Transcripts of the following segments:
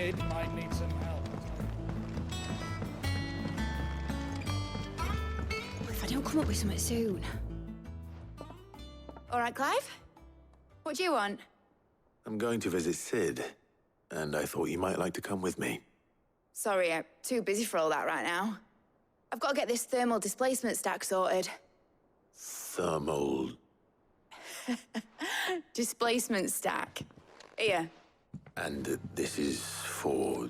Sid might need some help. If I don't come up with something soon. All right, Clive? What do you want? I'm going to visit Sid, and I thought you might like to come with me. Sorry, I'm too busy for all that right now. I've got to get this thermal displacement stack sorted. Thermal... Displacement stack. Here. And this is for...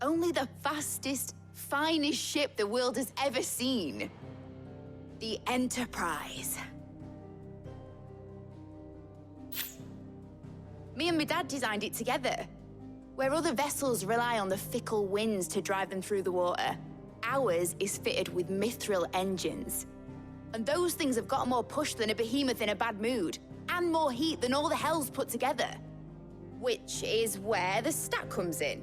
Only the fastest, finest ship the world has ever seen. The Enterprise. Me and my dad designed it together. Where other vessels rely on the fickle winds to drive them through the water, ours is fitted with mithril engines. And those things have got more push than a behemoth in a bad mood, and more heat than all the hells put together. Which is where the stack comes in.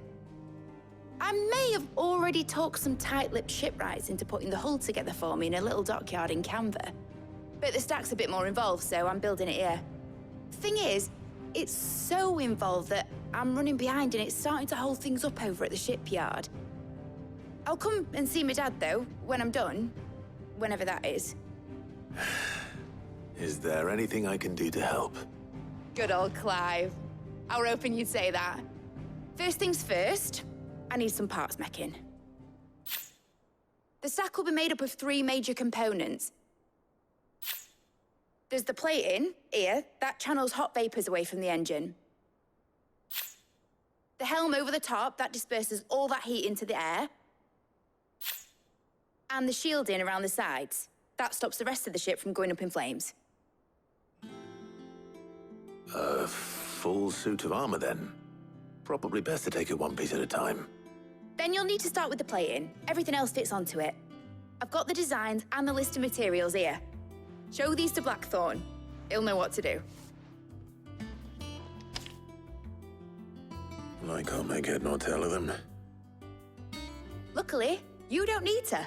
I may have already talked some tight-lipped shipwrights into putting the hull together for me in a little dockyard in Canva. But the stack's a bit more involved, so I'm building it here. Thing is, it's so involved that I'm running behind and it's starting to hold things up over at the shipyard. I'll come and see my dad, though, when I'm done. Whenever that is. Is there anything I can do to help? Good old Clive. I were hoping you'd say that. First things first, I need some parts meching. The stack will be made up of 3 major components. There's the plating, here, that channels hot vapors away from the engine. The helm over the top, that disperses all that heat into the air. And the shielding around the sides. That stops the rest of the ship from going up in flames. A full suit of armor, then? Probably best to take it one piece at a time. Then you'll need to start with the plating. Everything else fits onto it. I've got the designs and the list of materials here. Show these to Blackthorn. He'll know what to do. I can't make head nor tail of them. Luckily, you don't need to.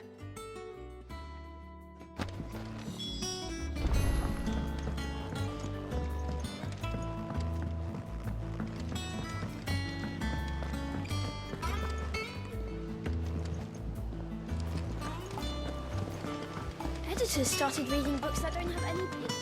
Editors started reading books that don't have any pictures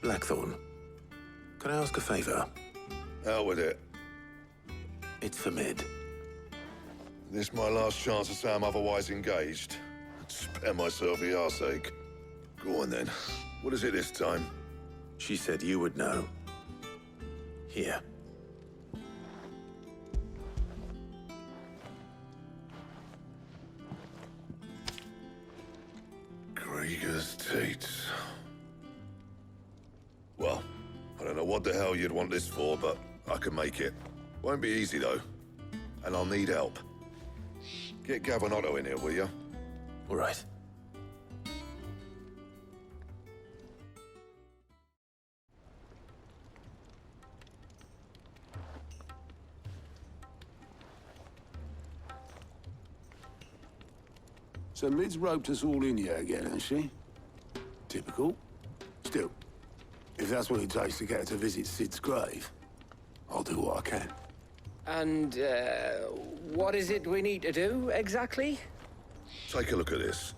Blackthorn, can I ask a favor? Out with it. It's for Mid. This my last chance to say I'm otherwise engaged. Spare myself the arseache. Go on then. What is it this time? She said you would know. Here. Krieger's teats. Well, I don't know what the hell you'd want this for, but I can make it. Won't be easy, though. And I'll need help. Get Gavin in here, will you? All right. So Mid's roped us all in here again, has she? Typical. Still, if that's what it takes to get her to visit Sid's grave, I'll do what I can. And, what is it we need to do, exactly? Take a look at this.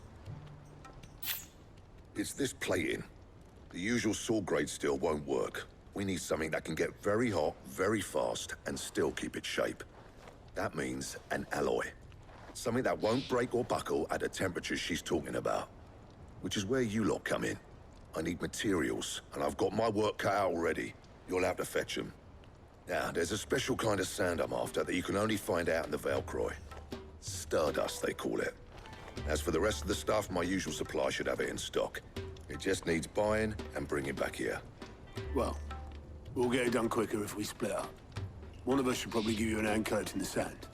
It's this plating. The usual sword-grade steel won't work. We need something that can get very hot, very fast, and still keep its shape. That means an alloy. Something that won't break or buckle at the temperatures she's talking about. Which is where you lot come in. I need materials, and I've got my work cut out already. You'll have to fetch them. Now, there's a special kind of sand I'm after that you can only find out in the Valkyrie. Stardust, they call it. As for the rest of the stuff, my usual supply should have it in stock. It just needs buying and bringing back here. Well, we'll get it done quicker if we split up. One of us should probably give you an hand coat in the sand.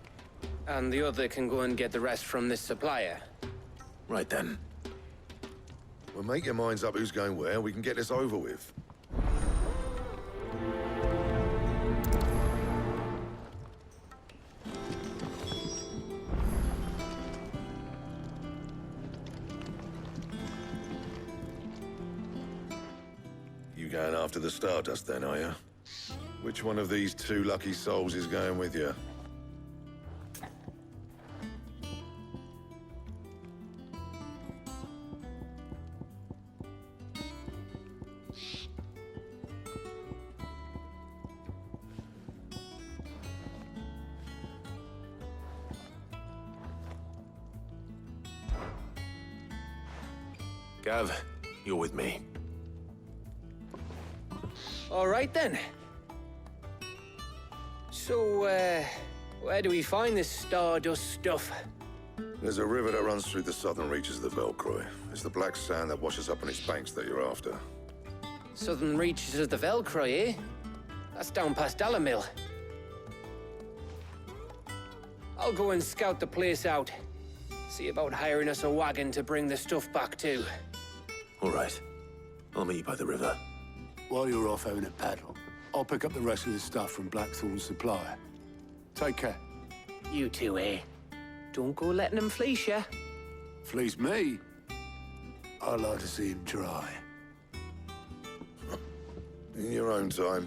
And the other can go and get the rest from this supplier. Right then. Well, make your minds up who's going where, we can get this over with. You going after the Stardust then, are you? Which one of these two lucky souls is going with you? Gav, you're with me. All right then. So, where do we find this Stardust stuff? There's a river that runs through the southern reaches of the Velcroy. It's the black sand that washes up on its banks that you're after. Southern reaches of the Velcroy, eh? That's down past Dalamil. I'll go and scout the place out. See about hiring us a wagon to bring the stuff back to. All right. I'll meet you by the river. While you're off having a paddle, I'll pick up the rest of the stuff from Blackthorn's supplier. Take care. You two, eh? Don't go letting them fleece ya. Fleece me? I'd like to see him try. In your own time.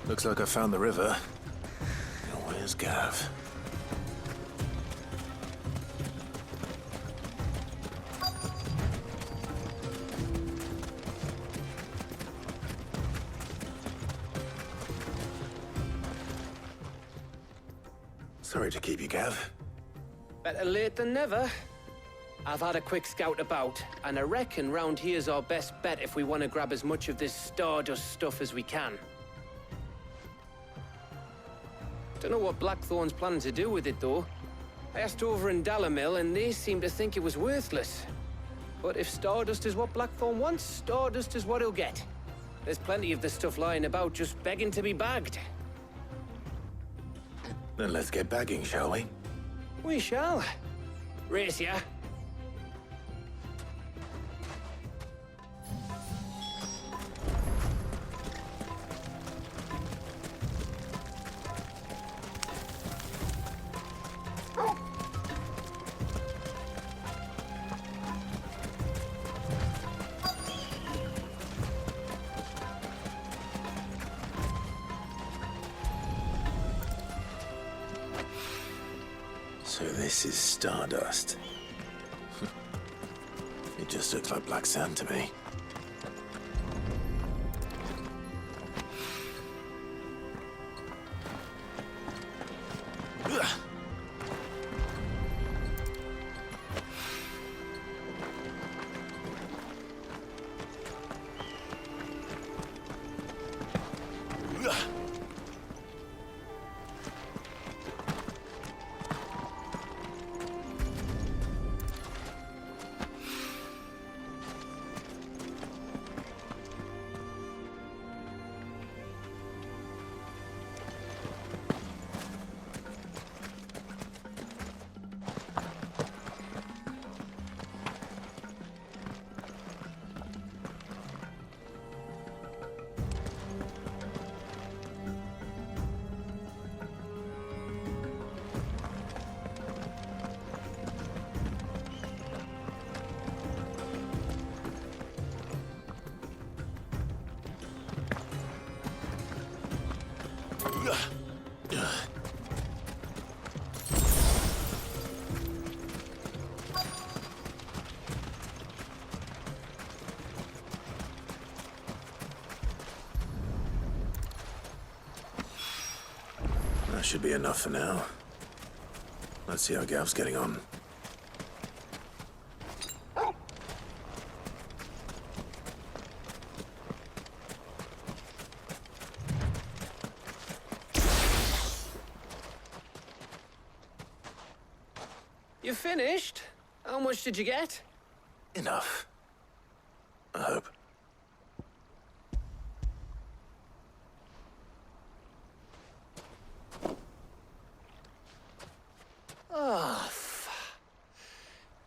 Looks like I found the river. Now, where's Gav? Sorry to keep you, Gav. Better late than never. I've had a quick scout about, and I reckon round here's our best bet if we want to grab as much of this Stardust stuff as we can. Don't know what Blackthorn's planning to do with it, though. I asked over in Dalamil, and they seem to think it was worthless. But if Stardust is what Blackthorn wants, Stardust is what he'll get. There's plenty of this stuff lying about, just begging to be bagged. Then let's get bagging, shall we? We shall. Race ya. So this is Stardust. It just looks like black sand to me. That should be enough for now. Let's see how Gav's getting on. You finished? How much did you get? Enough. I hope.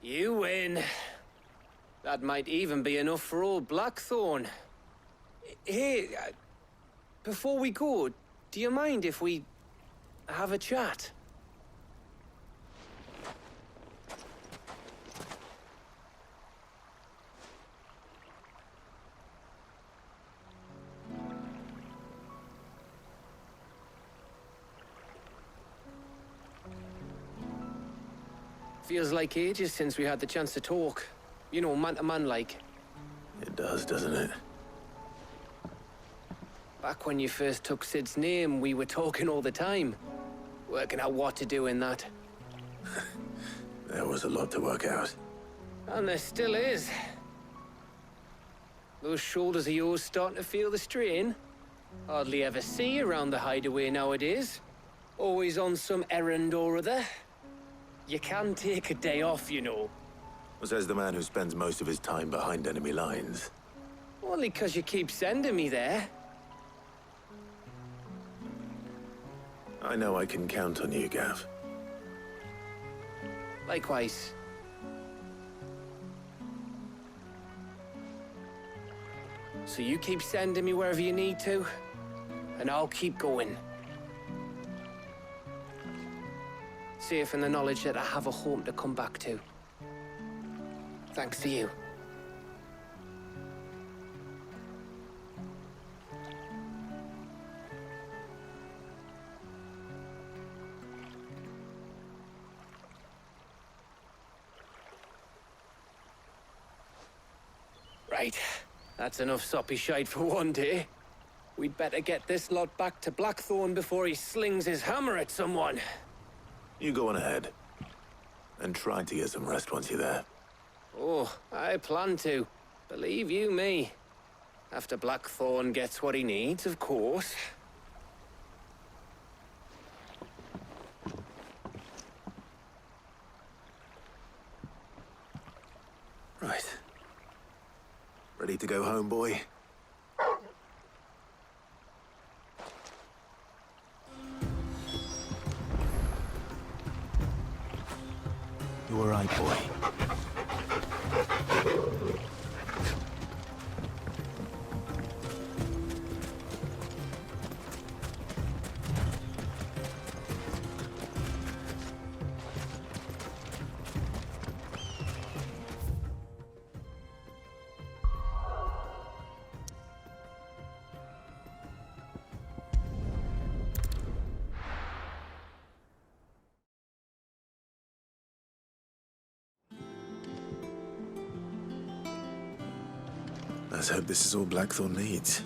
You win. That might even be enough for old Blackthorn. Hey, before we go, do you mind if we have a chat? Feels like ages since we had the chance to talk. You know, man to man like. It does, doesn't it? Back when you first took Sid's name, we were talking all the time. Working out what to do in that. There was a lot to work out. And there still is. Those shoulders of yours starting to feel the strain. Hardly ever see you around the hideaway nowadays. Always on some errand or other. You can take a day off, you know. Says the man who spends most of his time behind enemy lines. Only 'cause you keep sending me there. I know I can count on you, Gav. Likewise. So you keep sending me wherever you need to, and I'll keep going. Safe in the knowledge that I have a home to come back to. Thanks to you. Right. That's enough soppy shite for one day. We'd better get this lot back to Blackthorn before he slings his hammer at someone. You go on ahead. And try to get some rest once you're there. Oh, I plan to. Believe you me. After Blackthorn gets what he needs, of course. Right. Ready to go home, boy? You all right, boy? Let's hope this is all Blackthorn needs.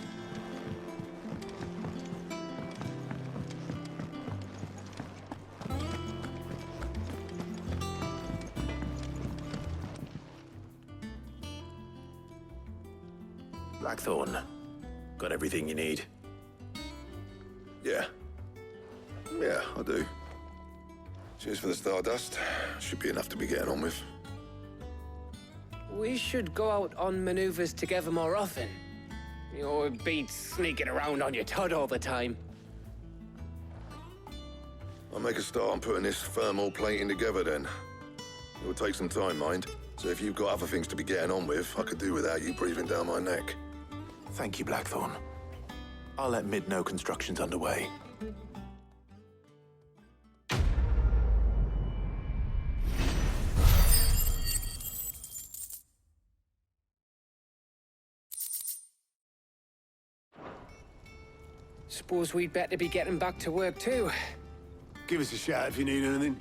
Blackthorn, got everything you need? Yeah. Yeah, I do. Cheers for the Stardust. Should be enough to be getting on with. We should go out on maneuvers together more often. You know, it beats sneaking around on your Todd all the time. I'll make a start on putting this thermal plating together then. It will take some time, mind. So if you've got other things to be getting on with, I could do without you breathing down my neck. Thank you, Blackthorn. I'll let Mid know construction's underway. Suppose we'd better be getting back to work too. Give us a shout if you need anything.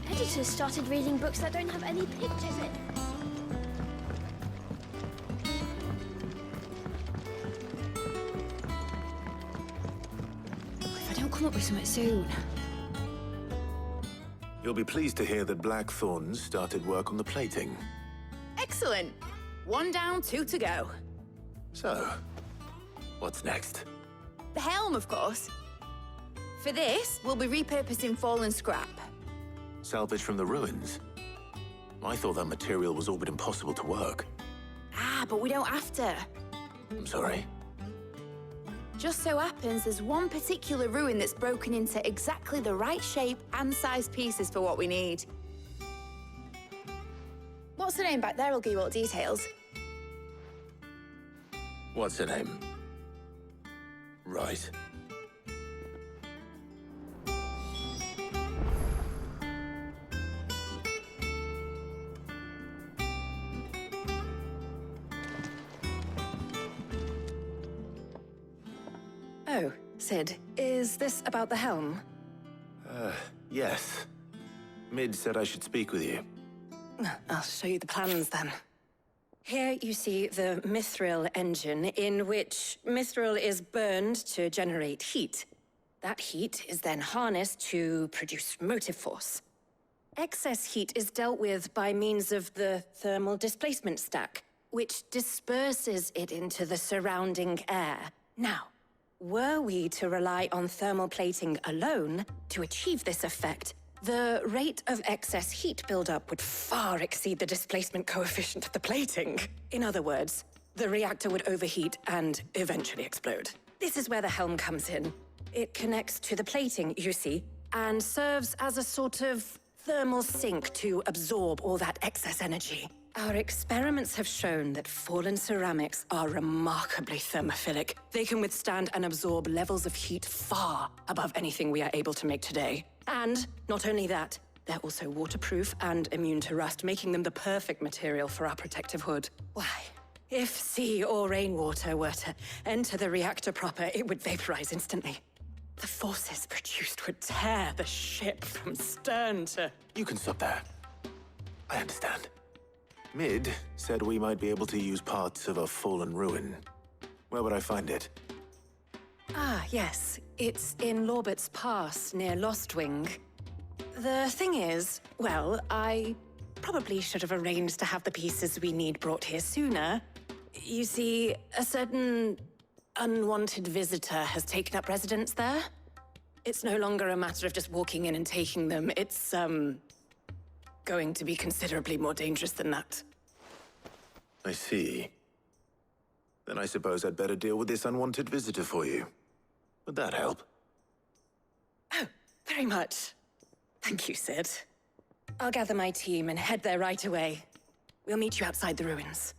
Editors started reading books that don't have any pictures in. If I don't come up with something soon. You'll be pleased to hear that Blackthorn's started work on the plating. Excellent. 1 down, 2 to go. So, what's next? The helm, of course. For this, we'll be repurposing fallen scrap. Salvage from the ruins? I thought that material was all but impossible to work. Ah, but we don't have to. I'm sorry. Just so happens there's one particular ruin that's broken into exactly the right shape and size pieces for what we need. What's the name back there? I'll give you all the details. What's her name? Right. Oh, Sid, is this about the helm? Yes. Mid said I should speak with you. I'll show you the plans then. Here you see the mithril engine, in which mithril is burned to generate heat. That heat is then harnessed to produce motive force. Excess heat is dealt with by means of the thermal displacement stack, which disperses it into the surrounding air. Now, were we to rely on thermal plating alone to achieve this effect, the rate of excess heat buildup would far exceed the displacement coefficient of the plating. In other words, the reactor would overheat and eventually explode. This is where the helm comes in. It connects to the plating, you see, and serves as a sort of thermal sink to absorb all that excess energy. Our experiments have shown that fallen ceramics are remarkably thermophilic. They can withstand and absorb levels of heat far above anything we are able to make today. And not only that, they're also waterproof and immune to rust, making them the perfect material for our protective hood. Why? If sea or rainwater were to enter the reactor proper, it would vaporize instantly. The forces produced would tear the ship from stern to... You can stop there. I understand. Mid said we might be able to use parts of a fallen ruin. Where would I find it? Ah, yes. It's in Lorbert's Pass, near Lostwing. The thing is, well, I probably should have arranged to have the pieces we need brought here sooner. You see, a certain unwanted visitor has taken up residence there. It's no longer a matter of just walking in and taking them. It's, going to be considerably more dangerous than that. I see. Then I suppose I'd better deal with this unwanted visitor for you. Would that help? Oh, very much. Thank you, Sid. I'll gather my team and head there right away. We'll meet you outside the ruins.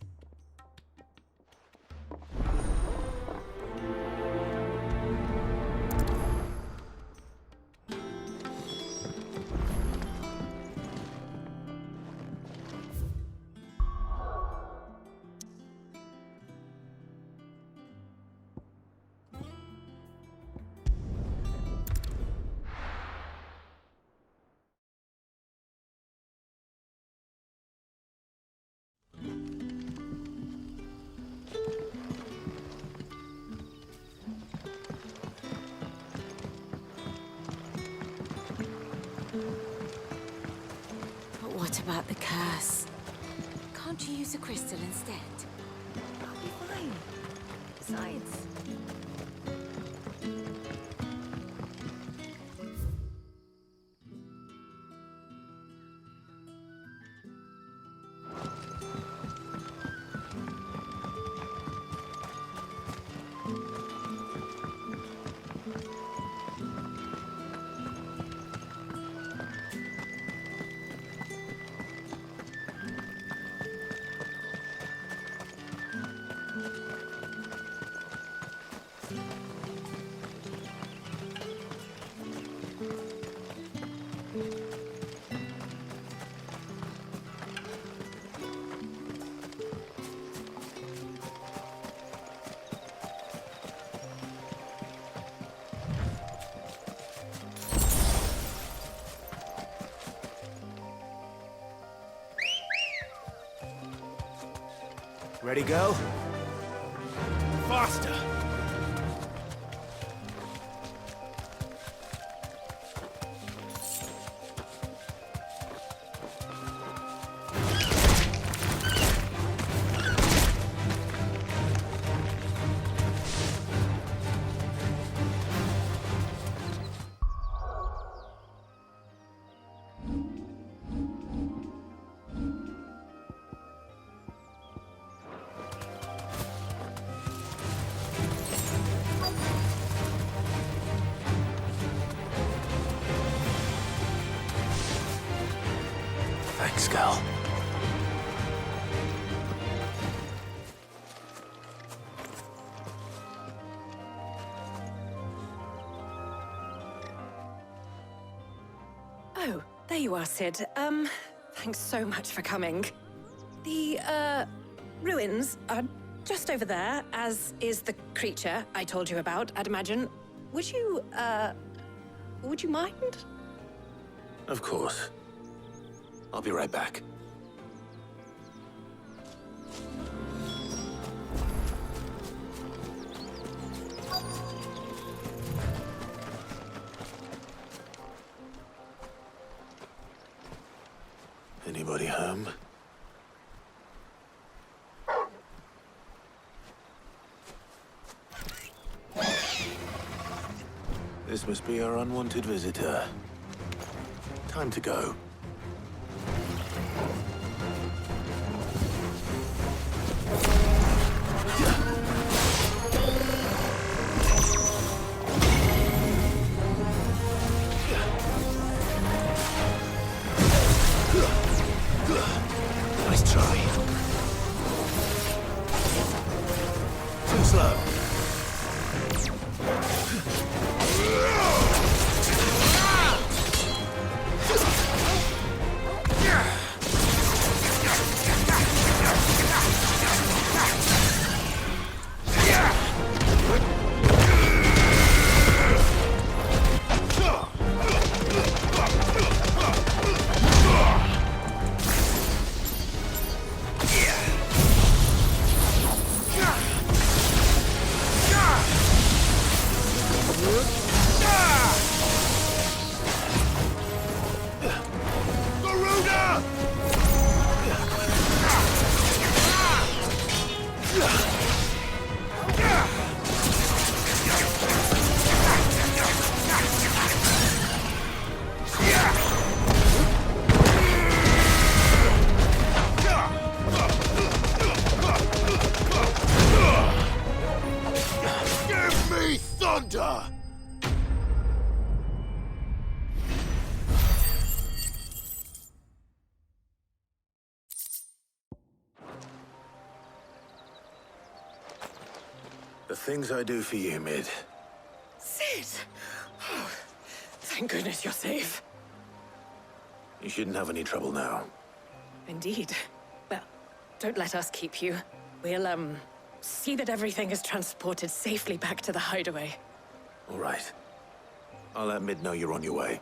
But what about the curse? Can't you use a crystal instead? I'll be fine. Besides... Ready, go? Faster! Thanks, Gal. Oh, there you are, Sid. Thanks so much for coming. The, ruins are just over there, as is the creature I told you about, I'd imagine. Would you mind? Of course. I'll be right back. Anybody home? This must be our unwanted visitor. Time to go. Nice try. Too slow. The things I do for you, Mid. Sid! Oh, thank goodness you're safe. You shouldn't have any trouble now. Indeed. Well, don't let us keep you. We'll, see that everything is transported safely back to the hideaway. All right. I'll let Mid know you're on your way.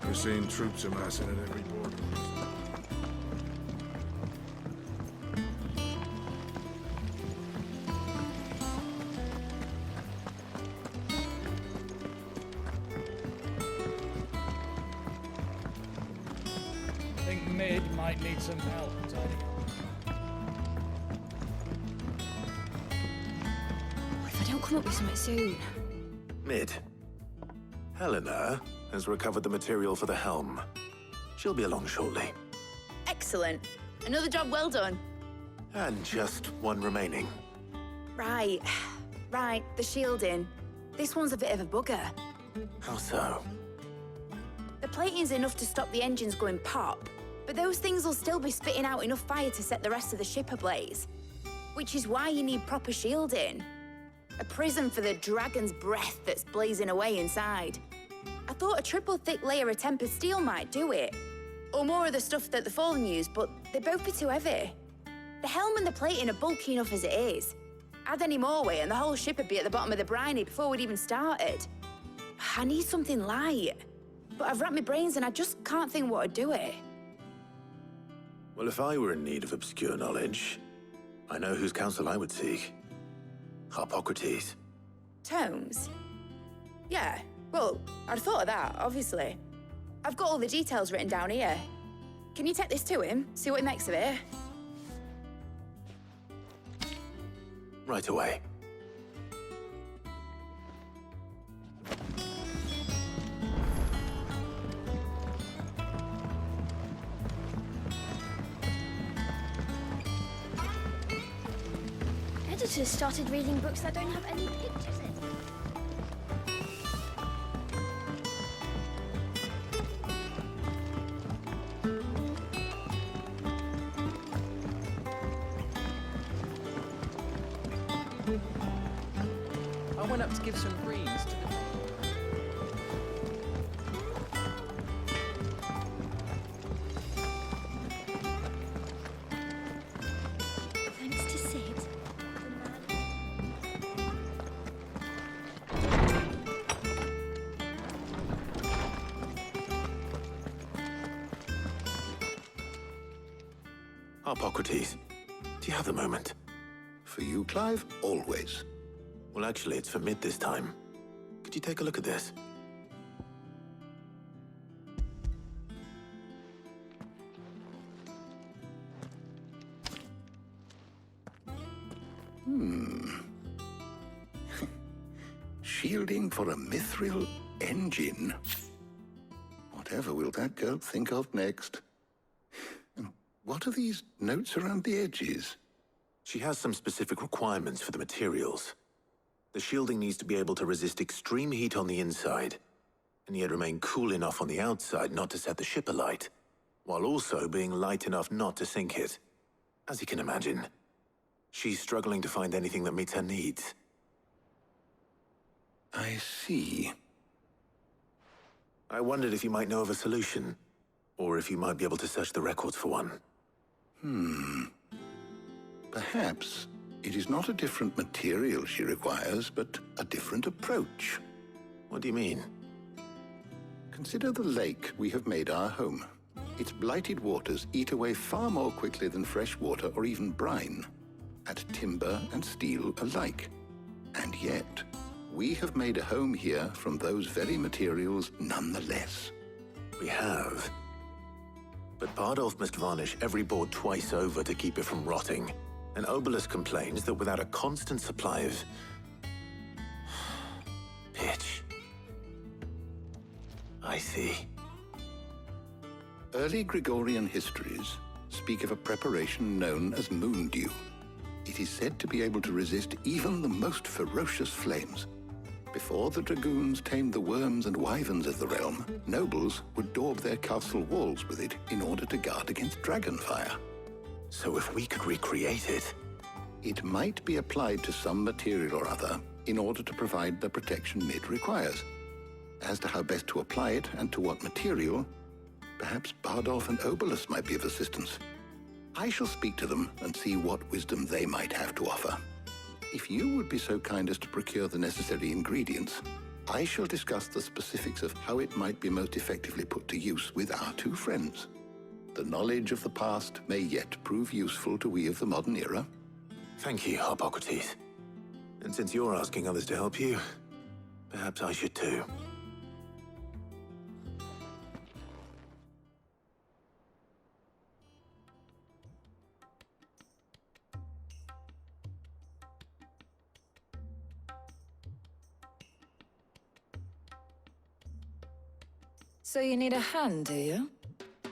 We're seeing troops amassing at every border. I think Mid might need some help, Tony. If I don't come up with something soon. Mid. Helena has recovered the material for the helm. She'll be along shortly. Excellent. Another job well done. And just one remaining. Right. Right, the shielding. This one's a bit of a bugger. How so? The plating's enough to stop the engines going pop, but those things will still be spitting out enough fire to set the rest of the ship ablaze. Which is why you need proper shielding. A prison for the dragon's breath that's blazing away inside. I thought a triple thick layer of tempered steel might do it. Or more of the stuff that the Fallen use, but they'd both be too heavy. The helm and the plating are bulky enough as it is. Add any more weight and the whole ship would be at the bottom of the briny before we'd even started. I need something light. But I've racked my brains and I just can't think what would do it. Well, if I were in need of obscure knowledge, I know whose counsel I would seek. Harpocrates. Tomes? Yeah, well, I'd thought of that, obviously. I've got all the details written down here. Can you take this to him, see what he makes of it? Right away. editors started reading books that don't have any pictures in. I went up to give some greens to the... Thanks to Sid, the man. Harpocrates, do you have the moment? For you, Clive, always. Well, actually, it's for Mid this time. Could you take a look at this? Shielding for a mithril engine. Whatever will that girl think of next? And what are these notes around the edges? She has some specific requirements for the materials. The shielding needs to be able to resist extreme heat on the inside, and yet remain cool enough on the outside not to set the ship alight, while also being light enough not to sink it. As you can imagine, she's struggling to find anything that meets her needs. I see. I wondered if you might know of a solution, or if you might be able to search the records for one. Perhaps it is not a different material she requires, but a different approach. What do you mean? Consider the lake we have made our home. Its blighted waters eat away far more quickly than fresh water or even brine, at timber and steel alike. And yet, we have made a home here from those very materials nonetheless. We have. But Bardolph must varnish every board twice over to keep it from rotting. And Obelus complains that without a constant supply of... pitch. I see. Early Gregorian histories speak of a preparation known as moon dew. It is said to be able to resist even the most ferocious flames. Before the dragoons tamed the worms and wyverns of the realm, nobles would daub their castle walls with it in order to guard against dragonfire. So if we could recreate it... It might be applied to some material or other in order to provide the protection Mid requires. As to how best to apply it and to what material, perhaps Bardolph and Obelus might be of assistance. I shall speak to them and see what wisdom they might have to offer. If you would be so kind as to procure the necessary ingredients, I shall discuss the specifics of how it might be most effectively put to use with our two friends. The knowledge of the past may yet prove useful to we of the modern era. Thank you, Harpocrates. And since you're asking others to help you, perhaps I should too. So you need a hand, do you?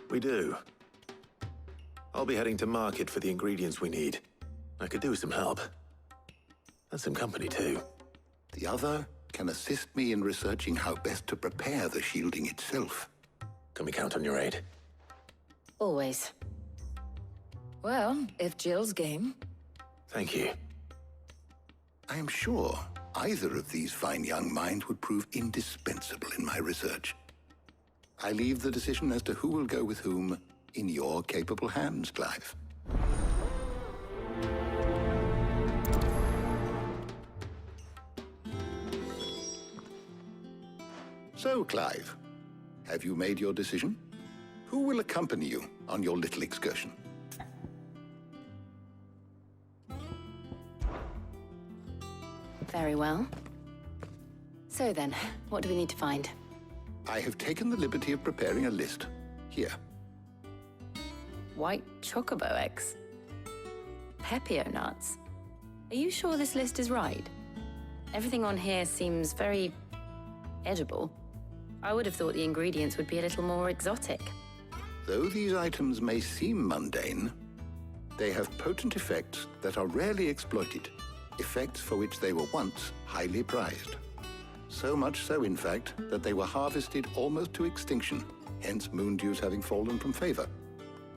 We do. I'll be heading to market for the ingredients we need. I could do with some help. And some company, too. The other can assist me in researching how best to prepare the shielding itself. Can we count on your aid? Always. Well, if Jill's game. Thank you. I am sure either of these fine young minds would prove indispensable in my research. I leave the decision as to who will go with whom in your capable hands, Clive. So, Clive, have you made your decision? Who will accompany you on your little excursion? Very well. So then, what do we need to find? I have taken the liberty of preparing a list. Here. White chocobo eggs. Pepio nuts. Are you sure this list is right? Everything on here seems very edible. I would have thought the ingredients would be a little more exotic. Though these items may seem mundane, they have potent effects that are rarely exploited. effects for which they were once highly prized. So much so, in fact, that they were harvested almost to extinction, hence moon dews having fallen from favor.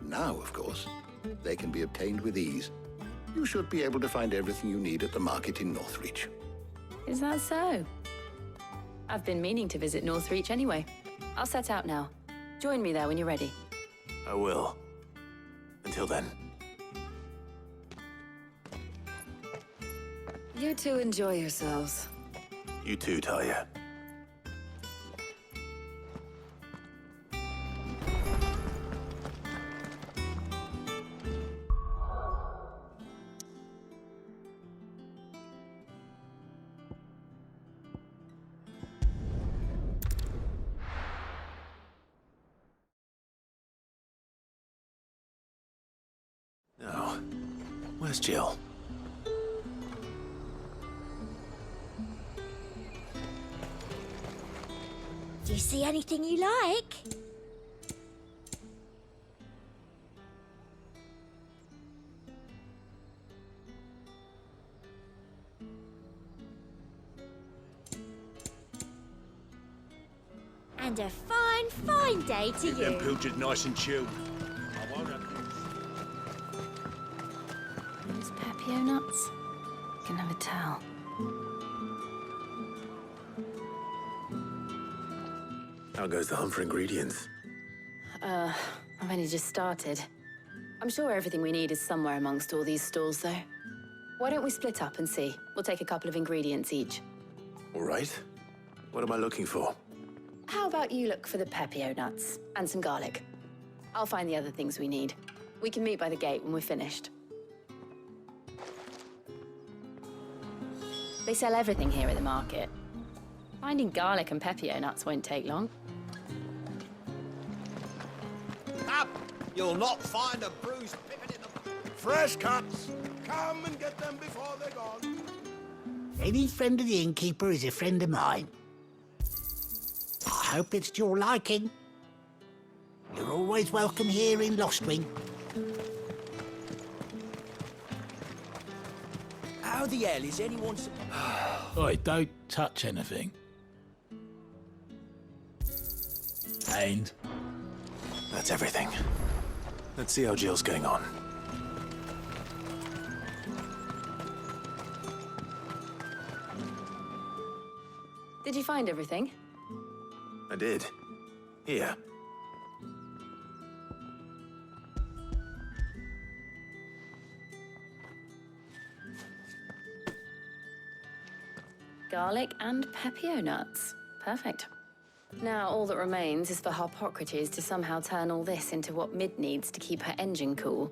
Now, of course, they can be obtained with ease. You should be able to find everything you need at the market in Northreach. Is that so? I've been meaning to visit Northreach anyway. I'll set out now. Join me there when you're ready. I will. Until then. You two enjoy yourselves. You too, Talia. Now, where's Jill? Do you see anything you like? And a fine, fine day to Keep them you. pilchards nice and chilled. I won't have Those Pepio nuts? Can never tell. How goes the hunt for ingredients? I've only just started. I'm sure everything we need is somewhere amongst all these stalls, though. Why don't we split up and see? We'll take a couple of ingredients each. All right. What am I looking for? How about you look for the Pepio nuts and some garlic? I'll find the other things we need. We can meet by the gate when we're finished. They sell everything here at the market. Finding garlic and Pepio nuts won't take long. Up! You'll not find a bruised pippin in the... Fresh cuts! Come and get them before they're gone. Any friend of the innkeeper is a friend of mine. I hope it's to your liking. You're always welcome here in Lostwing. How the hell is anyone... Oi, don't touch anything. And? That's everything. Let's see how Jill's getting on. Did you find everything? I did. Here. Garlic and Pepio nuts. Perfect. Now, all that remains is for Harpocrates to somehow turn all this into what Mid needs to keep her engine cool.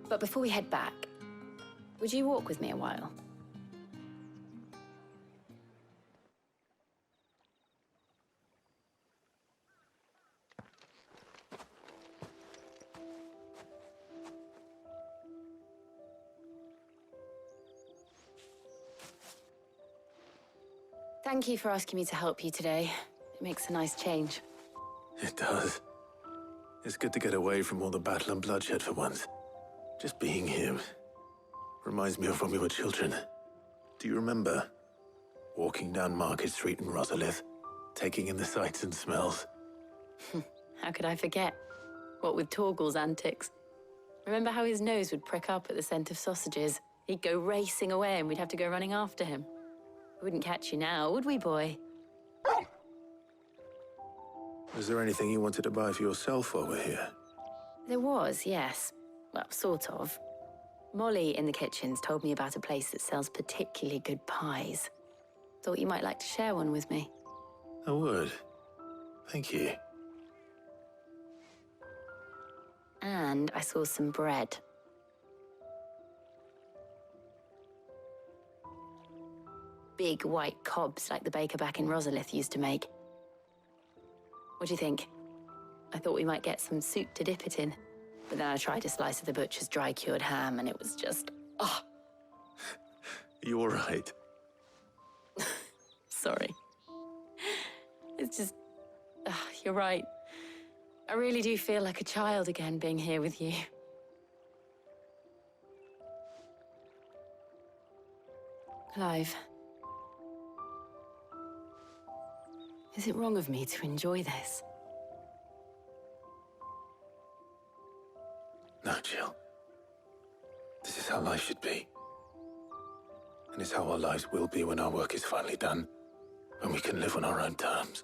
But before we head back, would you walk with me a while? Thank you for asking me to help you today. It makes a nice change. It does. It's good to get away from all the battle and bloodshed for once. Just being here reminds me of when we were children. Do you remember? Walking down Market Street in Rosalith, taking in the sights and smells. How could I forget? What with Torgal's antics. Remember how his nose would prick up at the scent of sausages? He'd go racing away and we'd have to go running after him. We wouldn't catch you now, would we, boy? Was there anything you wanted to buy for yourself while we're here? There was, yes. Well, sort of. Molly in the kitchens told me about a place that sells particularly good pies. Thought you might like to share one with me. I would. Thank you. And I saw some bread. Big white cobs like the baker back in Rosalith used to make. What do you think? I thought we might get some soup to dip it in. But then I tried a slice of the butcher's dry-cured ham and it was just... oh! You all right? Sorry. It's just... you're right. I really do feel like a child again being here with you. Clive. Is it wrong of me to enjoy this? No, Jill. This is how life should be. And it's how our lives will be when our work is finally done. When we can live on our own terms.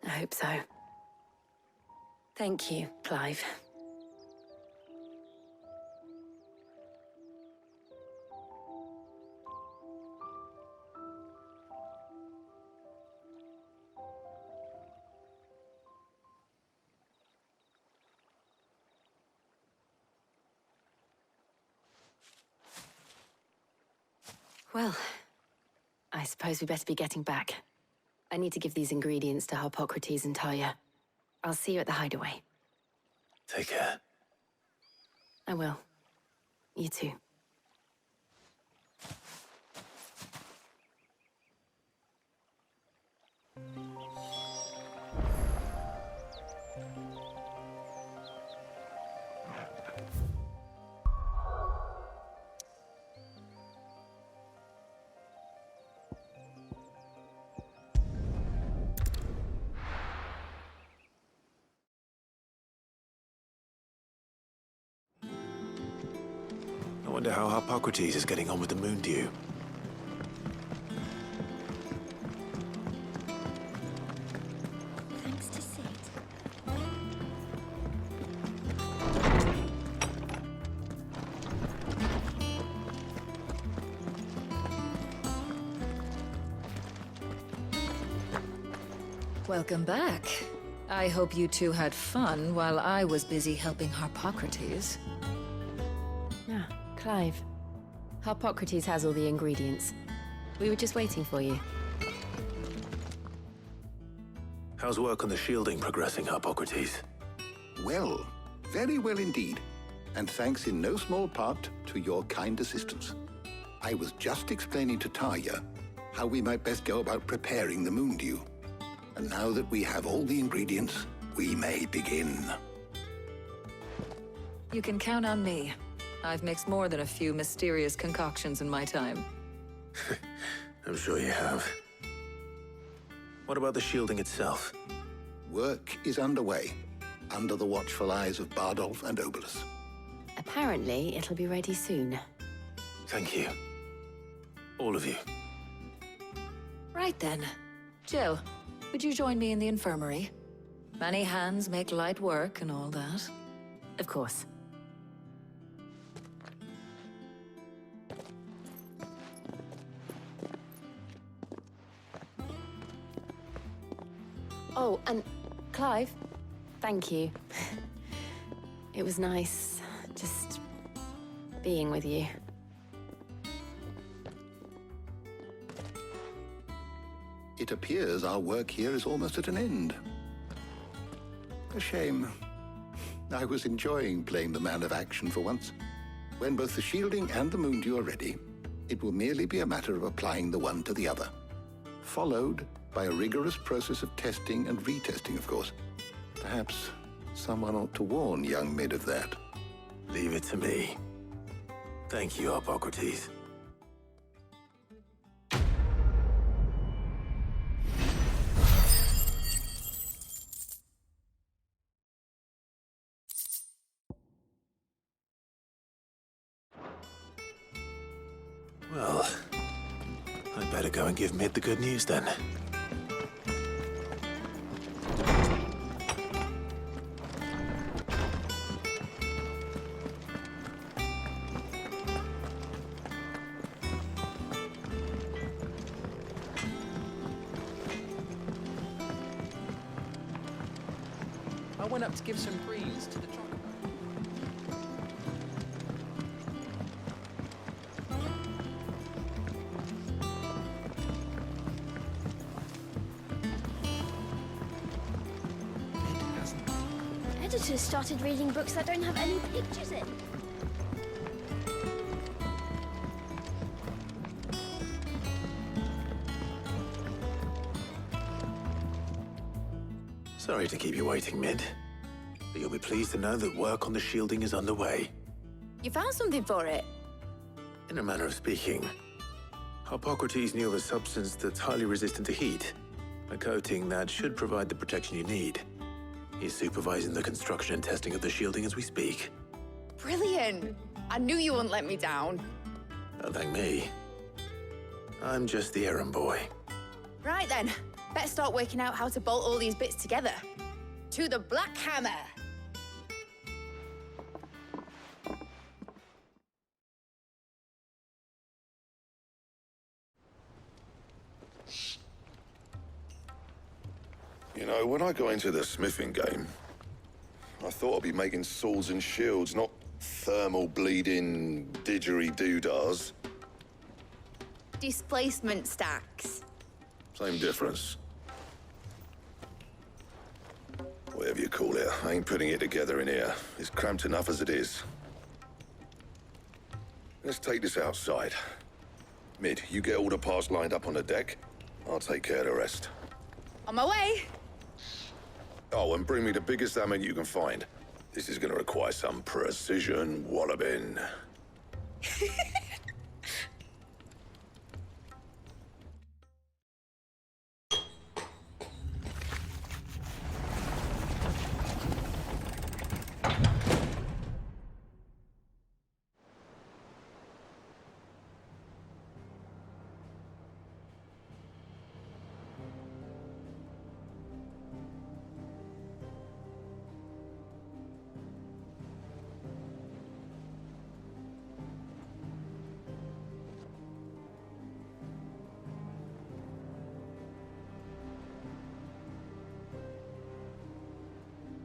I hope so. Thank you, Clive. Well, I suppose we better be getting back. I need to give these ingredients to Harpocrates and Talia. I'll see you at the hideaway. Take care. I will. You too. I wonder how Harpocrates is getting on with the moon dew. Thanks to Sid. Welcome back. I hope you two had fun while I was busy helping Harpocrates. Ah, Clive. Harpocrates has all the ingredients. We were just waiting for you. How's work on the shielding progressing, Harpocrates? Well, very well indeed. And thanks in no small part to your kind assistance. I was just explaining to Talia how we might best go about preparing the moon dew. And now that we have all the ingredients, we may begin. You can count on me. I've mixed more than a few mysterious concoctions in my time. I'm sure you have. What about the shielding itself? Work is underway, under the watchful eyes of Bardolph and Obolus. Apparently, it'll be ready soon. Thank you. All of you. Right then. Jill, would you join me in the infirmary? Many hands make light work and all that. Of course. Oh, and Clive, thank you. It was nice, just being with you. It appears our work here is almost at an end. A shame. I was enjoying playing the man of action for once. When both the shielding and the moon dew are ready, it will merely be a matter of applying the one to the other. Followed by a rigorous process of testing and retesting, of course. Perhaps someone ought to warn young Mid of that. Leave it to me. Thank you, Harpocrates. Well, I'd better go and give Mid the good news then. I went up to give some greens to the chocolate. Editors started reading books that don't have any pictures in. Sorry to keep you waiting, Mid. But you'll be pleased to know that work on the shielding is underway. You found something for it? In a manner of speaking, Hippocrates knew of a substance that's highly resistant to heat. A coating that should provide the protection you need. He's supervising the construction and testing of the shielding as we speak. Brilliant! I knew you wouldn't let me down. Don't thank me. I'm just the errand boy. Right then, better start working out how to bolt all these bits together. To the Black Hammer! You know, when I got into the smithing game, I thought I'd be making swords and shields, not thermal bleeding didgeridoo-dahs. Displacement stacks. Same difference. Whatever you call it, I ain't putting it together in here. It's cramped enough as it is. Let's take this outside. Mid, you get all the parts lined up on the deck. I'll take care of the rest. On my way! Oh, and bring me the biggest hammer you can find. This is gonna require some precision walloping.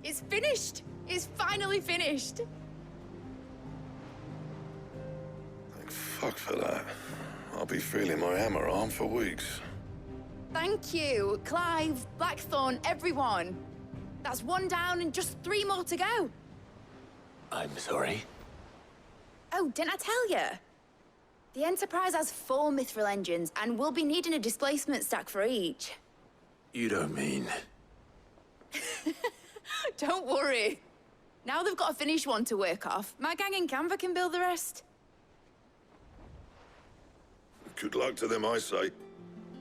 It's finished! It's finally finished! Thank fuck for that. I'll be feeling my hammer arm for weeks. Thank you, Clive, Blackthorn, everyone. That's one down and just 3 more to go. I'm sorry. Oh, didn't I tell you? The Enterprise has 4 mithril engines, and we'll be needing a displacement stack for each. You don't mean... Don't worry. Now they've got a finished one to work off, my gang in Canva can build the rest. Good luck to them, I say.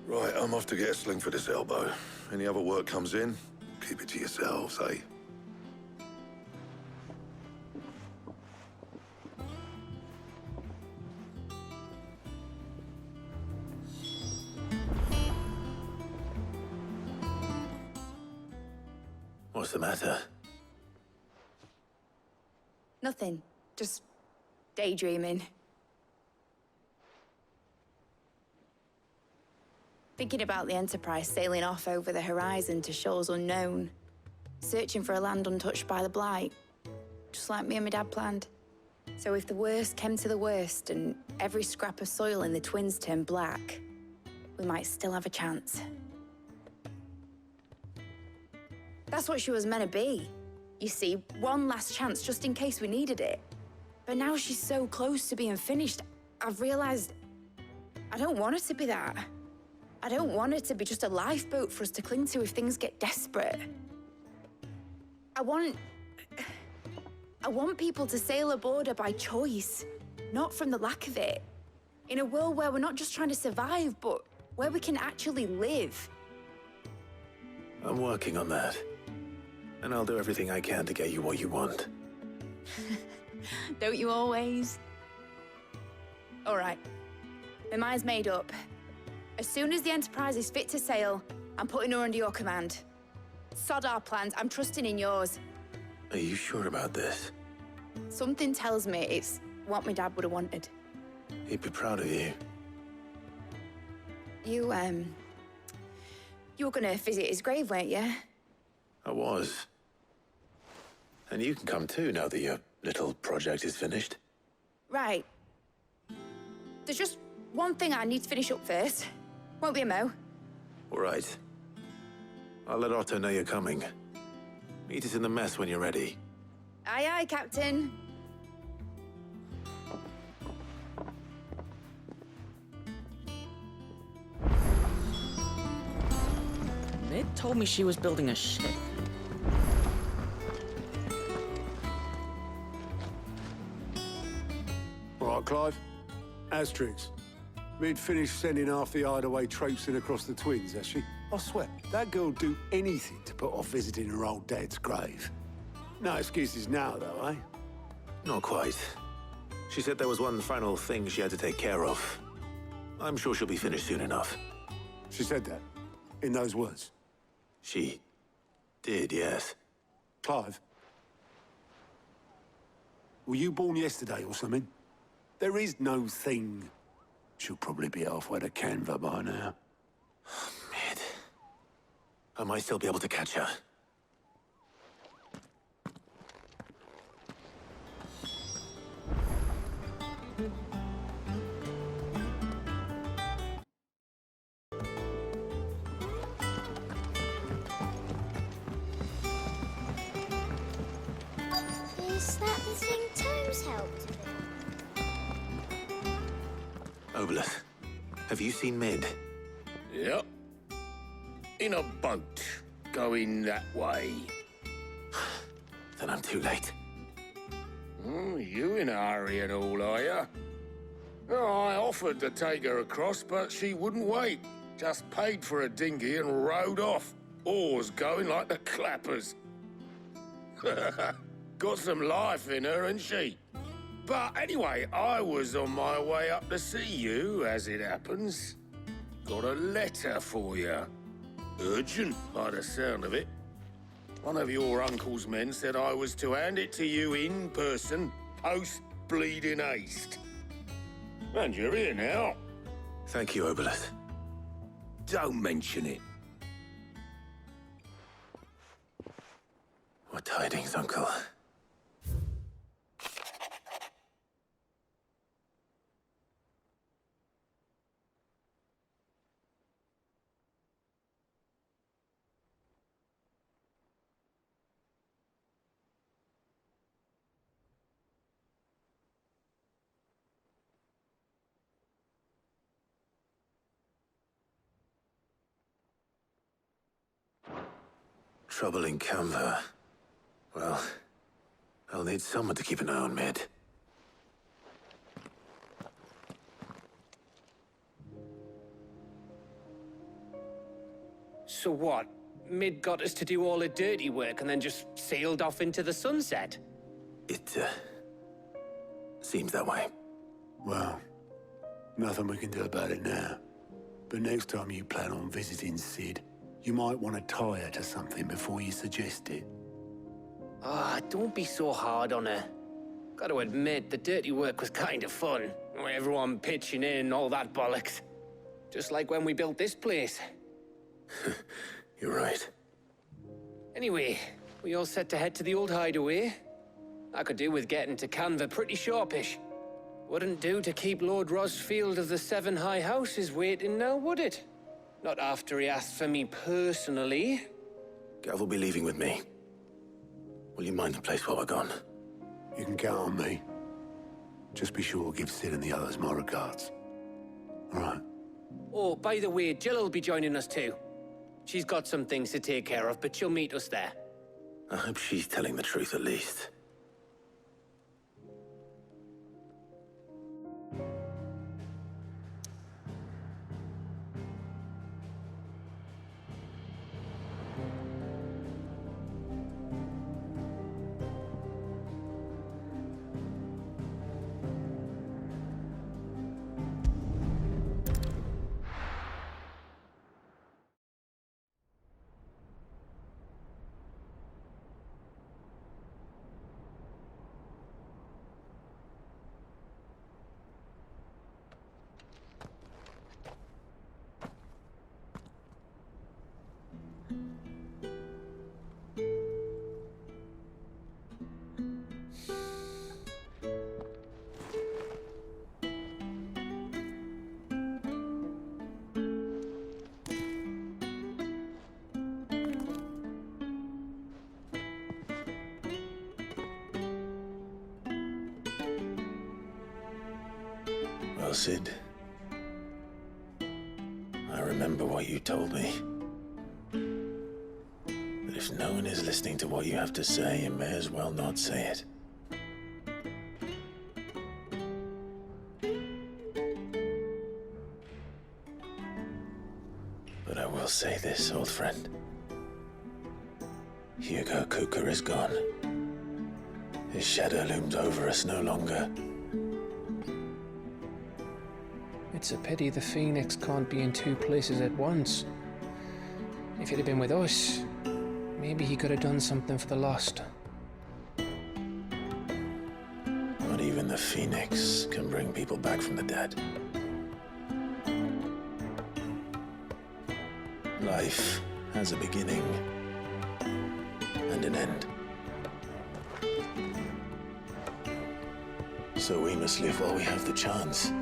Right, I'm off to get a sling for this elbow. Any other work comes in, keep it to yourselves, eh? What's the matter? Nothing. Just daydreaming. Thinking about the Enterprise sailing off over the horizon to shores unknown. Searching for a land untouched by the Blight. Just like me and my dad planned. So if the worst came to the worst and every scrap of soil in the Twins turned black, we might still have a chance. That's what she was meant to be. You see, one last chance just in case we needed it. But now she's so close to being finished, I've realized I don't want it to be that. I don't want it to be just a lifeboat for us to cling to if things get desperate. I want people to sail aboard her by choice, not from the lack of it. In a world where we're not just trying to survive, but where we can actually live. I'm working on that. And I'll do everything I can to get you what you want. Don't you always? All right. My mind's made up. As soon as the Enterprise is fit to sail, I'm putting her under your command. Sod our plans, I'm trusting in yours. Are you sure about this? Something tells me it's what my dad would have wanted. He'd be proud of you. You were gonna visit his grave, weren't you? I was. And you can come too now that your little project is finished. Right. There's just one thing I need to finish up first. Won't be a mo. All right. I'll let Otto know you're coming. Meet us in the mess when you're ready. Aye, aye, Captain. Mid told me she was building a ship. All right, Clive. Asterix. We'd finished sending half the hideaway traipsing across the twins, has she? I swear, that girl'd do anything to put off visiting her old dad's grave. No excuses now, though, eh? Not quite. She said there was one final thing she had to take care of. I'm sure she'll be finished soon enough. She said that? In those words? She did, yes. Clive? Were you born yesterday or something? There is no thing. She'll probably be halfway to Canva by now. Mid. I might still be able to catch her. Is that the thing Tomes helped with? Obelus, have you seen Mid? Yep. In a boat, going that way. Then I'm too late. You in a hurry and all, are you? Oh, I offered to take her across, but she wouldn't wait. Just paid for a dinghy and rowed off. Oars going like the clappers. Got some life in her, ain't she? But anyway, I was on my way up to see you, as it happens. Got a letter for you. Urgent, by the sound of it. One of your uncle's men said I was to hand it to you in person, post-bleeding haste. And you're here now. Thank you, Obelus. Don't mention it. What tidings, Uncle? Trouble in Canva. Well, I'll need someone to keep an eye on Mid. So what? Mid got us to do all the dirty work and then just sailed off into the sunset? It, seems that way. Well, nothing we can do about it now. But next time you plan on visiting Sid, you might want to tie her to something before you suggest it. Ah, don't be so hard on her. Got to admit, the dirty work was kind of fun. Everyone pitching in and all that bollocks. Just like when we built this place. You're right. Anyway, we all set to head to the old hideaway. I could do with getting to Canva pretty sharpish. Wouldn't do to keep Lord Rosfield of the Seven High Houses waiting now, would it? Not after he asked for me personally. Gav will be leaving with me. Will you mind the place while we're gone? You can count on me. Just be sure to give Sid and the others my regards. All right. Oh, by the way, Jill will be joining us too. She's got some things to take care of, but she'll meet us there. I hope she's telling the truth at least. Well, Sid, I remember what you told me. If no one is listening to what you have to say, you may as well not say it. But I will say this, old friend. Hugo Kuka is gone. His shadow looms over us no longer. It's a pity the Phoenix can't be in two places at once. If he'd have been with us, maybe he could have done something for the Lost. Not even the Phoenix can bring people back from the dead. Life has a beginning and an end. So we must live while we have the chance.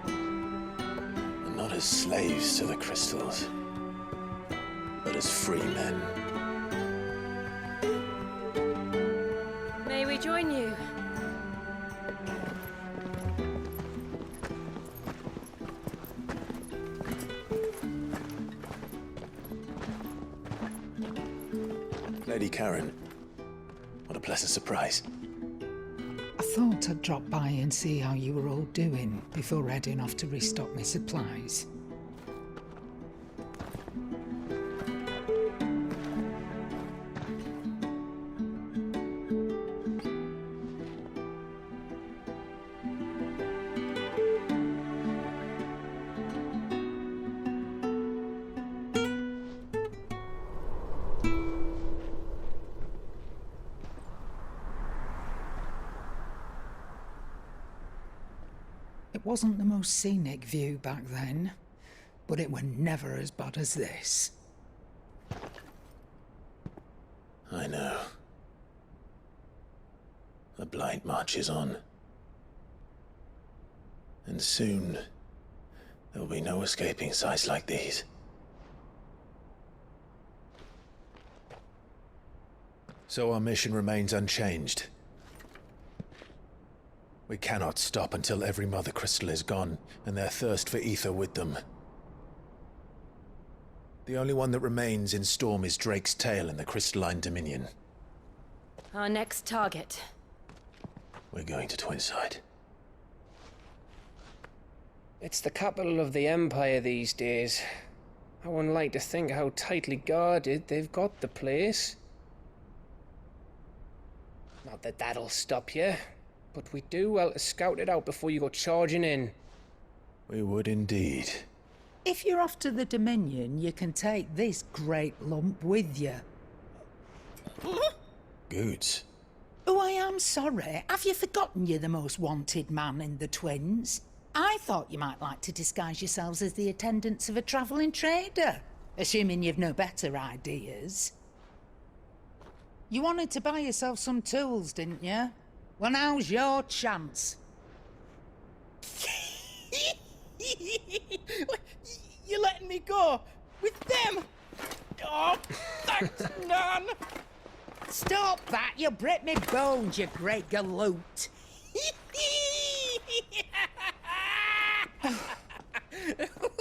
And not as slaves to the crystals, but as free men. May we join you? Lady Karen, what a pleasant surprise. I thought I'd drop by and see how you were all doing before heading off to restock my supplies. It wasn't the most scenic view back then, but it were never as bad as this. I know. The Blight marches on. And soon, there will be no escaping sights like these. So our mission remains unchanged. We cannot stop until every Mother Crystal is gone, and their thirst for ether with them. The only one that remains in Storm is Drake's Tail in the Crystalline Dominion. Our next target. We're going to Twinside. It's the capital of the Empire these days. I wouldn't like to think how tightly guarded they've got the place. Not that that'll stop you. But we do well to scout it out before you go charging in. We would indeed. If you're off to the Dominion, you can take this great lump with you. Goods. Oh, I am sorry. Have you forgotten you're the most wanted man in the Twins? I thought you might like to disguise yourselves as the attendants of a travelling trader, assuming you've no better ideas. You wanted to buy yourself some tools, didn't you? Well, now's your chance. You're letting me go? With them? Oh, thanks, Nan! Stop that! You'll break me bones, you great galoot!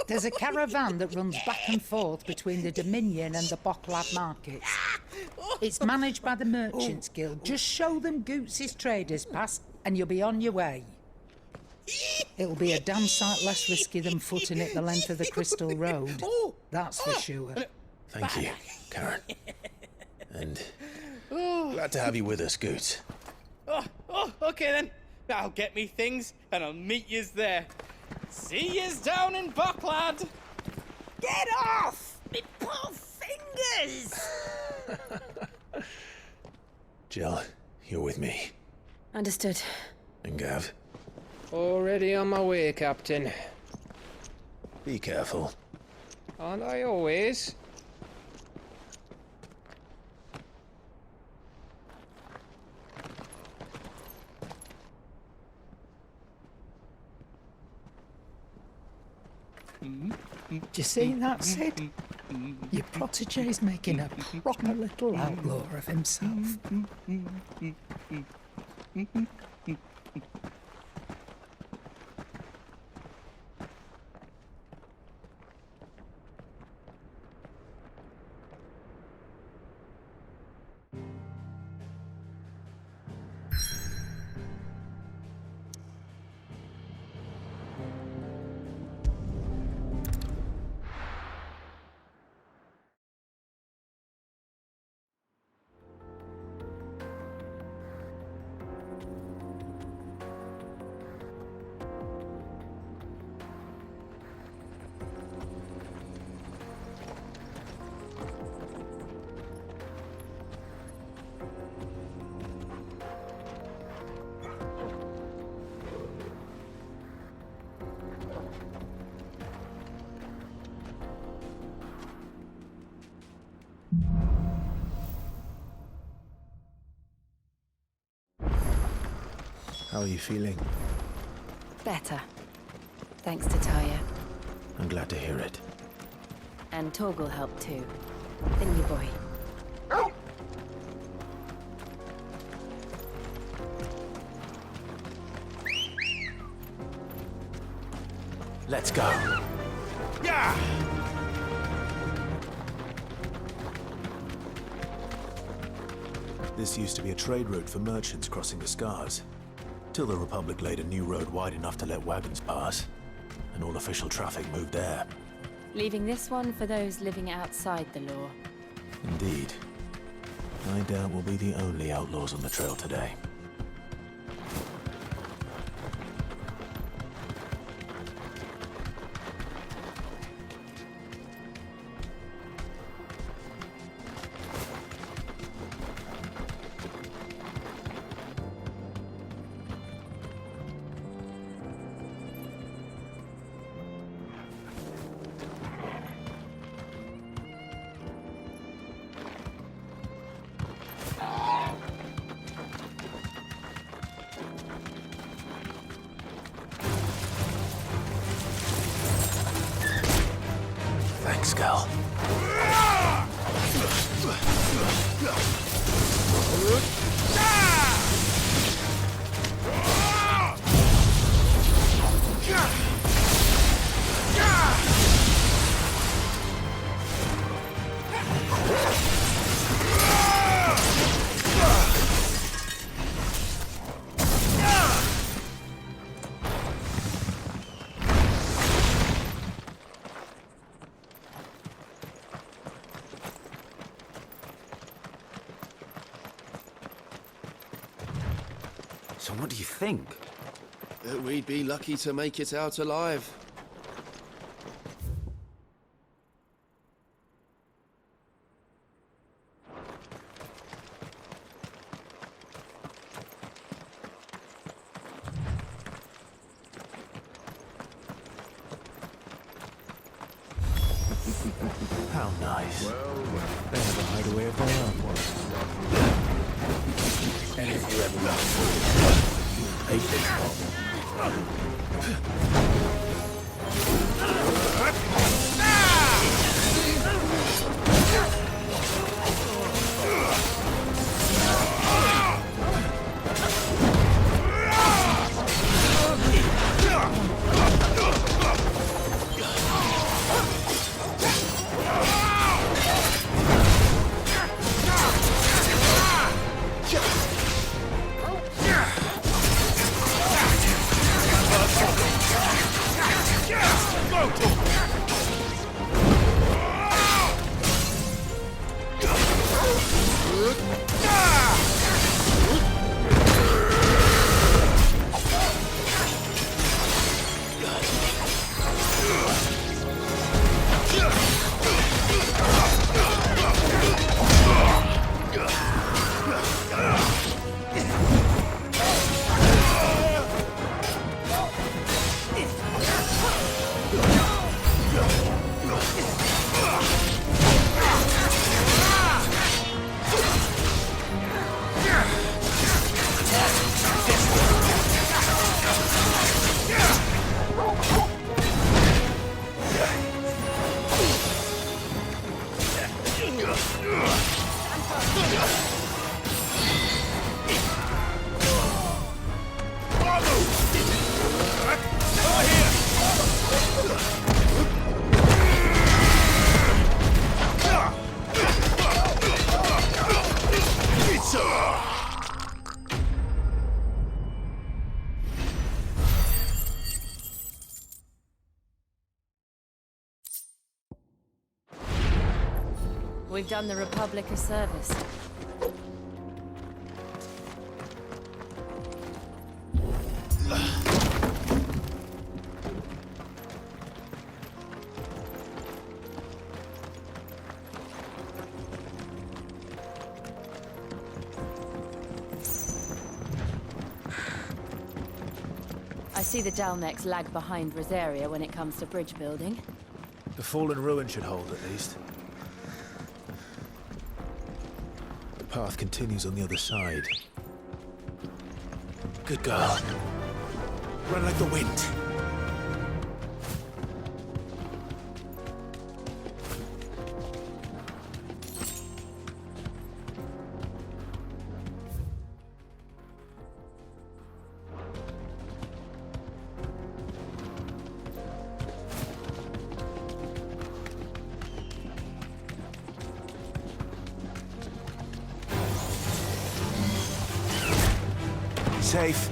There's a caravan that runs back and forth between the Dominion and the Bocklad markets. It's managed by the Merchants Guild. Just show them Goots' traders pass and you'll be on your way. It'll be a damn sight less risky than footing it the length of the Crystal Road. That's for sure. Thank you, Karen. And glad to have you with us, Goots. Okay then. I'll get me things and I'll meet yous there. See yous down in Bocklad. Get off! Me poor fingers! Jill, you're with me. Understood. And Gav? Already on my way, Captain. Be careful. Aren't I always? Do you see that, Sid? Your protege's making a proper little outlaw of himself. How are you feeling? Better. Thanks to Taya. I'm glad to hear it. And Torgal helped too. Didn't you, boy? Let's go. Yeah! This used to be a trade route for merchants crossing the Scars, till the Republic laid a new road wide enough to let wagons pass, and all official traffic moved there. Leaving this one for those living outside the law. Indeed. I doubt we'll be the only outlaws on the trail today. Thanks, Gal. So what do you think? That we'd be lucky to make it out alive. How nice. They have a hideaway of their own. And if you ever love hate this We've done the Republic a service. I see the Dalmex lag behind Rosaria when it comes to bridge building. The fallen ruin should hold, at least. The path continues on the other side. Good girl. Run like the wind. Safe.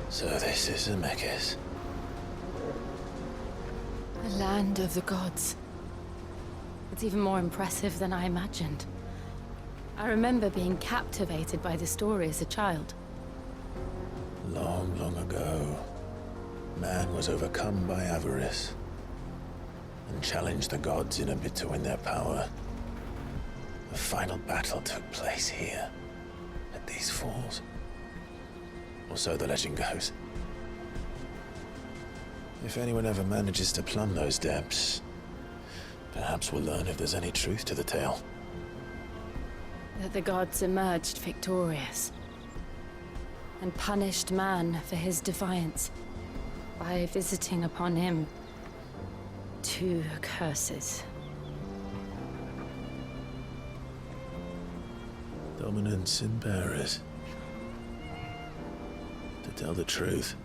So this is Zemeckis. The land of the gods. It's even more impressive than I imagined. I remember being captivated by the story as a child. Long, long ago, man was overcome by avarice and challenged the gods in a bid to win their power. The final battle took place here, at these falls. Or so the legend goes. If anyone ever manages to plumb those depths, perhaps we'll learn if there's any truth to the tale. That the gods emerged victorious and punished man for his defiance by visiting upon him 2 curses. Dominants and bearers. To tell the truth,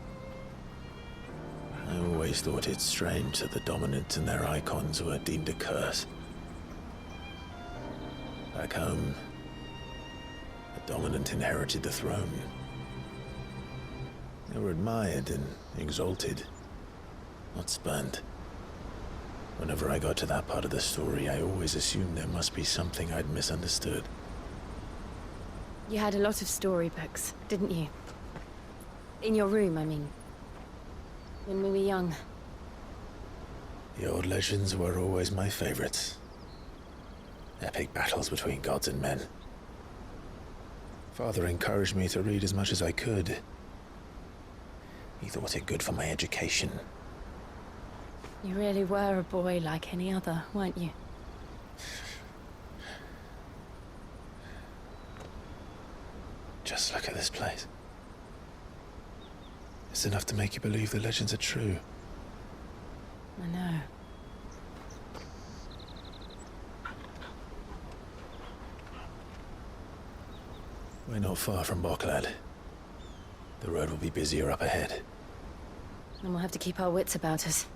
I always thought it strange that the dominant and their icons were deemed a curse. Back home, the dominant inherited the throne. They were admired and exalted, not spurned. Whenever I got to that part of the story, I always assumed there must be something I'd misunderstood. You had a lot of storybooks, didn't you? In your room, I mean. When we were young. The old legends were always my favorites. Epic battles between gods and men. Father encouraged me to read as much as I could. He thought it good for my education. You really were a boy like any other, weren't you? Just look at this place. It's enough to make you believe the legends are true. I know. We're not far from Boklad. The road will be busier up ahead. And we'll have to keep our wits about us.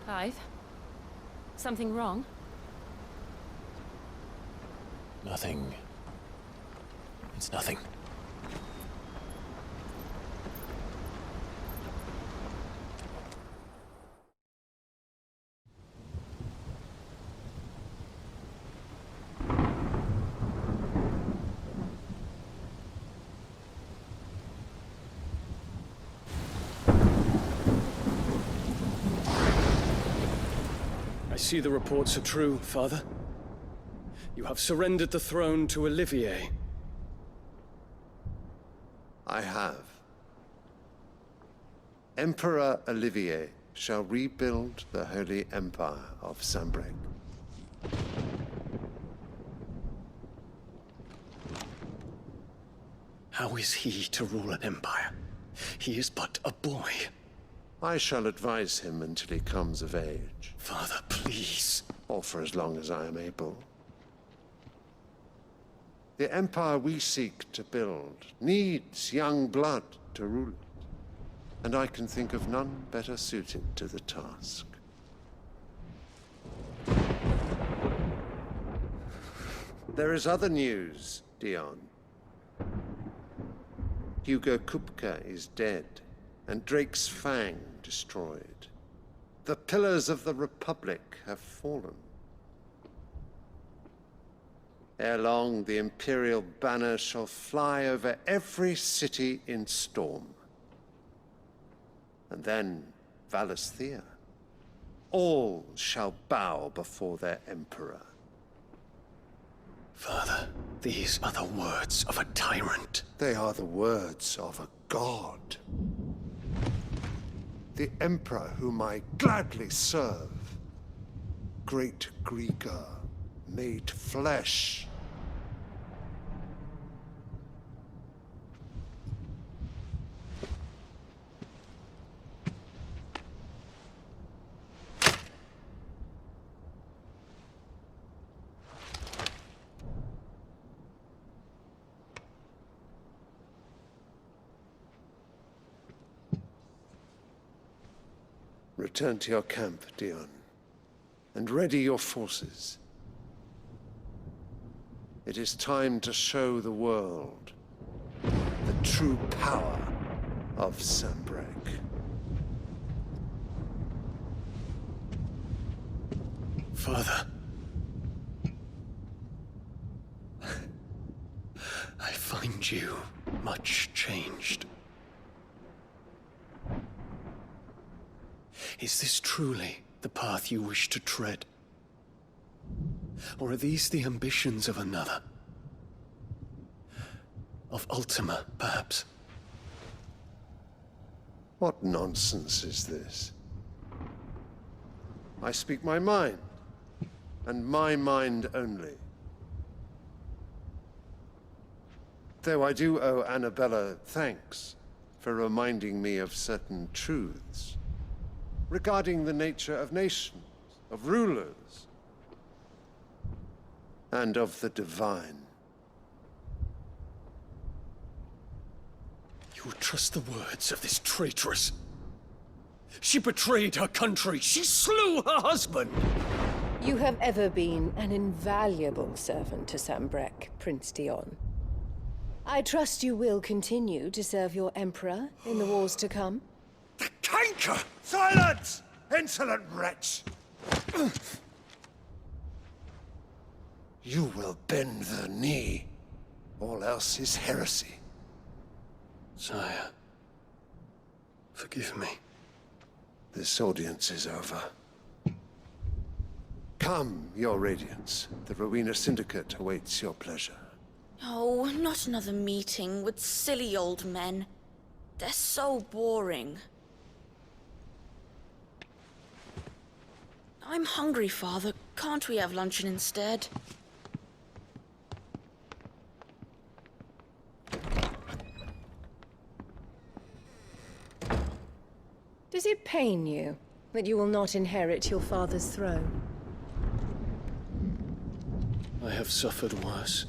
Clive? Something wrong? Nothing. It's nothing. I see the reports are true, Father. You have surrendered the throne to Olivier. I have. Emperor Olivier shall rebuild the Holy Empire of Sanbreque. How is he to rule an empire? He is but a boy. I shall advise him until he comes of age. Father, please. Or for as long as I am able. The empire we seek to build needs young blood to rule it. And I can think of none better suited to the task. There is other news, Dion. Hugo Kupka is dead, and Drake's Fang destroyed. The pillars of the Republic have fallen. Ere long, the Imperial banner shall fly over every city in Storm. And then Valisthea. All shall bow before their Emperor. Father, these are the words of a tyrant. They are the words of a god. The Emperor whom I gladly serve. Great Greeker, made flesh. Return to your camp, Dion, and ready your forces. It is time to show the world the true power of Sanbreque. Father. I find you much changed. Is this truly the path you wish to tread? Or are these the ambitions of another? Of Ultima, perhaps? What nonsense is this? I speak my mind, and my mind only. Though I do owe Annabella thanks for reminding me of certain truths regarding the nature of nations, of rulers, and of the divine. You would trust the words of this traitress? She betrayed her country. She slew her husband. You have ever been an invaluable servant to Sanbreque, Prince Dion. I trust you will continue to serve your Emperor in the wars to come. The canker! Silence! Insolent wretch! You will bend the knee. All else is heresy. Sire, forgive me. This audience is over. Come, your Radiance. The Rowena Syndicate awaits your pleasure. Oh, not another meeting with silly old men. They're so boring. I'm hungry, Father. Can't we have luncheon instead? Does it pain you that you will not inherit your father's throne? I have suffered worse.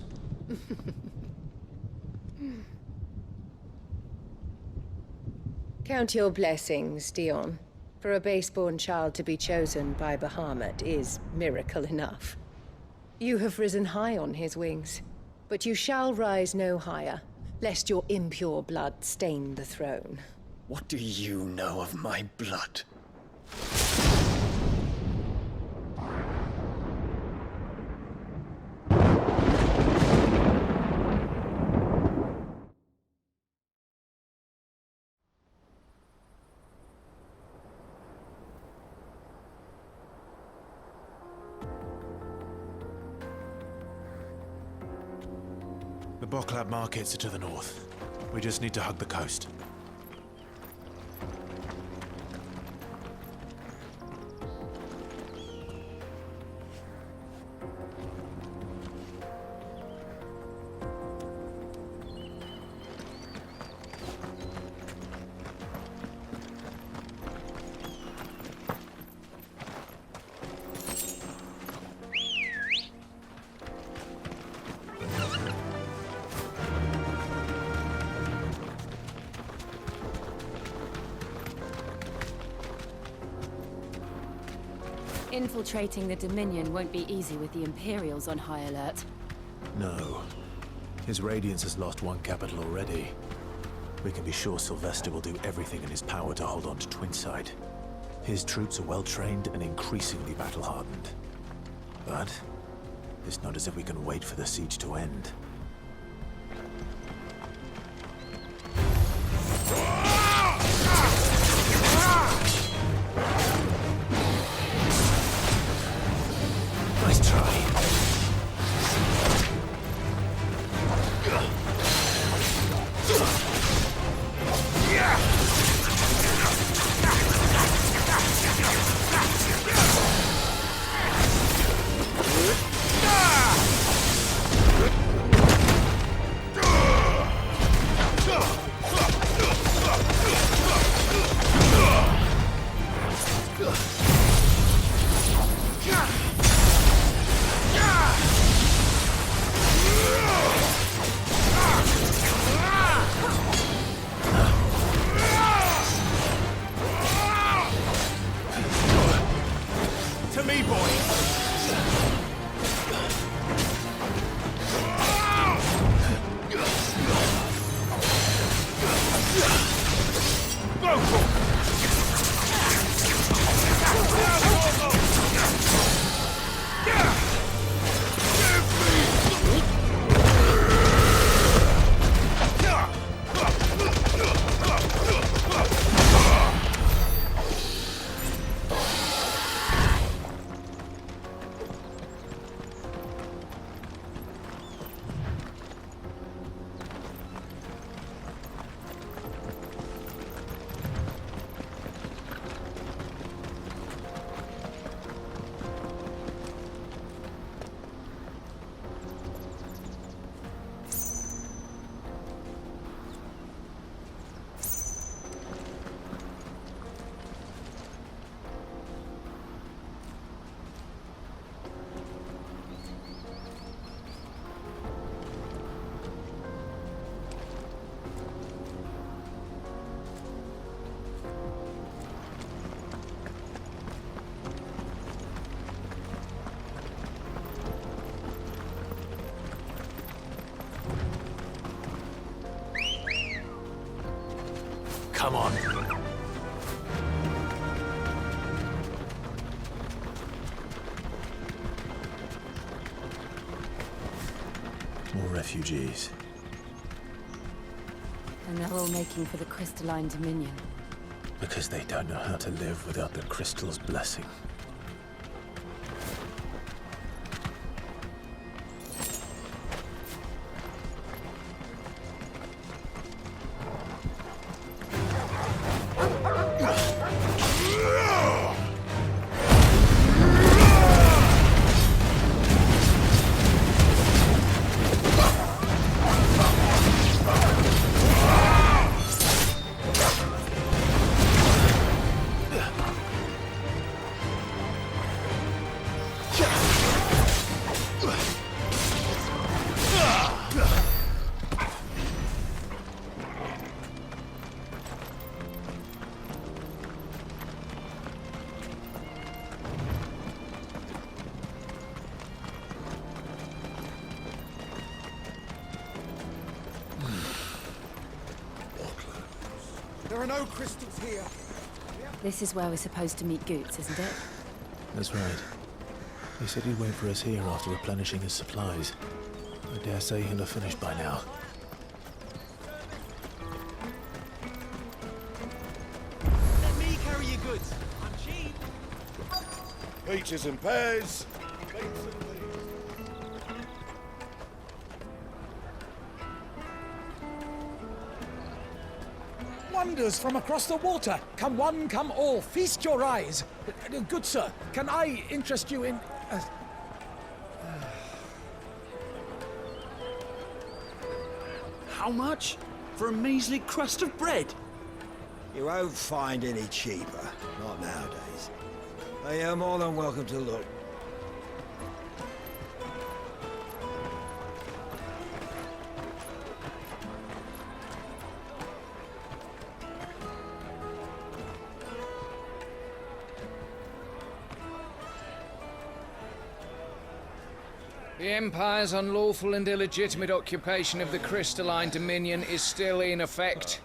Count your blessings, Dion. For a base-born child to be chosen by Bahamut is miracle enough. You have risen high on his wings, but you shall rise no higher, lest your impure blood stain the throne. What do you know of my blood? The Boklab markets are to the north. We just need to hug the coast. Infiltrating the Dominion won't be easy with the Imperials on high alert. No. His Radiance has lost one capital already. We can be sure Sylvester will do everything in his power to hold on to Twinside. His troops are well-trained and increasingly battle-hardened. But it's not as if we can wait for the siege to end. Nice try. To me, boy! Come on. More refugees. And they're all making for the crystalline Dominion. Because they don't know how to live without the crystal's blessing. There are no crystals here. This is where we're supposed to meet Goots, isn't it? That's right. He said he'd wait for us here after replenishing his supplies. I dare say he'll have finished by now. Let me carry your goods. I'm cheap. Peaches and pears. Wonders from across the water. Come one, come all. Feast your eyes. Good sir, can I interest you in... How much? For a measly crust of bread? You won't find any cheaper. Not nowadays. But you're more than welcome to look. The Empire's unlawful and illegitimate occupation of the Crystalline Dominion is still in effect.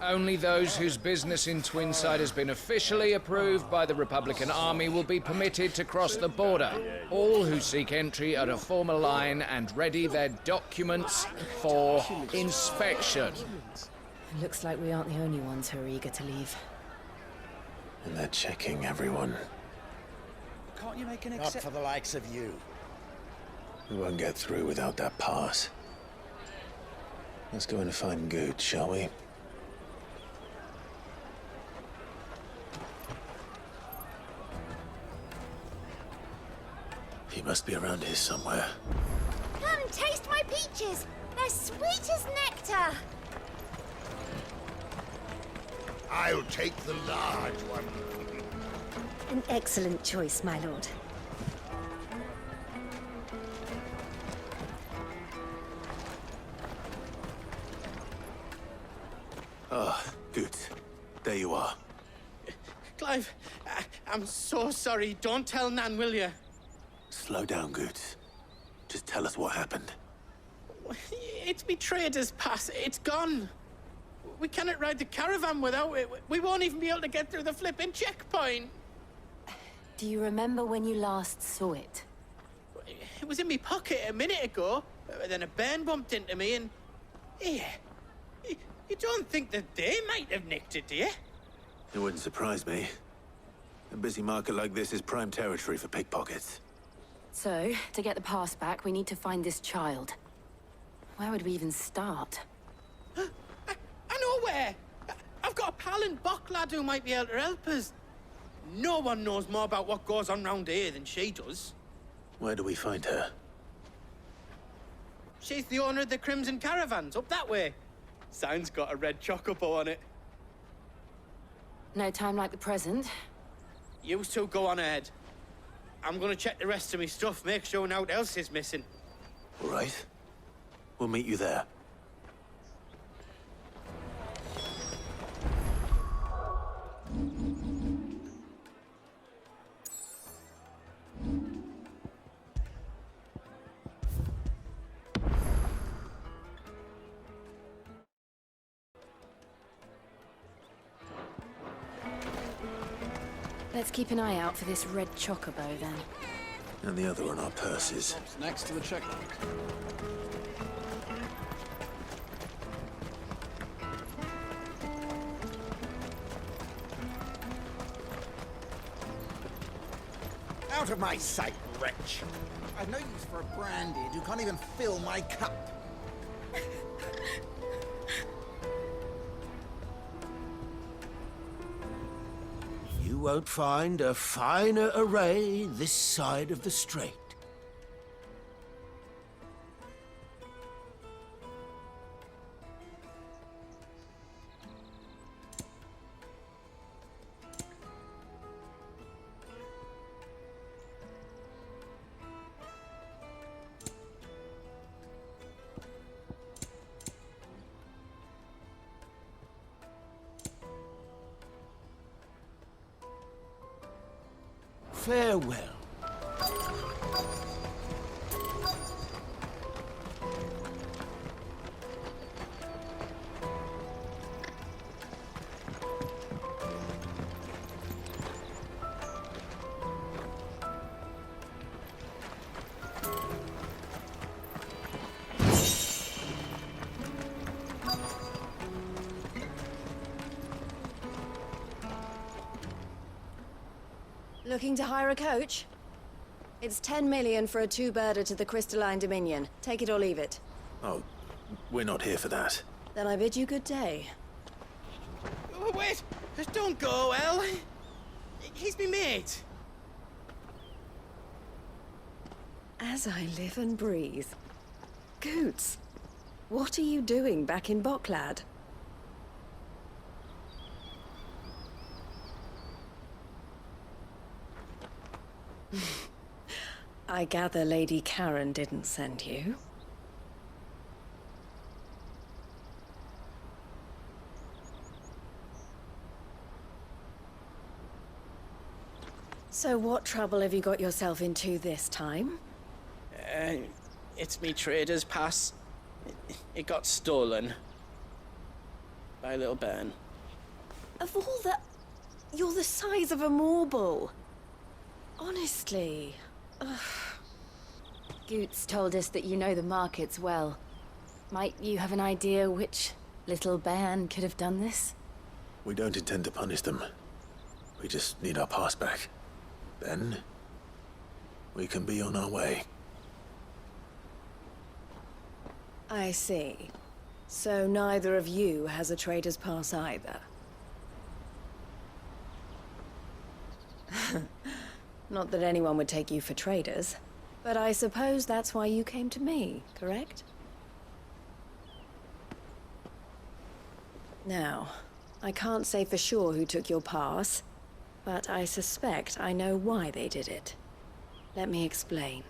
Only those whose business in Twinside has been officially approved by the Republican Army will be permitted to cross the border. All who seek entry are to form a line and ready their documents for inspection. It looks like we aren't the only ones who are eager to leave. And they're checking everyone. Can't you make an Not for the likes of you. We won't get through without that pass. Let's go in and find Good, shall we? He must be around here somewhere. Come taste my peaches. They're sweet as nectar. I'll take the large one. An excellent choice, my lord. Ah, Good. There you are. Clive, I'm so sorry. Don't tell Nan, will you? Slow down, Good. Just tell us what happened. It's betrayed us, Pass. It's gone. We cannot ride the caravan without it. We won't even be able to get through the flipping checkpoint. Do you remember when you last saw it? It was in my pocket a minute ago. Then a bairn bumped into me and... Yeah. You don't think that they might have nicked it, do you? It wouldn't surprise me. A busy market like this is prime territory for pickpockets. So, to get the pass back, we need to find this child. Where would we even start? I know where! I've got a pal in Bocklad who might be able to help us. No one knows more about what goes on round here than she does. Where do we find her? She's the owner of the Crimson Caravans, up that way. Sign's got a red chocobo on it. No time like the present. You two go on ahead. I'm gonna check the rest of my stuff, make sure naught else is missing. All right. We'll meet you there. Let's keep an eye out for this red chocobo, then. And the other on our purses. Next to the checkpoint. Out of my sight, wretch. I've no use for a brandied who can't even fill my cup. You won't find a finer array this side of the strait. Farewell. Looking to hire a coach? It's 10 million for a two-birder to the Crystalline Dominion. Take it or leave it. Oh, we're not here for that. Then I bid you good day. Oh, wait! Don't go, El. He's me mate. As I live and breathe. Goots, what are you doing back in Bocklad? I gather Lady Karen didn't send you. So what trouble have you got yourself into this time? It's me trader's pass. It got stolen. By little Ben. Of all the... You're the size of a marble. Honestly. Ugh. Goots told us that you know the markets well. Might you have an idea which little bairn could have done this? We don't intend to punish them. We just need our pass back. Then, we can be on our way. I see. So neither of you has a trader's pass either. Not that anyone would take you for traders, but I suppose that's why you came to me, correct? Now, I can't say for sure who took your pass, but I suspect I know why they did it. Let me explain.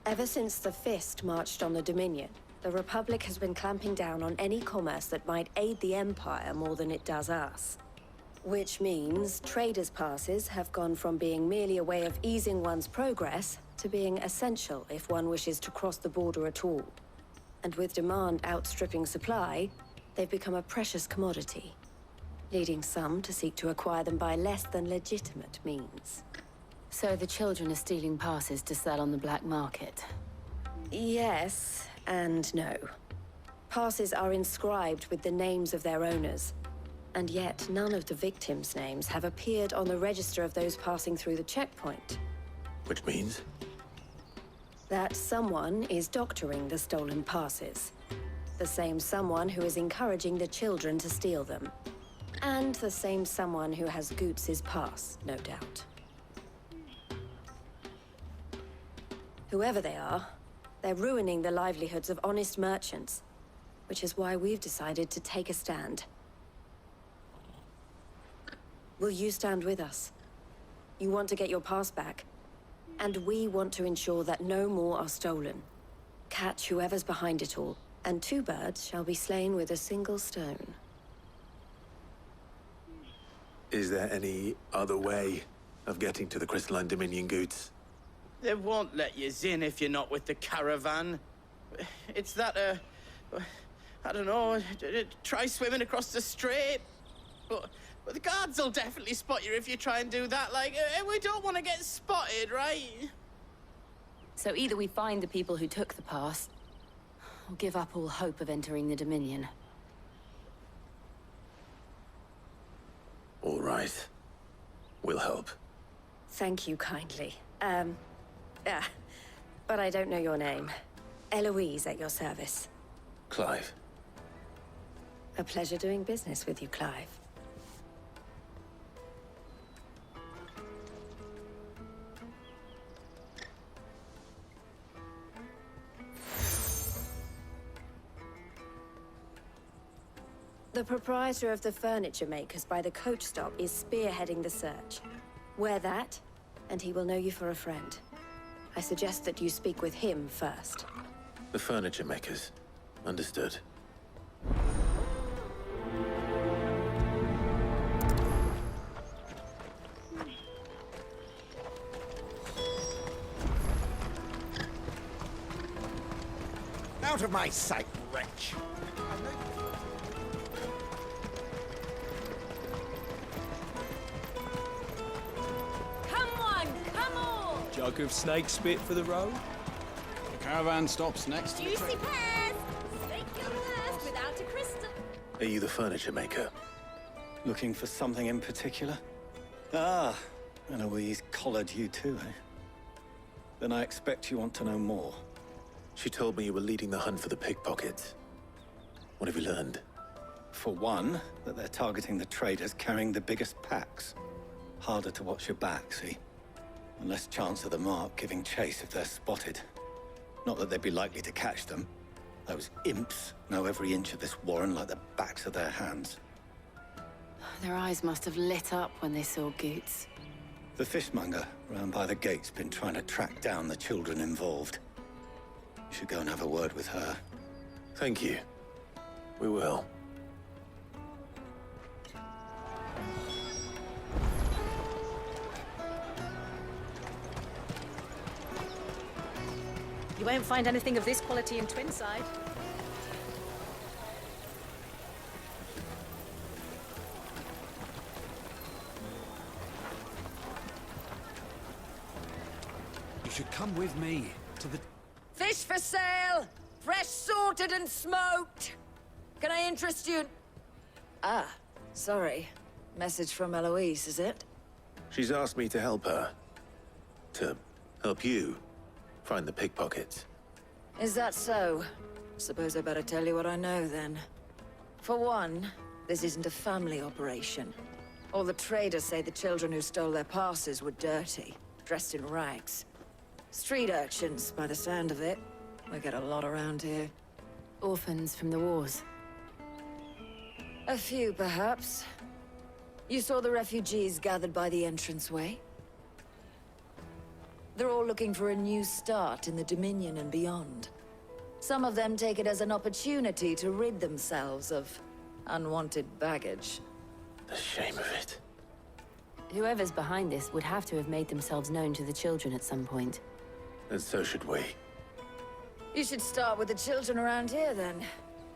Ever since the Fist marched on the Dominion, the Republic has been clamping down on any commerce that might aid the Empire more than it does us. Which means traders' passes have gone from being merely a way of easing one's progress to being essential if one wishes to cross the border at all. And with demand outstripping supply, they've become a precious commodity, leading some to seek to acquire them by less than legitimate means. So the children are stealing passes to sell on the black market? Yes, and no. Passes are inscribed with the names of their owners, and yet none of the victims' names have appeared on the register of those passing through the checkpoint. Which means? That someone is doctoring the stolen passes. The same someone who is encouraging the children to steal them. And the same someone who has Goots' pass, no doubt. Whoever they are, they're ruining the livelihoods of honest merchants, which is why we've decided to take a stand. Will you stand with us? You want to get your pass back, and we want to ensure that no more are stolen. Catch whoever's behind it all, and two birds shall be slain with a single stone. Is there any other way of getting to the Crystalline Dominion, Goots? They won't let you in if you're not with the caravan. It's that, I don't know, try swimming across the strait. But the guards will definitely spot you if you try and do that. Like, we don't want to get spotted, right? So either we find the people who took the pass, or give up all hope of entering the Dominion. All right. We'll help. Thank you kindly. But I don't know your name. Eloise at your service. Clive. A pleasure doing business with you, Clive. The proprietor of the furniture makers by the coach stop is spearheading the search. Wear that, and he will know you for a friend. I suggest that you speak with him first. The furniture makers. Understood. Out of my sight, wretch! Jug of snake spit for the road? The caravan stops next to the Juicy train. pears! Snake your thirst without a crystal. Are you the furniture maker? Looking for something in particular? Ah, Eloise collared you too, eh? Then I expect you want to know more. She told me you were leading the hunt for the pickpockets. What have you learned? For one, that they're targeting the traders carrying the biggest packs. Harder to watch your back, see? And less chance of the mark giving chase if they're spotted. Not that they'd be likely to catch them. Those imps know every inch of this warren like the backs of their hands. Their eyes must have lit up when they saw Goots. The fishmonger round by the gate's been trying to track down the children involved. You should go and have a word with her. Thank you. We will. You won't find anything of this quality in Twinside. You should come with me to the... Fish for sale! Fresh sorted and smoked! Can I interest you? Ah, sorry. Message from Eloise, is it? She's asked me to help her. To help you find the pickpockets. Is that so? Suppose I better tell you what I know, then. For one, this isn't a family operation. All the traders say the children who stole their passes were dirty, dressed in rags. Street urchins, by the sound of it. We get a lot around here. Orphans from the wars. A few, perhaps. You saw the refugees gathered by the entranceway? They're all looking for a new start in the Dominion and beyond. Some of them take it as an opportunity to rid themselves of unwanted baggage. The shame of it. Whoever's behind this would have to have made themselves known to the children at some point. And so should we. You should start with the children around here, then.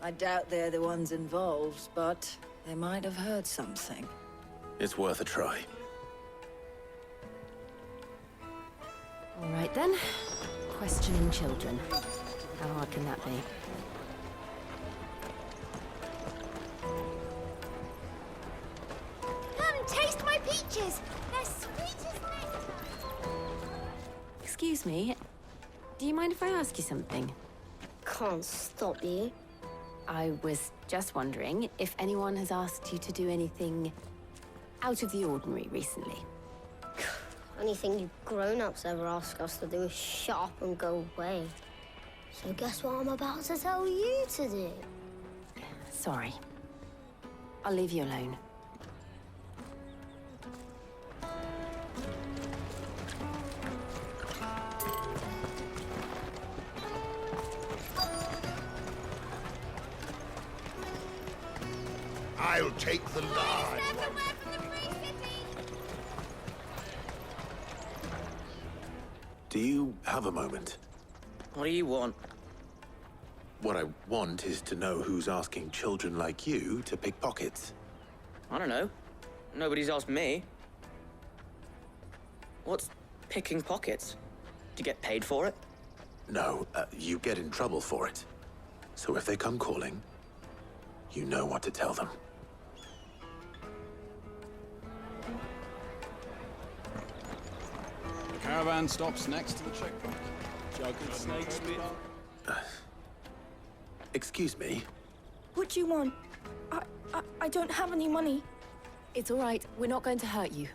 I doubt they're the ones involved, but they might have heard something. It's worth a try. All right, then. Questioning children. How hard can that be? Come, taste my peaches! They're sweet as nectar! Excuse me. Do you mind if I ask you something? Can't stop you. I was just wondering if anyone has asked you to do anything out of the ordinary recently. Anything you grown-ups ever ask us to do is shut up and go away. So guess what I'm about to tell you to do? Sorry. I'll leave you alone. I'll take the line. Do you have a moment? What do you want? What I want is to know who's asking children like you to pick pockets. I don't know. Nobody's asked me. What's picking pockets? Do you get paid for it? No, you get in trouble for it. So if they come calling, you know what to tell them. The caravan stops next to the checkpoint. Jug and snake spit. Excuse me? What do you want? I don't have any money. It's all right. We're not going to hurt you.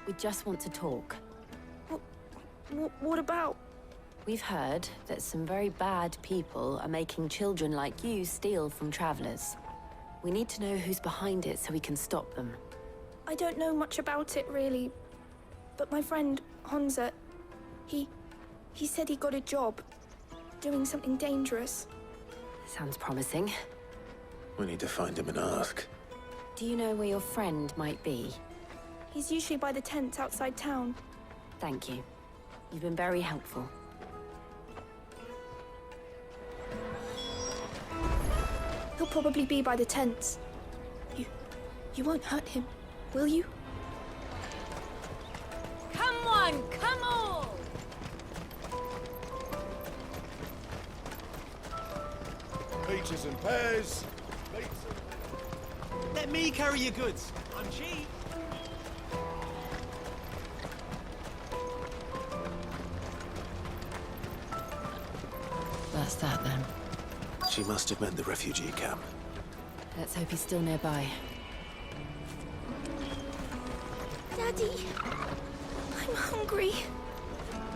We just want to talk. What about? We've heard that some very bad people are making children like you steal from travelers. We need to know who's behind it so we can stop them. I don't know much about it, really. But my friend, Hansa, he said he got a job doing something dangerous. Sounds promising. We need to find him and ask. Do you know where your friend might be? He's usually by the tents outside town. Thank you. You've been very helpful. He'll probably be by the tents. You won't hurt him, will you? Come on, come on! Peaches and pears. Let me carry your goods. I'm cheap. That's that, then. She must have meant the refugee camp. Let's hope he's still nearby. Daddy, I'm hungry.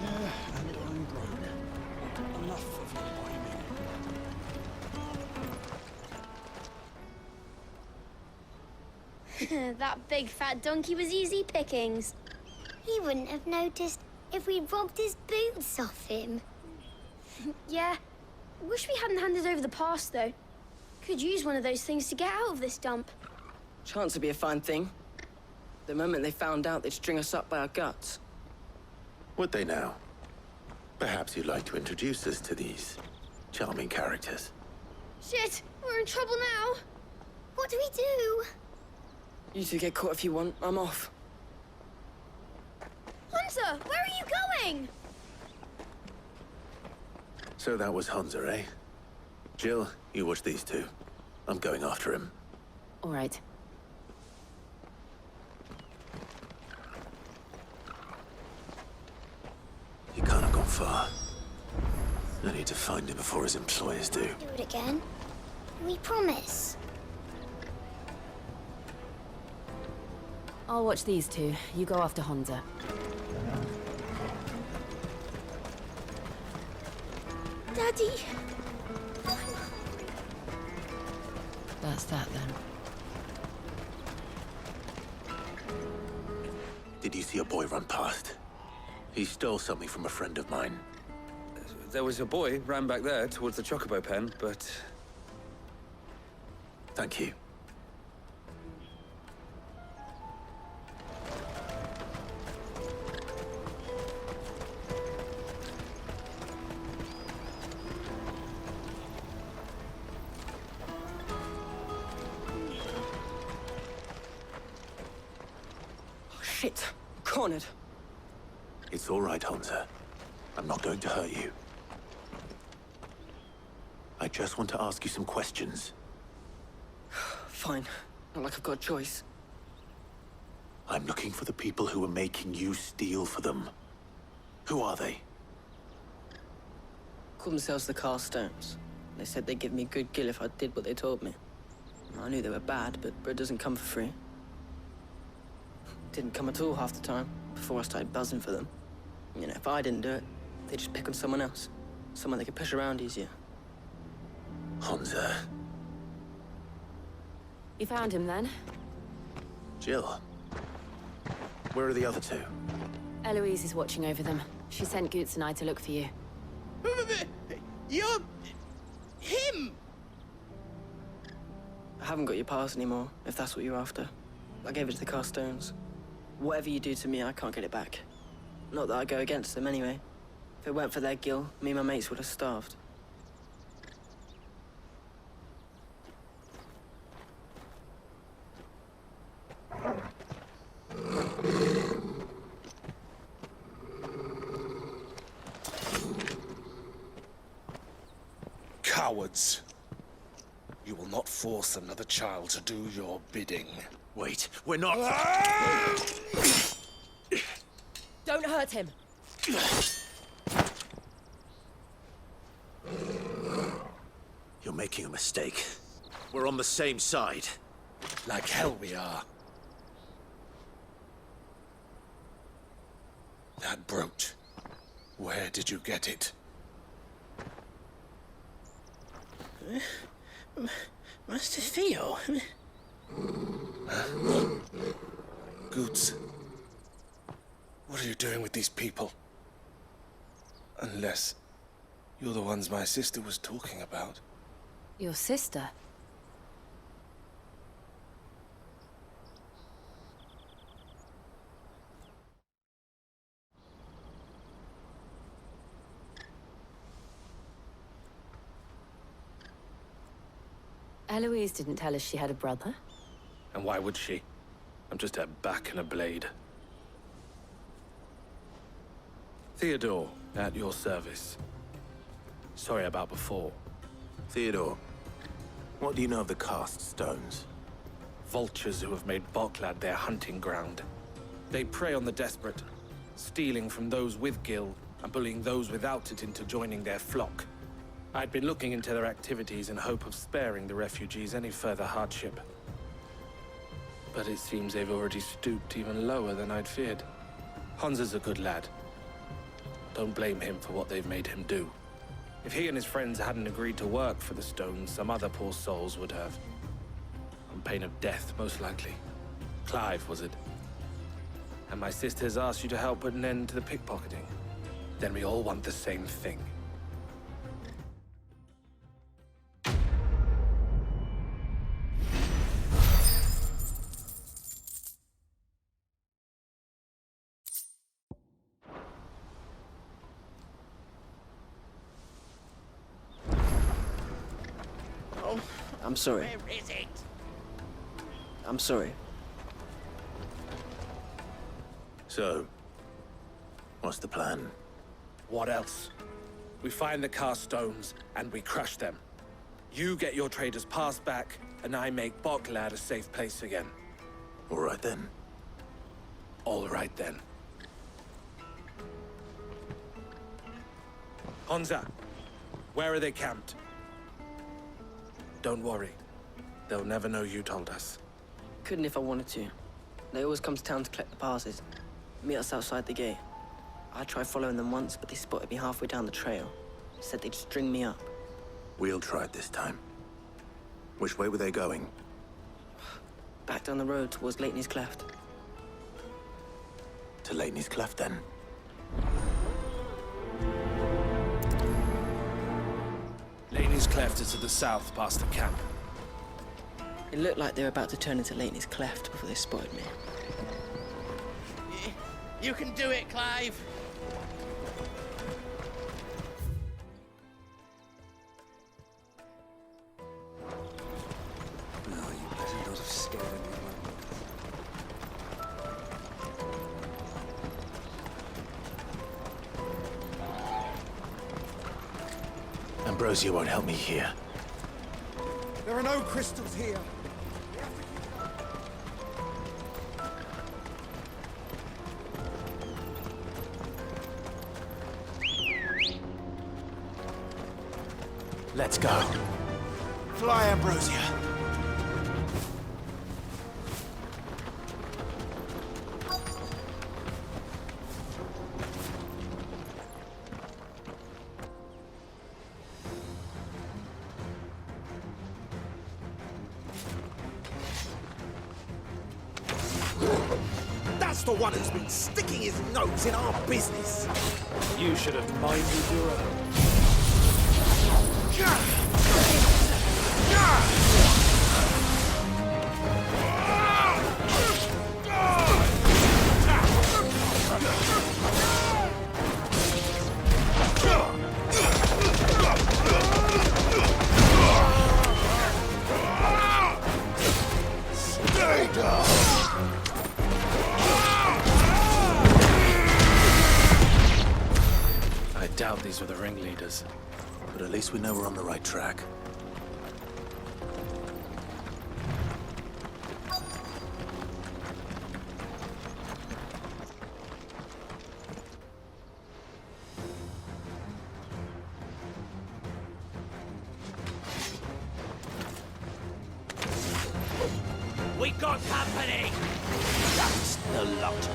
Yeah, and I'm grown. Enough of your whining. That big fat donkey was easy pickings. He wouldn't have noticed if we'd robbed his boots off him. Yeah, Wish we hadn't handed over the pass, though. Could use one of those things to get out of this dump. Chance would be a fine thing. The moment they found out, they'd string us up by our guts. Would they now? Perhaps you'd like to introduce us to these charming characters. Shit! We're in trouble now! What do we do? You two get caught if you want. I'm off. Hunter, where are you going? So that was Hunter, eh? Jill, you watch these two. I'm going after him. All right. He can't have gone far. I need to find him before his employers do. Do it again. We promise. I'll watch these two. You go after Honza. Daddy! That's that, then. Did you see a boy run past? He stole something from a friend of mine. There was a boy ran back there towards the Chocobo pen, but... Thank you. Shit! Cornered. It's all right, Hunter. I'm not going to hurt you. I just want to ask you some questions. Fine. Not like I've got a choice. I'm looking for the people who are making you steal for them. Who are they? Call themselves the Carstones. They said they'd give me good gill if I did what they told me. I knew they were bad, but bread doesn't come for free. Didn't come at all half the time, before I started buzzing for them. You know, if I didn't do it, they'd just pick on someone else. Someone they could push around easier. Hunter. You found him, then? Jill. Where are the other two? Eloise is watching over them. She sent Goots and I to look for you. You're... him! I haven't got your pass anymore, if that's what you're after. I gave it to the Carstones. Whatever you do to me, I can't get it back. Not that I go against them, anyway. If it weren't for their gill, me and my mates would have starved. Cowards! You will not force another child to do your bidding. Wait, we're not... Don't hurt him! You're making a mistake. We're on the same side. Like hell we are. That brooch. Where did you get it? Master Theo? Goots. What are you doing with these people? Unless you're the ones my sister was talking about. Your sister? Eloise didn't tell us she had a brother. And why would she? I'm just her back and a blade. Theodore, at your service. Sorry about before. Theodore, what do you know of the cast stones? Vultures who have made Boklad their hunting ground. They prey on the desperate, stealing from those with gil and bullying those without it into joining their flock. I'd been looking into their activities in hope of sparing the refugees any further hardship. But it seems they've already stooped even lower than I'd feared. Hunza's a good lad. Don't blame him for what they've made him do. If he and his friends hadn't agreed to work for the stones, some other poor souls would have. On pain of death, most likely. Clive, was it? And my sisters asked you to help put an end to the pickpocketing. Then we all want the same thing. I'm sorry. Where is it? I'm sorry. So, what's the plan? What else? We find the cast stones and we crush them. You get your trader's pass back, and I make Boklad a safe place again. All right then. All right then. Honza, where are they camped? Don't worry. They'll never know you told us. Couldn't if I wanted to. They always come to town to collect the passes. Meet us outside the gate. I tried following them once, but they spotted me halfway down the trail. Said they'd string me up. We'll try it this time. Which way were they going? Back down the road towards Lateney's Cleft. To Lateney's Cleft, then. Lateney's Cleft is to the south, past the camp. It looked like they were about to turn into Lateney's Cleft before they spotted me. You can do it, Clive! No, you better not have scared anyone. Ambrosia won't help me here. There are no crystals here. Let's go. Fly, Ambrosia. That's the one who's been sticking his nose in our business. You should have minded your own. Stay down. I doubt these were the ringleaders. But at least we know we're on the right track. We got company! That's the lot.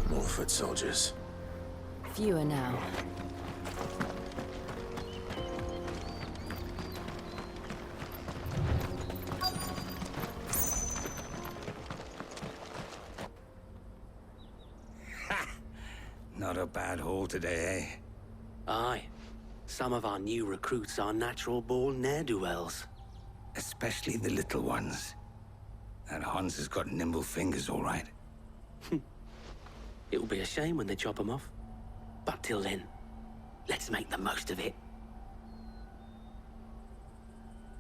More foot soldiers. Fewer now. Not a bad haul today, eh? Aye. Some of our new recruits are natural-born ne'er-do-wells. Especially the little ones. That Hans has got nimble fingers, all right. It'll be a shame when they chop them off. But till then, let's make the most of it.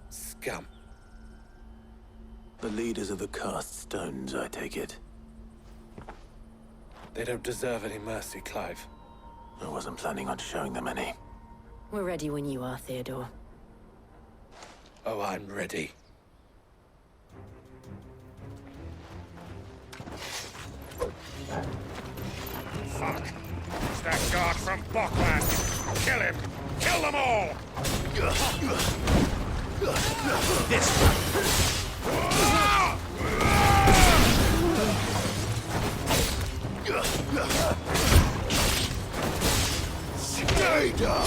Scum. The leaders of the cast stones, I take it. They don't deserve any mercy, Clive. I wasn't planning on showing them any. We're ready when you are, Theodore. Oh, I'm ready. Fuck. It's that guard from Bockland. Kill him. Kill them all. This one. Stay down!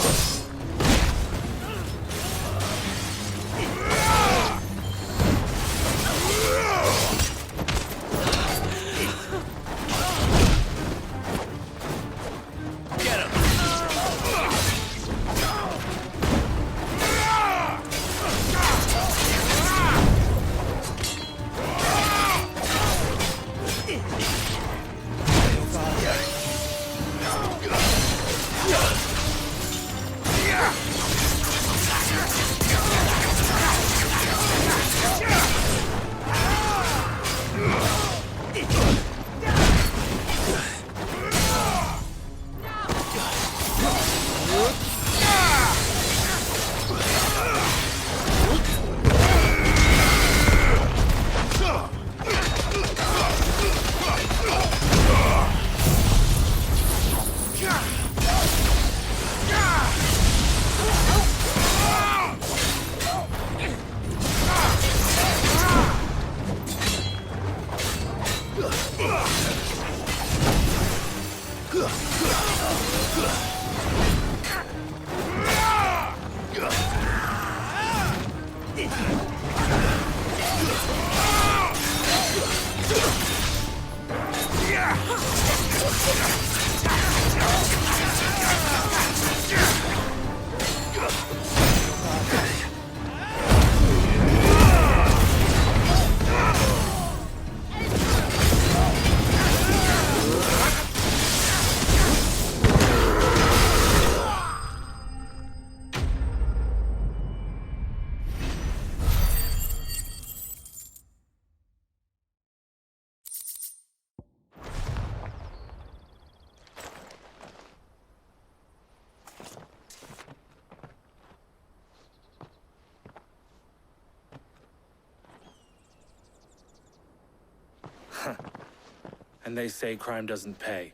And they say crime doesn't pay.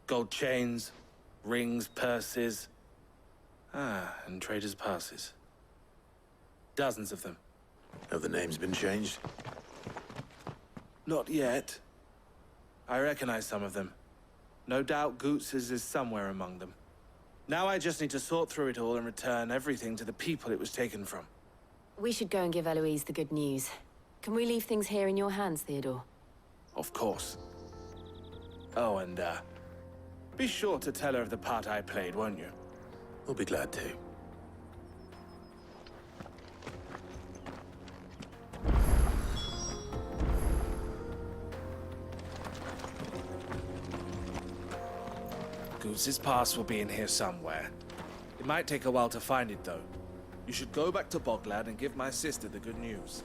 Gold chains, rings, purses. And traders' passes. Dozens of them. Have the names been changed? Not yet. I recognize some of them. No doubt Goots's is somewhere among them. Now I just need to sort through it all and return everything to the people it was taken from. We should go and give Eloise the good news. Can we leave things here in your hands, Theodore? Of course. Oh, and, be sure to tell her of the part I played, won't you? We'll be glad to. Goots's pass will be in here somewhere. It might take a while to find it, though. You should go back to Boglad and give my sister the good news.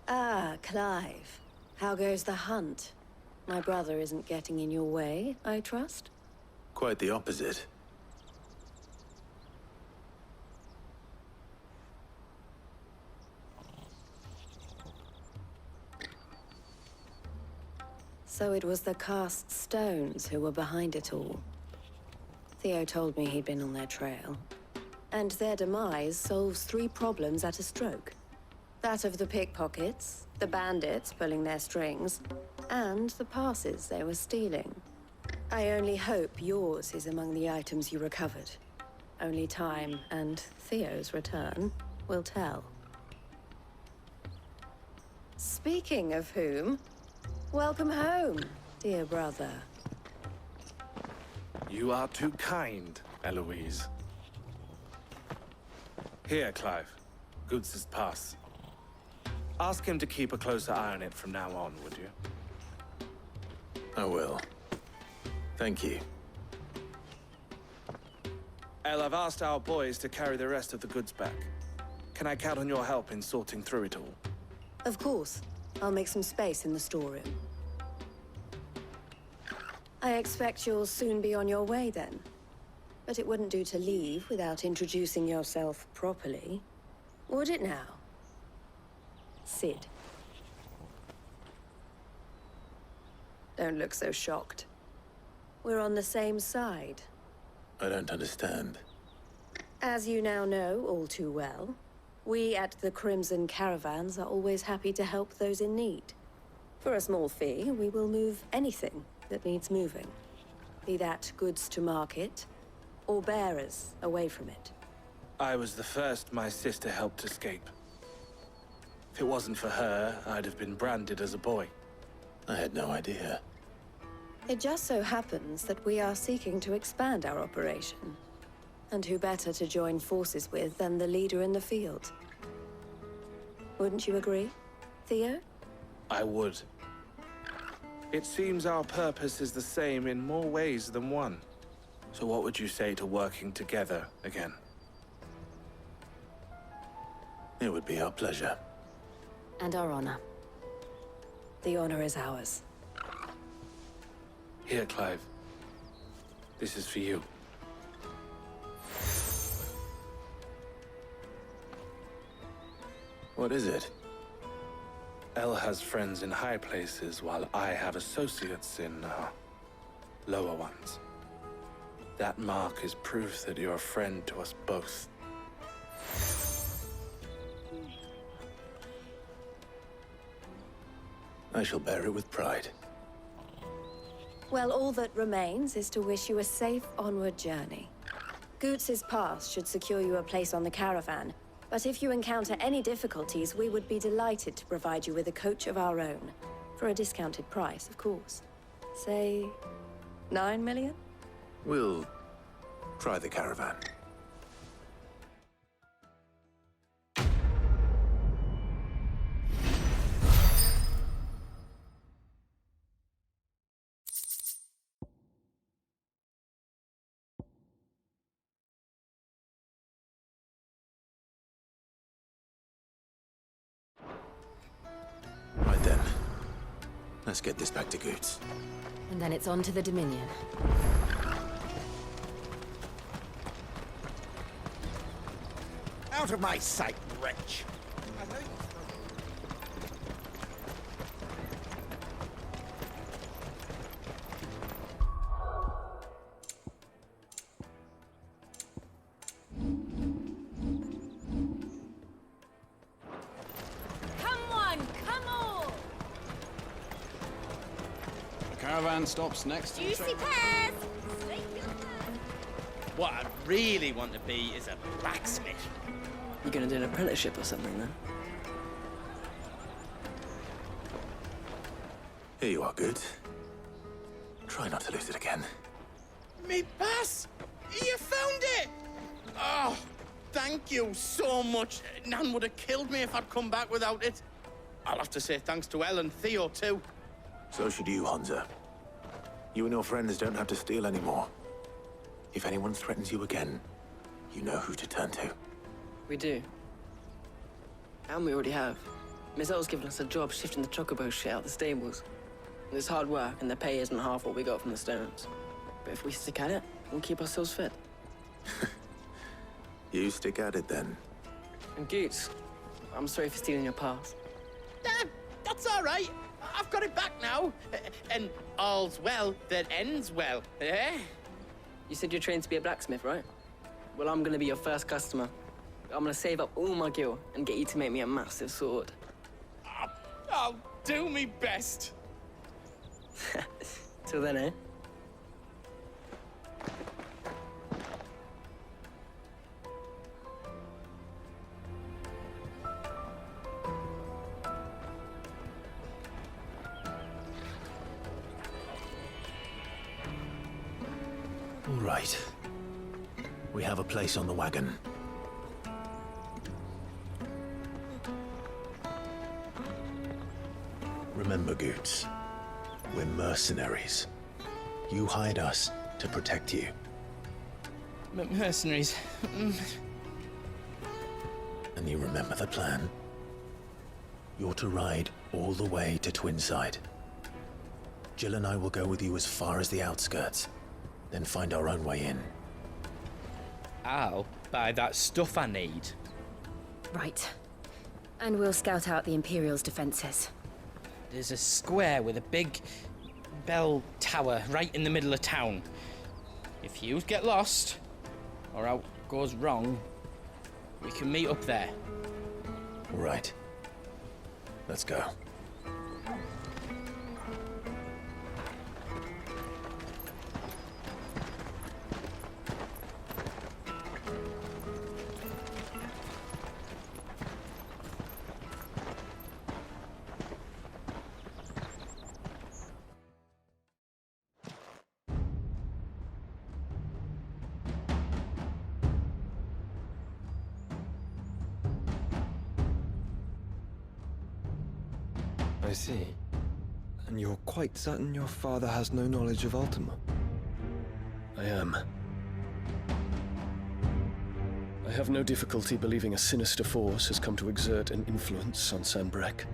Ah, Clive. How goes the hunt? My brother isn't getting in your way, I trust? Quite the opposite. So it was the cast stones who were behind it all. Theo told me he'd been on their trail. And their demise solves 3 problems at a stroke. That of the pickpockets, the bandits pulling their strings, and the passes they were stealing. I only hope yours is among the items you recovered. Only time and Theo's return will tell. Speaking of whom, welcome home, dear brother. You are too kind, Eloise. Here, Clive. Goots's pass. Ask him to keep a closer eye on it from now on, would you? I will. Thank you. El, I've asked our boys to carry the rest of the goods back. Can I count on your help in sorting through it all? Of course. I'll make some space in the storeroom. I expect you'll soon be on your way then. But it wouldn't do to leave without introducing yourself properly. Would it now? Sid. Don't look so shocked. We're on the same side. I don't understand. As you now know all too well, we at the Crimson Caravans are always happy to help those in need. For a small fee, we will move anything that needs moving. Be that goods to market, or bearers away from it. I was the first my sister helped escape. If it wasn't for her, I'd have been branded as a boy. I had no idea. It just so happens that we are seeking to expand our operation. And who better to join forces with than the leader in the field? Wouldn't you agree, Theo? I would. It seems our purpose is the same in more ways than one. So what would you say to working together again? It would be our pleasure. And our honor. The honor is ours. Here, Clive. This is for you. What is it? Elle has friends in high places, while I have associates in, lower ones. That mark is proof that you're a friend to us both. I shall bear it with pride. Well, all that remains is to wish you a safe onward journey. Goots's pass should secure you a place on the caravan, but if you encounter any difficulties, we would be delighted to provide you with a coach of our own. For a discounted price, of course. Say, 9 million? We'll try the caravan. Right then. Let's get this back to Goots. And then it's on to the Dominion. Out of my sight, wretch! Caravan stops next to Juicy pears! What I really want to be is a blacksmith. You gonna do an apprenticeship or something, then? Here you are, Goots. Try not to lose it again. Me bass! You found it! Oh, thank you so much. Nan would have killed me if I'd come back without it. I'll have to say thanks to Elle and Theo, too. So should you, Hansa. You and your friends don't have to steal anymore. If anyone threatens you again, you know who to turn to. We do. And we already have. Miss Elle's given us a job shifting the chocobo shit out the stables. It's hard work, and the pay isn't half what we got from the stones. But if we stick at it, we'll keep ourselves fit. You stick at it, then. And Goots, I'm sorry for stealing your pass. That's all right. I've got it back now. And all's well that ends well, eh? You said you're trained to be a blacksmith, right? Well, I'm gonna be your first customer. I'm gonna save up all my gil and get you to make me a massive sword. I'll do me best. Till then, eh? All right. We have a place on the wagon. Remember, Goots, we're mercenaries. You hired us to protect you. Mercenaries. And you remember the plan? You're to ride all the way to Twinside. Jill and I will go with you as far as the outskirts, then find our own way in. I'll buy that stuff I need. Right. And we'll scout out the Imperial's defenses. There's a square with a big bell tower right in the middle of town. If you get lost, or out goes wrong, we can meet up there. Right. Let's go. I see. And you're quite certain your father has no knowledge of Ultima? I am. I have no difficulty believing a sinister force has come to exert an influence on Sanbreque.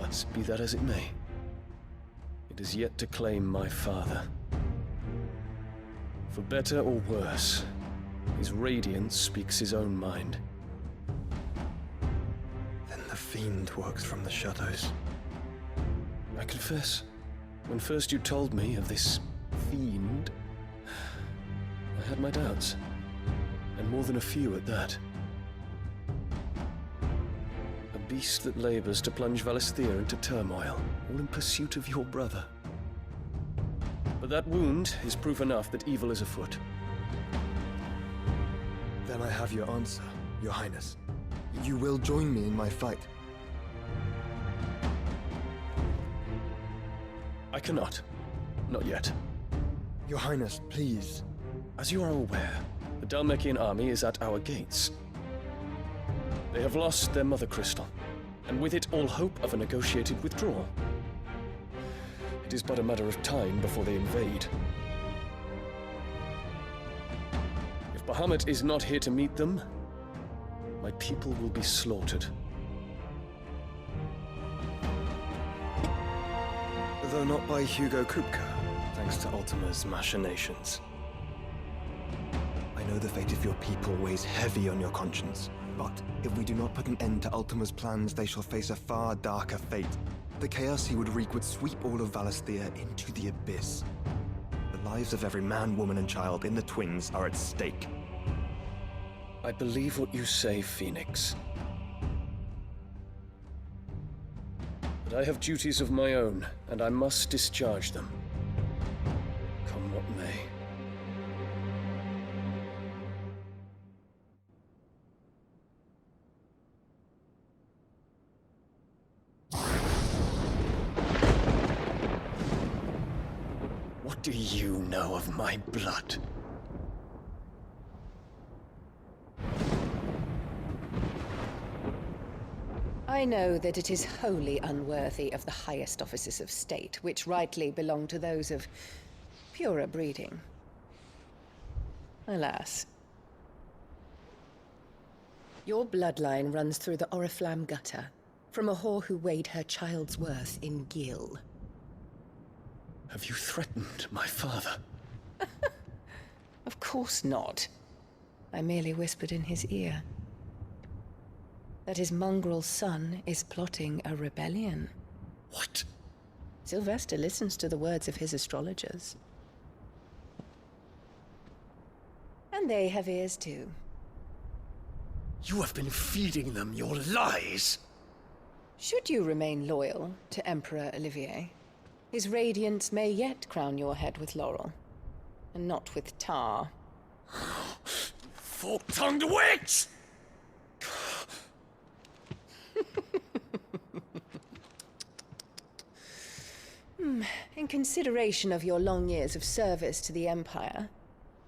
But be that as it may, it is yet to claim my father. For better or worse, his radiance speaks his own mind. Then the Fiend works from the shadows. I confess, when first you told me of this Fiend, I had my doubts. And more than a few at that. A beast that labors to plunge Valisthea into turmoil, all in pursuit of your brother. But that wound is proof enough that evil is afoot. Then I have your answer, Your Highness. You will join me in my fight. I cannot. Not yet. Your Highness, please. As you are aware, the Dhalmekian army is at our gates. They have lost their mother crystal, and with it all hope of a negotiated withdrawal. It is but a matter of time before they invade. If Bahamut is not here to meet them, my people will be slaughtered. Though not by Hugo Kupka, thanks to Ultima's machinations. I know the fate of your people weighs heavy on your conscience, but if we do not put an end to Ultima's plans, they shall face a far darker fate. The chaos he would wreak would sweep all of Valisthea into the abyss. The lives of every man, woman, and child in the Twins are at stake. I believe what you say, Phoenix. But I have duties of my own, and I must discharge them. Come what may. What do you know of my blood? I know that it is wholly unworthy of the highest offices of state, which rightly belong to those of purer breeding. Alas. Your bloodline runs through the Oriflamme gutter, from a whore who weighed her child's worth in gil. Have you threatened my father? Of course not. I merely whispered in his ear that his mongrel son is plotting a rebellion. What? Sylvester listens to the words of his astrologers. And they have ears too. You have been feeding them your lies! Should you remain loyal to Emperor Olivier, his radiance may yet crown your head with laurel, and not with tar. Fork-tongued witch! In consideration of your long years of service to the Empire,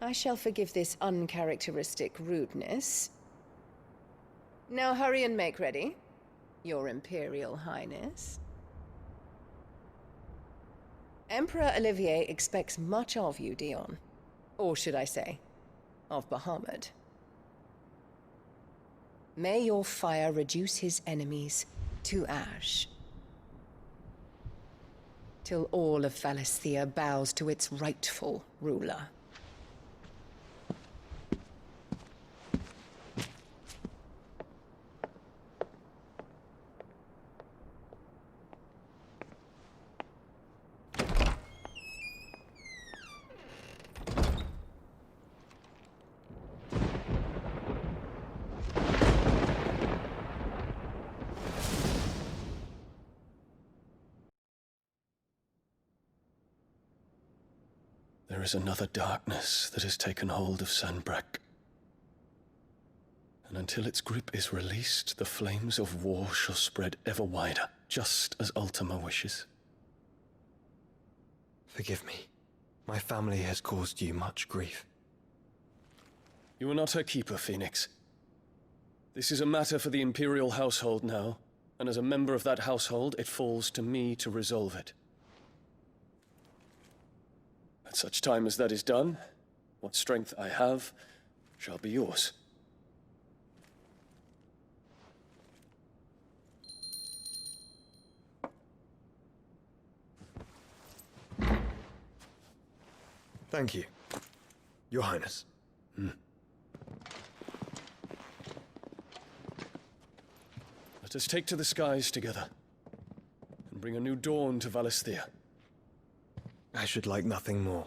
I shall forgive this uncharacteristic rudeness. Now hurry and make ready, Your Imperial Highness. Emperor Olivier expects much of you, Dion. Or should I say, of Bahamut. May your fire reduce his enemies to ash, till all of Valisthea bows to its rightful ruler. There is another darkness that has taken hold of Sanbreque. And until its grip is released, the flames of war shall spread ever wider, just as Ultima wishes. Forgive me. My family has caused you much grief. You are not her keeper, Phoenix. This is a matter for the Imperial household now, and as a member of that household, it falls to me to resolve it. At such time as that is done, what strength I have shall be yours. Thank you, Your Highness. Let us take to the skies together, and bring a new dawn to Valisthea. I should like nothing more.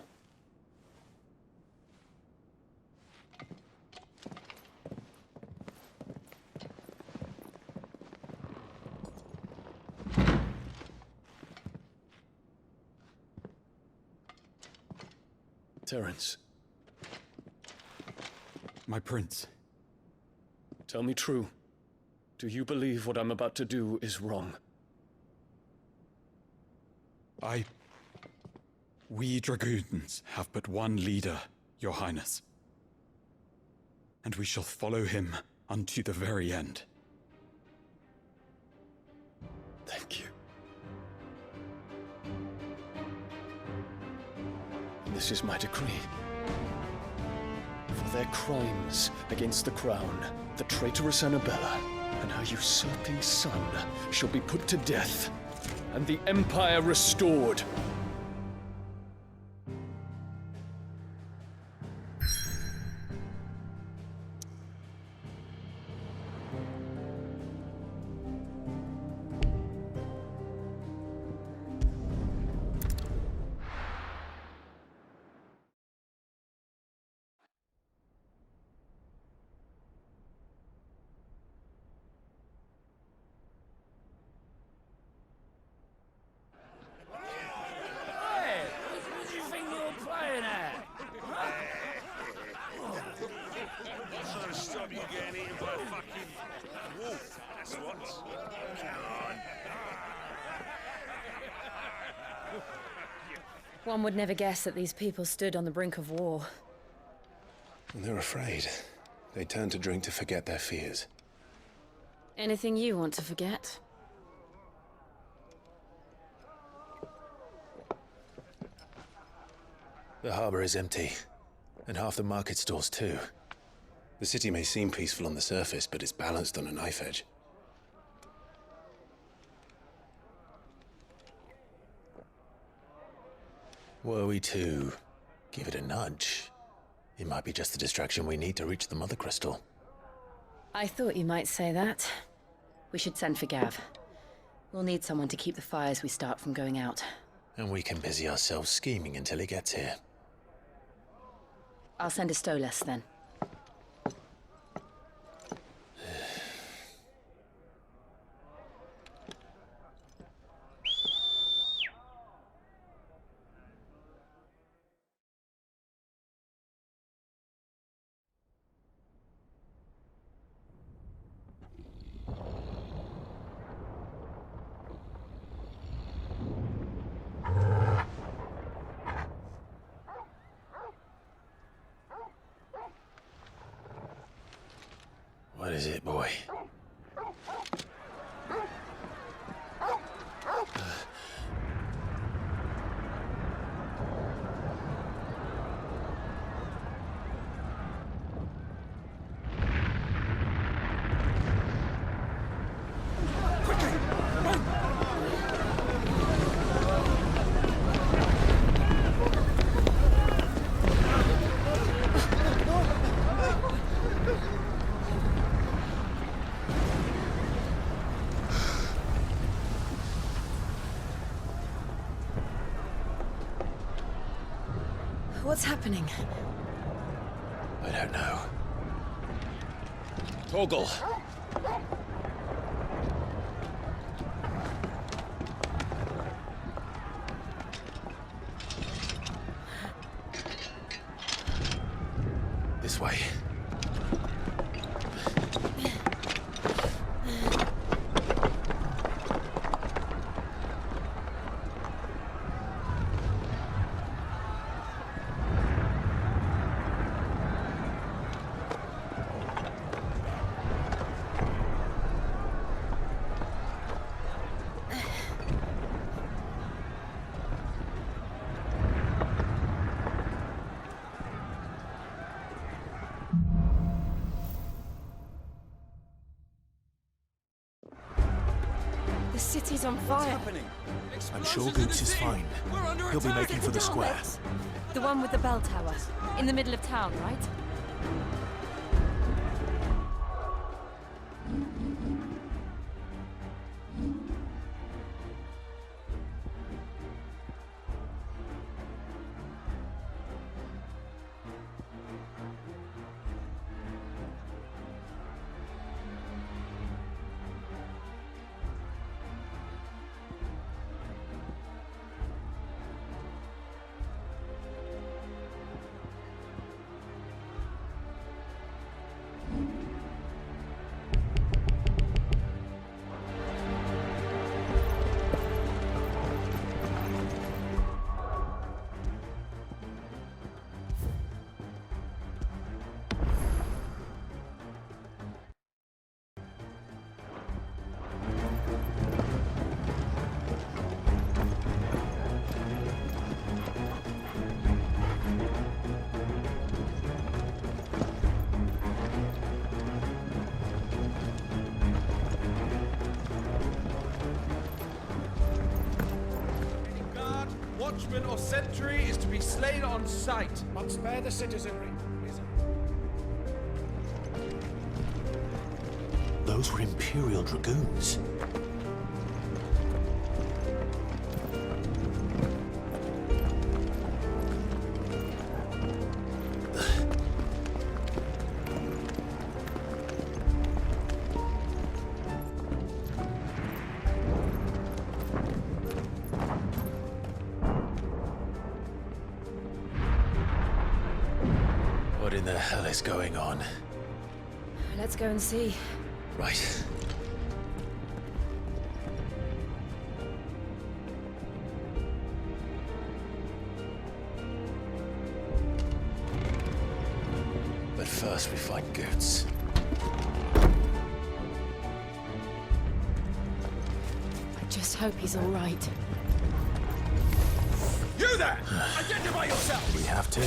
Terence. My prince. Tell me true. Do you believe what I'm about to do is wrong? We dragoons have but one leader, Your Highness. And we shall follow him unto the very end. Thank you. This is my decree. For their crimes against the crown, the traitorous Annabella and her usurping son shall be put to death, and the Empire restored. One would never guess that these people stood on the brink of war. They're afraid. They turn to drink to forget their fears. Anything you want to forget? The harbor is empty, and half the market stalls too. The city may seem peaceful on the surface, but it's balanced on a knife edge. Were we to give it a nudge, it might be just the distraction we need to reach the Mother Crystal. I thought you might say that. We should send for Gav. We'll need someone to keep the fires we start from going out. And we can busy ourselves scheming until he gets here. I'll send a Stolas then. What is it, boy? What's happening? I don't know. Torgal! this way. The city's on fire. I'm sure Goots is fine. He'll be making for the square. The one with the bell tower. In the middle of town, right? Watchman or sentry is to be slain on sight. But spare the citizenry. Those were Imperial Dragoons. What in the hell is going on? Let's go and see. Right. But first we find Goots. I just hope he's all right. You there! Identify yourself! We have to.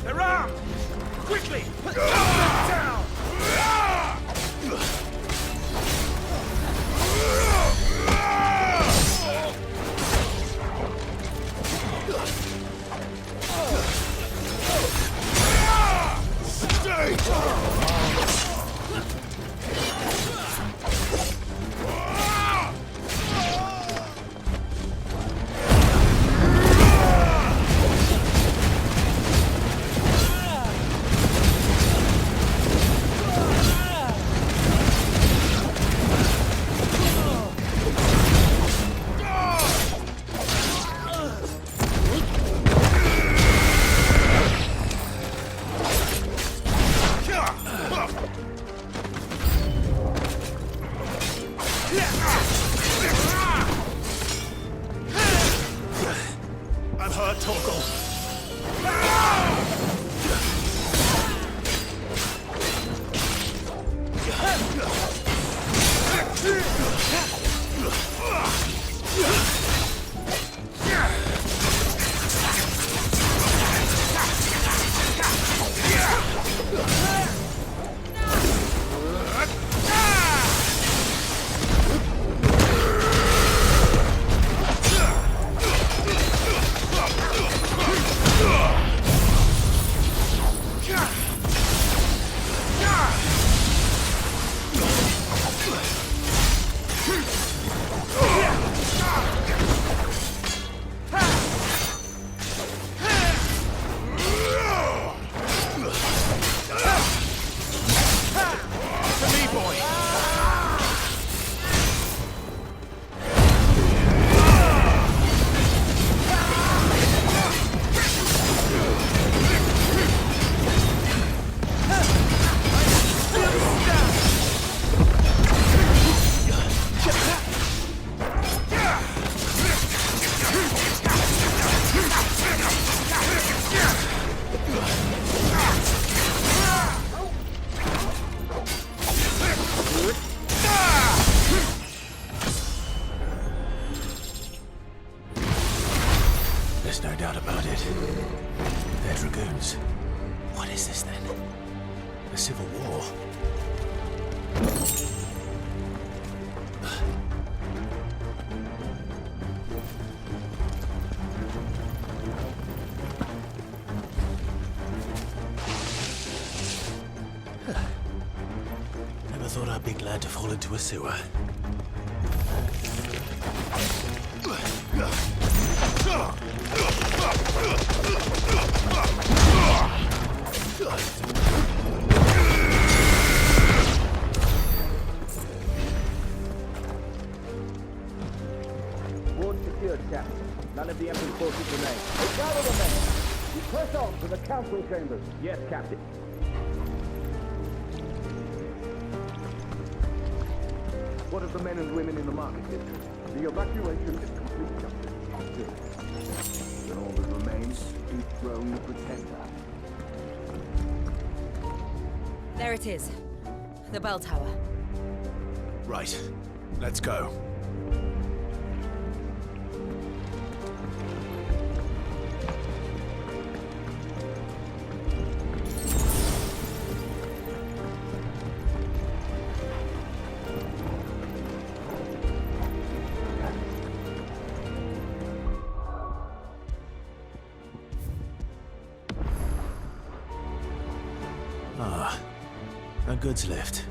They're armed! Quickly! Gun them down! I'm hurt, Torgal. There's no doubt about it. They're dragoons. What is this then? A civil war? Never thought I'd be glad to fall into a sewer. Ward secured, Captain. None of the Emperor's forces remain. Gather the men! You press on to the council chambers. Yes, Captain. What of the men and women in the market district? The evacuation is complete, Captain. Good. Then all that remains is to dethrone the Pretender. There it is. The bell tower. Right. Let's go. Ah, a goods lift.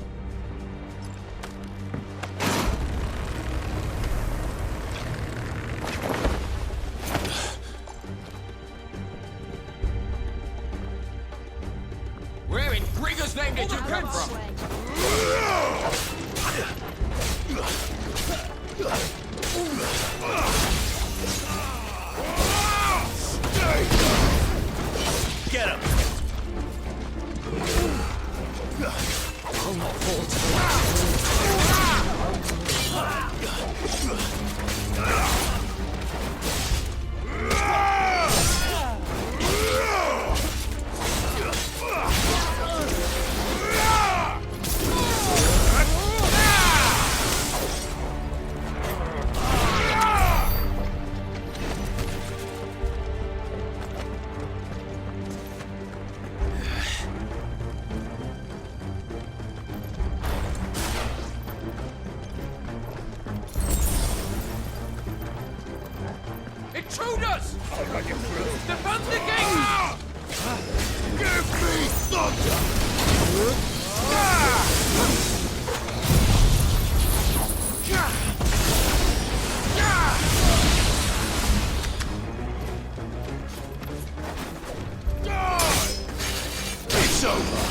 Where in Gregor's name did you come from? Get him! I'll not fall to Intruders! I'll run you through. Defend the gate! Give me thunder! It's over!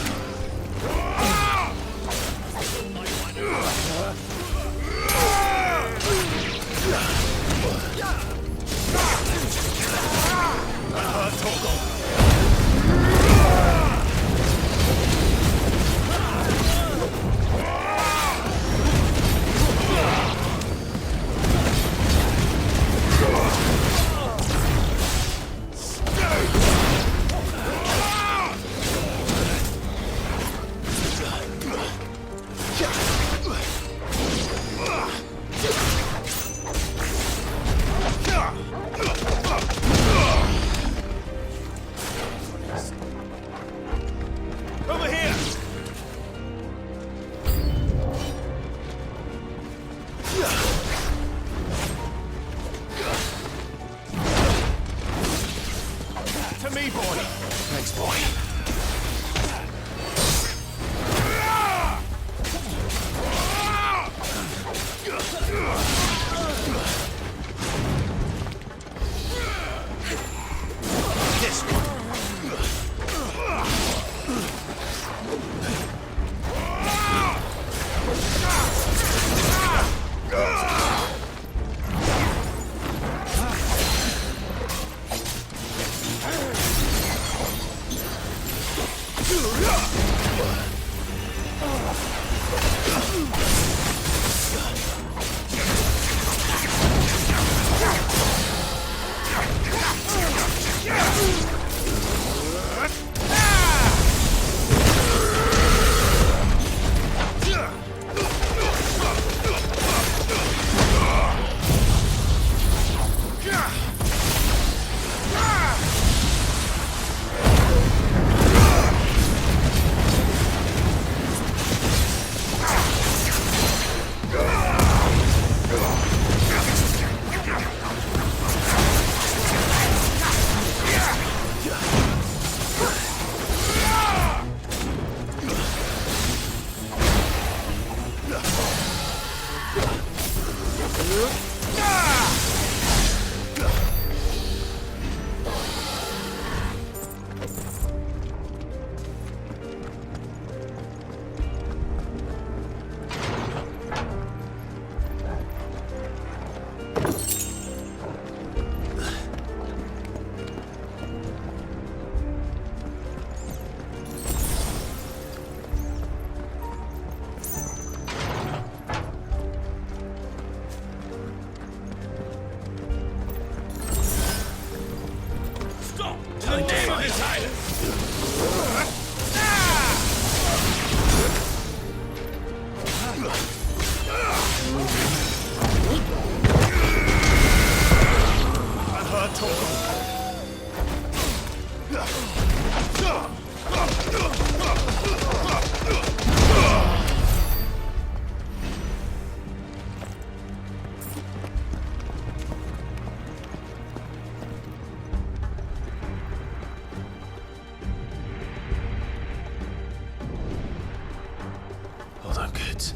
Hold on, kids.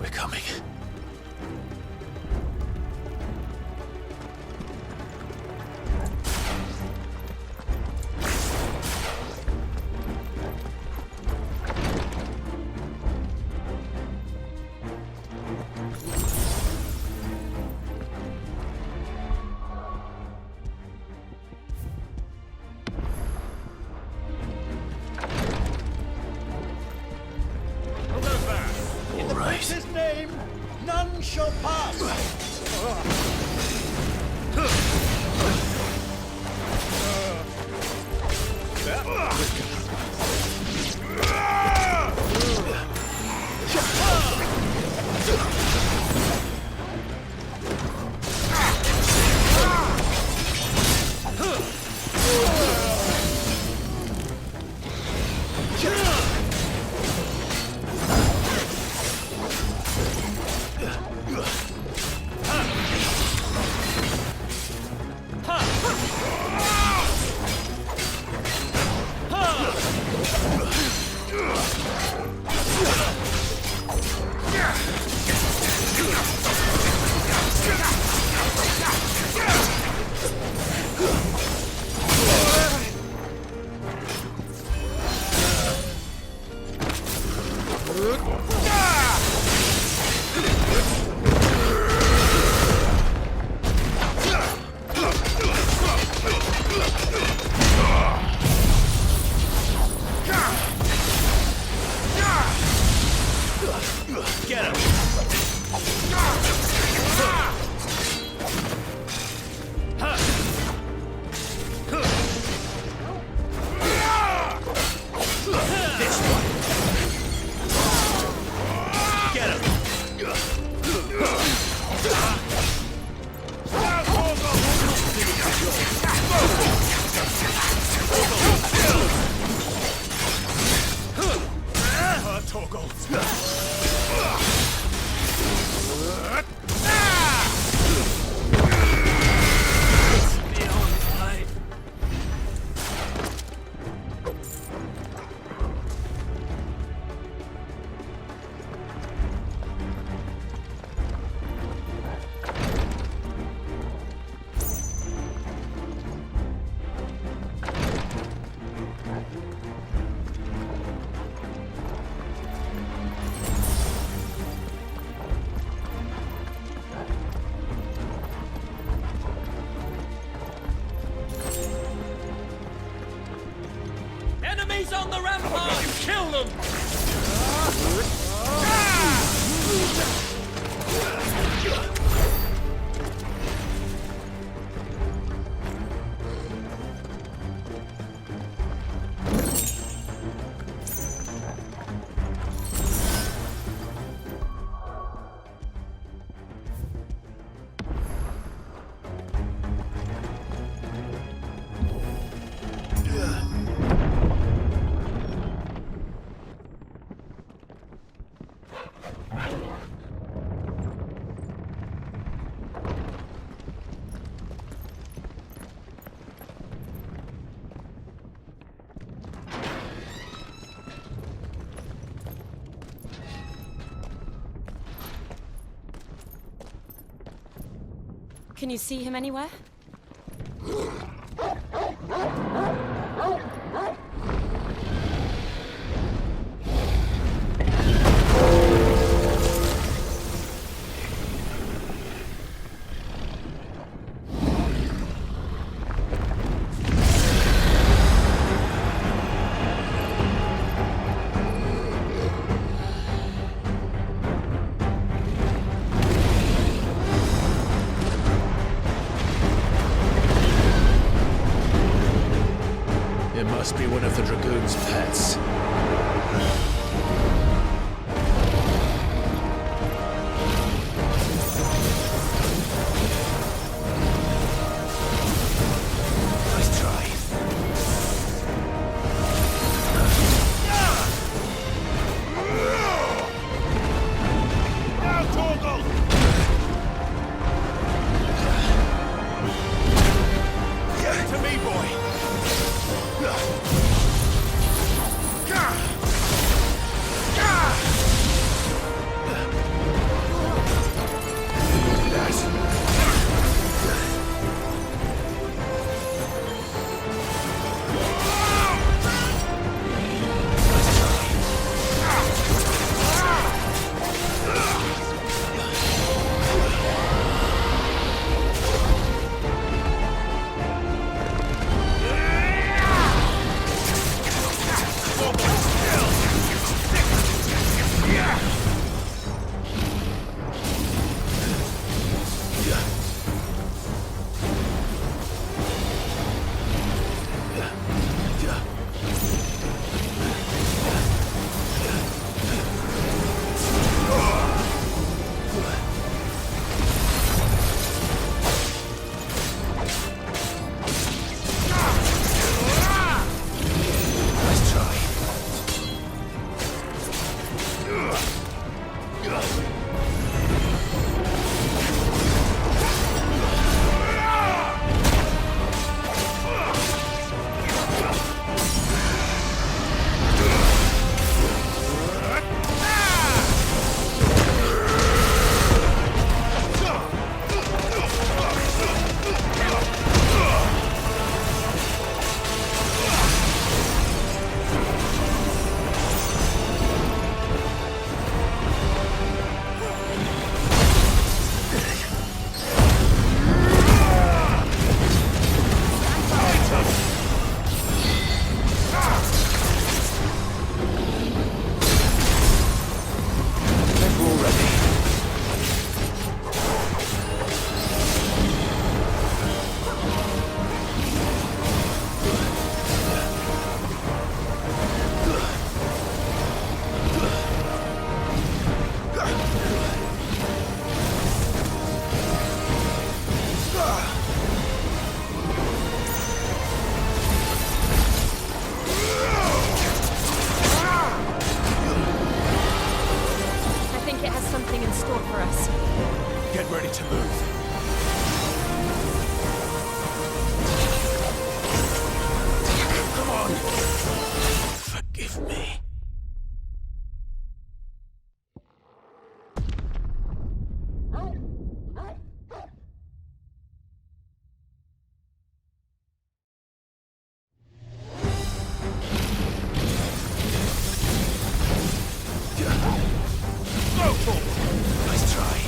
We're coming. In the prince's name, none shall pass. Get him! This one. Get him! Enemies on the rampart! Kill them! Can you see him anywhere? It must be one of the Dragoon's pets. Nice try. Now, Torgal! Give it to me, boy! Get ready to move. Come on. Forgive me. Go forward. Nice try.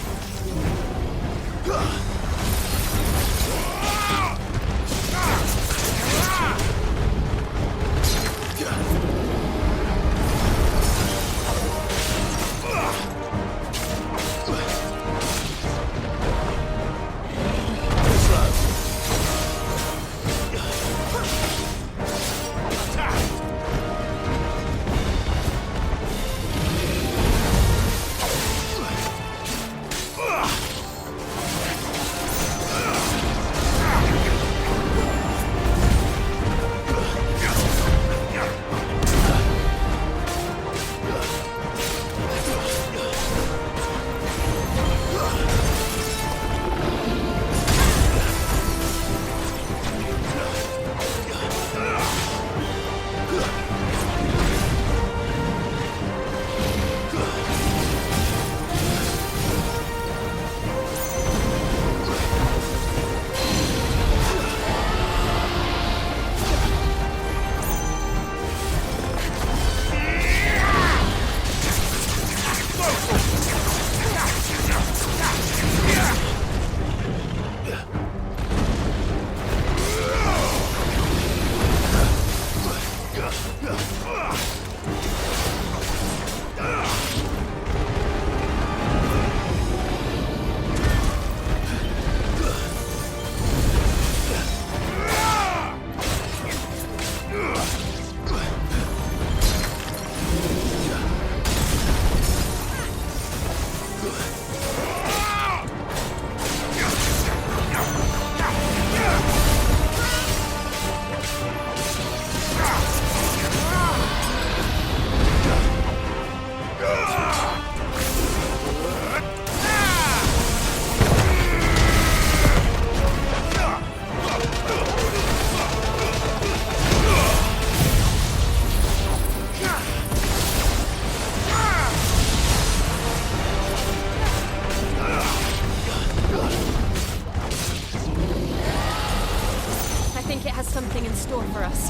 something in store for us.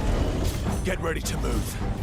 Get ready to move.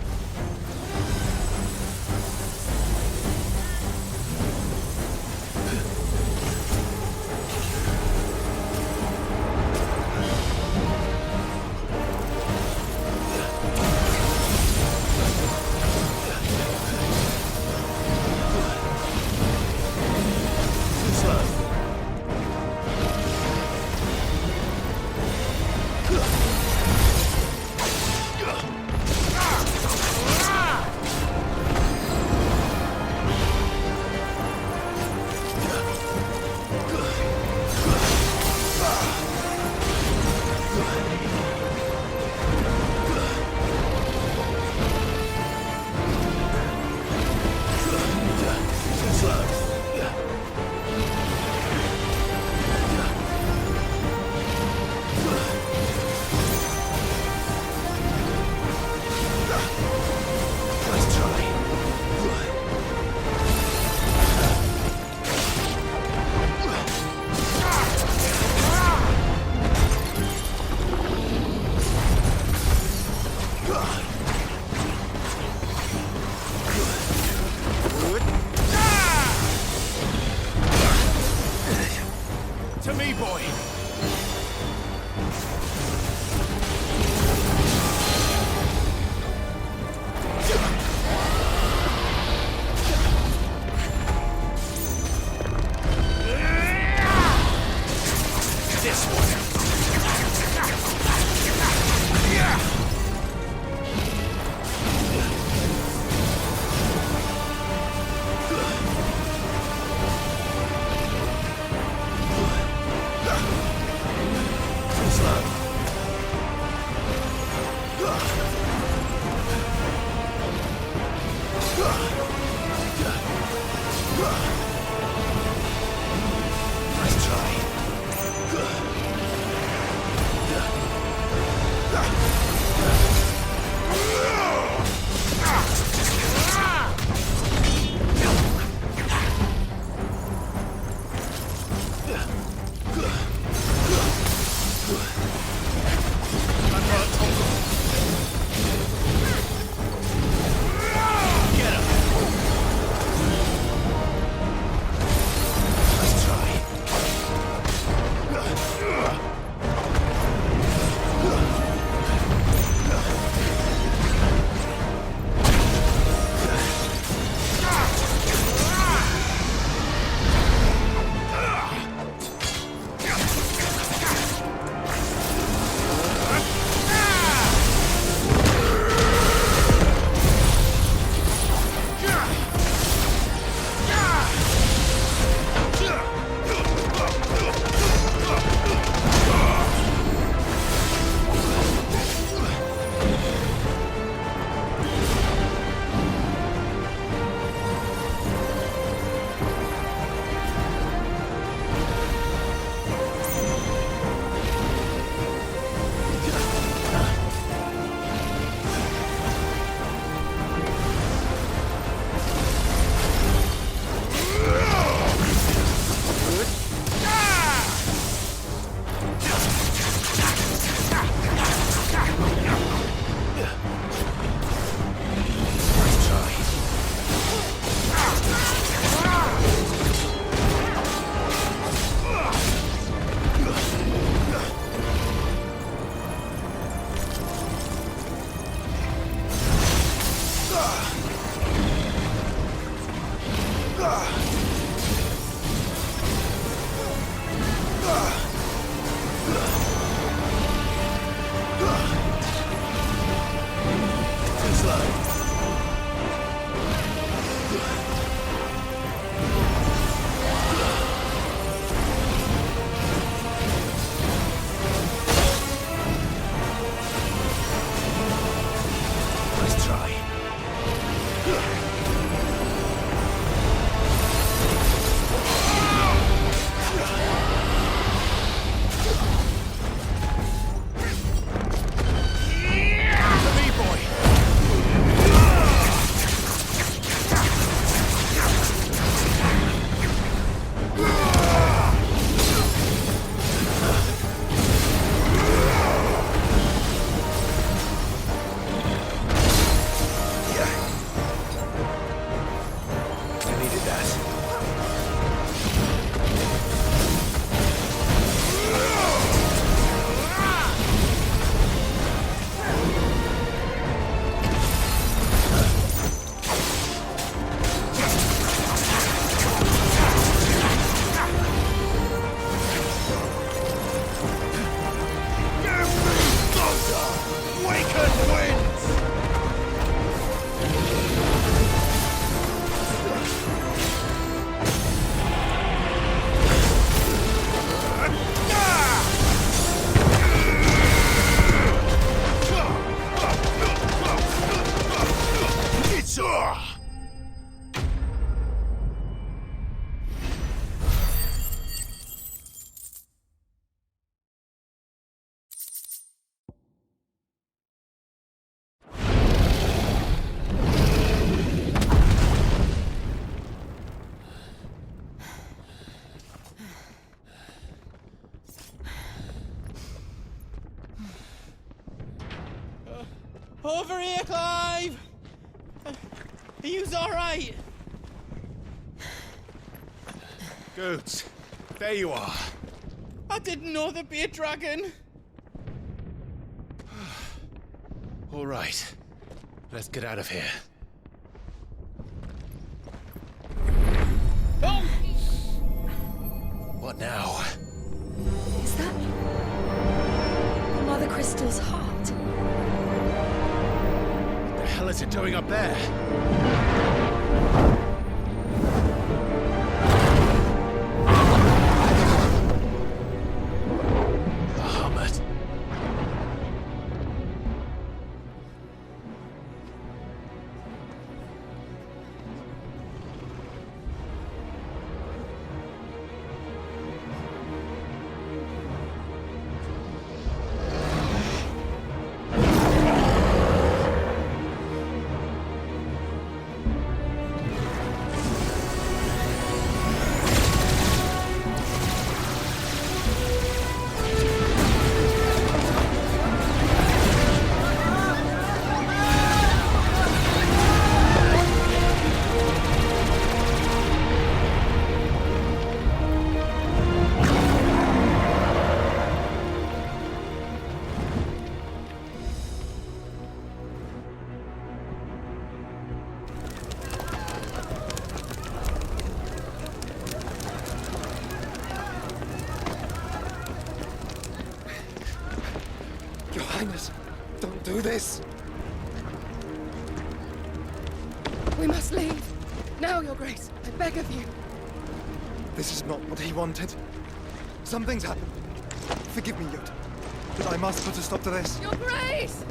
Over here, Clive! Are you alright? Goods, there you are. I didn't know there'd be a dragon. All right, let's get out of here. Oh! What now? Is that Mother Crystal's heart? What the hell is it doing up there? Bahamut. Your Highness, don't do this! We must leave. Now, Your Grace. I beg of you. This is not what he wanted. Something's happened. Forgive me, Yod. But I must put a stop to this. Your Grace!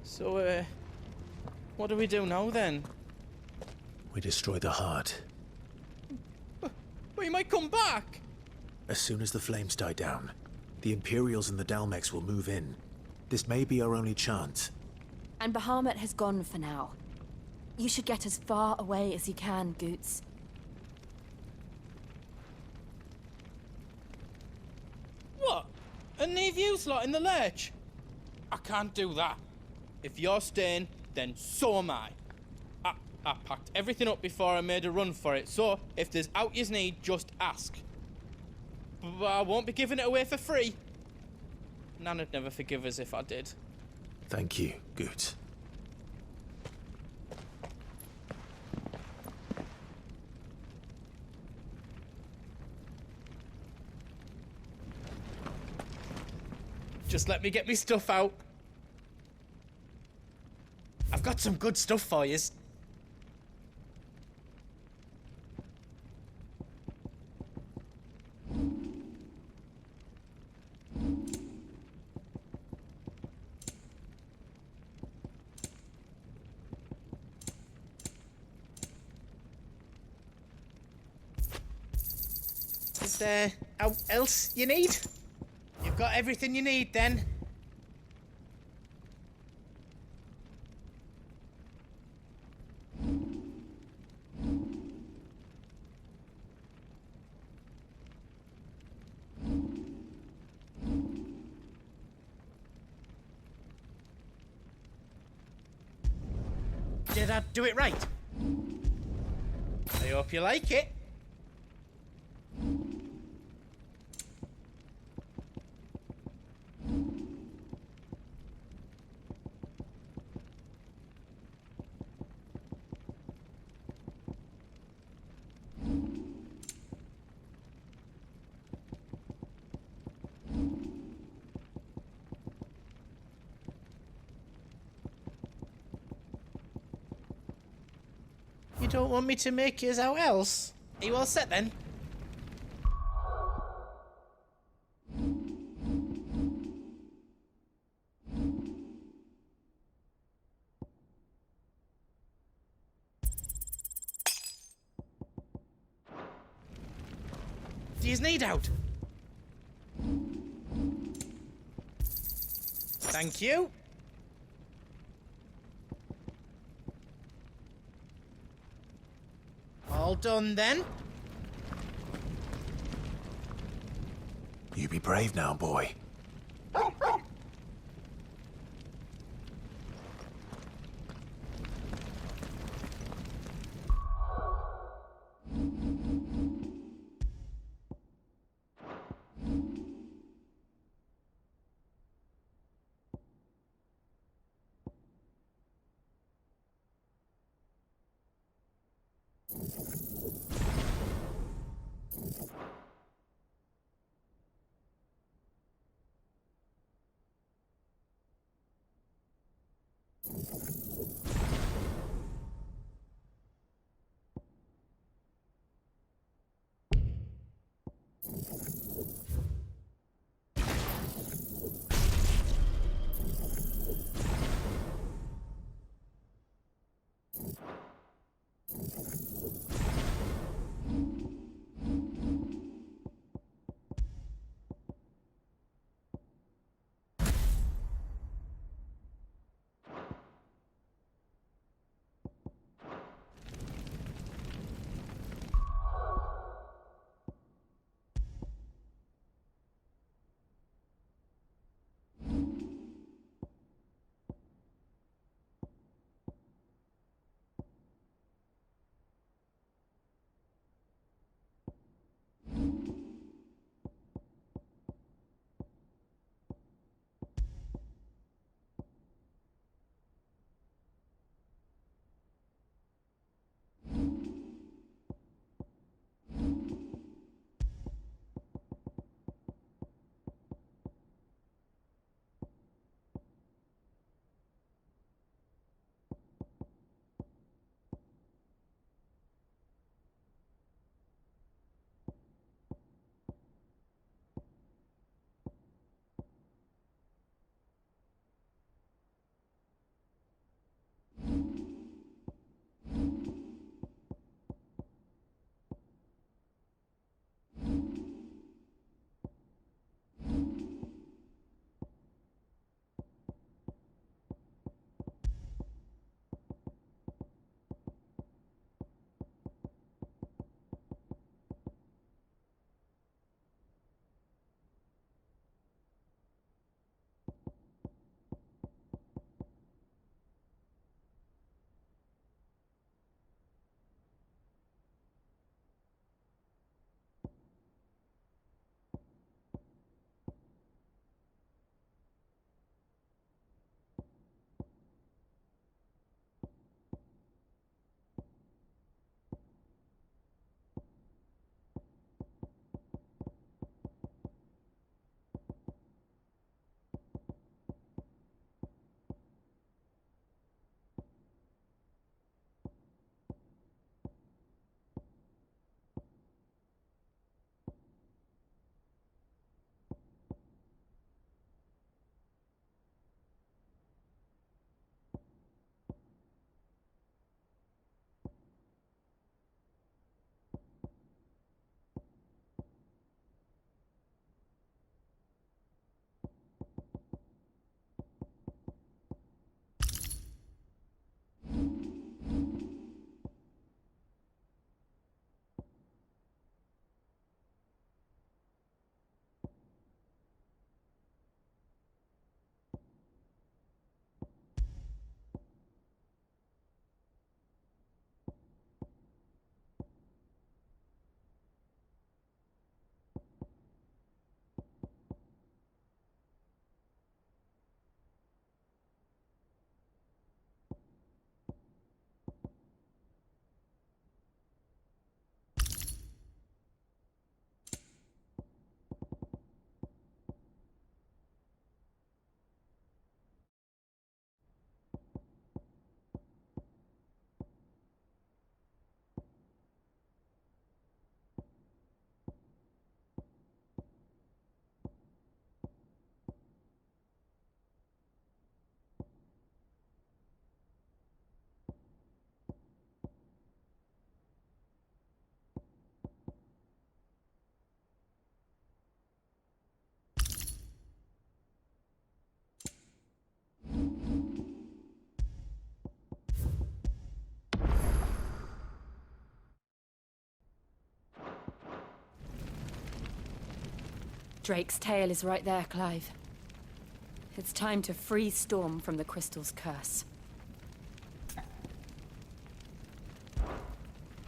So, what do we do now then? We destroy the heart. We might come back! As soon as the flames die down, the Imperials and the Dalmex will move in. This may be our only chance. And Bahamut has gone for now. You should get as far away as you can, Goots. What? And leave you lot in the lurch? I can't do that. If you're staying, then so am I. I packed everything up before I made a run for it, so if there's out yous need, just ask. But I won't be giving it away for free. Nana'd never forgive us if I did. Thank you, Goots. Just let me get me stuff out. I've got some good stuff for yous. What else you need? You've got everything you need then. Did I do it right? I hope you like it. You don't want me to make yours out else? Are you all set then? Do you need out? Thank you. All done then? You be brave now, boy. Drake's tail is right there, Clive. It's time to free Storm from the Crystal's curse.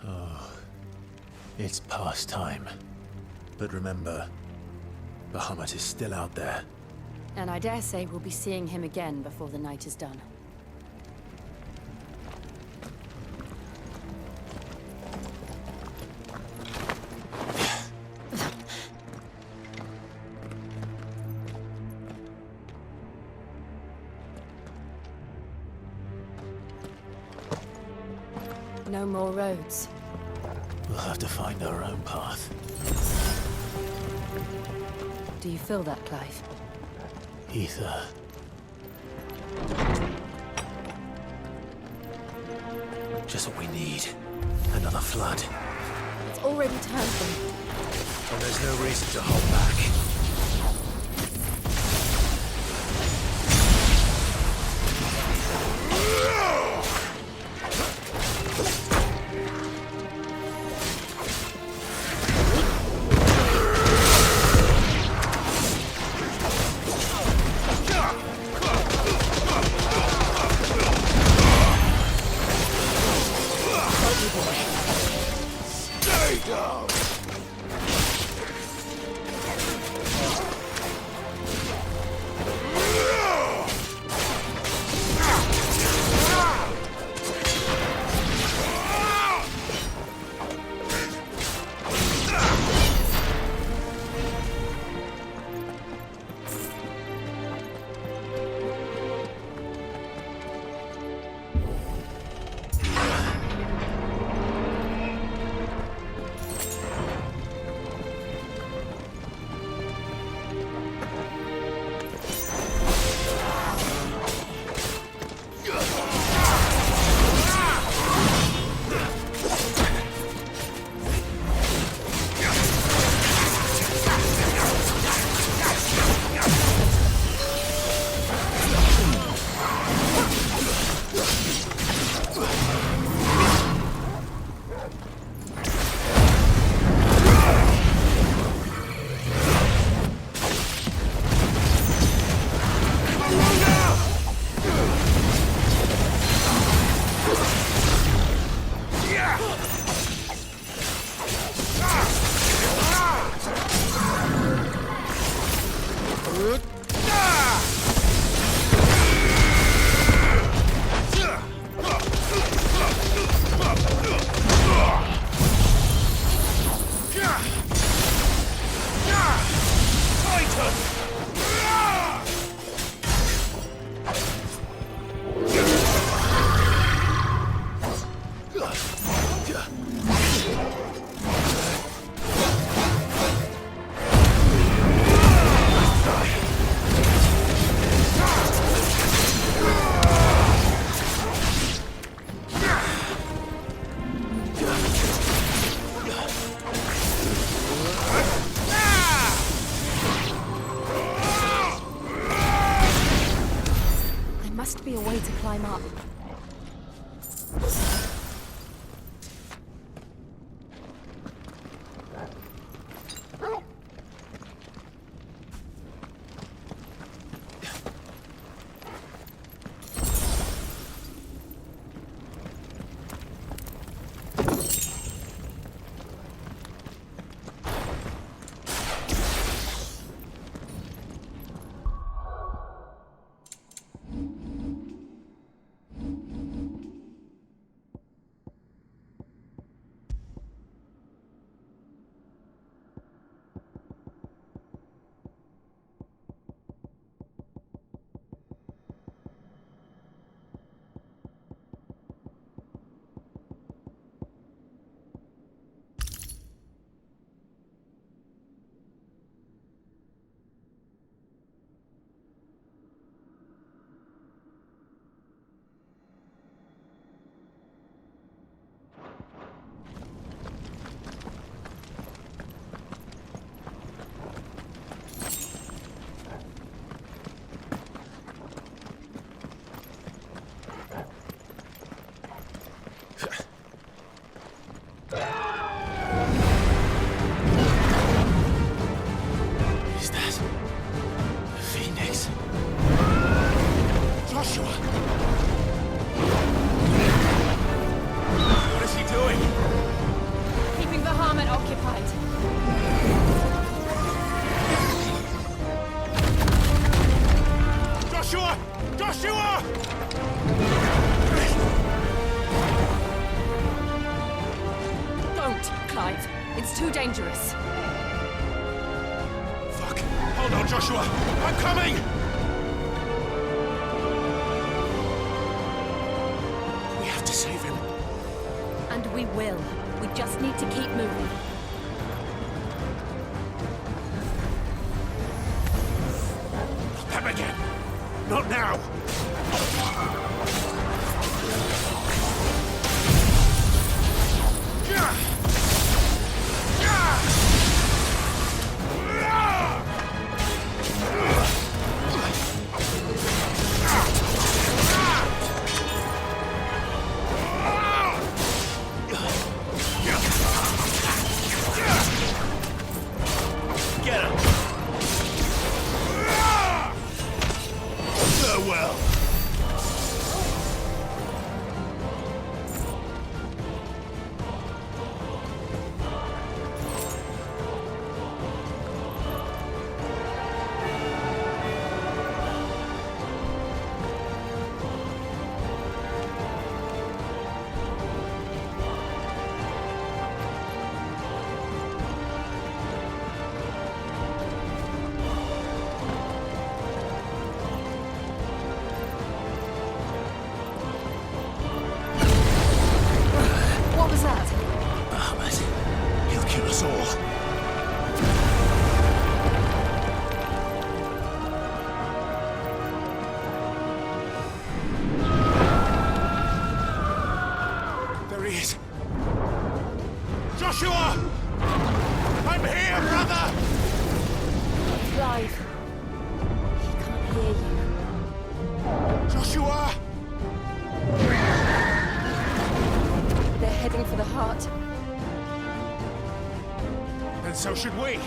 Oh, it's past time. But remember, Bahamut is still out there. And I dare say we'll be seeing him again before the night is done. No more roads. We'll have to find our own path. Do you feel that, Clive? Ether. Just what we need. Another flood. It's already turned them. And there's no reason to hold back. Climb up. dangerous. Fuck! Hold on, Joshua! I'm coming! We have to save him. And we will. We just need to keep moving. Them again! Not now! Get him! Farewell! What was that? Ahmed, he'll kill us all. There he is! Joshua! I'm here, brother! Drive. He can't hear you. Joshua! They're heading for the heart. And so should we.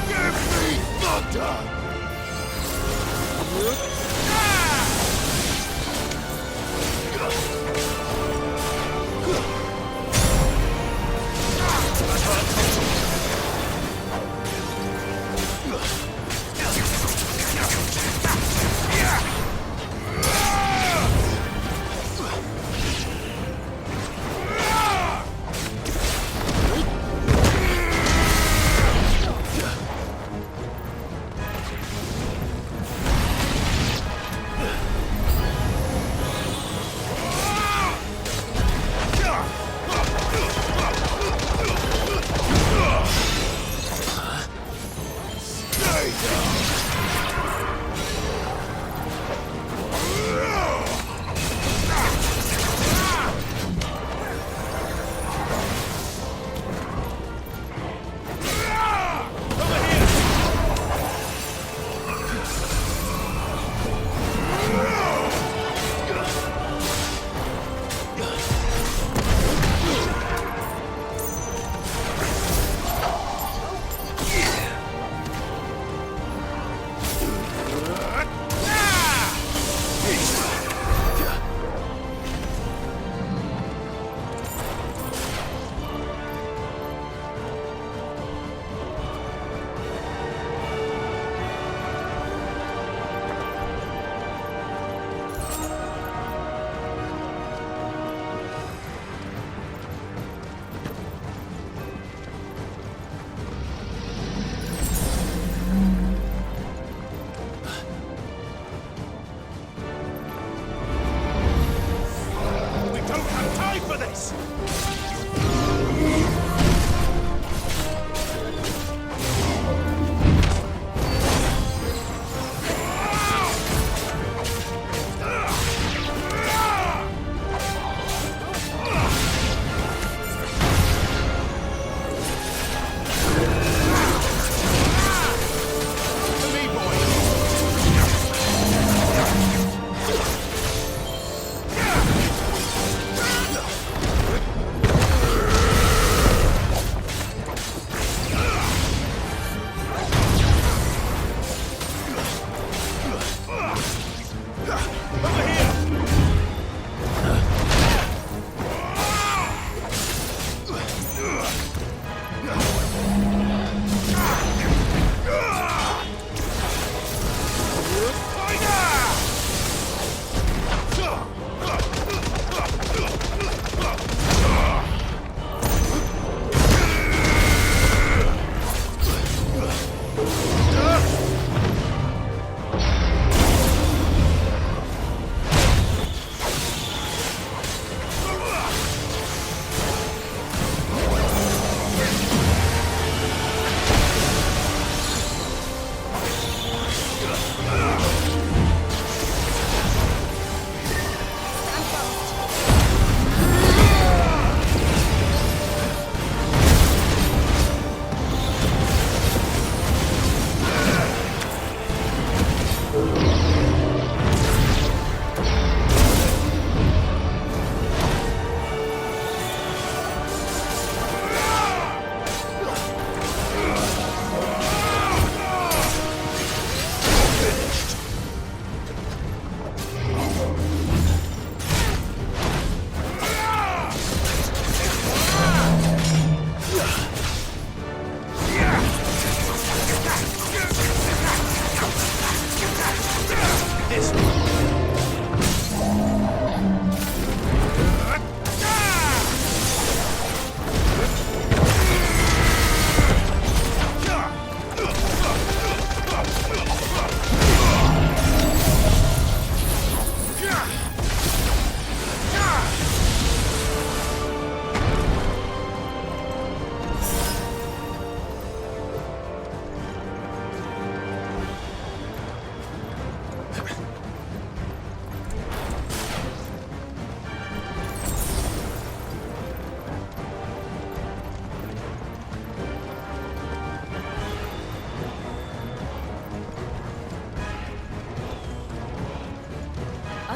Give me thunder!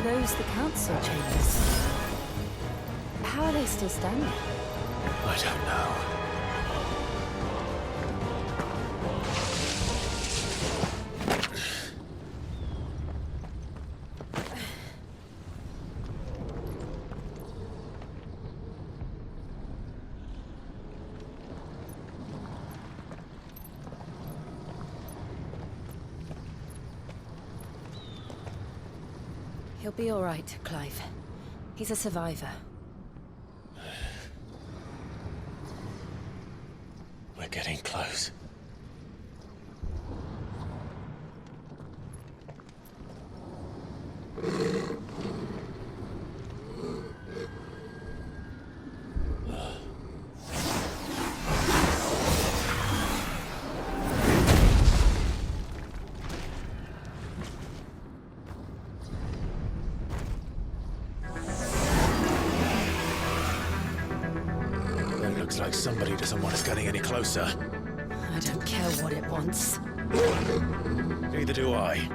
Are those the council chambers? How are they still standing? I don't know. He'll be all right, Clive. He's a survivor. We're getting close. It looks like somebody doesn't want us getting any closer. I don't care what it wants. Neither do I.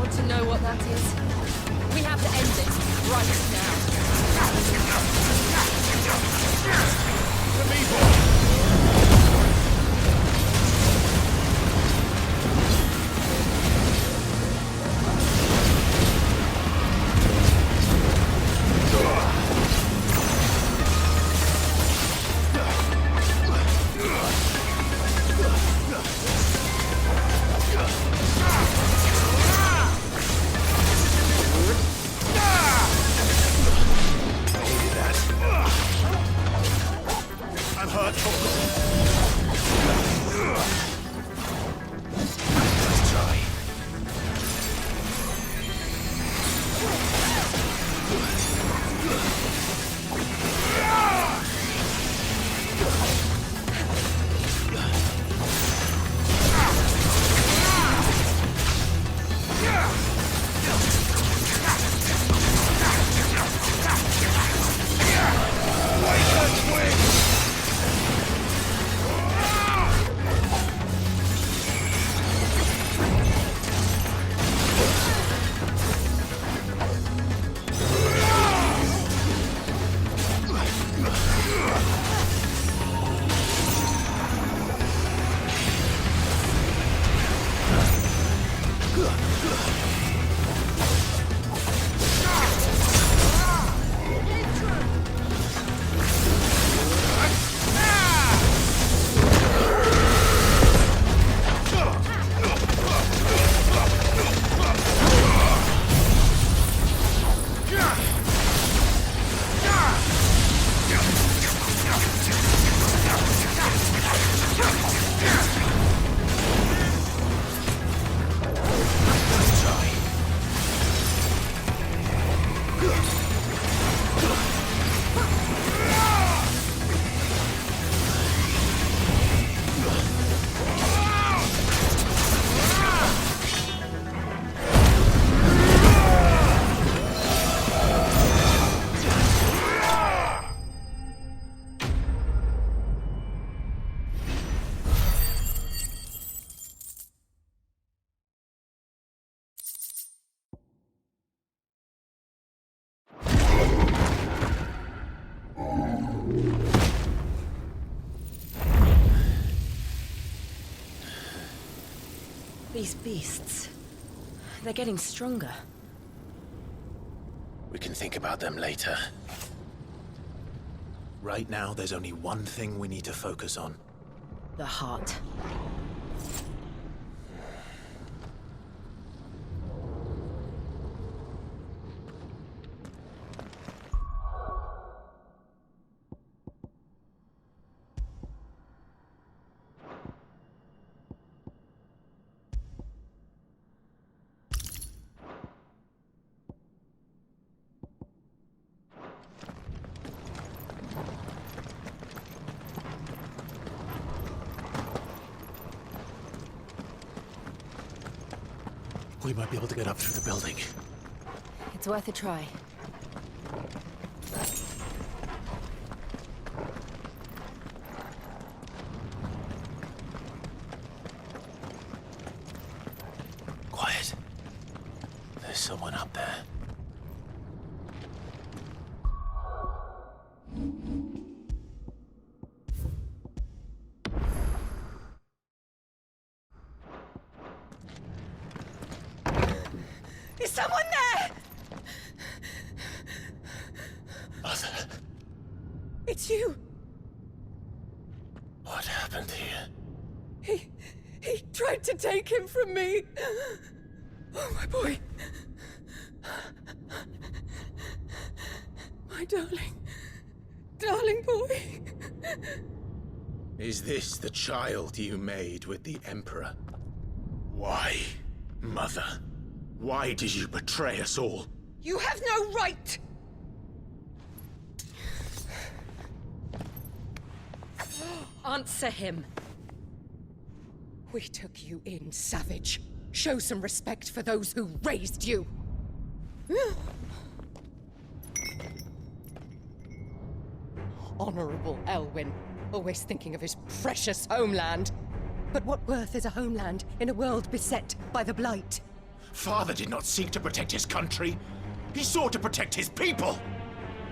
want to know what that is? We have to end this right now. To me, boy! These beasts, they're getting stronger. We can think about them later. Right now, there's only one thing we need to focus on. The heart. We might be able to get up through the building. It's worth a try. Quiet. There's someone up there. Is someone there? Mother. It's you. What happened here? He tried to take him from me. Oh, my boy. My darling boy. Is this the child you made with the Emperor? Why, Mother? Why did you betray us all? You have no right. Answer him. We took you in, savage. Show some respect for those who raised you. Honorable Elwyn, always thinking of his precious homeland. But what worth is a homeland in a world beset by the Blight? Father did not seek to protect his country. He sought to protect his people.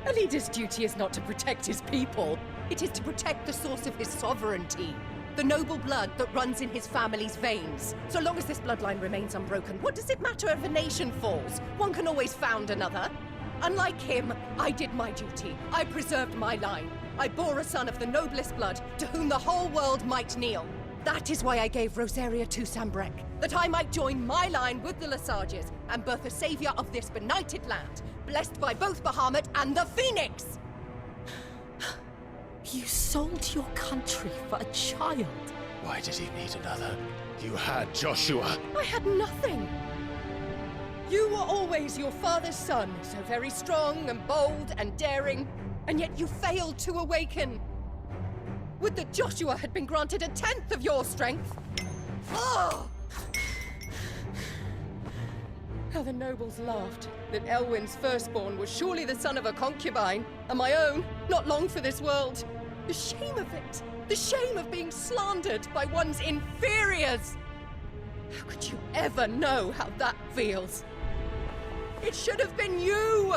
A leader's duty is not to protect his people. It is to protect the source of his sovereignty. The noble blood that runs in his family's veins. So long as this bloodline remains unbroken, what does it matter if a nation falls? One can always found another. Unlike him, I did my duty. I preserved my line. I bore a son of the noblest blood, to whom the whole world might kneel. That is why I gave Rosaria to Sambrek, that I might join my line with the Lesages and birth a savior of this benighted land, blessed by both Bahamut and the Phoenix! You sold your country for a child. Why did he need another? You had Joshua. I had nothing. You were always your father's son, so very strong and bold and daring, and yet you failed to awaken. Would that Joshua had been granted 1/10 of your strength? Oh! How the nobles laughed that Elwyn's firstborn was surely the son of a concubine, and my own, not long for this world. The shame of it! The shame of being slandered by one's inferiors! How could you ever know how that feels? It should have been you!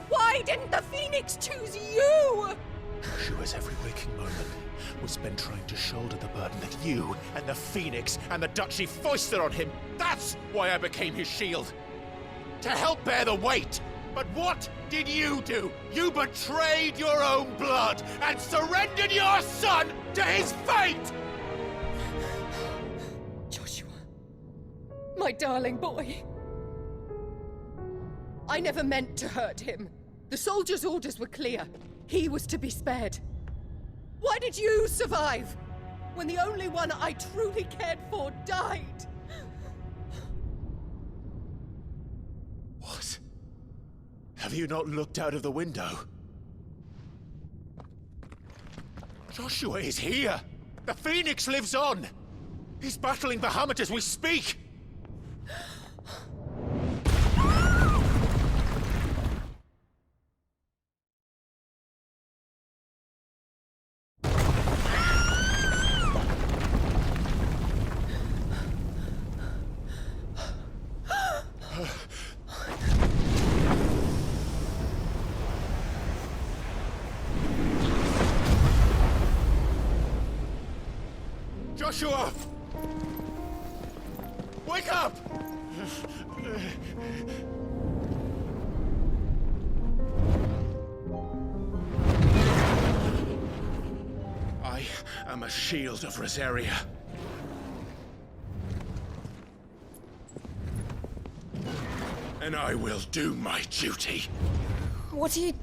Why didn't the Phoenix choose you? Joshua's every waking moment was spent trying to shoulder the burden that you and the Phoenix and the Duchy foisted on him. That's why I became his shield. To help bear the weight. But what did you do? You betrayed your own blood and surrendered your son to his fate! Joshua, my darling boy. I never meant to hurt him. The soldiers' orders were clear. He was to be spared. Why did you survive when the only one I truly cared for died? What? Have you not looked out of the window? Joshua is here! The Phoenix lives on! He's battling Bahamut as we speak! Joshua! Wake up! I am a shield of Rosaria. And I will do my duty. What are you...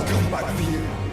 I'll come back for you.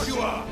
Joshua!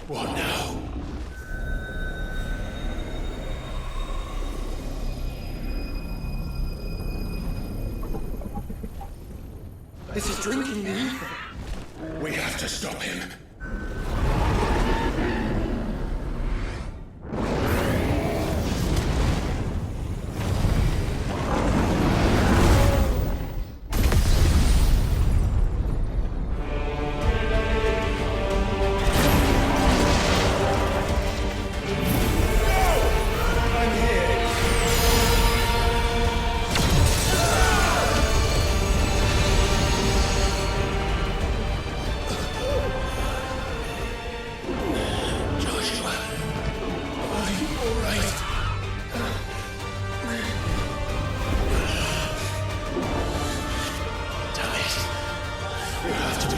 What now? This is drinking the ether. We have to stop him.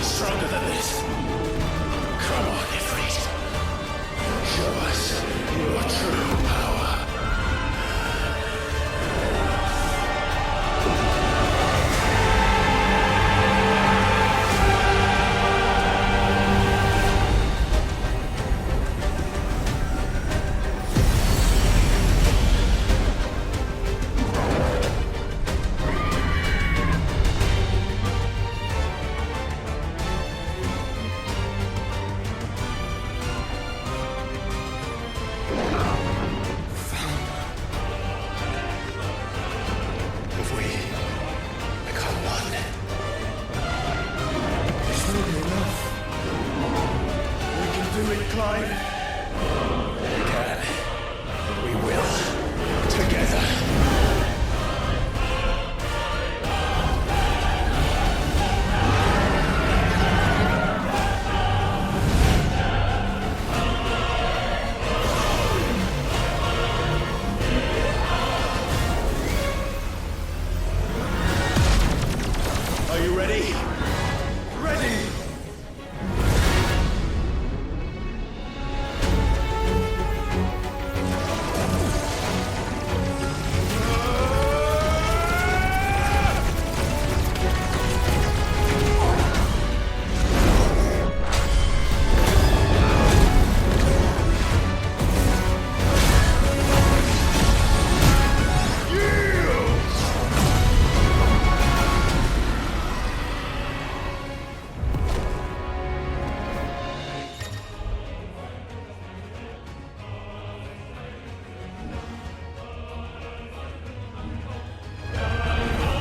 Stronger than this. Come on, Ifrit. Show us your true power. Are you ready? Ready!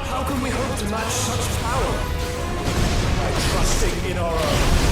How can we hope to match such power? By trusting in our own.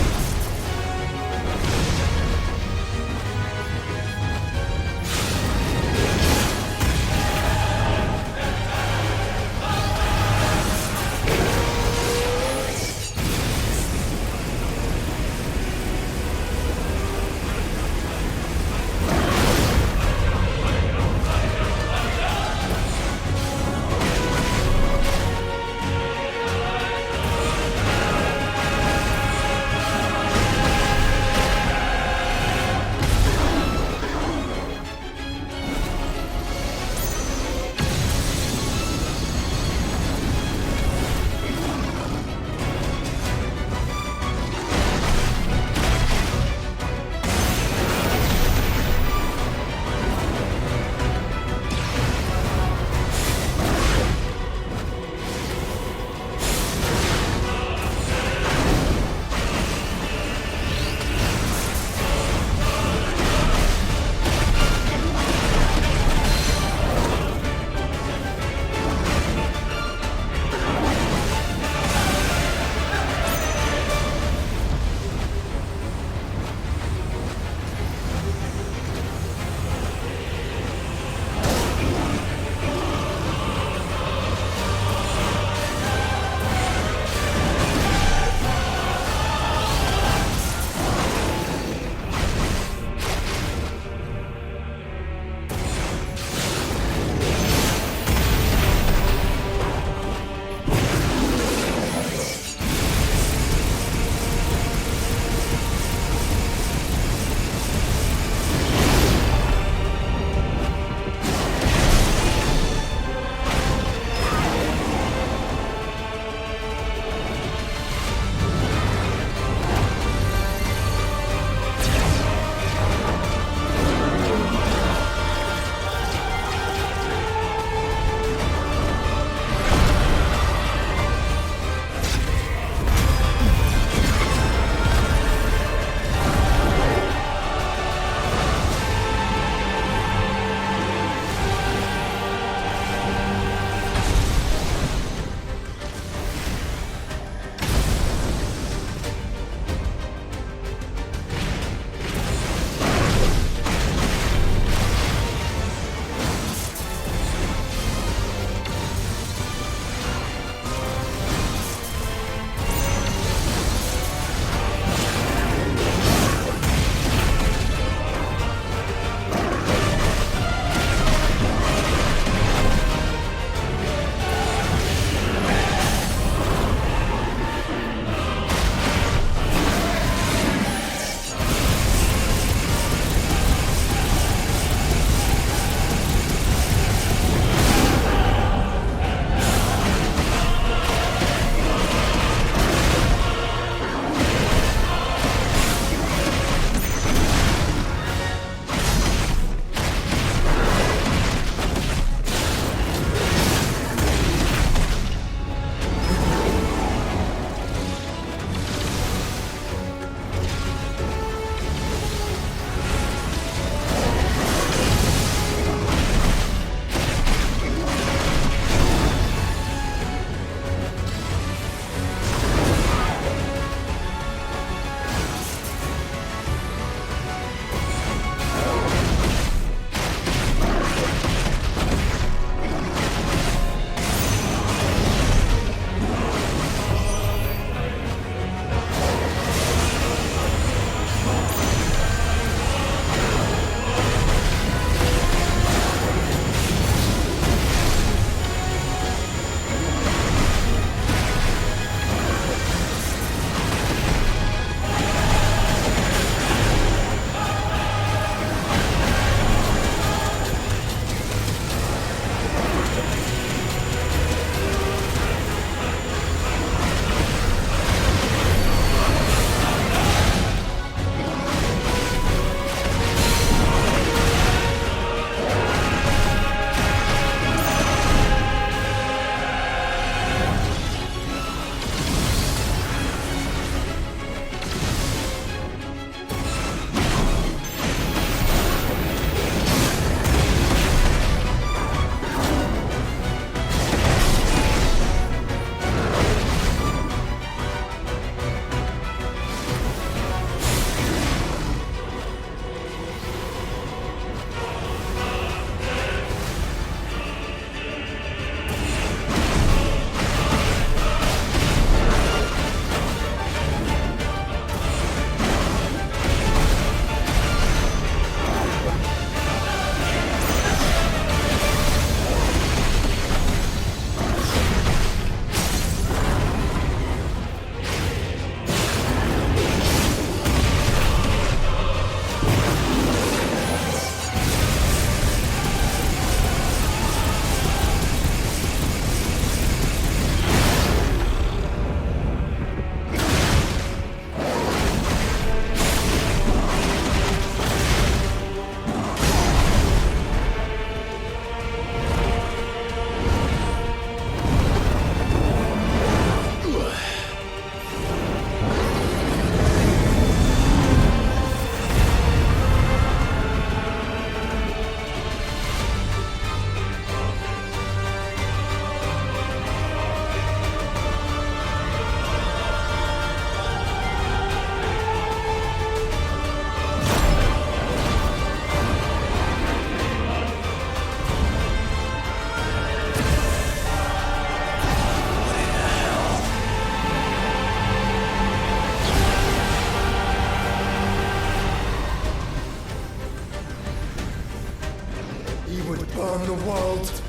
burn the world.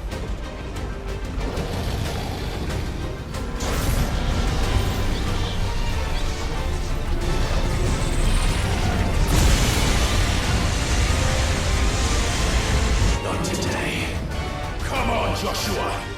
Not today. Come on, Joshua!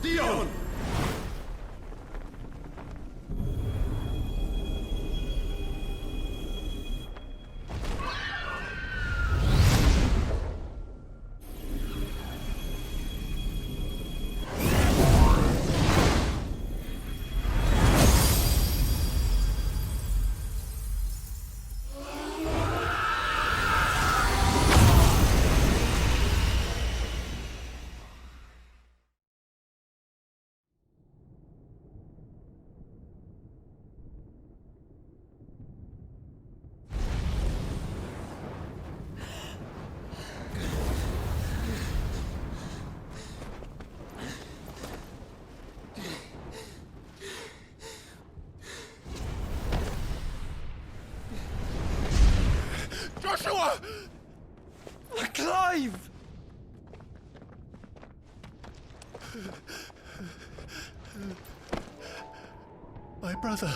Dion! Joshua! Clive! My brother.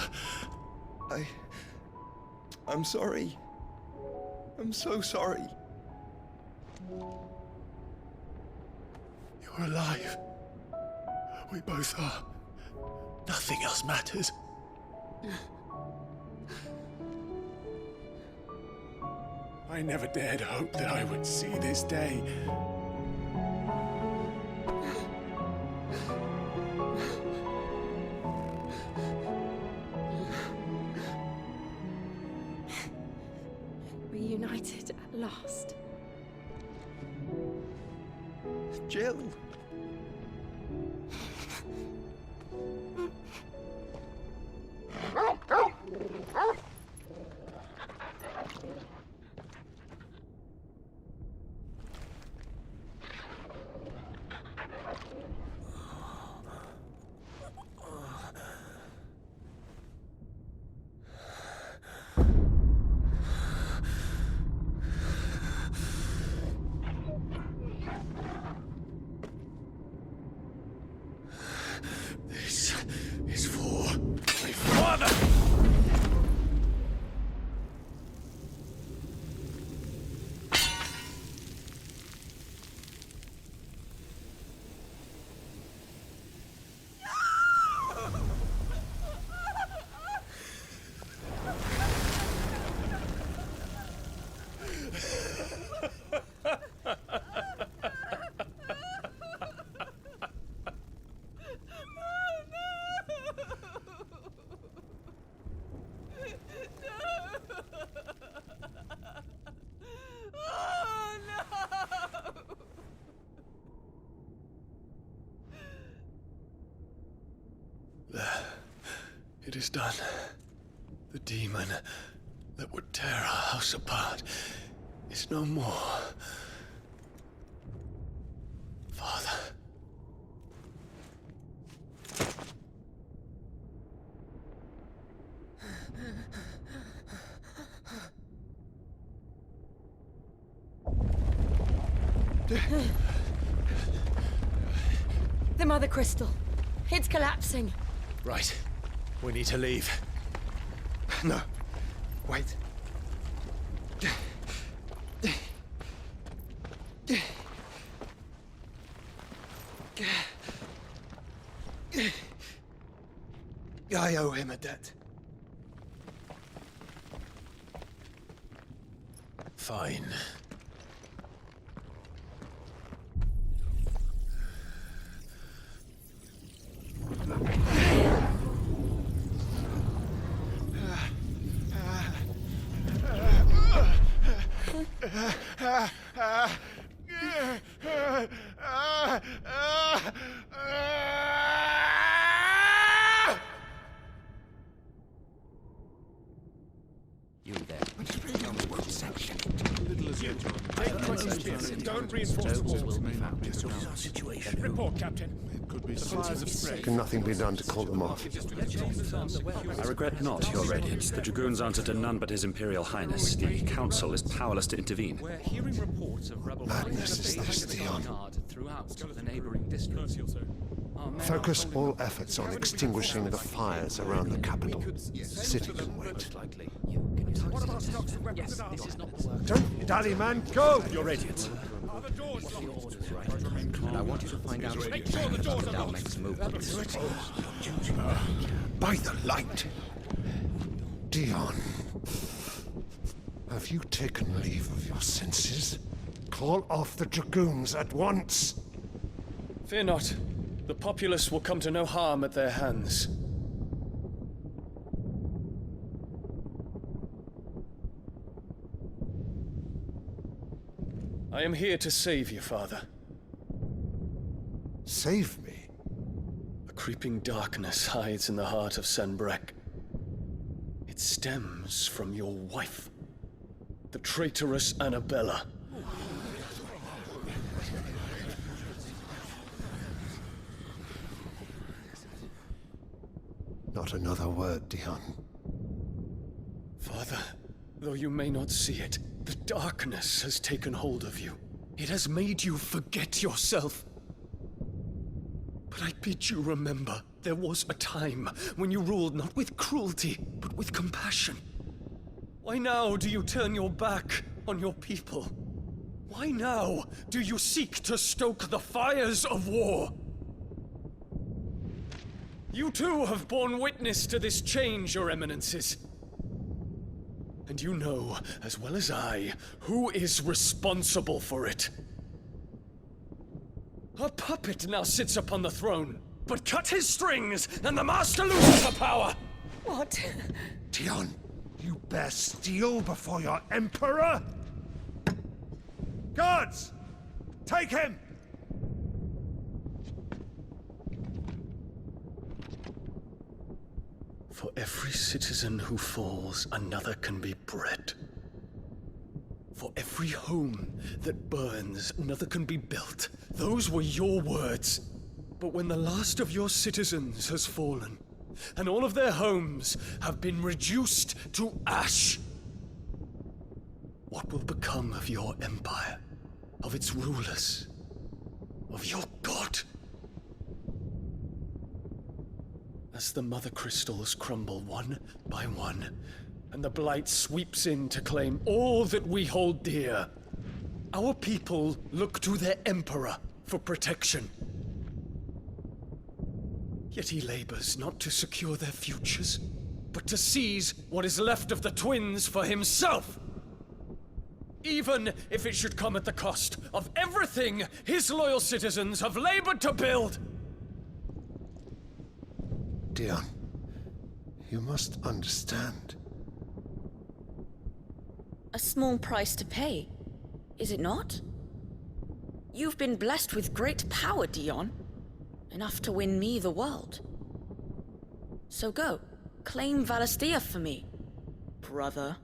I'm sorry. I'm so sorry. You're alive. We both are. Nothing else matters. I never dared hope that I would see this day. Reunited at last. Jill. This is for my father! It is done. The demon that would tear our house apart is no more. The Mother Crystal. It's collapsing. Right. We need to leave. No. Wait. I owe him a debt. Fine. You there. One section. Don't reinforce the walls. This is our situation. Report, Captain. The fires have spread. Can nothing be done to call them off? I regret not, Your Radiance. The Dragoons answer to none but His Imperial Highness. The Council is powerless to intervene. We're hearing reports of rebel Madness is this, Dion. throughout the neighboring districts. Focus all efforts on extinguishing the fires around the capital. The city can wait. Don't dally, man, go! Your Radiance. And I want you to find out Make sure the doors are locked. next move. By the light! Dion, have you taken leave of your senses? Call off the Dragoons at once! Fear not. The populace will come to no harm at their hands. I am here to save you, Father. Save me? A creeping darkness hides in the heart of Senbrek. It stems from your wife, the traitorous Annabella. Not another word, Dion. Father, though you may not see it, the darkness has taken hold of you. It has made you forget yourself. But I bid you remember, there was a time when you ruled not with cruelty, but with compassion. Why now do you turn your back on your people? Why now do you seek to stoke the fires of war? You too have borne witness to this change, Your Eminences. And you know, as well as I, who is responsible for it. A puppet now sits upon the throne, but cut his strings, and the Master loses the power! What? Dion, you bear steel before your Emperor? Guards! Take him! For every citizen who falls, another can be bred. For every home that burns, another can be built. Those were your words. But when the last of your citizens has fallen, and all of their homes have been reduced to ash, what will become of your empire, of its rulers, of your god? As the Mother Crystals crumble one by one, and the Blight sweeps in to claim all that we hold dear, our people look to their Emperor for protection. Yet he labors not to secure their futures, but to seize what is left of the twins for himself! Even if it should come at the cost of everything his loyal citizens have labored to build! Dion, you must understand. A small price to pay, is it not? You've been blessed with great power, Dion. Enough to win me the world. So go, claim Valisthea for me, brother.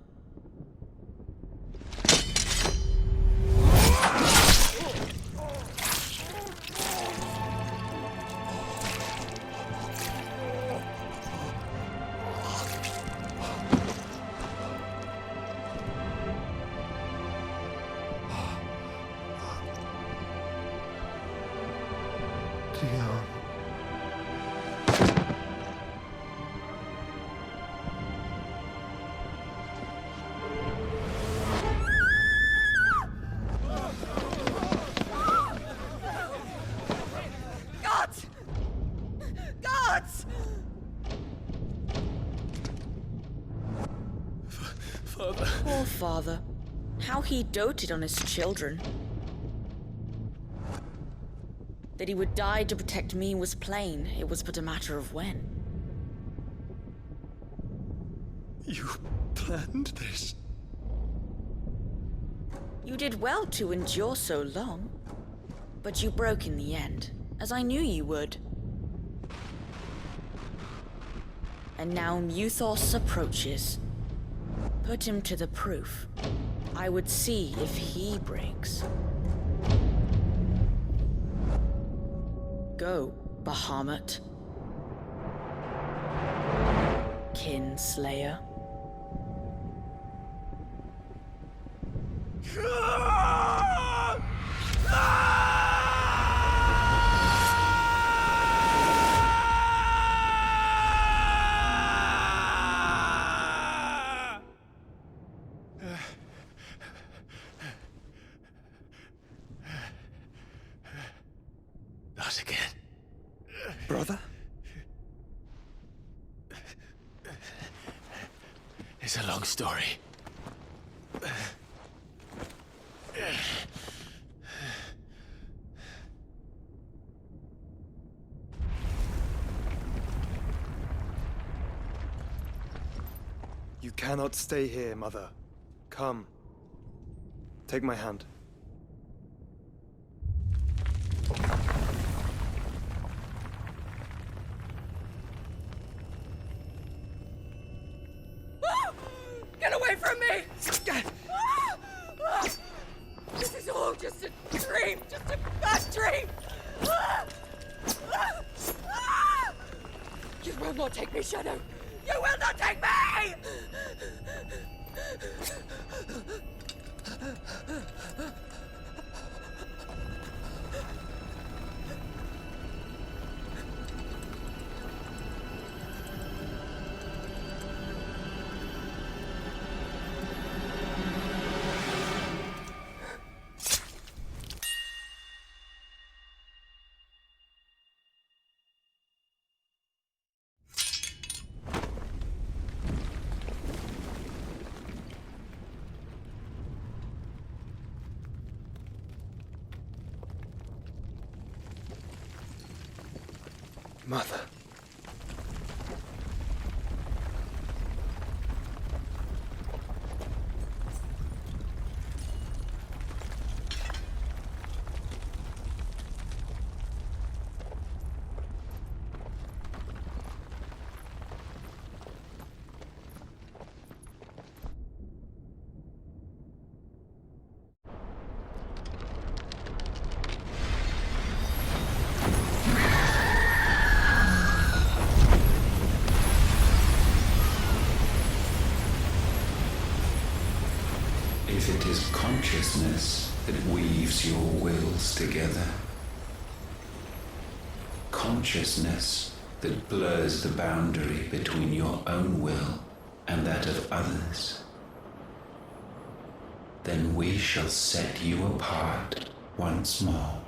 Dion. Gods! Gods! Father. Poor father. How he doted on his children. That he would die to protect me was plain. It was but a matter of when. You planned this? You did well to endure so long. But you broke in the end, as I knew you would. And now Muthos approaches. Put him to the proof. I would see if he breaks. Go, Bahamut. Kinslayer. Not again. Brother? It's a long story. You cannot stay here, Mother. Come. Take my hand. Get away from me! This is all just a dream, just a bad dream! You will not take me, Shadow! You will not take me! Mother. If it is consciousness that weaves your wills together, consciousness that blurs the boundary between your own will and that of others, then we shall set you apart once more.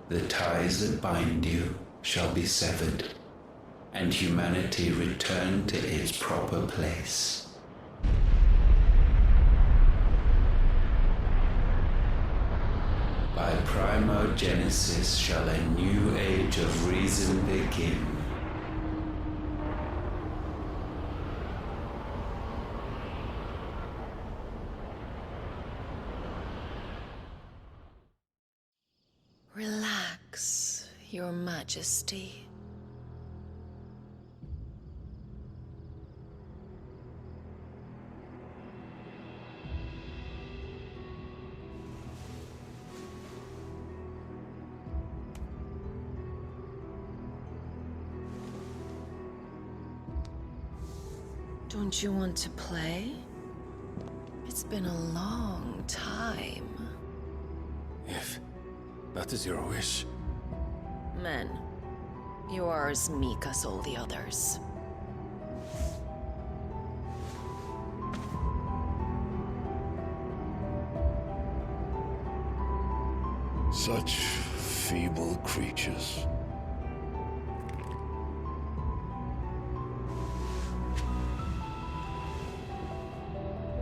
The ties that bind you shall be severed, and humanity return to its proper place. By primogenesis shall a new age of reason begin. Relax, Your Majesty. Don't you want to play? It's been a long time. If that is your wish. Men, you are as meek as all the others. Such feeble creatures.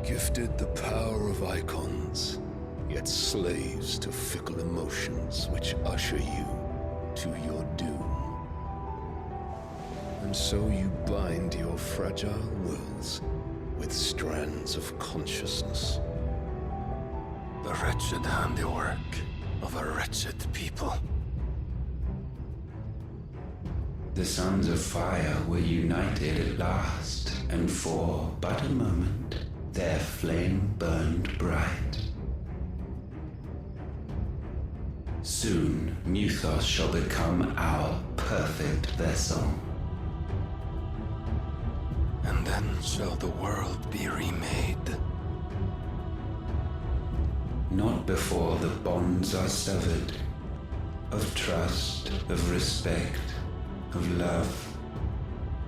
Gifted the power of icons, yet slaves to fickle emotions which usher you to your doom. And so you bind your fragile wills with strands of consciousness. The wretched handiwork of a wretched people. The Sons of Fire were united at last, and for but a moment, their flame burned bright. Soon, Muthos shall become our perfect vessel. And then shall the world be remade. Not before the bonds are severed, of trust, of respect, of love.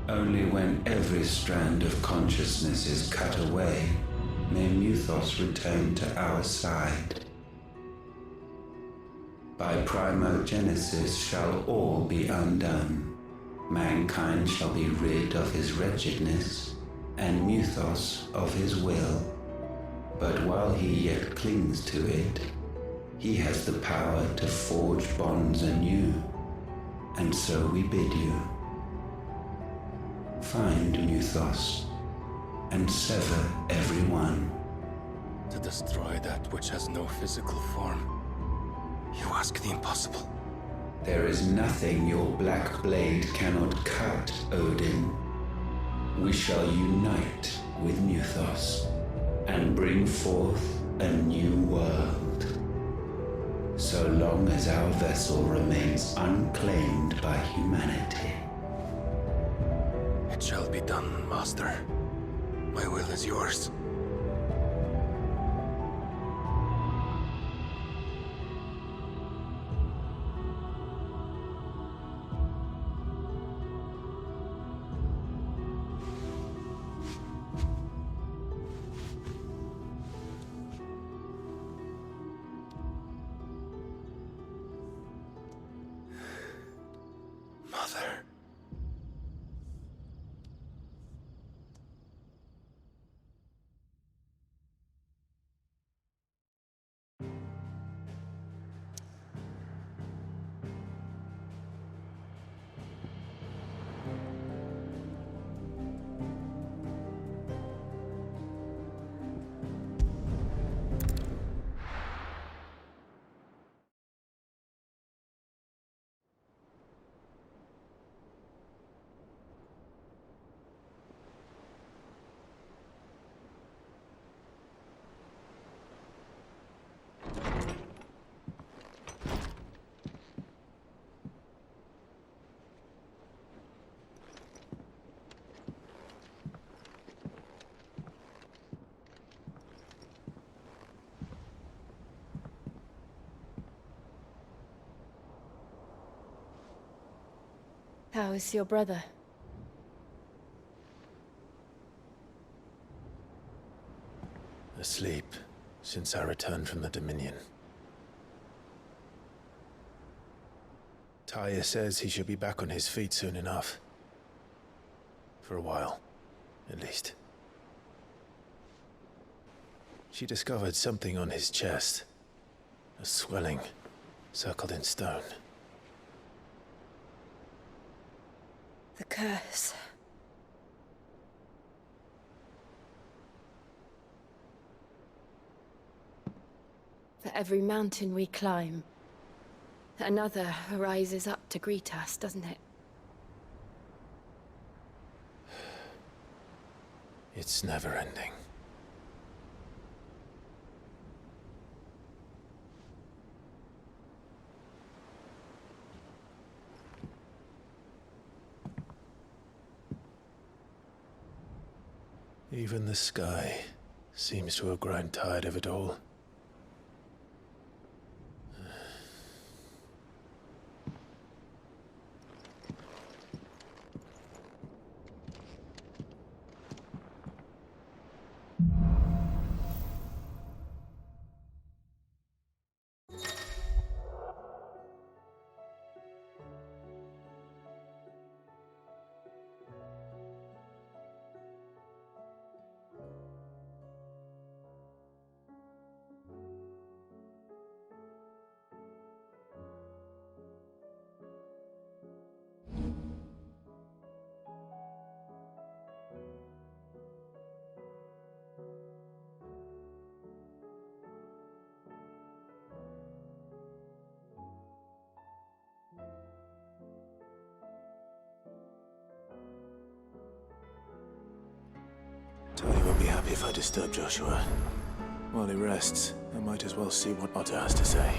Only when every strand of consciousness is cut away, may Muthos return to our side. By primogenesis shall all be undone. Mankind shall be rid of his wretchedness, and Muthos of his will. But while he yet clings to it, he has the power to forge bonds anew. And so we bid you, find Muthos, and sever everyone. To destroy that which has no physical form, you ask the impossible. There is nothing your black blade cannot cut, Odin. We shall unite with Muthos, and bring forth a new world. So long as our vessel remains unclaimed by humanity. It shall be done, Master. My will is yours. Mother. How is your brother? Asleep since I returned from the Dominion. Taya says he should be back on his feet soon enough. For a while, at least. She discovered something on his chest. A swelling, circled in stone. The curse. For every mountain we climb, another rises up to greet us, doesn't it? It's never ending. Even the sky seems to have grown tired of it all. if I disturb Joshua. While he rests, I might as well see what Otter has to say.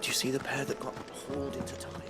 Did you see the pair that got hauled into tires?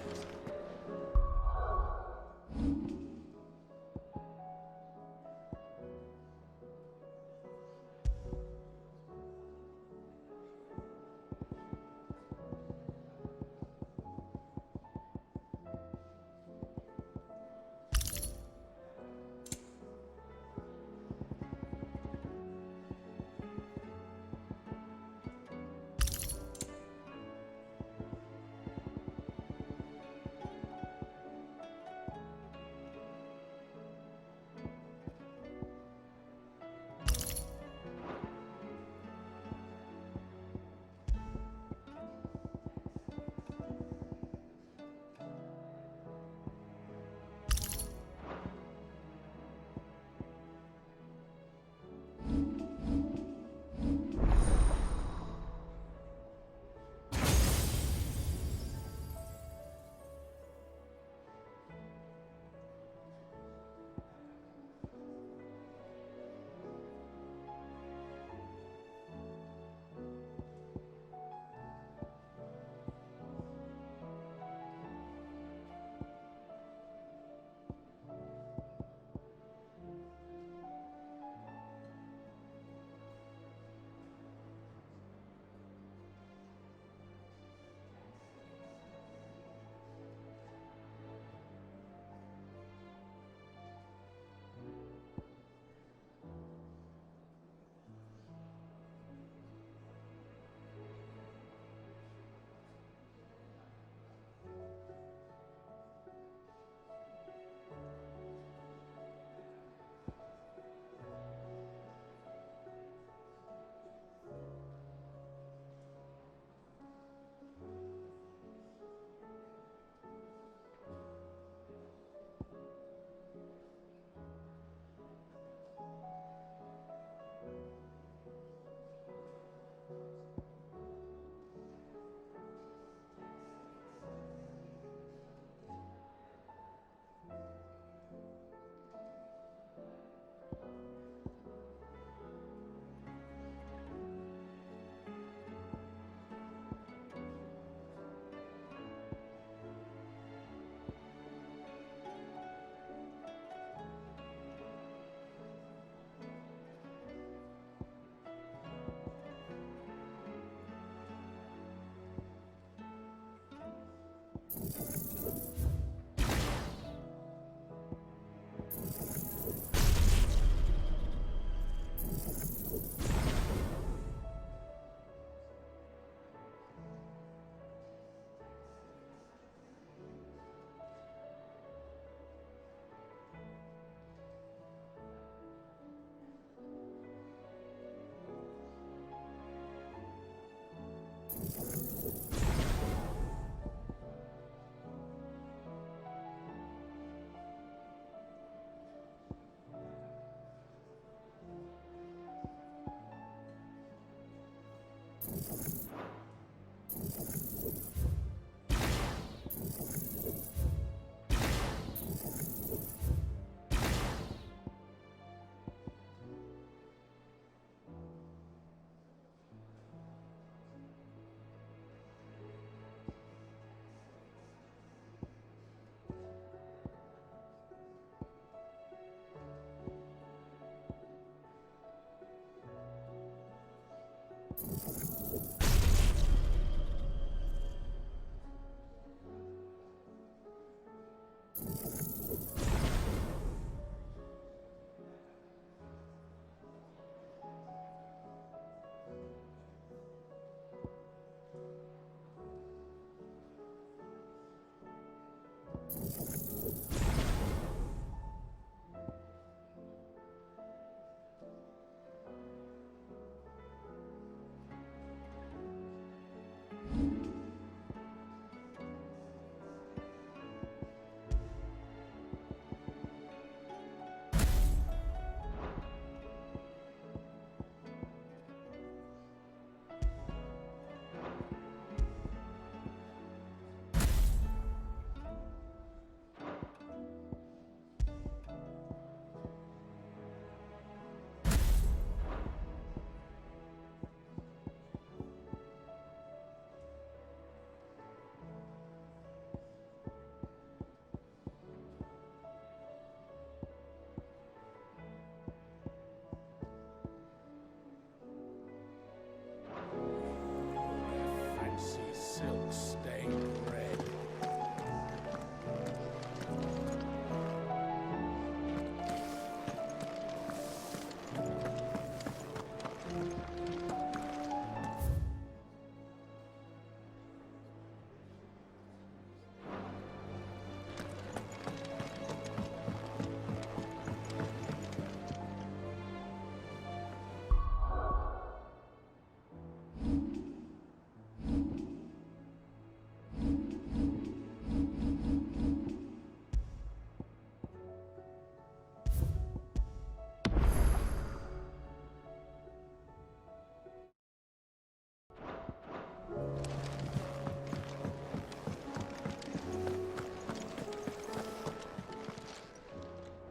Fancy silk stained red.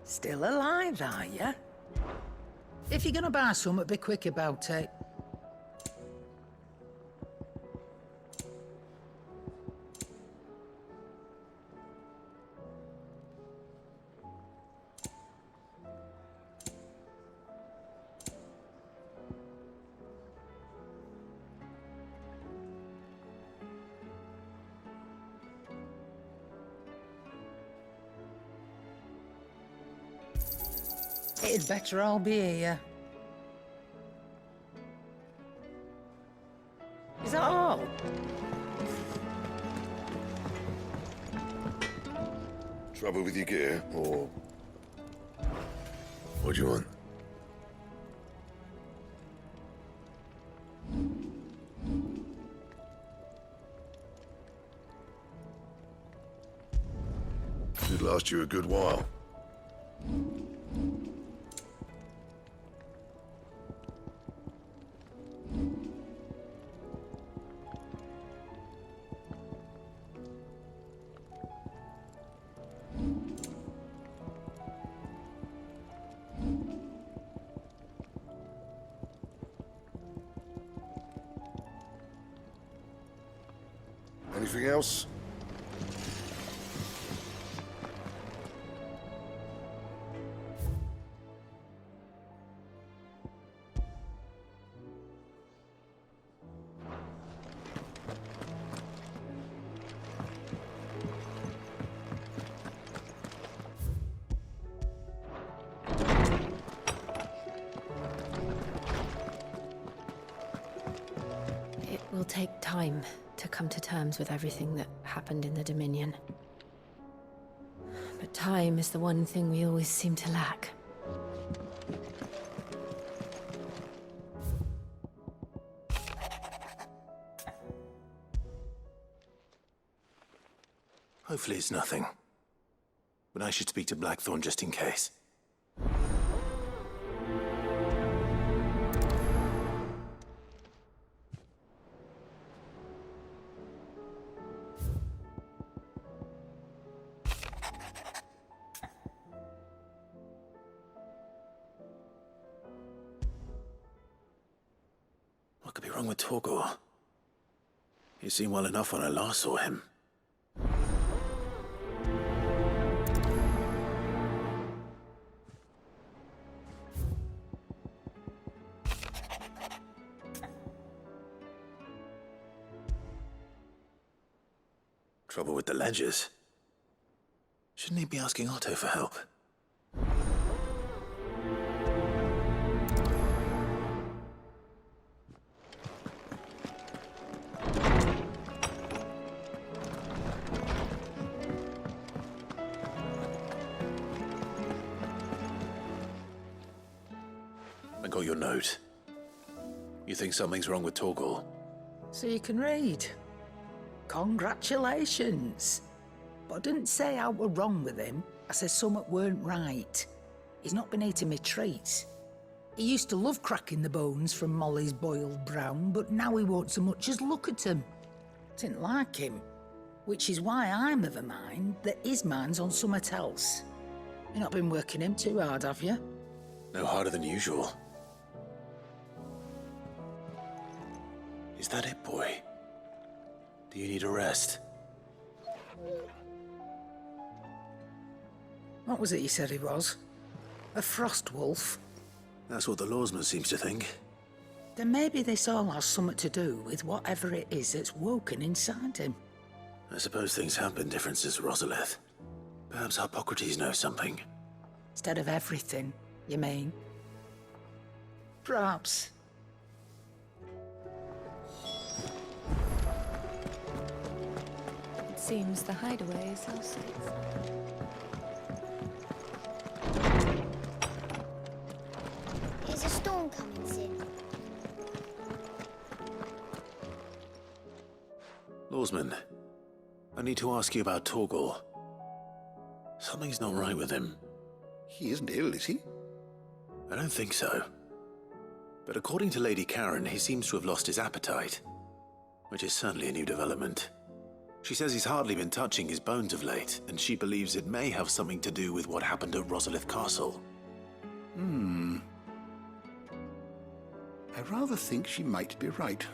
Still alive, are you? If you're gonna buy something, be quick about it. It'd better all be here. Is that all? Trouble with your gear, or... What do you want? Should last you a good while. Anything else? It will take time to come to terms with everything that happened in the Dominion. But time is the one thing we always seem to lack. Hopefully it's nothing. But I should speak to Blackthorn just in case. What could be wrong with Torgor? He seemed well enough when I last saw him. Trouble with the ledgers. Shouldn't he be asking Otto for help? I got your note. You think something's wrong with Torgal? So you can read. Congratulations. But I didn't say how we're wrong with him. I said something weren't right. He's not been eating me treats. He used to love cracking the bones from Molly's boiled brown, but now he won't so much as look at him. Didn't like him. Which is why I'm of a mind that his mind's on something else. You've not been working him too hard, have you? No harder than usual. Is that it, boy? Do you need a rest? What was it you said he was? A frost wolf? That's what the lawsman seems to think. Then maybe this all has something to do with whatever it is that's woken inside him. I suppose things have been different since Rosalith. Perhaps Hippocrates knows something. Instead of everything, you mean? Perhaps. It seems the hideaway is all safe. Is a storm coming soon? Lawsman, I need to ask you about Torgal. Something's not right with him. He isn't ill, is he? I don't think so. But according to Lady Karen, he seems to have lost his appetite, which is certainly a new development. She says he's hardly been touching his bones of late, and she believes it may have something to do with what happened at Rosalith Castle. I rather think she might be right,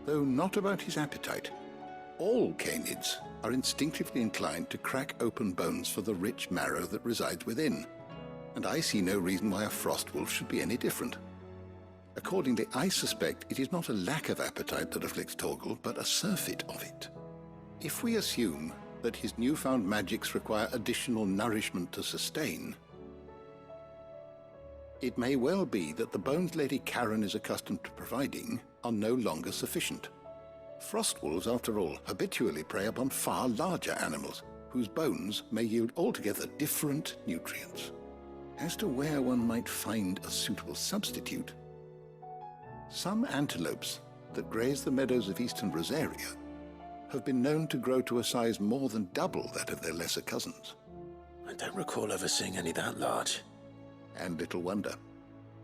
though not about his appetite. All canids are instinctively inclined to crack open bones for the rich marrow that resides within, and I see no reason why a frost wolf should be any different. Accordingly, I suspect it is not a lack of appetite that afflicts Torgal, but a surfeit of it. If we assume that his newfound magics require additional nourishment to sustain, it may well be that the bones Lady Karen is accustomed to providing are no longer sufficient. Frost wolves, after all, habitually prey upon far larger animals, whose bones may yield altogether different nutrients. As to where one might find a suitable substitute, some antelopes that graze the meadows of eastern Rosaria have been known to grow to a size more than double that of their lesser cousins. I don't recall ever seeing any that large. And little wonder.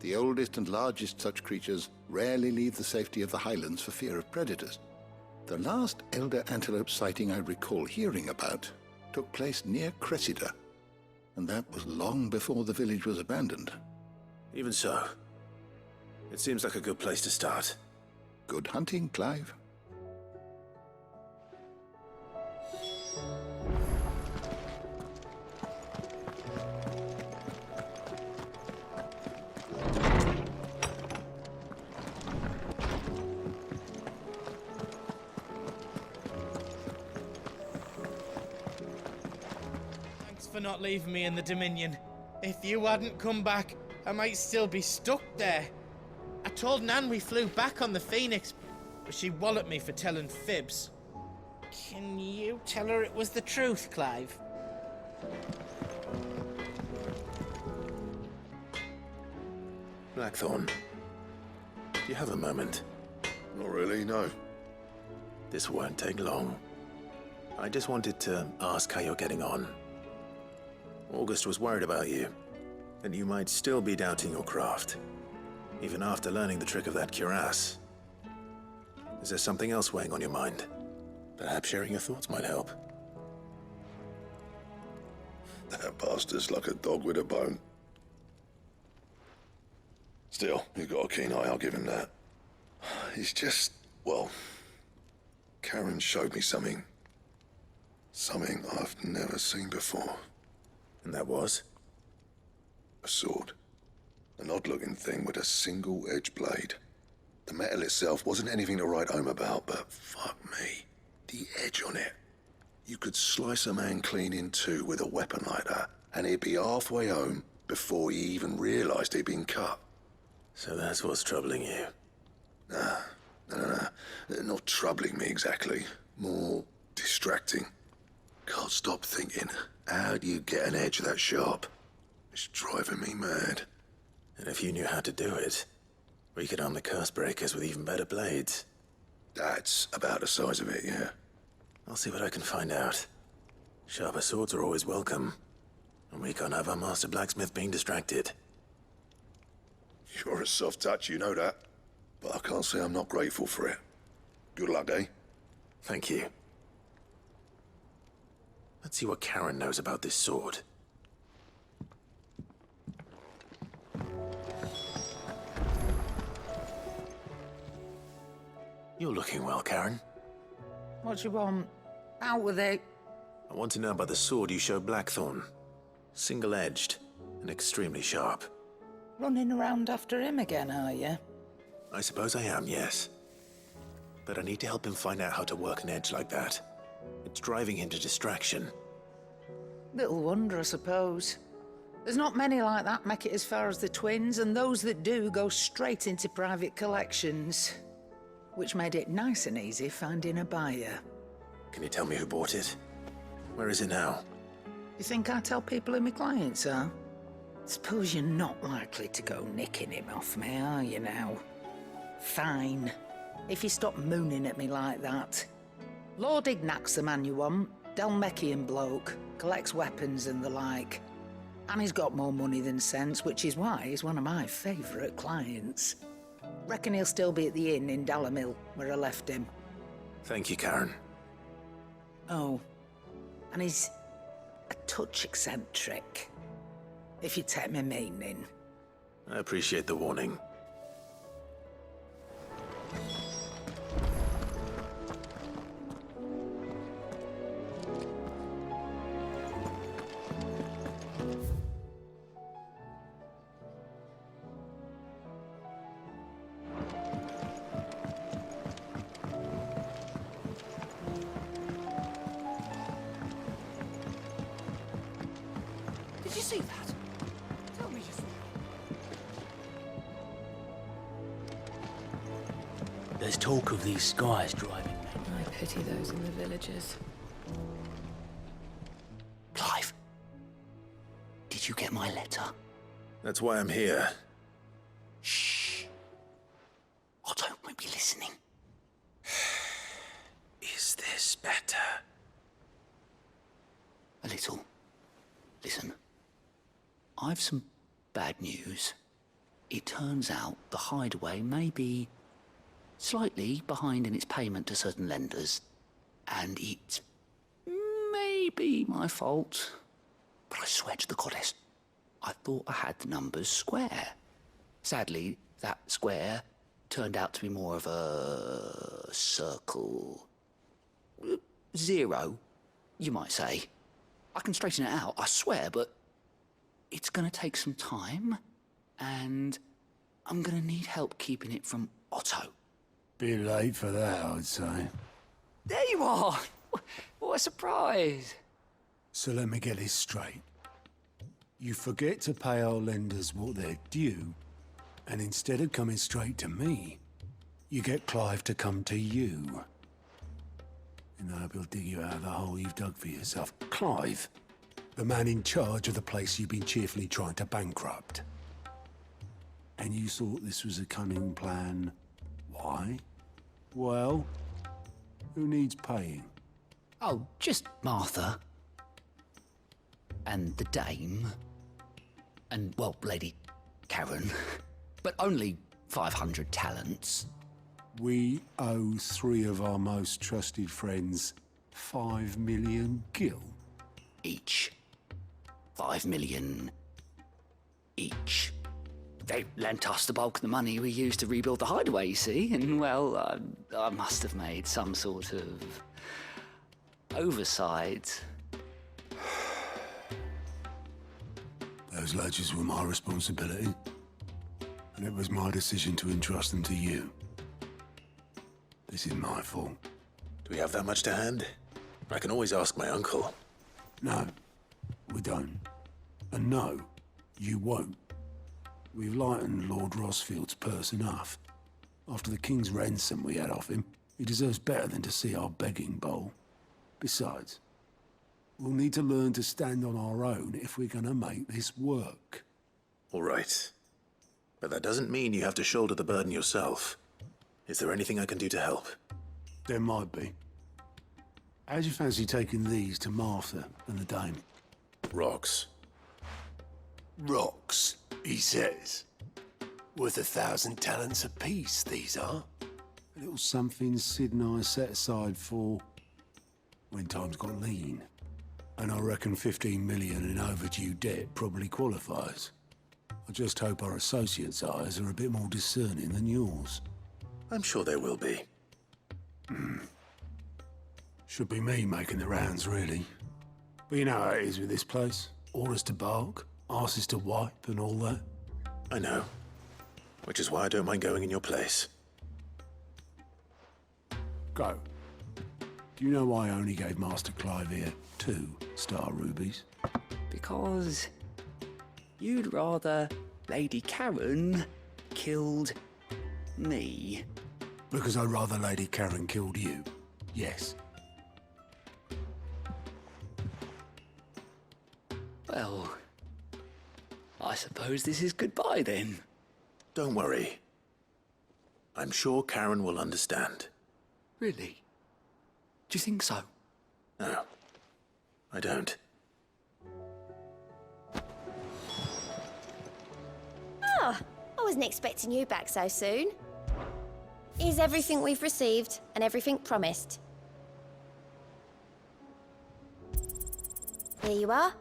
The oldest and largest such creatures rarely leave the safety of the highlands for fear of predators. The last elder antelope sighting I recall hearing about took place near Cressida, and that was long before the village was abandoned. Even so, it seems like a good place to start. Good hunting, Clive. For not leaving me in the Dominion. If you hadn't come back, I might still be stuck there. I told Nan we flew back on the Phoenix, but she walloped me for telling fibs. Can you tell her it was the truth, Clive? Blackthorn, do you have a moment? Not really, no. This won't take long. I just wanted to ask how you're getting on. August was worried about you, that you might still be doubting your craft, even after learning the trick of that cuirass. Is there something else weighing on your mind? Perhaps sharing your thoughts might help. That bastard's like a dog with a bone. Still, you've got a keen eye, I'll give him that. He's just, well, Karen showed me something. Something I've never seen before. And that was? A sword. An odd-looking thing with a single-edged blade. The metal itself wasn't anything to write home about, but fuck me, the edge on it. You could slice a man clean in two with a weapon like that, and he'd be halfway home before he even realised he'd been cut. So that's what's troubling you? Nah, no. Not troubling me exactly. More distracting. Can't stop thinking, how do you get an edge that sharp? It's driving me mad. And if you knew how to do it, we could arm the curse breakers with even better blades. That's about the size of it, yeah. I'll see what I can find out. Sharper swords are always welcome. And we can't have our master blacksmith being distracted. You're a soft touch, you know that. But I can't say I'm not grateful for it. Good luck, eh? Thank you. Let's see what Karen knows about this sword. You're looking well, Karen. What do you want? Out with it. I want to know about the sword you showed Blackthorn. Single-edged and extremely sharp. Running around after him again, are you? I suppose I am, yes. But I need to help him find out how to work an edge like that. It's driving him to distraction. Little wonder, I suppose. There's not many like that make it as far as the twins, and those that do go straight into private collections. Which made it nice and easy finding a buyer. Can you tell me who bought it? Where is it now? You think I tell people who my clients are? Suppose you're not likely to go nicking him off me, are you now? Fine. If you stop mooning at me like that. Lord Ignac's the man you want. Dalmekian bloke. Collects weapons and the like. And he's got more money than sense, which is why he's one of my favourite clients. Reckon he'll still be at the inn in Dalamil, where I left him. Thank you, Karen. Oh, and he's a touch eccentric, if you take my meaning. I appreciate the warning. Did you see that? Tell me you saw it. There's talk of these skies driving me. I pity those in the villages. Clive, did you get my letter? That's why I'm here. Shh. Otto won't be listening. Is this better? A little. Listen. I've some bad news. It turns out the Hideaway may be slightly behind in its payment to certain lenders, and it may be my fault. But I swear to the goddess, I thought I had the numbers square. Sadly, that square turned out to be more of a circle. 0, you might say. I can straighten it out, I swear, but it's gonna take some time, and I'm gonna need help keeping it from Otto. Bit late for that, I'd say. There you are! What a surprise! So let me get this straight. You forget to pay our lenders what they're due, and instead of coming straight to me, you get Clive to come to you. And I hope he'll dig you out of the hole you've dug for yourself. Clive, the man in charge of the place you've been cheerfully trying to bankrupt. And you thought this was a cunning plan. Why? Well, who needs paying? Oh, just Martha. And the dame. And, well, Lady Karen. But only 500 talents. We owe 3 of our most trusted friends 5 million gil. Each. 5 million each. They lent us the bulk of the money we used to rebuild the Hideaway, you see, and, well, I must have made some sort of oversight. Those ledgers were my responsibility, and it was my decision to entrust them to you. This is my fault. Do we have that much to hand? I can always ask my uncle. No, we don't. And no, you won't. We've lightened Lord Rosfield's purse enough. After the king's ransom we had off him, he deserves better than to see our begging bowl. Besides, we'll need to learn to stand on our own if we're gonna make this work. All right. But that doesn't mean you have to shoulder the burden yourself. Is there anything I can do to help? There might be. How'd you fancy taking these to Martha and the dame? Rocks. Rocks, he says. Worth 1,000 talents apiece, these are. A little something Sid and I set aside for when times got lean. And I reckon 15 million in overdue debt probably qualifies. I just hope our associates' eyes are a bit more discerning than yours. I'm sure there will be. Should be me making the rounds, really. But you know how it is with this place. Orders to bark, arses to wipe, and all that. I know. Which is why I don't mind going in your place. Go. Do you know why I only gave Master Clive here 2 star rubies? Because you'd rather Lady Karen killed me. Because I'd rather Lady Karen killed you. Yes. Well, I suppose this is goodbye then. Don't worry. I'm sure Karen will understand. Really? Do you think so? No, I don't. Ah, I wasn't expecting you back so soon. Here's everything we've received and everything promised. Here you are.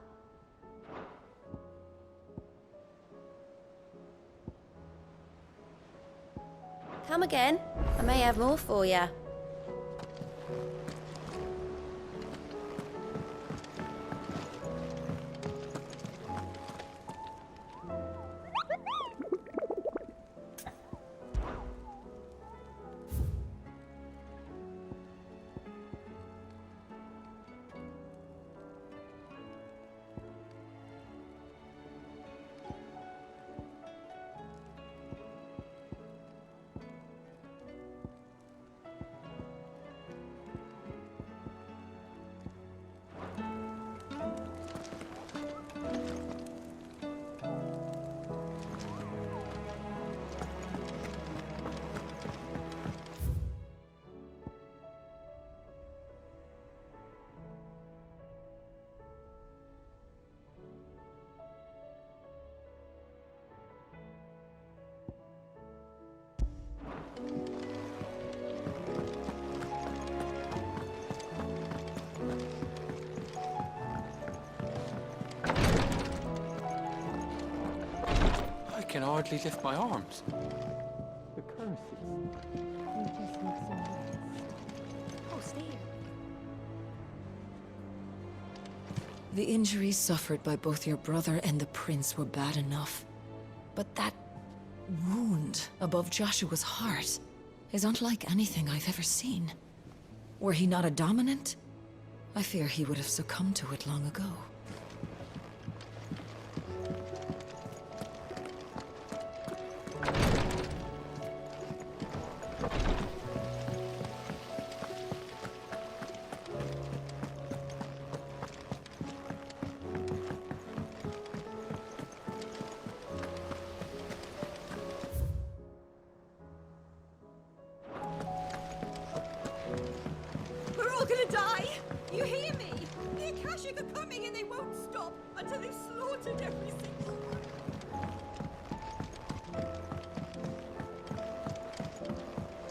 Come again. I may have more for you. I can hardly lift my arms. The curses. Oh, Steve. The injuries suffered by both your brother and the prince were bad enough. But that wound above Joshua's heart is unlike anything I've ever seen. Were he not a dominant, I fear he would have succumbed to it long ago. We're all gonna die! You hear me? The Akashic are coming and they won't stop until they've slaughtered every single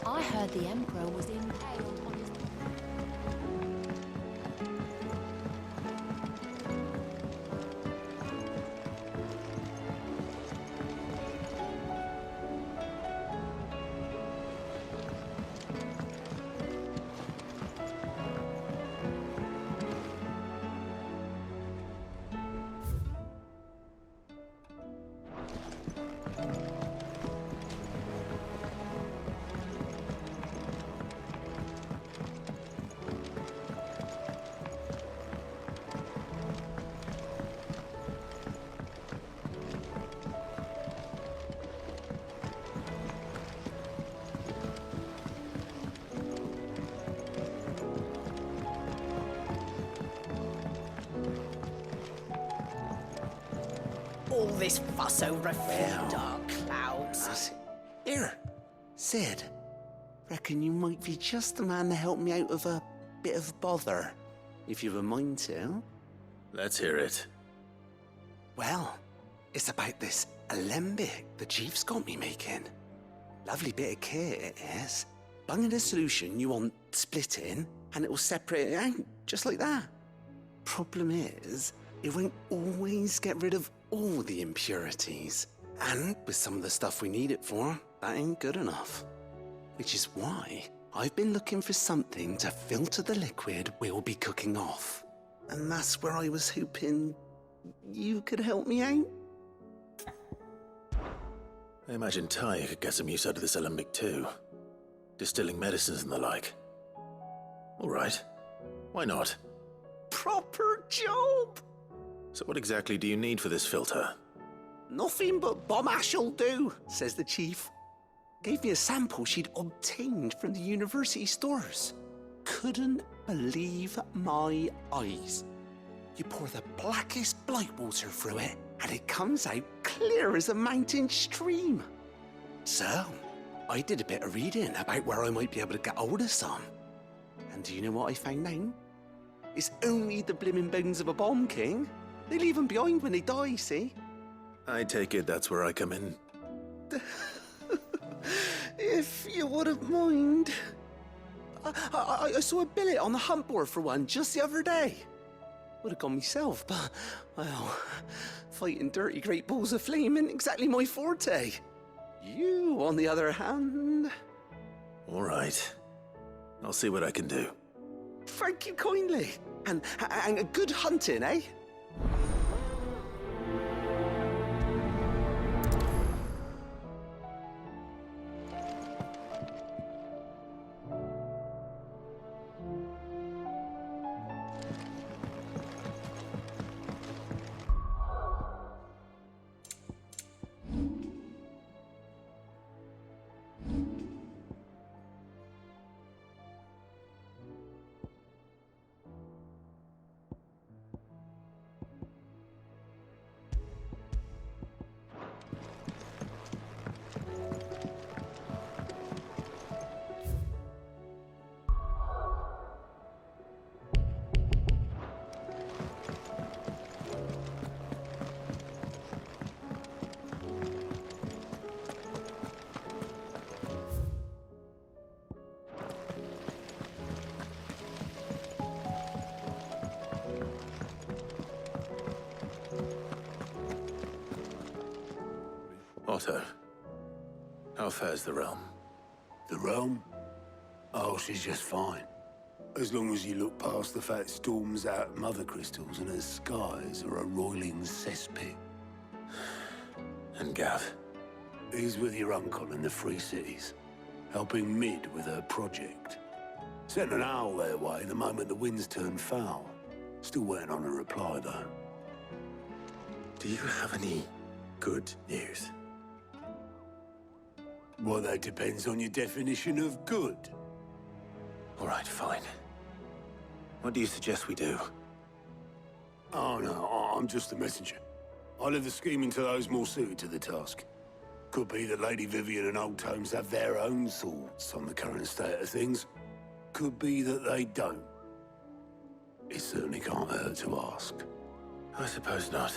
I heard the Emperor was impaled on his... this fuss over a few dark clouds. Here, Sid. Reckon you might be just the man to help me out of a bit of bother, if you've a mind to. Let's hear it. Well, it's about this alembic the chief's got me making. Lovely bit of kit it is. Bung in a solution you want splitting, and it will separate it out, just like that. Problem is, it won't always get rid of all the impurities. And with some of the stuff we need it for, that ain't good enough. Which is why I've been looking for something to filter the liquid we'll be cooking off. And that's where I was hoping you could help me out. I imagine Ty could get some use out of this alembic too. Distilling medicines and the like. All right. Why not? Proper job! So what exactly do you need for this filter? Nothing but bomb ash'll do, says the chief. Gave me a sample she'd obtained from the university stores. Couldn't believe my eyes. You pour the blackest blight water through it, and it comes out clear as a mountain stream. So, I did a bit of reading about where I might be able to get hold of some. And do you know what I found out? It's only the blimmin' bones of a bomb king. They leave them behind when they die, see? I take it that's where I come in. If you wouldn't mind. I saw a billet on the hunt board for one just the other day. Would have gone myself, but, well, fighting dirty great balls of flame ain't exactly my forte. You, on the other hand... All right. I'll see what I can do. Thank you kindly. And good hunting, eh? Otto, how fares the realm? The realm? Oh, she's just fine. As long as you look past the fat storms out mother crystals and her skies are a roiling cesspit. And Gav? He's with your uncle in the Free Cities, helping Mid with her project. Sent an owl their way the moment the winds turned foul. Still waiting on a reply, though. Do you have any good news? Well, that depends on your definition of good. All right, fine. What do you suggest we do? Oh, no, I'm just a messenger. I leave the scheming to those more suited to the task. Could be that Lady Vivian and Old Holmes have their own thoughts on the current state of things. Could be that they don't. It certainly can't hurt to ask. I suppose not.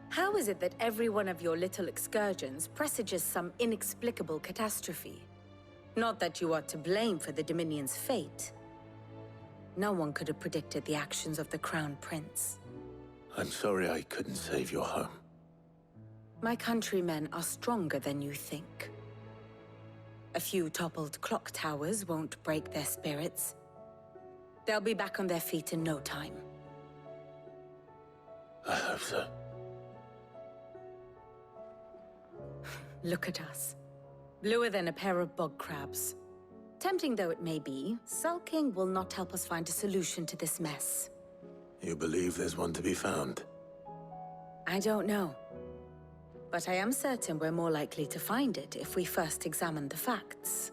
How is it that every one of your little excursions presages some inexplicable catastrophe? Not that you are to blame for the Dominion's fate. No one could have predicted the actions of the Crown Prince. I'm sorry I couldn't save your home. My countrymen are stronger than you think. A few toppled clock towers won't break their spirits. They'll be back on their feet in no time. I hope so. Look at us. Bluer than a pair of bog crabs. Tempting though it may be, sulking will not help us find a solution to this mess. You believe there's one to be found? I don't know. But I am certain we're more likely to find it if we first examine the facts.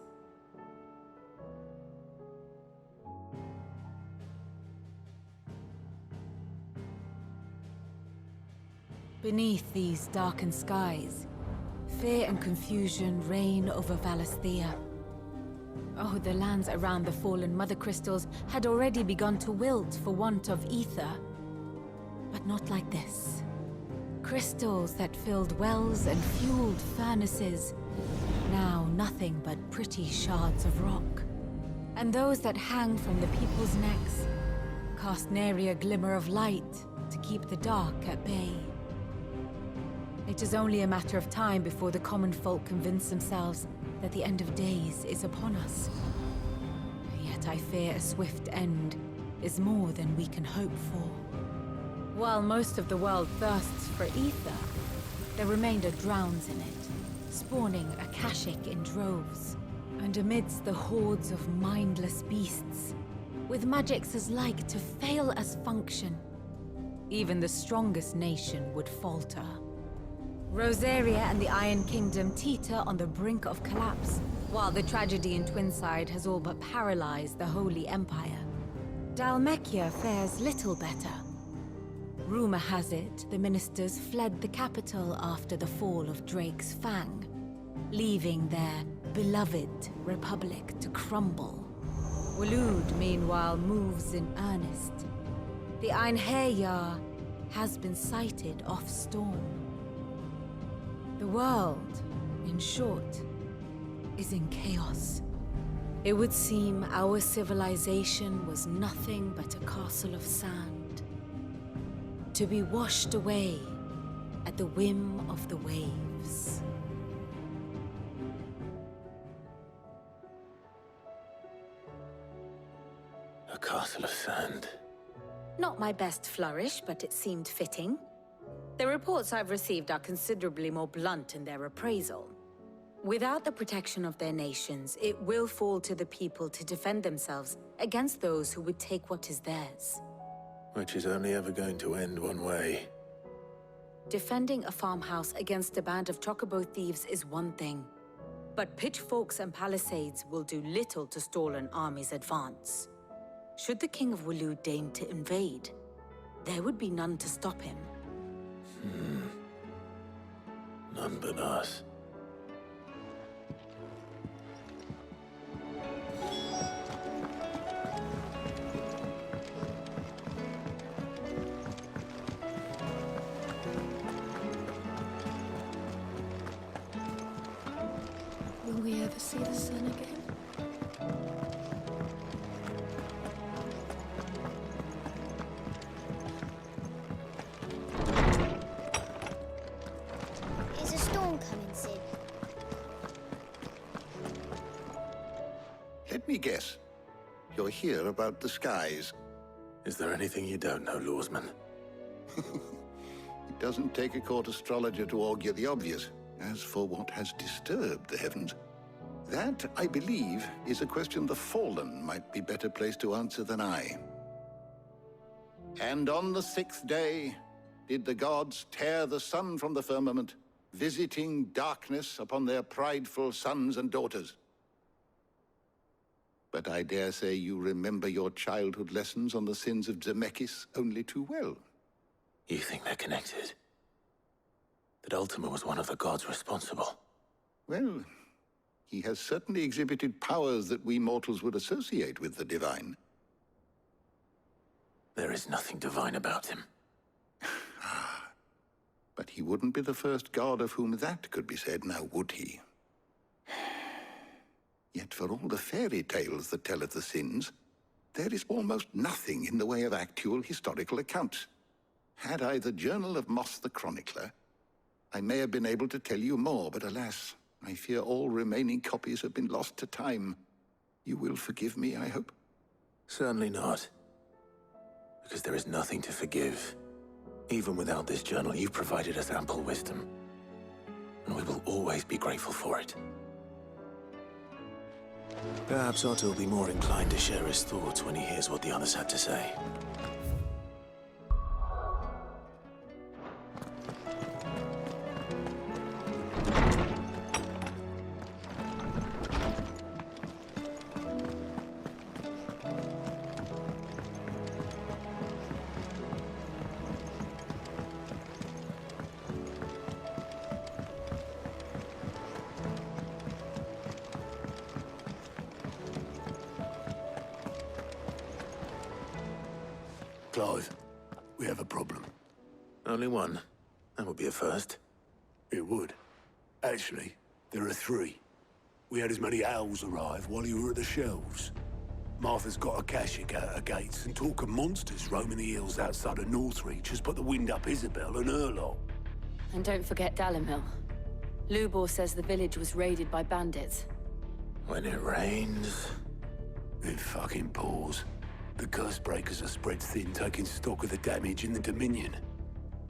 Beneath these darkened skies, fear and confusion reign over Valisthea. Oh, the lands around the fallen Mother Crystals had already begun to wilt for want of ether. But not like this. Crystals that filled wells and fueled furnaces, now nothing but pretty shards of rock. And those that hang from the people's necks cast nary a glimmer of light to keep the dark at bay. It is only a matter of time before the common folk convince themselves that the end of days is upon us. Yet I fear a swift end is more than we can hope for. While most of the world thirsts for ether, the remainder drowns in it, spawning Akashic in droves. And amidst the hordes of mindless beasts, with magics as like to fail as function, even the strongest nation would falter. Rosaria and the Iron Kingdom teeter on the brink of collapse, while the tragedy in Twinside has all but paralyzed the Holy Empire. Dalmekia fares little better. Rumor has it the ministers fled the capital after the fall of Drake's Fang, leaving their beloved republic to crumble. Waloed, meanwhile, moves in earnest. The Einherjar has been sighted off Storm. The world, in short, is in chaos. It would seem our civilization was nothing but a castle of sand, to be washed away at the whim of the waves. A castle of sand. Not my best flourish, but it seemed fitting. The reports I've received are considerably more blunt in their appraisal. Without the protection of their nations, it will fall to the people to defend themselves against those who would take what is theirs. Which is only ever going to end one way. Defending a farmhouse against a band of chocobo thieves is one thing, but pitchforks and palisades will do little to stall an army's advance. Should the King of Waloed deign to invade, there would be none to stop him. None but us. Will we ever see the sun again? Is a storm coming, Sid? Let me guess. You're here about the skies. Is there anything you don't know, Lawsman? It doesn't take a court astrologer to augur the obvious. As for what has disturbed the heavens, that, I believe, is a question the Fallen might be better placed to answer than I. And on the 6th day did the gods tear the sun from the firmament, visiting darkness upon their prideful sons and daughters. But I dare say you remember your childhood lessons on the sins of Zemeckis only too well. You think they're connected? That Ultima was one of the gods responsible? Well, he has certainly exhibited powers that we mortals would associate with the divine. There is nothing divine about him. But he wouldn't be the first god of whom that could be said, now would he? Yet for all the fairy tales that tell of the sins, there is almost nothing in the way of actual historical accounts. Had I the Journal of Moss the Chronicler, I may have been able to tell you more, but alas, I fear all remaining copies have been lost to time. You will forgive me, I hope? Certainly not. Because there is nothing to forgive. Even without this journal, you've provided us ample wisdom. And we will always be grateful for it. Perhaps Otto will be more inclined to share his thoughts when he hears what the others had to say. Clive, we have a problem. Only one. That would be a first. It would. Actually, there are three. We had as many owls arrive while you were at the shelves. Martha's got a Kashik out her gates, and talk of monsters roaming the hills outside of Northreach has put the wind up Isabel and her lot. And don't forget Dalimil. Lubor says the village was raided by bandits. When it rains... It fucking pours. The curse breakers are spread thin, taking stock of the damage in the Dominion.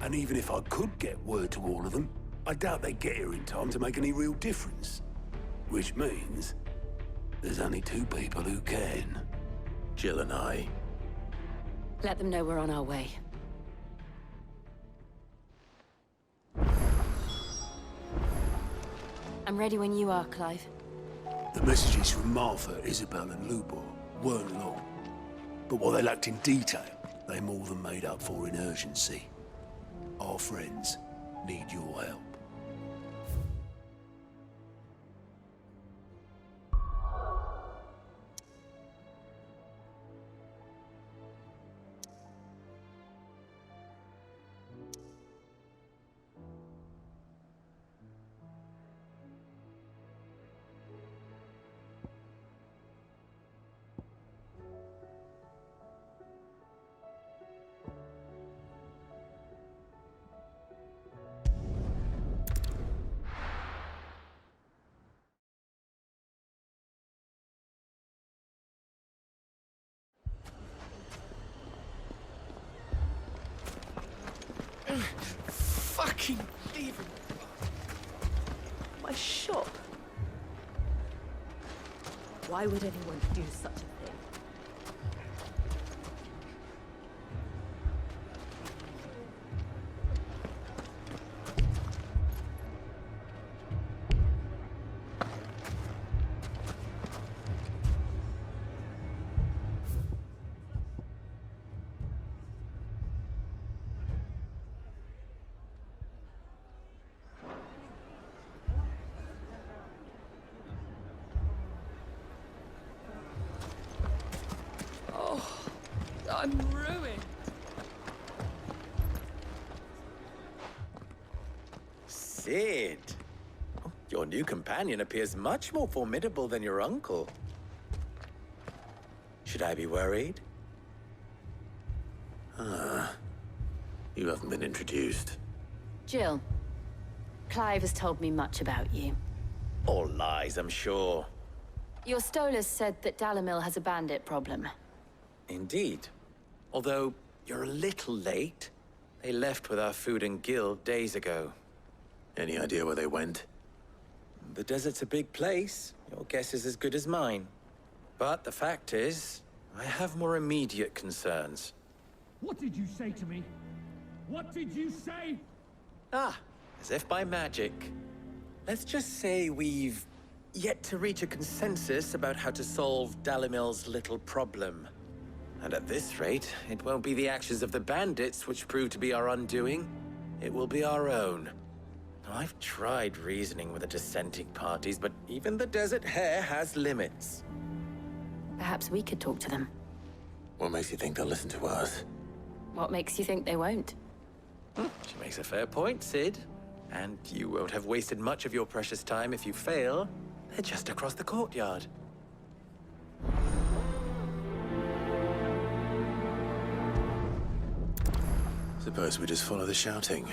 And even if I could get word to all of them, I doubt they'd get here in time to make any real difference. Which means... there's only two people who can. Jill and I. Let them know we're on our way. I'm ready when you are, Clive. The messages from Martha, Isabel and Lubor weren't long. But what they lacked in detail, they more than made up for in urgency. Our friends need your help. Fucking leaving my shop. Why would anyone do such a thing? I'm ruined. Sid. Your new companion appears much more formidable than your uncle. Should I be worried? You haven't been introduced. Jill. Clive has told me much about you. All lies, I'm sure. Your Stolas said that Dalimil has a bandit problem. Indeed. Although, you're a little late. They left with our food and guild days ago. Any idea where they went? The desert's a big place. Your guess is as good as mine. But the fact is, I have more immediate concerns. What did you say to me? What did you say? Ah, as if by magic. Let's just say we've yet to reach a consensus about how to solve Dalimil's little problem. And at this rate, it won't be the actions of the bandits which prove to be our undoing. It will be our own. I've tried reasoning with the dissenting parties, but even the Desert Hare has limits. Perhaps we could talk to them. What makes you think they'll listen to us? What makes you think they won't? She makes a fair point, Sid. And you won't have wasted much of your precious time if you fail. They're just across the courtyard. Suppose we just follow the shouting.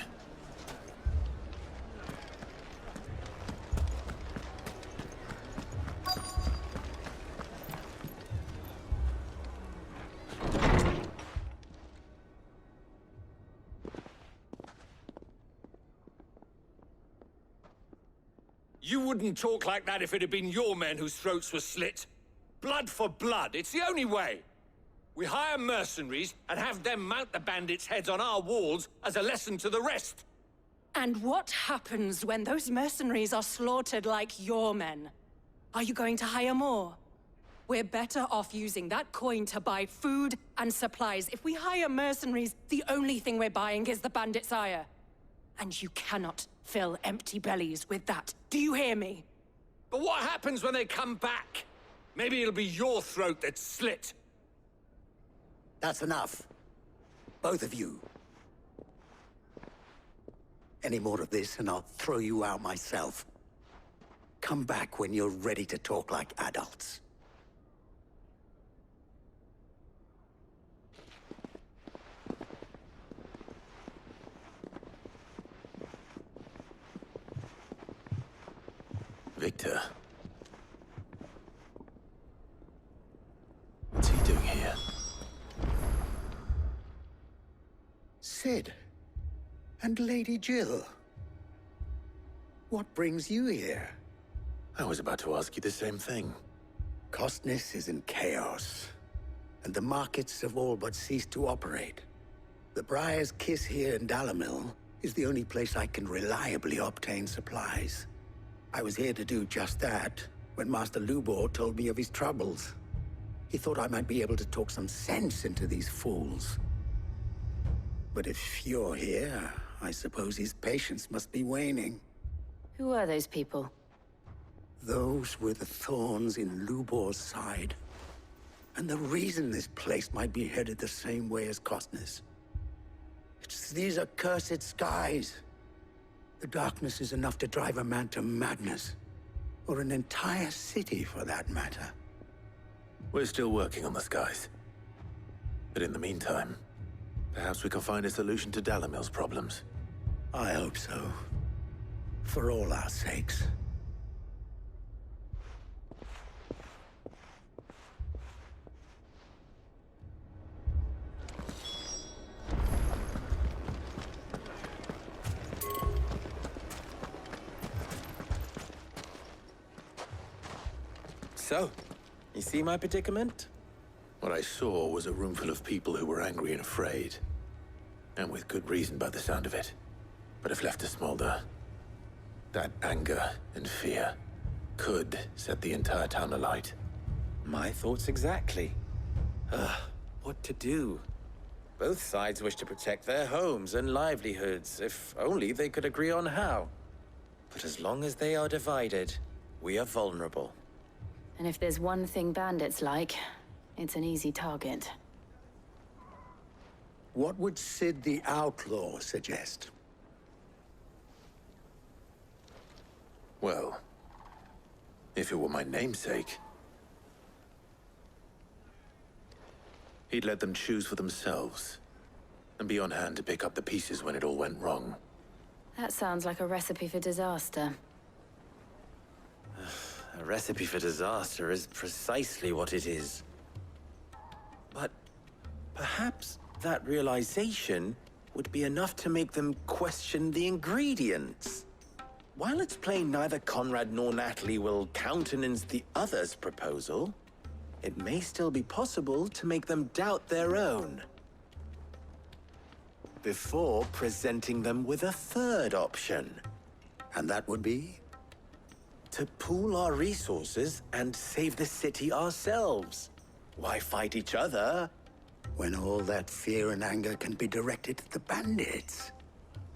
You wouldn't talk like that if it had been your men whose throats were slit. Blood for blood, it's the only way. We hire mercenaries and have them mount the bandits' heads on our walls as a lesson to the rest. And what happens when those mercenaries are slaughtered like your men? Are you going to hire more? We're better off using that coin to buy food and supplies. If we hire mercenaries, the only thing we're buying is the bandits' ire. And you cannot fill empty bellies with that. Do you hear me? But what happens when they come back? Maybe it'll be your throat that's slit. That's enough. Both of you. Any more of this and I'll throw you out myself. Come back when you're ready to talk like adults. Victor. What's he doing here? Sid. And Lady Jill. What brings you here? I was about to ask you the same thing. Costness is in chaos, and the markets have all but ceased to operate. The Briar's Kiss here in Dalimil is the only place I can reliably obtain supplies. I was here to do just that when Master Lubor told me of his troubles. He thought I might be able to talk some sense into these fools. But if you're here, I suppose his patience must be waning. Who are those people? Those were the thorns in Lubor's side. And the reason this place might be headed the same way as Costness. It's these accursed skies. The darkness is enough to drive a man to madness. Or an entire city, for that matter. We're still working on the skies. But in the meantime, perhaps we can find a solution to Dalimil's problems. I hope so. For all our sakes. So, you see my predicament? What I saw was a room full of people who were angry and afraid. And with good reason by the sound of it. But if left to smolder, that anger and fear could set the entire town alight. My thoughts exactly. What to do? Both sides wish to protect their homes and livelihoods, if only they could agree on how. But as long as they are divided, we are vulnerable. And if there's one thing bandits like, it's an easy target. What would Sid the Outlaw suggest? Well, if it were my namesake, he'd let them choose for themselves, and be on hand to pick up the pieces when it all went wrong. That sounds like a recipe for disaster. A recipe for disaster is precisely what it is. But perhaps that realization would be enough to make them question the ingredients. While it's plain neither Conrad nor Natalie will countenance the other's proposal, it may still be possible to make them doubt their own. Before presenting them with a third option. And that would be? To pool our resources and save the city ourselves. Why fight each other? When all that fear and anger can be directed at the bandits.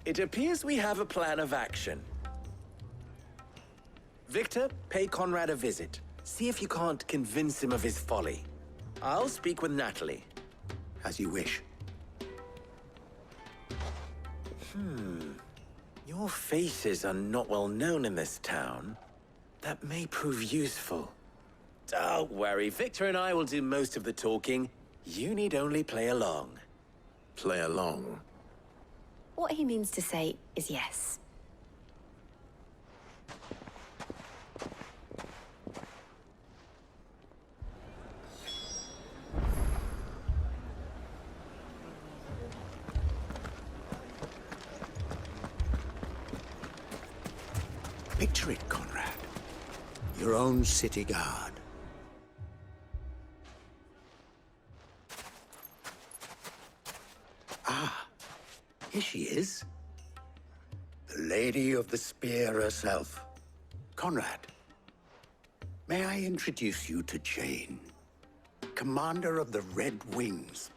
It appears we have a plan of action. Victor, pay Conrad a visit. See if you can't convince him of his folly. I'll speak with Natalie. As you wish. Your faces are not well known in this town. That may prove useful. Don't worry, Victor and I will do most of the talking. You need only play along. Play along? What he means to say is yes. Picture it, Conrad. Your own city guard. Ah, here she is. The Lady of the Spear herself. Conrad, may I introduce you to Jane, commander of the Red Wings,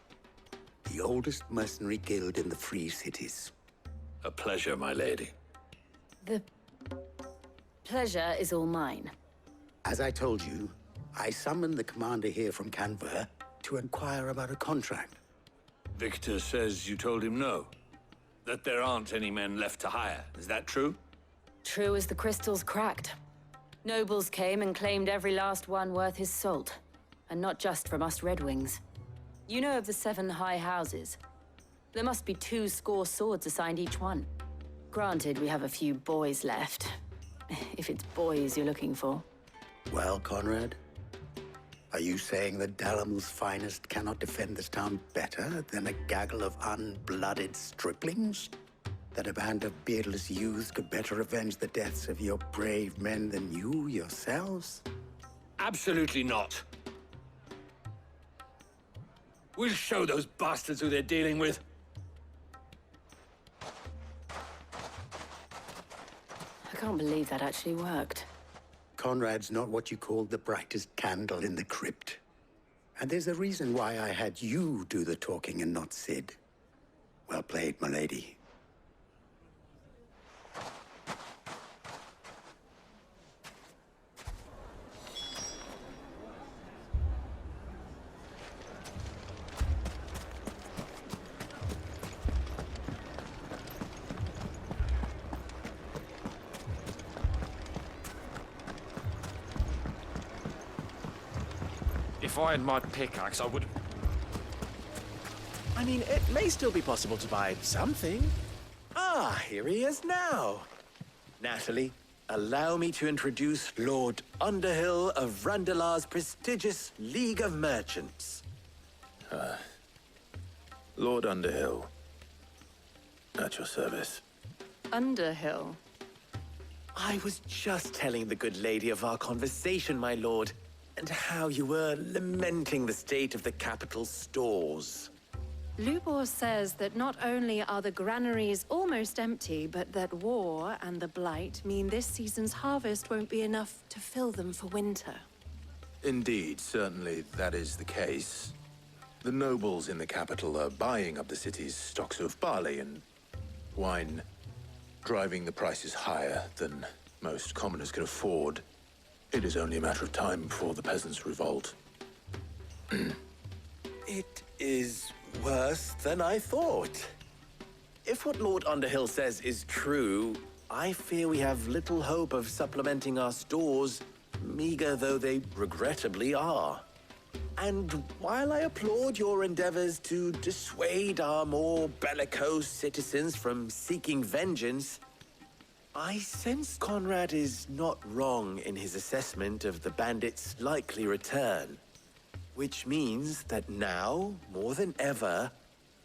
the oldest mercenary guild in the Free Cities. A pleasure, my lady. The pleasure is all mine. As I told you, I summoned the commander here from Canberra to inquire about a contract. Victor says you told him no. That there aren't any men left to hire. Is that true? True as the crystals cracked. Nobles came and claimed every last one worth his salt. And not just from us Red Wings. You know of the 7 high houses. There must be 2 swords assigned each one. Granted, we have a few boys left. If it's boys you're looking for. Well, Conrad, are you saying that Dalamil's finest cannot defend this town better than a gaggle of unblooded striplings? That a band of beardless youths could better avenge the deaths of your brave men than you yourselves? Absolutely not. We'll show those bastards who they're dealing with. I can't believe that actually worked. Conrad's not what you call the brightest candle in the crypt. And there's a reason why I had you do the talking and not Sid. Well played, my lady. If I had my pickaxe, I would... I mean, it may still be possible to buy something. Ah, here he is now. Natalie, allow me to introduce Lord Underhill of Randalar's prestigious League of Merchants. Lord Underhill. At your service. Underhill? I was just telling the good lady of our conversation, my lord, and how you were lamenting the state of the capital's stores. Lubor says that not only are the granaries almost empty, but that war and the Blight mean this season's harvest won't be enough to fill them for winter. Indeed, certainly that is the case. The nobles in the capital are buying up the city's stocks of barley and wine, driving the prices higher than most commoners can afford. It is only a matter of time before the peasants revolt. It is worse than I thought. If what Lord Underhill says is true, I fear we have little hope of supplementing our stores, meager though they regrettably are. And while I applaud your endeavors to dissuade our more bellicose citizens from seeking vengeance, I sense Conrad is not wrong in his assessment of the bandits' likely return. Which means that now, more than ever,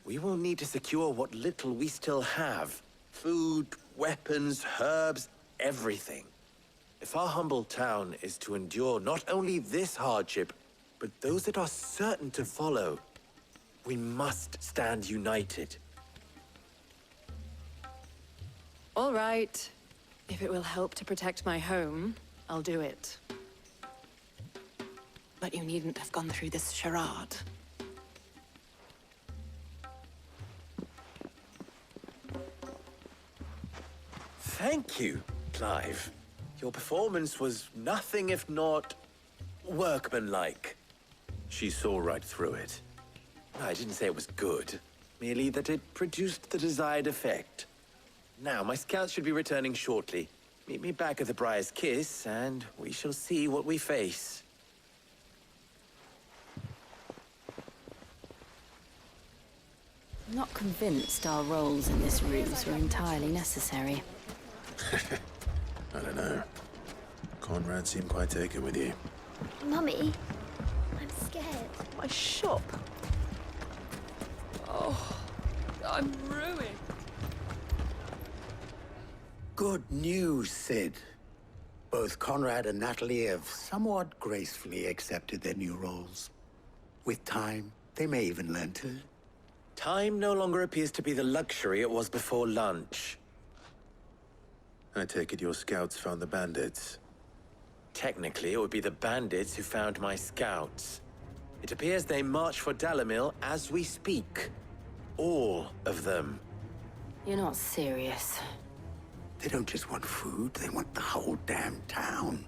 we will need to secure what little we still have. Food, weapons, herbs, everything. If our humble town is to endure not only this hardship, but those that are certain to follow, we must stand united. All right. If it will help to protect my home, I'll do it. But you needn't have gone through this charade. Thank you, Clive. Your performance was nothing if not workmanlike. She saw right through it. I didn't say it was good, merely that it produced the desired effect. Now, my scouts should be returning shortly. Meet me back at the Briar's Kiss, and we shall see what we face. I'm not convinced our roles in this ruse were entirely necessary. I don't know. Conrad seemed quite taken with you. Mummy, I'm scared. My shop. Oh, I'm ruined. Good news, Sid. Both Conrad and Natalie have somewhat gracefully accepted their new roles. With time, they may even learn to... Time no longer appears to be the luxury it was before lunch. I take it your scouts found the bandits. Technically, it would be the bandits who found my scouts. It appears they march for Dalamil as we speak. All of them. You're not serious. They don't just want food, they want the whole damn town.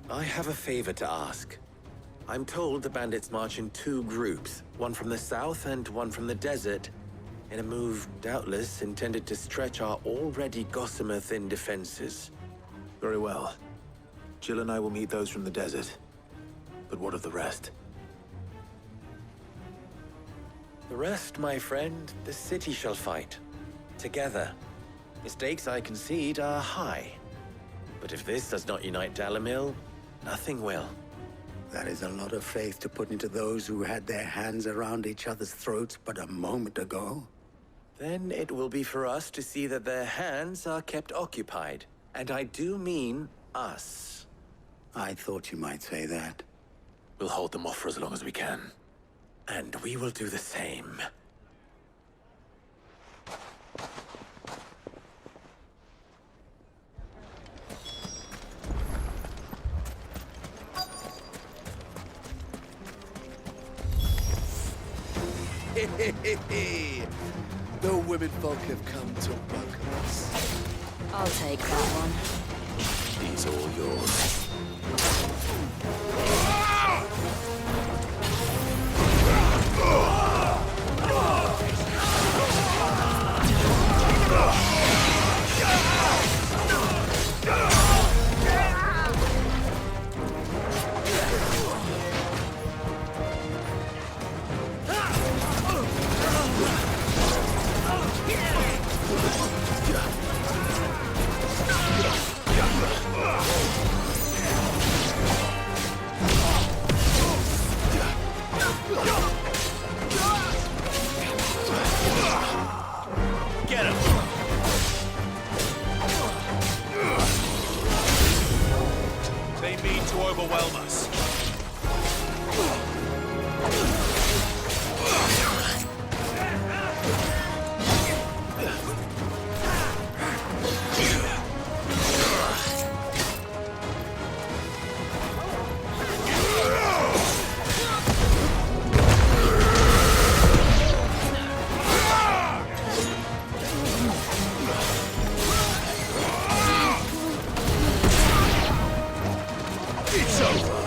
I have a favor to ask. I'm told the bandits march in two groups, one from the south and one from the desert, in a move doubtless intended to stretch our already gossamer-thin defenses. Very well. Jill and I will meet those from the desert. But what of the rest? The rest, my friend, the city shall fight. Together. The stakes, I concede, are high. But if this does not unite Dalimil, nothing will. That is a lot of faith to put into those who had their hands around each other's throats but a moment ago. Then it will be for us to see that their hands are kept occupied. And I do mean us. I thought you might say that. We'll hold them off for as long as we can. And we will do the same. The women folk have come to welcome us. I'll take that one. She's all yours. Get him! They mean to overwhelm us. It's over.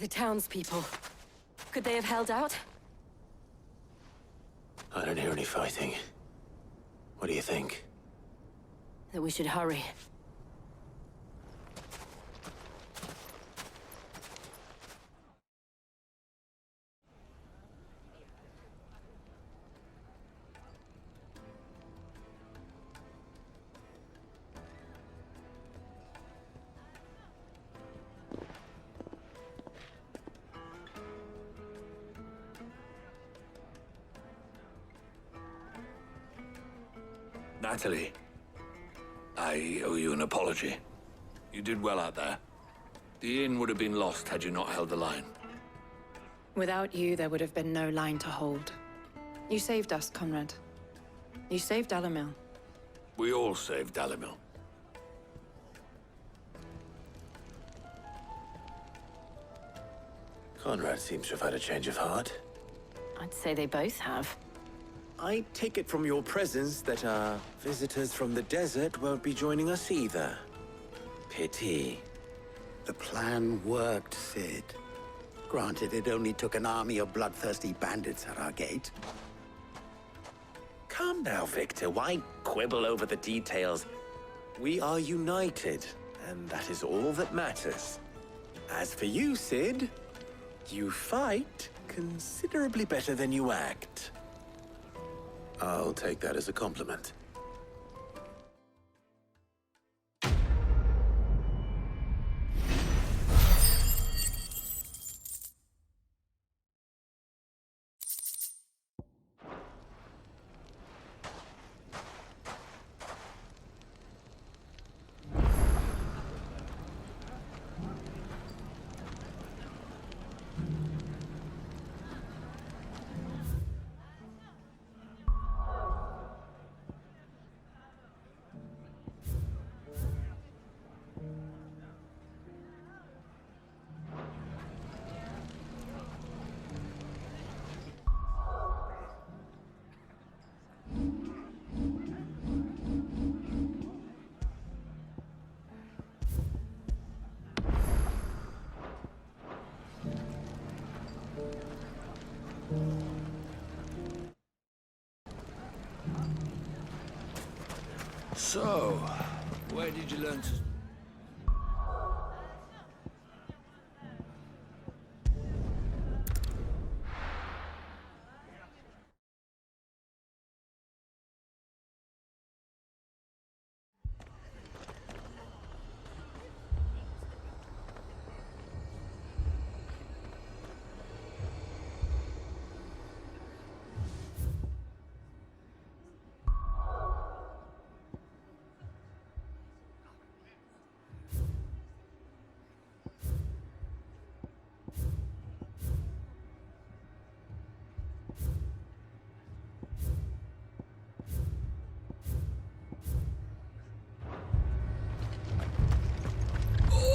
The townspeople. Could they have held out? I don't hear any fighting. What do you think? That we should hurry. Natalie, I owe you an apology. You did well out there. The inn would have been lost had you not held the line. Without you, there would have been no line to hold. You saved us, Conrad. You saved Dalimil. We all saved Dalimil. Conrad seems to have had a change of heart. I'd say they both have. I take it from your presence that our visitors from the desert won't be joining us either. Pity. The plan worked, Sid. Granted, it only took an army of bloodthirsty bandits at our gate. Calm now, Victor. Why quibble over the details? We are united, and that is all that matters. As for you, Sid, you fight considerably better than you act. I'll take that as a compliment. So, where did you learn to...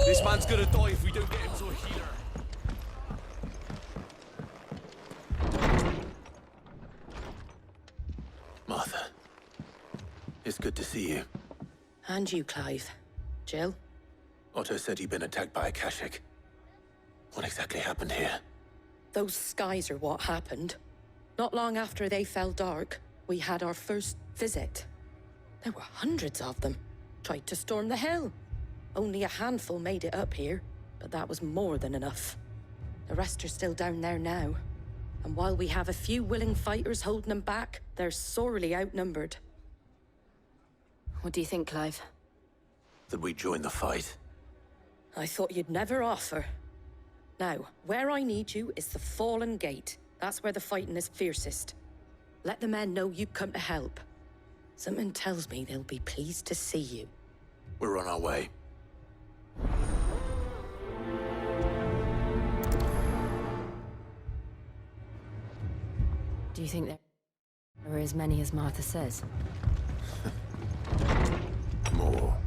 This man's gonna die if we don't get him to a healer. Martha, it's good to see you. And you, Clive. Jill? Otto said he'd been attacked by a Akashic. What exactly happened here? Those skies are what happened. Not long after they fell dark, we had our first visit. There were hundreds of them. Tried to storm the hill. Only a handful made it up here, but that was more than enough. The rest are still down there now. And while we have a few willing fighters holding them back, they're sorely outnumbered. What do you think, Clive? That we join the fight? I thought you'd never offer. Now, where I need you is the Fallen Gate. That's where the fighting is fiercest. Let the men know you come to help. Something tells me they'll be pleased to see you. We're on our way. Do you think there are as many as Martha says? More.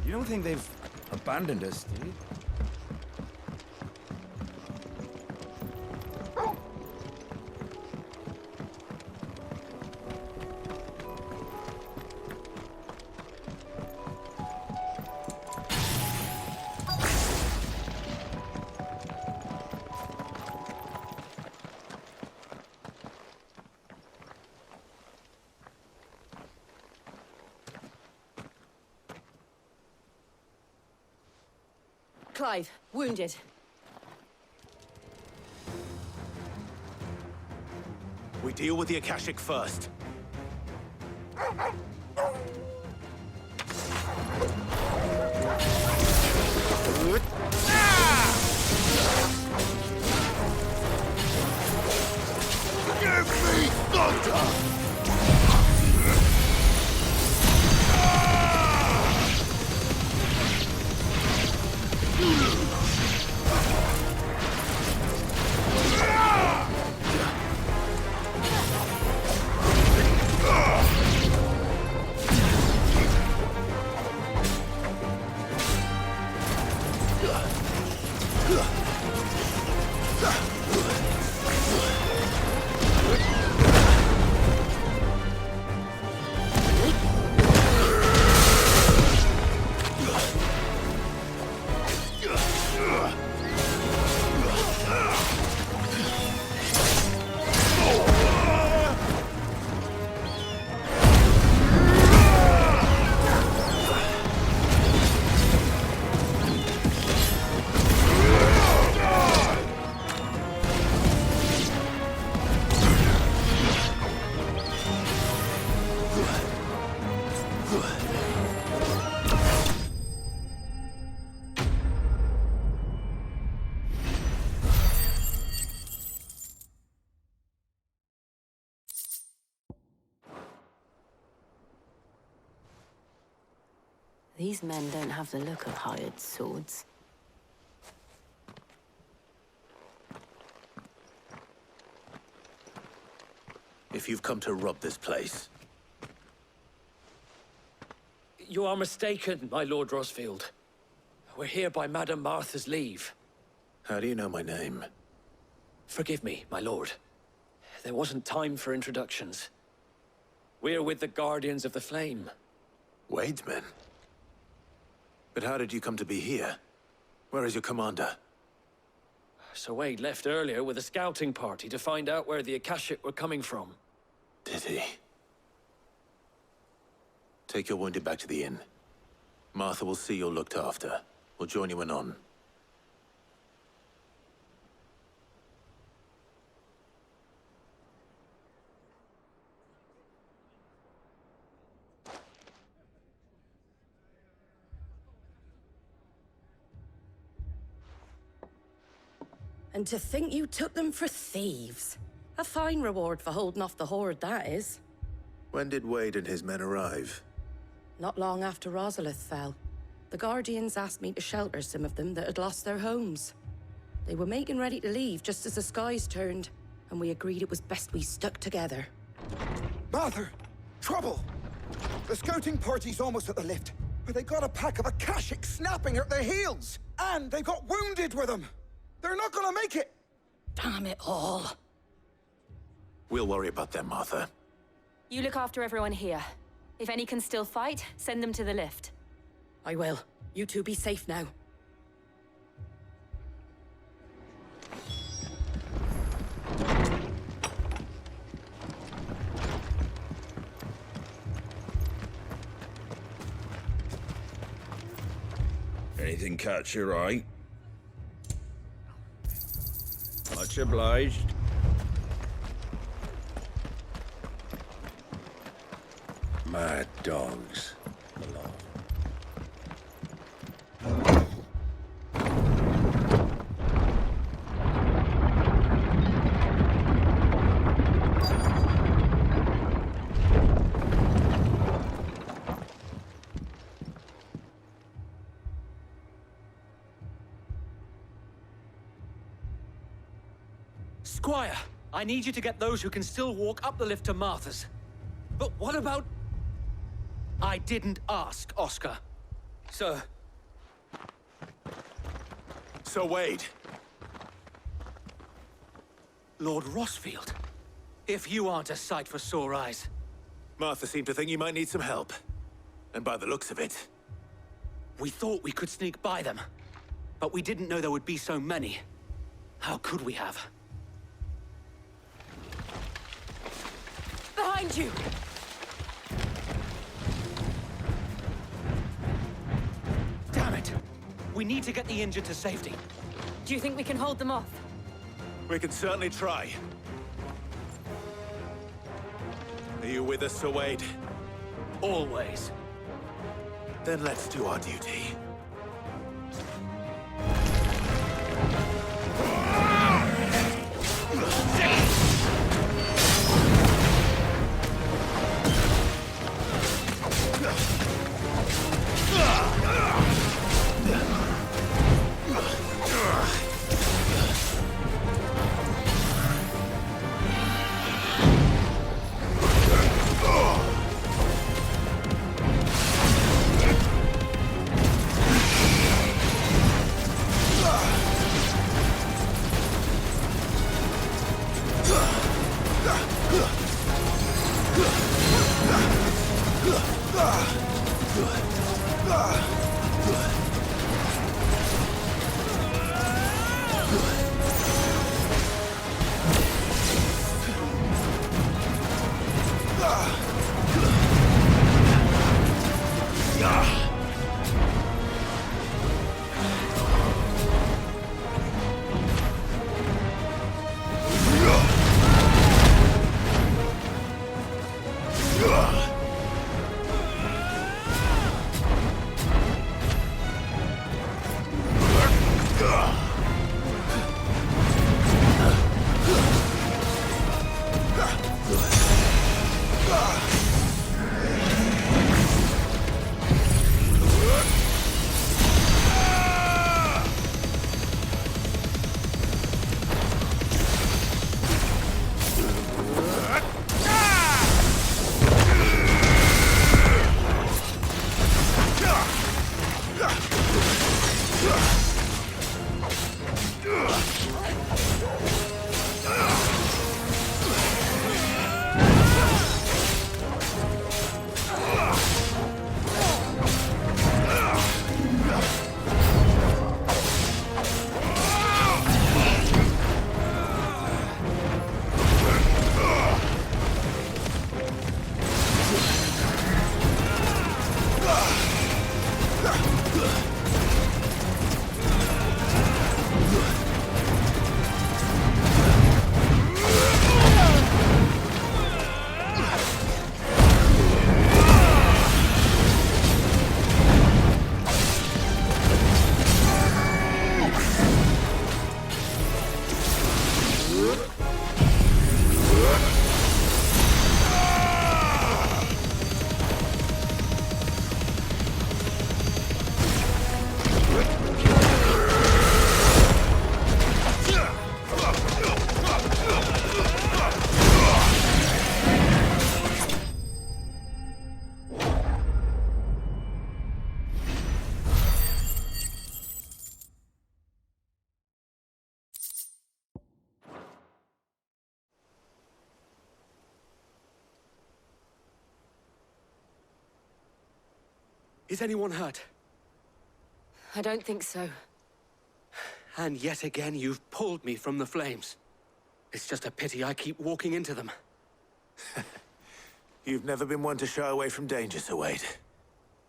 You don't think they've abandoned us, do you? Clive, wounded. We deal with the Akashic first. Give me thunder! These men don't have the look of hired swords. If you've come to rob this place... You are mistaken, my Lord Rosfield. We're here by Madame Martha's leave. How do you know my name? Forgive me, my lord. There wasn't time for introductions. We're with the Guardians of the Flame. Wade's men? But how did you come to be here? Where is your commander? Sir Wade left earlier with a scouting party to find out where the Akashic were coming from. Did he? Take your wounded back to the inn. Martha will see you're looked after. We'll join you anon. And to think you took them for thieves. A fine reward for holding off the horde, that is. When did Wade and his men arrive? Not long after Rosalith fell. The Guardians asked me to shelter some of them that had lost their homes. They were making ready to leave just as the skies turned, and we agreed it was best we stuck together. Martha! Trouble! The scouting party's almost at the lift, but they got a pack of Akashic snapping at their heels! And they got wounded with them! They're not gonna make it! Damn it all. We'll worry about them, Martha. You look after everyone here. If any can still fight, send them to the lift. I will. You two be safe now. Anything catch your eye? Much obliged. Mad dogs. Squire, I need you to get those who can still walk up the lift to Martha's. But what about... I didn't ask, Oscar. Sir. Sir Wade. Lord Rosfield. If you aren't a sight for sore eyes. Martha seemed to think you might need some help. And by the looks of it... We thought we could sneak by them. But we didn't know there would be so many. How could we have? Behind you! Damn it! We need to get the injured to safety. Do you think we can hold them off? We can certainly try. Are you with us, Sir Wade? Always. Then let's do our duty. Is anyone hurt? I don't think so. And yet again, you've pulled me from the flames. It's just a pity I keep walking into them. You've never been one to shy away from danger, Sir Wade.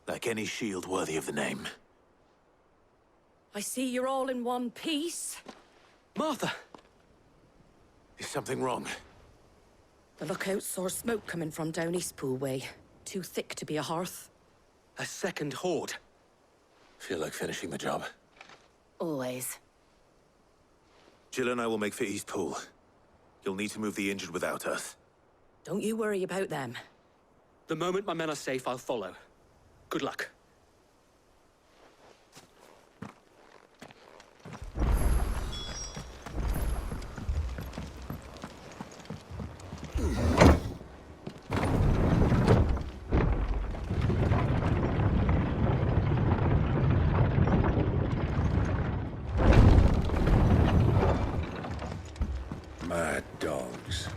Like any shield worthy of the name. I see you're all in one piece. Martha! Is something wrong? The lookout saw smoke coming from down Eastpool way. Too thick to be a hearth. A second horde. Feel like finishing the job? Always. Jill and I will make for Eastpool. You'll need to move the injured without us. Don't you worry about them. The moment my men are safe, I'll follow. Good luck. Mad dogs.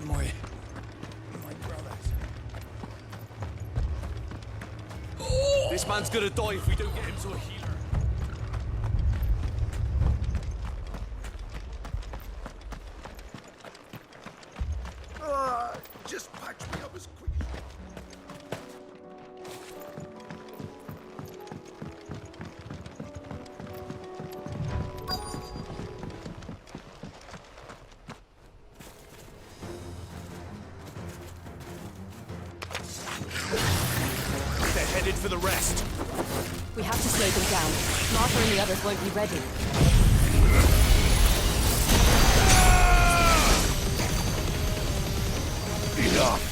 My brothers. This man's gonna die if we don't get him to a healer. Just patch me up as quick They're headed for the rest. We have to slow them down. Martha and the others won't be ready. Enough!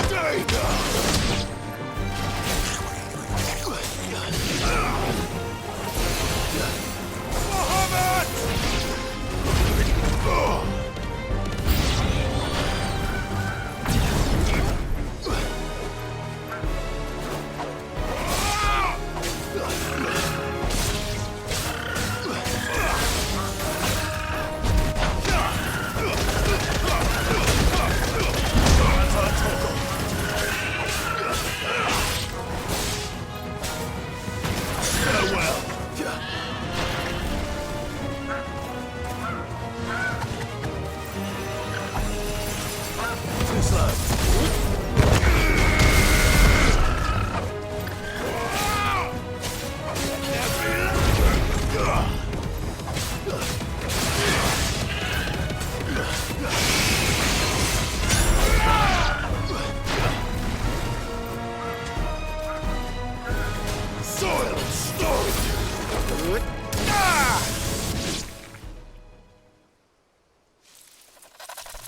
Stay down!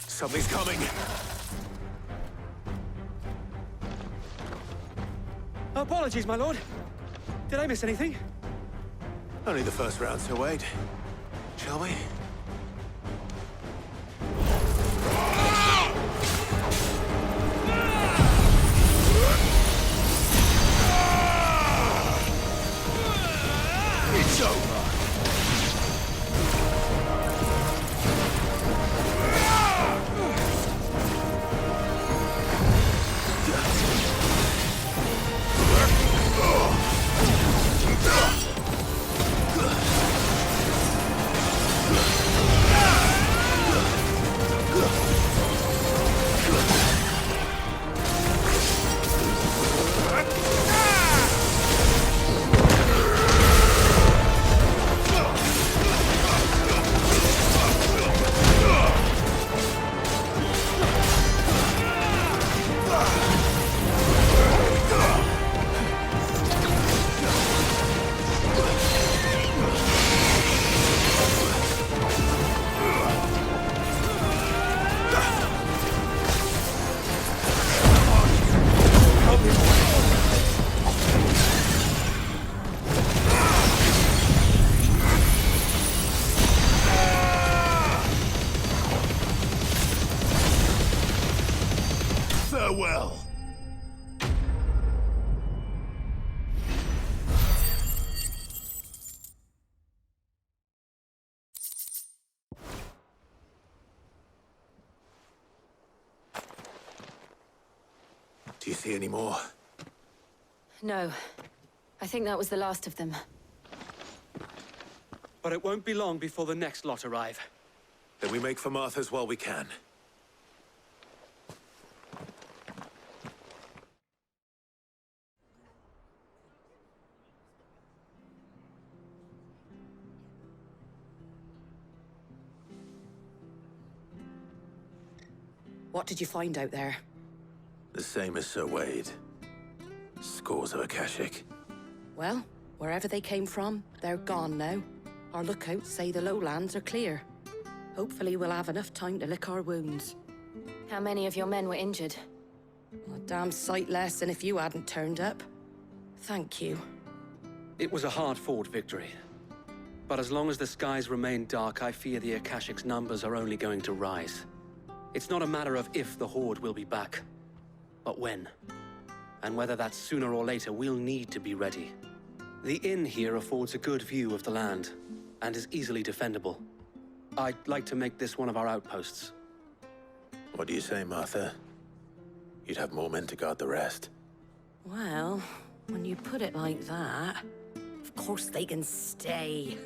Something's coming. Apologies, my lord. Did I miss anything? Only the first round, Sir Wade. Shall we? It's over! well. Do you see any more? No. I think that was the last of them. But it won't be long before the next lot arrive. Then we make for Martha's while we can. What did you find out there? The same as Sir Wade. Scores of Akashic. Well, wherever they came from, they're gone now. Our lookouts say the lowlands are clear. Hopefully we'll have enough time to lick our wounds. How many of your men were injured? A damn sight less than if you hadn't turned up. Thank you. It was a hard-fought victory. But as long as the skies remain dark, I fear the Akashic's numbers are only going to rise. It's not a matter of if the Horde will be back, but when. And whether that's sooner or later, we'll need to be ready. The inn here affords a good view of the land, and is easily defendable. I'd like to make this one of our outposts. What do you say, Martha? You'd have more men to guard the rest. Well, when you put it like that, of course they can stay.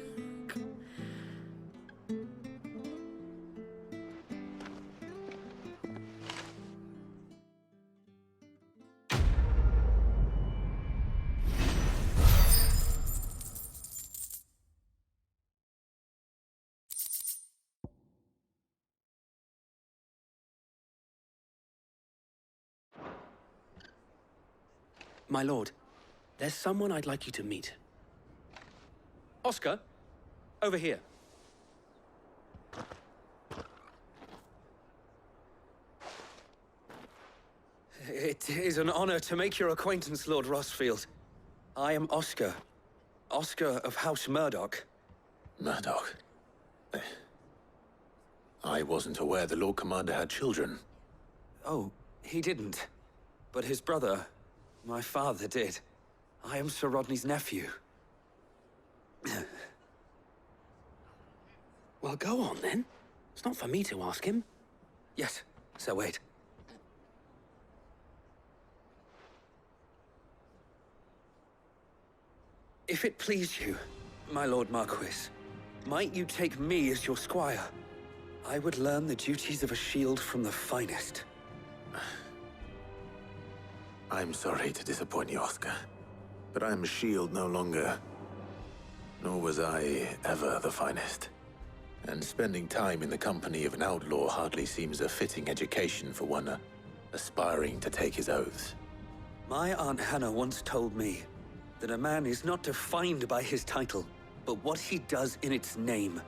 My lord, there's someone I'd like you to meet. Oscar, over here. It is an honor to make your acquaintance, Lord Rossfield. I am Oscar. Oscar of House Murdoch. Murdoch? I wasn't aware the Lord Commander had children. Oh, he didn't. But his brother, my father, did. I am Sir Rodney's nephew. Well, go on, then. It's not for me to ask him. Yes, Sir Wade. If it please you, my Lord Marquis, might you take me as your squire? I would learn the duties of a shield from the finest. I'm sorry to disappoint you, Oscar, but I'm a shield no longer. Nor was I ever the finest. And spending time in the company of an outlaw hardly seems a fitting education for one aspiring to take his oaths. My Aunt Hannah once told me that a man is not defined by his title, but what he does in its name.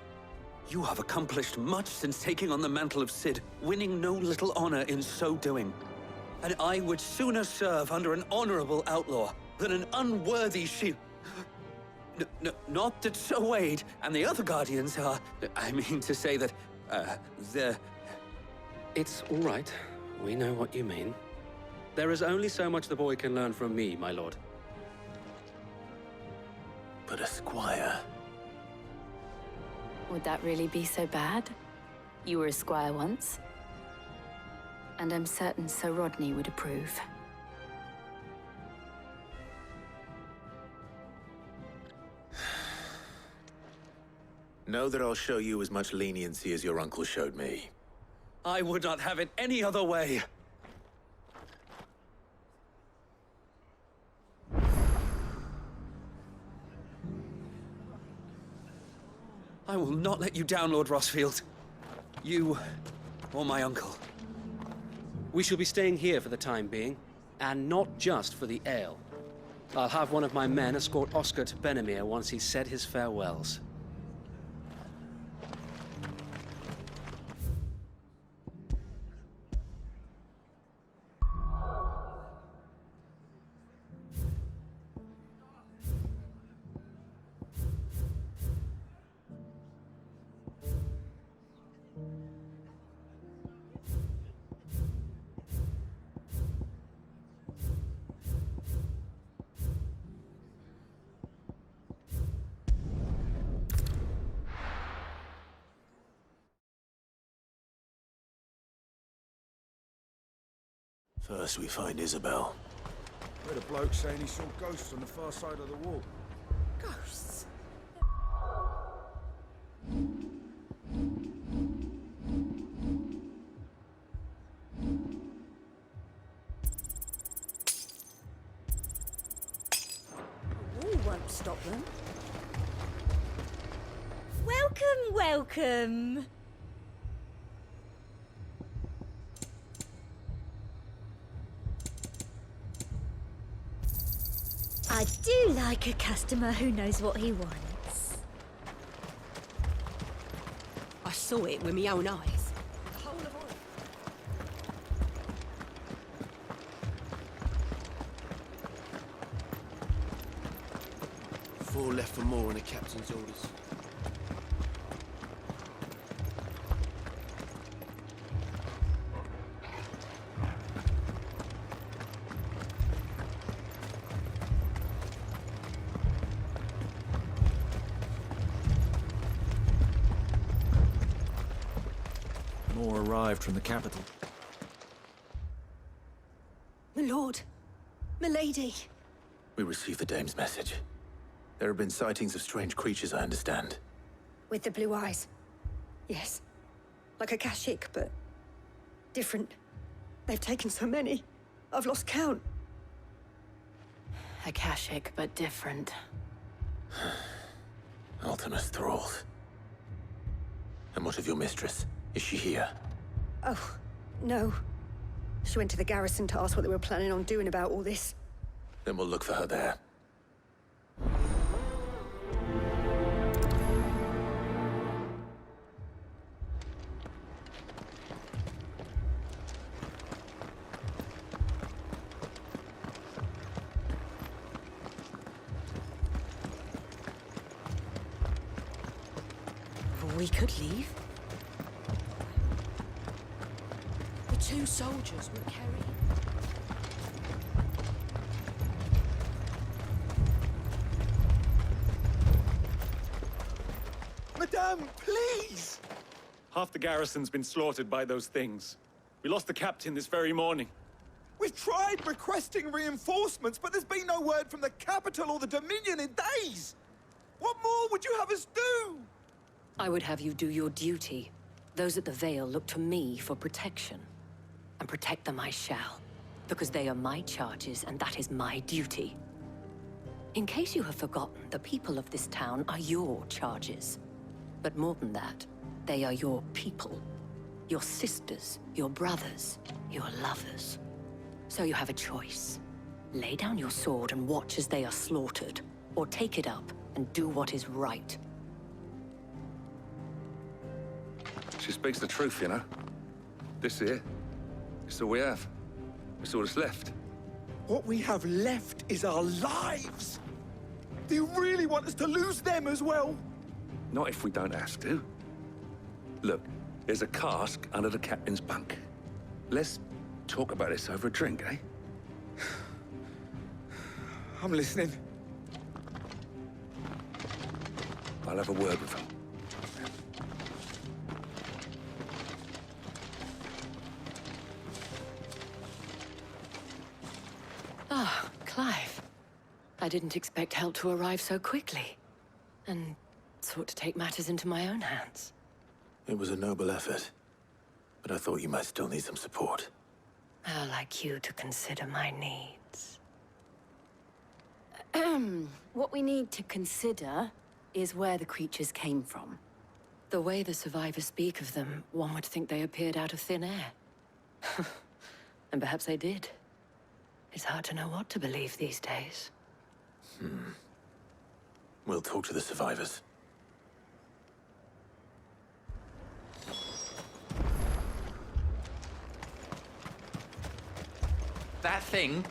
You have accomplished much since taking on the mantle of Cid, winning no little honor in so doing. And I would sooner serve under an honorable outlaw than an unworthy shield. Not that Sir Wade and the other Guardians are... I mean to say that, they're... It's all right. We know what you mean. There is only so much the boy can learn from me, my lord. But a squire... Would that really be so bad? You were a squire once. And I'm certain Sir Rodney would approve. Know that I'll show you as much leniency as your uncle showed me. I would not have it any other way. I will not let you down, Lord Rossfield. You, or my uncle. We shall be staying here for the time being, and not just for the ale. I'll have one of my men escort Oscar to Benimir once he's said his farewells. First, we find Isabel. Heard a bloke saying he saw ghosts on the far side of the wall. Ghosts? A wall won't stop them. Welcome, welcome. I do like a customer who knows what he wants. I saw it with my own eyes. Four left for more on the captain's orders. More arrived from the capital. My lord. My lady. We received the dame's message. There have been sightings of strange creatures, I understand. With the blue eyes. Yes. Like a Kashik, but different. They've taken so many. I've lost count. Akashic, but different. Ultimus thralls. And what of your mistress? Is she here? Oh, no. She went to the garrison to ask what they were planning on doing about all this. Then we'll look for her there. We could leave. The two soldiers were carrying... Madame, please! Half the garrison's been slaughtered by those things. We lost the captain this very morning. We've tried requesting reinforcements, but there's been no word from the capital or the Dominion in days! What more would you have us do? I would have you do your duty. Those at the Vale look to me for protection. And protect them I shall. Because they are my charges, and that is my duty. In case you have forgotten, the people of this town are your charges. But more than that, they are your people. Your sisters, your brothers, your lovers. So you have a choice. Lay down your sword and watch as they are slaughtered, or take it up and do what is right. She speaks the truth, you know. This here, it's all we have. It's all that's left. What we have left is our lives! Do you really want us to lose them as well? Not if we don't have to. Look, there's a cask under the captain's bunk. Let's talk about this over a drink, eh? I'm listening. I'll have a word with him. Ah, Clive. I didn't expect help to arrive so quickly. And sought to take matters into my own hands. It was a noble effort. But I thought you might still need some support. I'd like you to consider my needs. What we need to consider is where the creatures came from. The way the survivors speak of them, one would think they appeared out of thin air. And perhaps they did. It's hard to know what to believe these days. We'll talk to the survivors. That thing,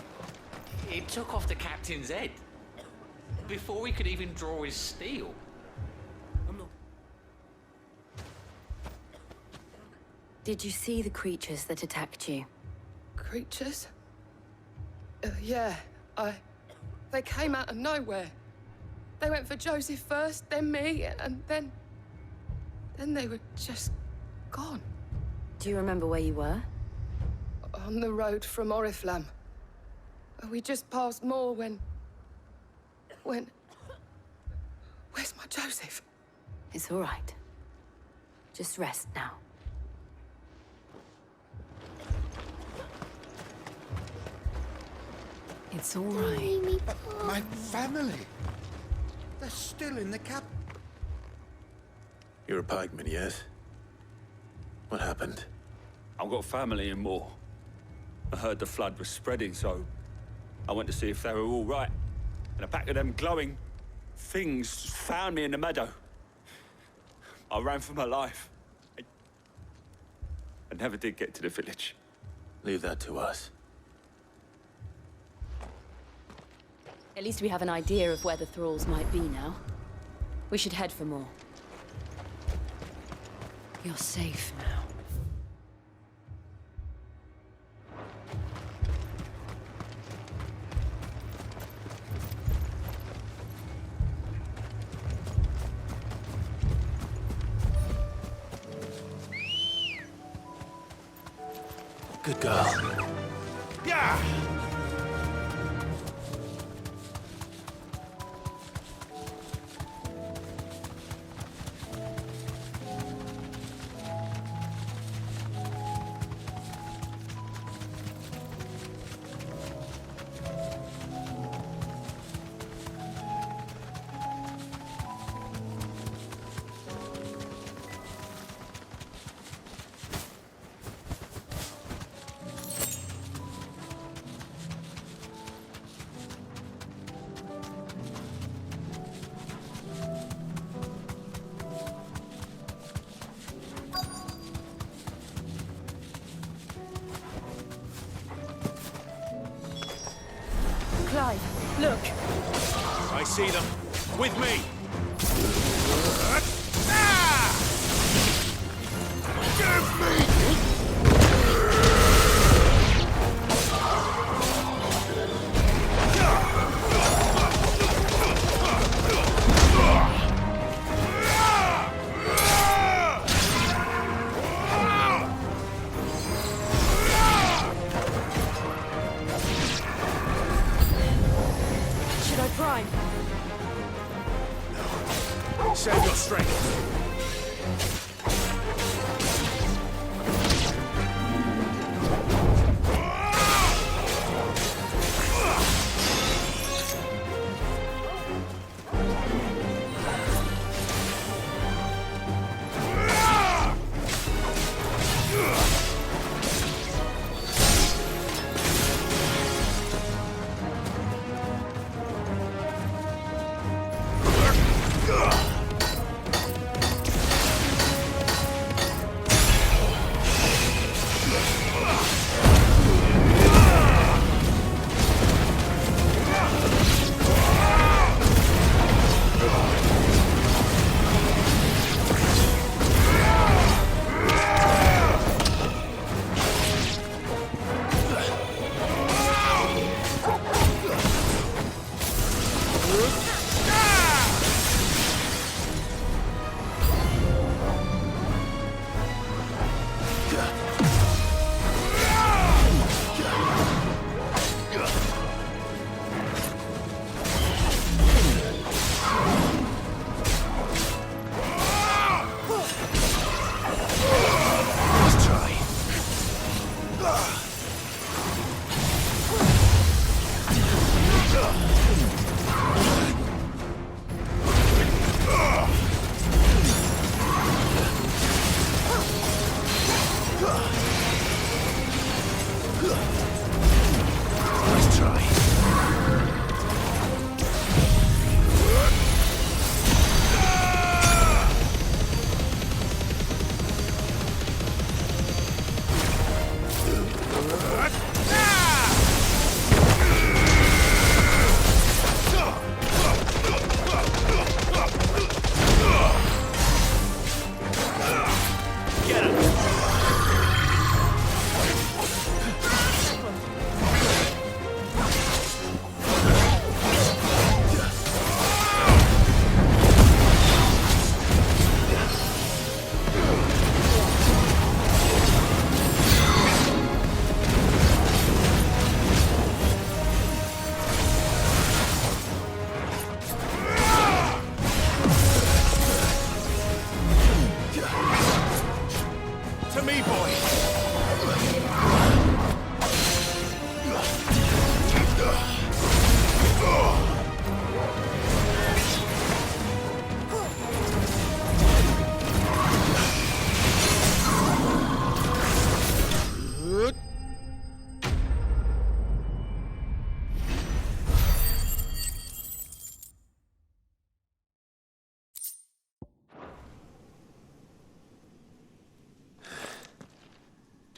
it took off the captain's head. Before we could even draw his steel. Did you see the creatures that attacked you? Creatures? Yeah, They came out of nowhere. They went for Joseph first, then me, and then they were just gone. Do you remember where you were? On the road from Oriflamme. We just passed Moor when... Where's my Joseph? It's all right. Just rest now. It's all right. My family. They're still in the cap. You're a pikeman, yes? What happened? I've got family in Moor. I heard the flood was spreading, so I went to see if they were all right. And a pack of them glowing things found me in the meadow. I ran for my life. I never did get to the village. Leave that to us. At least we have an idea of where the thralls might be now. We should head for more. You're safe now. Good girl. Yeah! Clive, look! I see them. With me! Give me! Should I prime? Save your strength.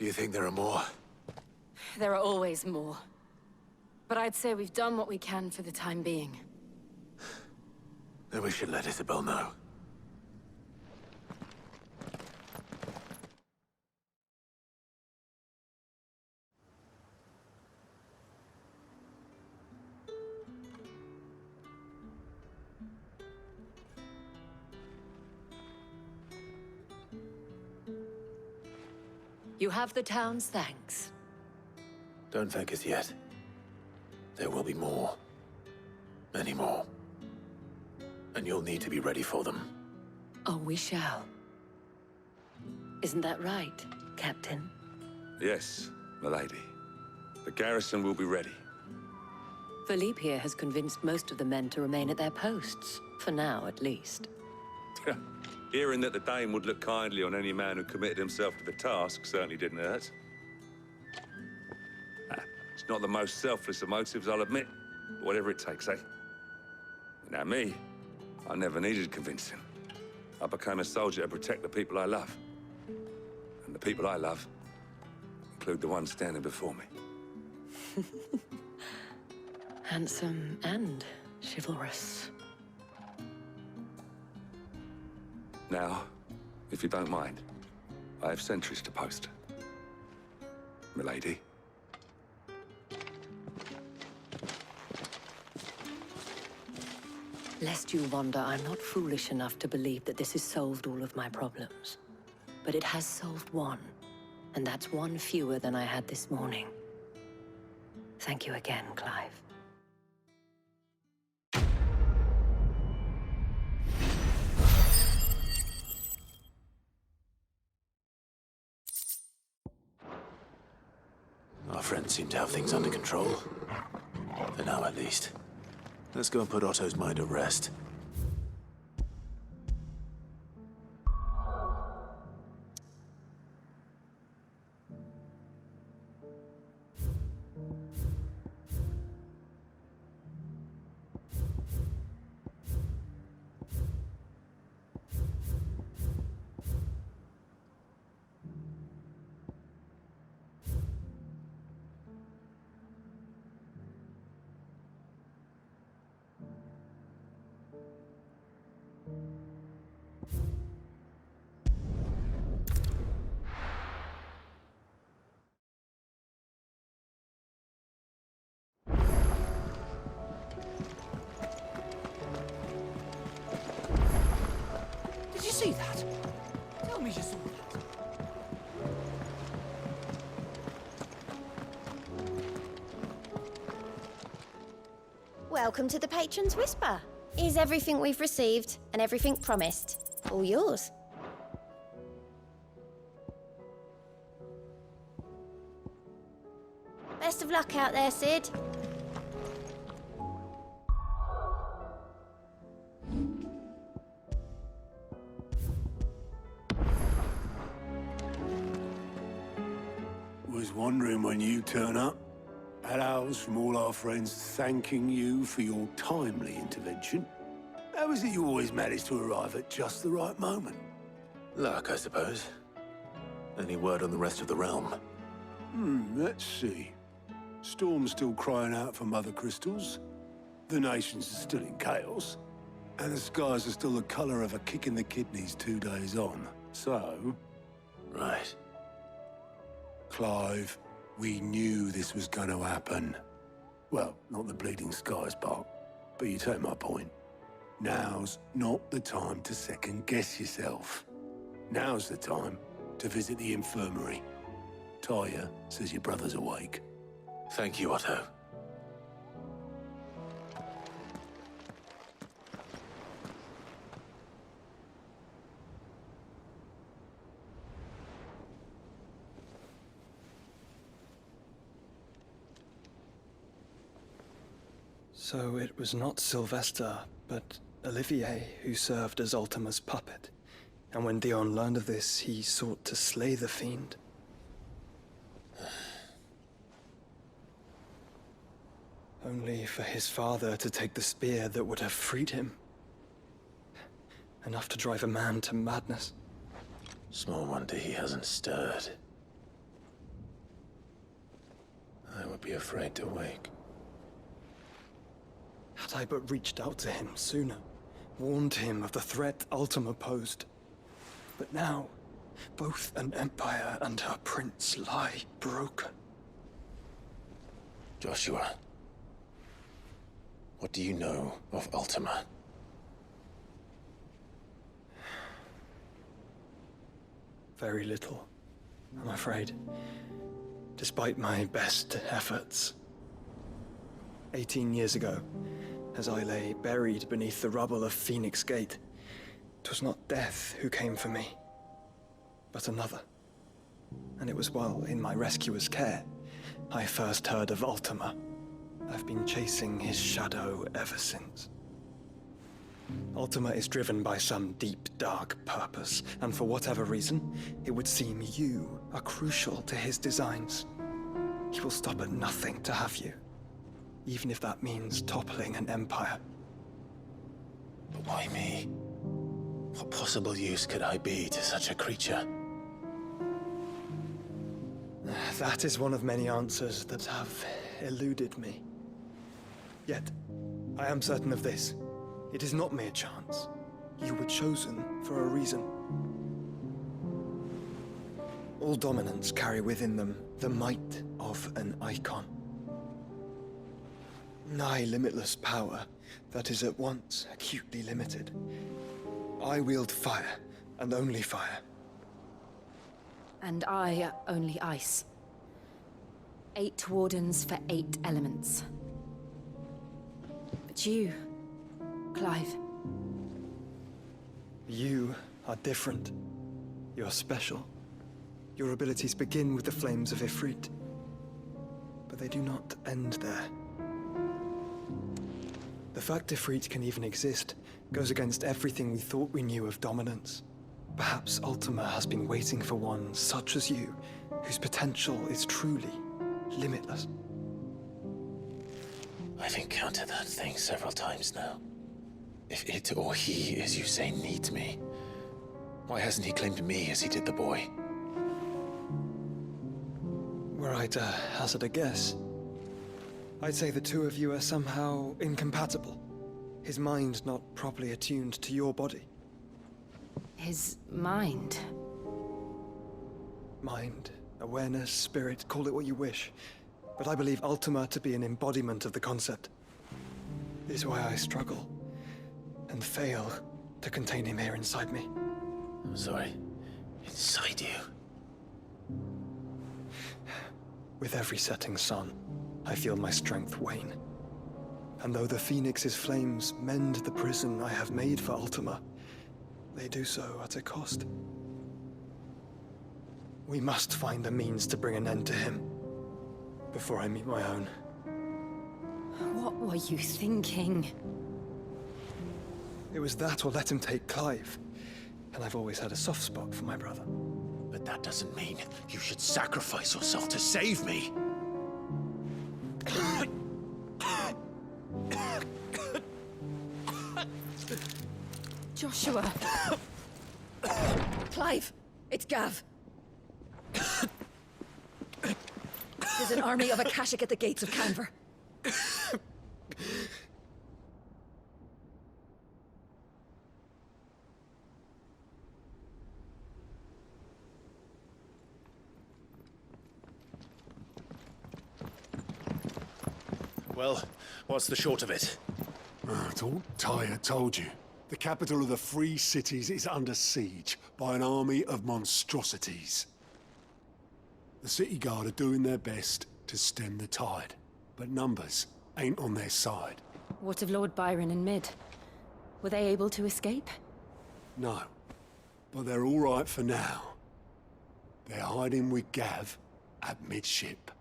Do you think there are more? There are always more. But I'd say we've done what we can for the time being. Then we should let Isabel know. You have the town's thanks. Don't thank us yet. There will be more. Many more. And you'll need to be ready for them. Oh, we shall. Isn't that right, Captain? Yes, milady. The garrison will be ready. Philippe here has convinced most of the men to remain at their posts. For now, at least. Hearing that the Dane would look kindly on any man who committed himself to the task certainly didn't hurt. It's not the most selfless of motives, I'll admit. But whatever it takes, eh? Now me, I never needed convincing. I became a soldier to protect the people I love. And the people I love include the ones standing before me. Handsome and chivalrous. Now, if you don't mind, I have sentries to post. Milady. Lest you wonder, I'm not foolish enough to believe that this has solved all of my problems. But it has solved one, and that's one fewer than I had this morning. Thank you again, Clive. Our friends seem to have things under control. For now, at least. Let's go and put Otto's mind at rest. Did you see that? Tell me you saw that. Welcome to the Patron's Whisper. Is everything we've received and everything promised all yours? Best of luck out there, Sid. Was wondering when you turn up. Hellos from all our friends thanking you for your timely intervention. How is it you always manage to arrive at just the right moment? Luck, I suppose. Any word on the rest of the realm? Let's see. Storm's still crying out for mother crystals. The nations are still in chaos. And the skies are still the color of a kick in the kidneys 2 days on. So... Right. Clive, we knew this was going to happen. Well, not the bleeding skies part, but you take my point. Now's not the time to second-guess yourself. Now's the time to visit the infirmary. Talia says your brother's awake. Thank you, Otto. So it was not Sylvester, but Olivier who served as Ultima's puppet. And when Dion learned of this, he sought to slay the fiend. Only for his father to take the spear that would have freed him. Enough to drive a man to madness. Small wonder he hasn't stirred. would be afraid to wake. Had I but reached out to him sooner, warned him of the threat Ultima posed. But now, both an empire and her prince lie broken. Joshua, what do you know of Ultima? Very little, I'm afraid. Despite my best efforts. 18 years ago, as I lay buried beneath the rubble of Phoenix Gate, 'twas not death who came for me, but another. And it was while in my rescuer's care, I first heard of Ultima. I've been chasing his shadow ever since. Ultima is driven by some deep, dark purpose, and for whatever reason, it would seem you are crucial to his designs. He will stop at nothing to have you, even if that means toppling an empire. But why me? What possible use could I be to such a creature? That is one of many answers that have eluded me. Yet, I am certain of this. It is not mere chance. You were chosen for a reason. All dominants carry within them the might of an icon. Nigh limitless power that is at once acutely limited. I wield fire, and only fire. And I only ice. 8 wardens for 8 elements. But you, Clive. You are different. You're special. Your abilities begin with the flames of Ifrit. But they do not end there. The fact Ifrit can even exist goes against everything we thought we knew of dominance. Perhaps Ultima has been waiting for one such as you, whose potential is truly limitless. I've encountered that thing several times now. If it or he, as you say, needs me, why hasn't he claimed me as he did the boy? Were I to hazard a guess, I'd say the two of you are somehow incompatible. His mind not properly attuned to your body. His mind? Mind, awareness, spirit, call it what you wish. But I believe Ultima to be an embodiment of the concept. This is why I struggle and fail to contain him here inside me. I'm sorry. Inside you? With every setting sun, I feel my strength wane. And though the Phoenix's flames mend the prison I have made for Ultima, they do so at a cost. We must find a means to bring an end to him before I meet my own. What were you thinking? It was that or let him take Clive. And I've always had a soft spot for my brother. But that doesn't mean you should sacrifice yourself to save me. Joshua! Clive! It's Gav! There's an army of Akashic at the gates of Canver. Well, what's the short of it? I thought Ty had told you. The capital of the Free Cities is under siege by an army of monstrosities. The city guard are doing their best to stem the tide, but numbers ain't on their side. What of Lord Byron and Mid? Were they able to escape? No, but they're all right for now. They're hiding with Gav at midship.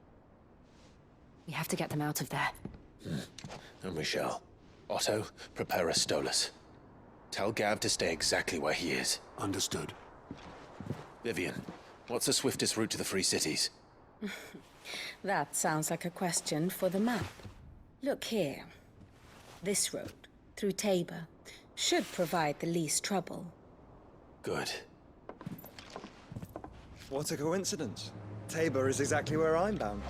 We have to get them out of there. And we shall. Otto, prepare a Stolas. Tell Gav to stay exactly where he is. Understood. Vivian, what's the swiftest route to the Free Cities? That sounds like a question for the map. Look here. This road, through Tabor, should provide the least trouble. Good. What a coincidence. Tabor is exactly where I'm bound.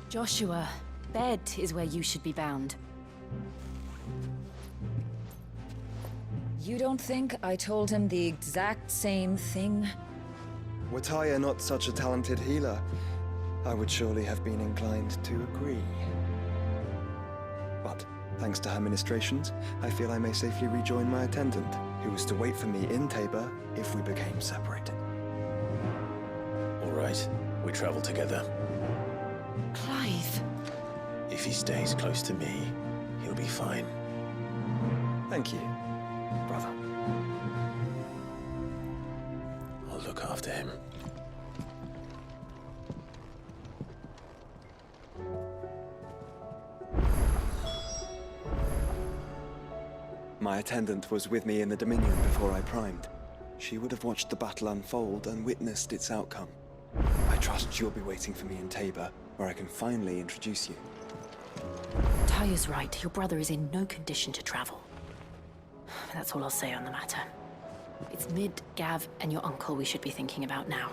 Joshua, bed is where you should be bound. You don't think I told him the exact same thing? Were Tyre not such a talented healer, I would surely have been inclined to agree. But, thanks to her ministrations, I feel I may safely rejoin my attendant, who was to wait for me in Tabor if we became separated. All right, we travel together. Clive. If he stays close to me, he'll be fine. Thank you, brother. I'll look after him. My attendant was with me in the Dominion before I primed. She would have watched the battle unfold and witnessed its outcome. I trust you'll be waiting for me in Tabor, where I can finally introduce you. Tyre's right. Your brother is in no condition to travel. That's all I'll say on the matter. It's Mid, Gav, and your uncle we should be thinking about now.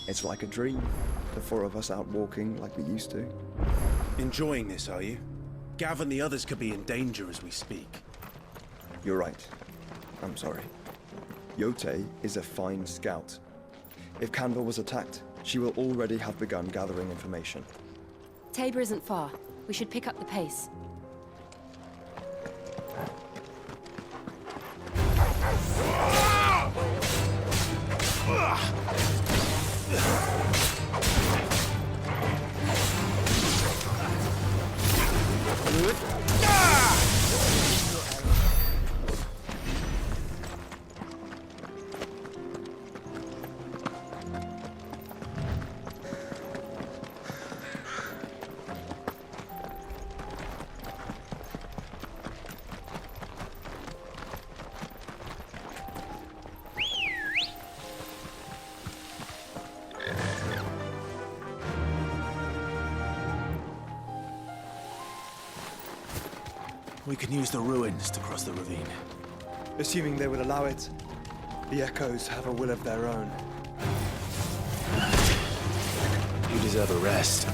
It's like a dream, the four of us out walking like we used to. Enjoying this, are you? Gav and the others could be in danger as we speak. You're right. I'm sorry. Yote is a fine scout. If Canva was attacked, she will already have begun gathering information. Tabor isn't far. We should pick up the pace. We can use the ruins to cross the ravine. Assuming they would allow it, the Echoes have a will of their own. You deserve a rest.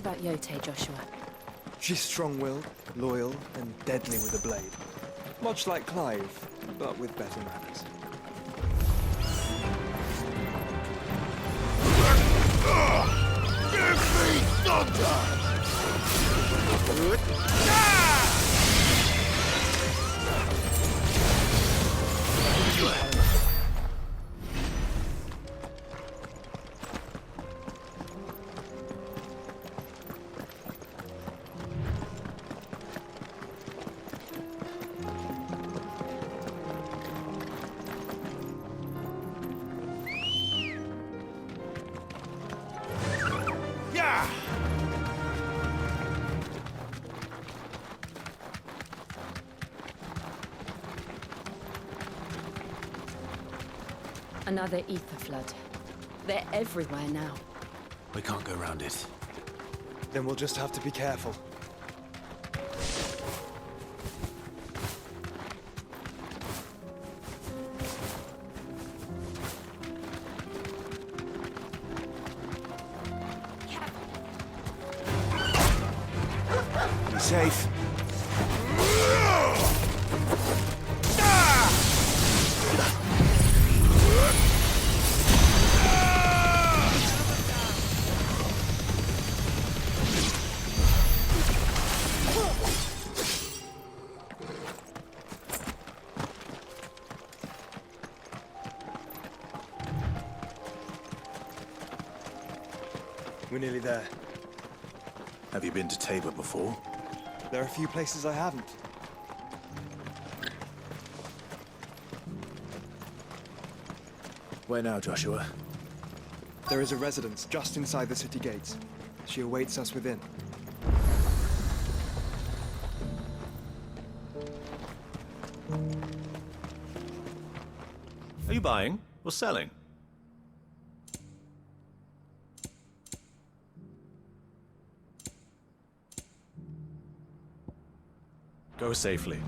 about Yote, Joshua? She's strong-willed, loyal, and deadly with a blade. Much like Clive, but with better manners. Give me thunder! Another ether flood. They're everywhere now. We can't go around it. Then we'll just have to be careful. Be safe. We're nearly there. Have you been to Tabor before? There are a few places I haven't. Where now, Joshua? There is a residence just inside the city gates. She awaits us within. Are you buying or selling? Go safely.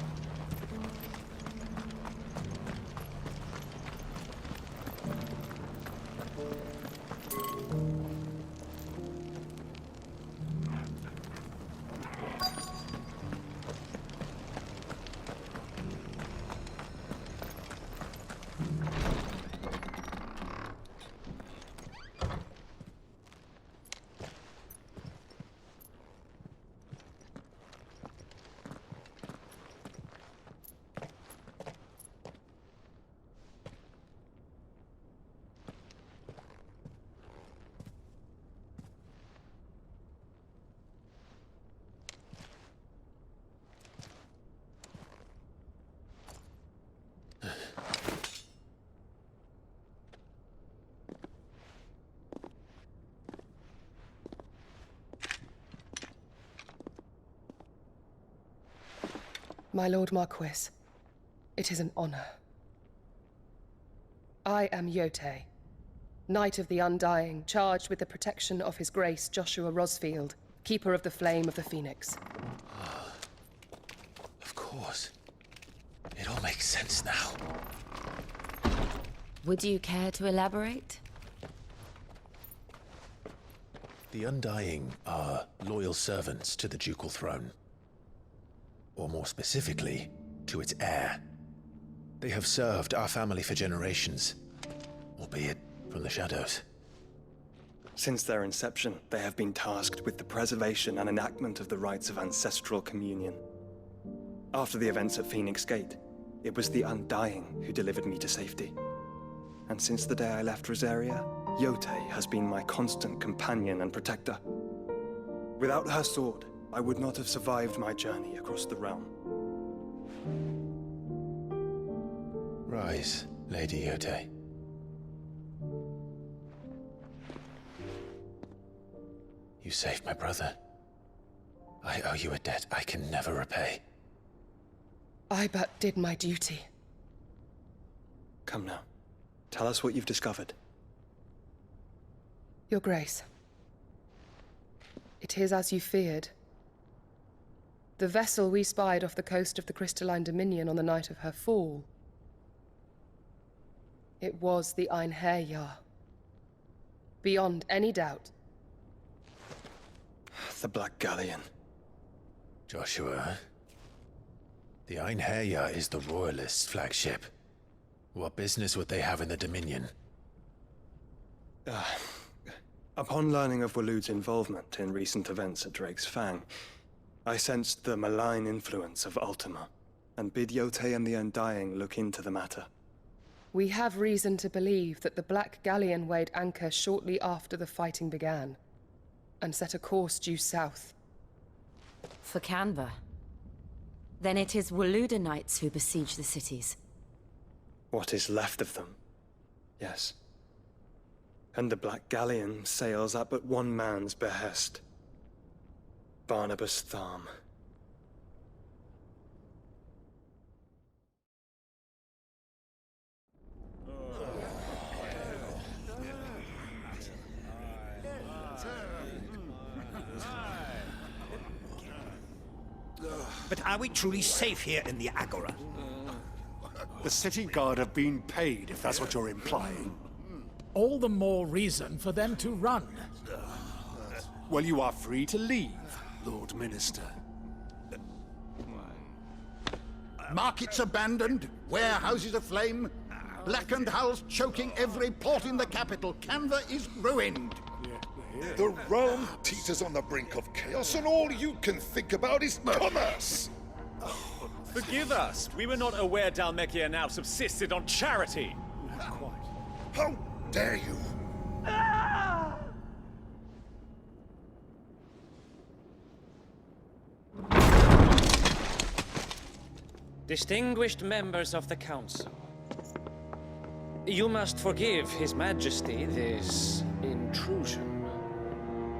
My Lord Marquis, it is an honor. I am Yote, Knight of the Undying, charged with the protection of His Grace Joshua Rosfield, Keeper of the Flame of the Phoenix. Of course. It all makes sense now. Would you care to elaborate? The Undying are loyal servants to the ducal throne. Or more specifically, to its heir. They have served our family for generations, albeit from the shadows. Since their inception, they have been tasked with the preservation and enactment of the rites of ancestral communion. After the events at Phoenix Gate, it was the Undying who delivered me to safety. And since the day I left Rosaria, Yote has been my constant companion and protector. Without her sword, I would not have survived my journey across the realm. Rise, Lady Yote. You saved my brother. I owe you a debt I can never repay. I but did my duty. Come now. Tell us what you've discovered. Your Grace. It is as you feared. The vessel we spied off the coast of the Crystalline Dominion on the night of her fall. It was the Einherjar. Beyond any doubt. The Black Galleon. Joshua, the Einherja is the Royalists' flagship. What business would they have in the Dominion? Upon learning of Waloed's involvement in recent events at Drake's Fang, I sensed the malign influence of Ultima, and bid Yote and the Undying look into the matter. We have reason to believe that the Black Galleon weighed anchor shortly after the fighting began, and set a course due south. For Canva. Then it is Waloed Knights who besiege the cities. What is left of them, yes. And the Black Galleon sails at but one man's behest. Barnabas Tharm. But are we truly safe here in the Agora? The city guard have been paid, if that's what you're implying. All the more reason for them to run. Well, you are free to leave, Lord Minister. Markets abandoned, warehouses aflame, blackened hulls choking every port in the capital. Canva is ruined. The realm teeters on the brink of chaos, and all you can think about is commerce! Forgive us. We were not aware Dhalmekia now subsisted on charity. How dare you! Distinguished members of the Council, you must forgive His Majesty this intrusion.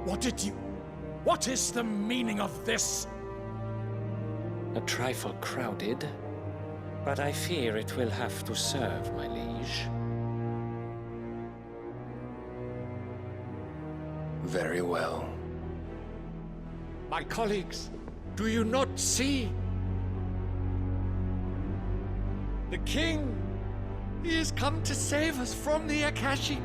What is the meaning of this? A trifle crowded, but I fear it will have to serve, my liege. Very well. My colleagues, do you not see? The King! He has come to save us from the Akashic!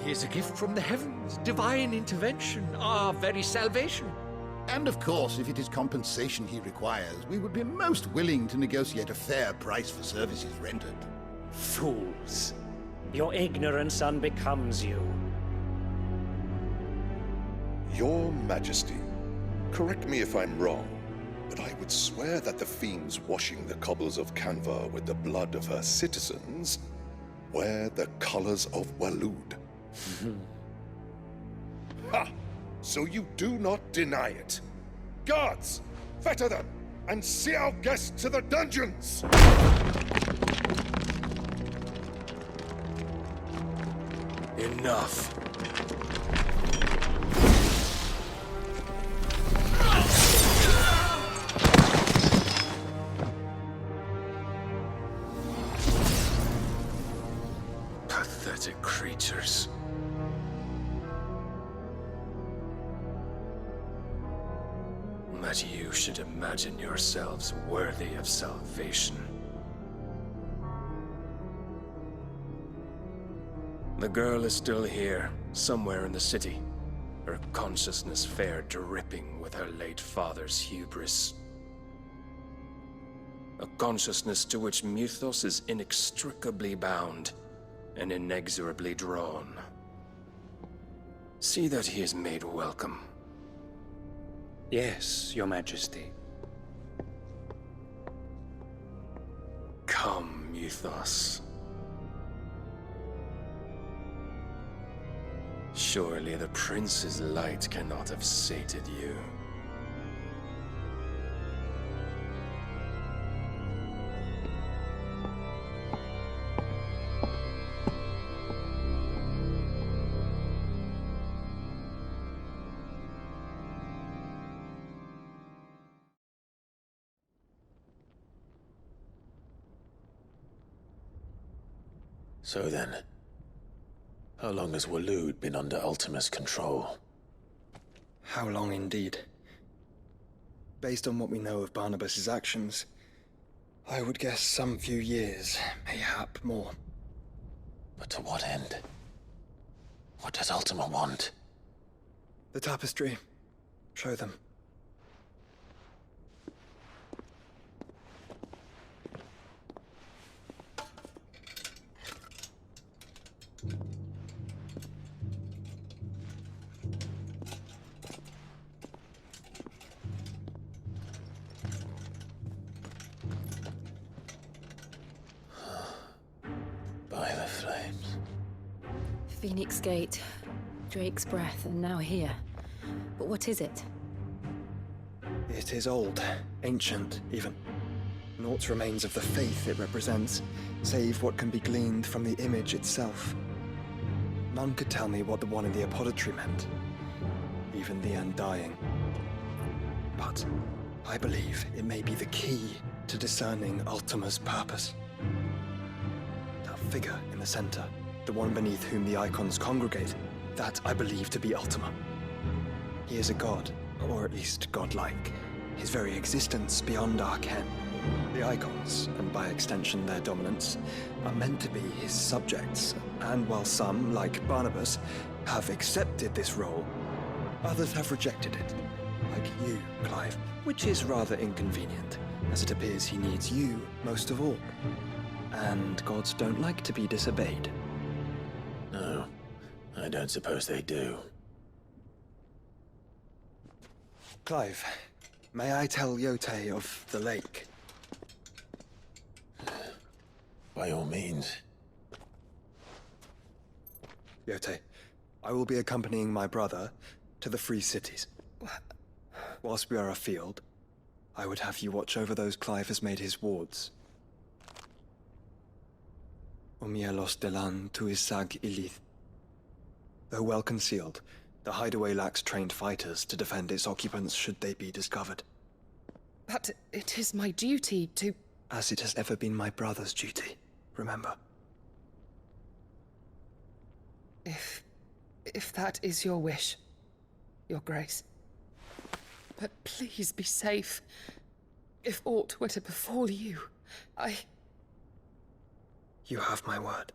He is a gift from the heavens, divine intervention, our very salvation. And of course, if it is compensation he requires, we would be most willing to negotiate a fair price for services rendered. Fools! Your ignorance unbecomes you. Your Majesty, correct me if I'm wrong, but I would swear that the fiends washing the cobbles of Canva with the blood of her citizens wear the colors of Waloed. Ha! So you do not deny it. Guards, fetter them, and see our guests to the dungeons! Enough. Pathetic creatures. That you should imagine yourselves worthy of salvation. The girl is still here, somewhere in the city. Her consciousness fair dripping with her late father's hubris. A consciousness to which Mythos is inextricably bound and inexorably drawn. See that he is made welcome. Yes, Your Majesty. Come, Mythos. Surely the prince's light cannot have sated you. So then, how long has Waloed been under Ultima's control? How long indeed? Based on what we know of Barnabas's actions, I would guess some few years, mayhap more. But to what end? What does Ultima want? The tapestry. Show them. By the flames. Phoenix Gate, Drake's Breath, and now here. But what is it? It is old, ancient, even. Naught remains of the faith it represents, save what can be gleaned from the image itself. None could tell me what the one in the apothecary meant, even the Undying. But I believe it may be the key to discerning Ultima's purpose. That figure in the center, the one beneath whom the icons congregate, that I believe to be Ultima. He is a god, or at least godlike, his very existence beyond our ken. The icons, and by extension their dominants, are meant to be his subjects, and while some, like Barnabas, have accepted this role, others have rejected it, like you, Clive, which is rather inconvenient, as it appears he needs you most of all. And gods don't like to be disobeyed. No, I don't suppose they do. Clive, may I tell Yote of the lake? By all means. Yote, I will be accompanying my brother to the Free Cities. Whilst we are afield, I would have you watch over those Clive has made his wards. Omielos delan tuisag ilith. Though well concealed, the hideaway lacks trained fighters to defend its occupants should they be discovered. But it is my duty to... As it has ever been my brother's duty, remember. If that is your wish, Your Grace. But please be safe. If aught were to befall you, You have my word.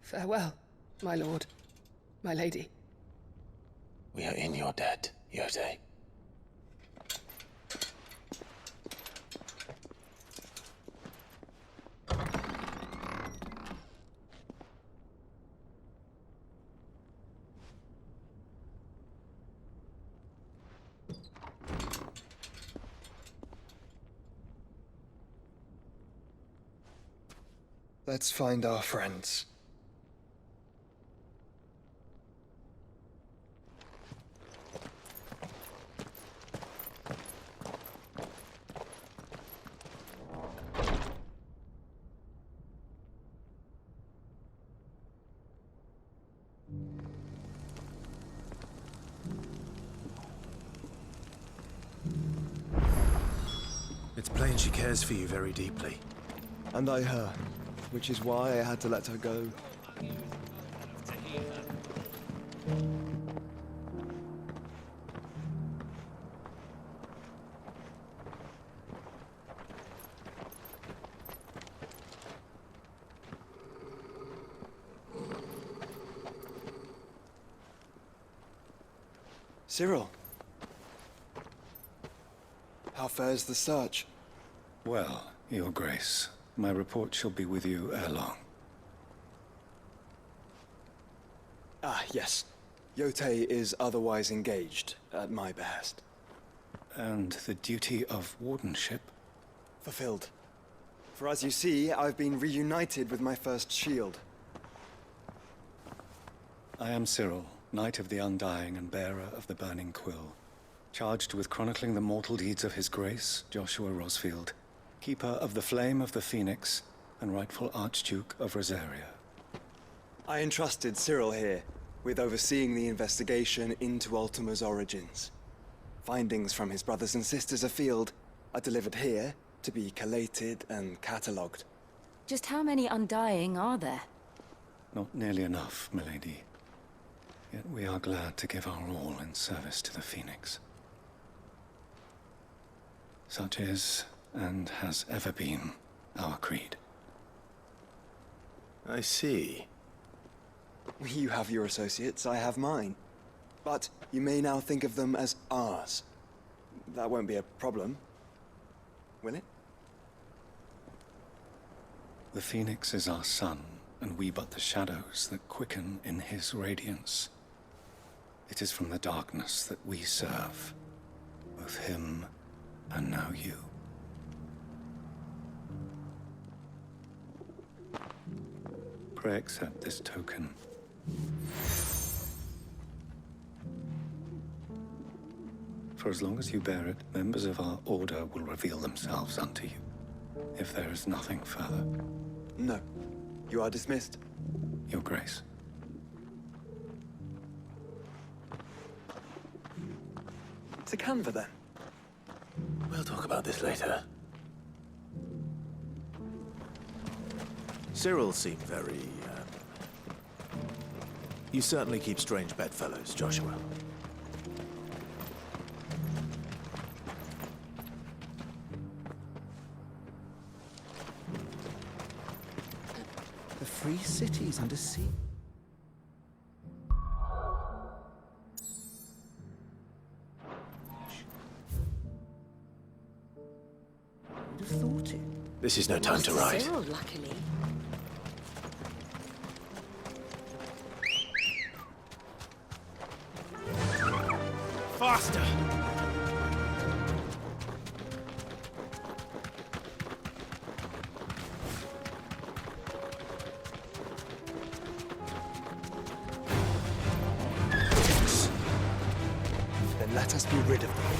Farewell, my lord, my lady. We are in your debt, Yote. Let's find our friends. It's plain she cares for you very deeply. And I her, which is why I had to let her go. Cyril. How fares the search? Well, Your Grace, my report shall be with you ere long. Ah, yes. Yote is otherwise engaged, at my behest. And the duty of wardenship? Fulfilled. For as you see, I've been reunited with my first shield. I am Cyril, Knight of the Undying and bearer of the Burning Quill, charged with chronicling the mortal deeds of His Grace, Joshua Rosfield, Keeper of the Flame of the Phoenix and rightful Archduke of Rosaria. I entrusted Cyril here with overseeing the investigation into Ultima's origins. Findings from his brothers and sisters afield are delivered here to be collated and catalogued. Just how many Undying are there? Not nearly enough, milady. Yet we are glad to give our all in service to the Phoenix. Such is, and has ever been, our creed. I see. You have your associates, I have mine. But you may now think of them as ours. That won't be a problem, will it? The Phoenix is our sun, and we but the shadows that quicken in his radiance. It is from the darkness that we serve, both him and now you. Pray accept this token. For as long as you bear it, members of our order will reveal themselves unto you, if there is nothing further. No. You are dismissed. Your Grace. To Canva, then. We'll talk about this later. Cyril seemed very, You certainly keep strange bedfellows, Joshua. The free cities under siege. Who'd have thought it? This is no time to ride. Cyril, luckily. Faster! Then let us be rid of them.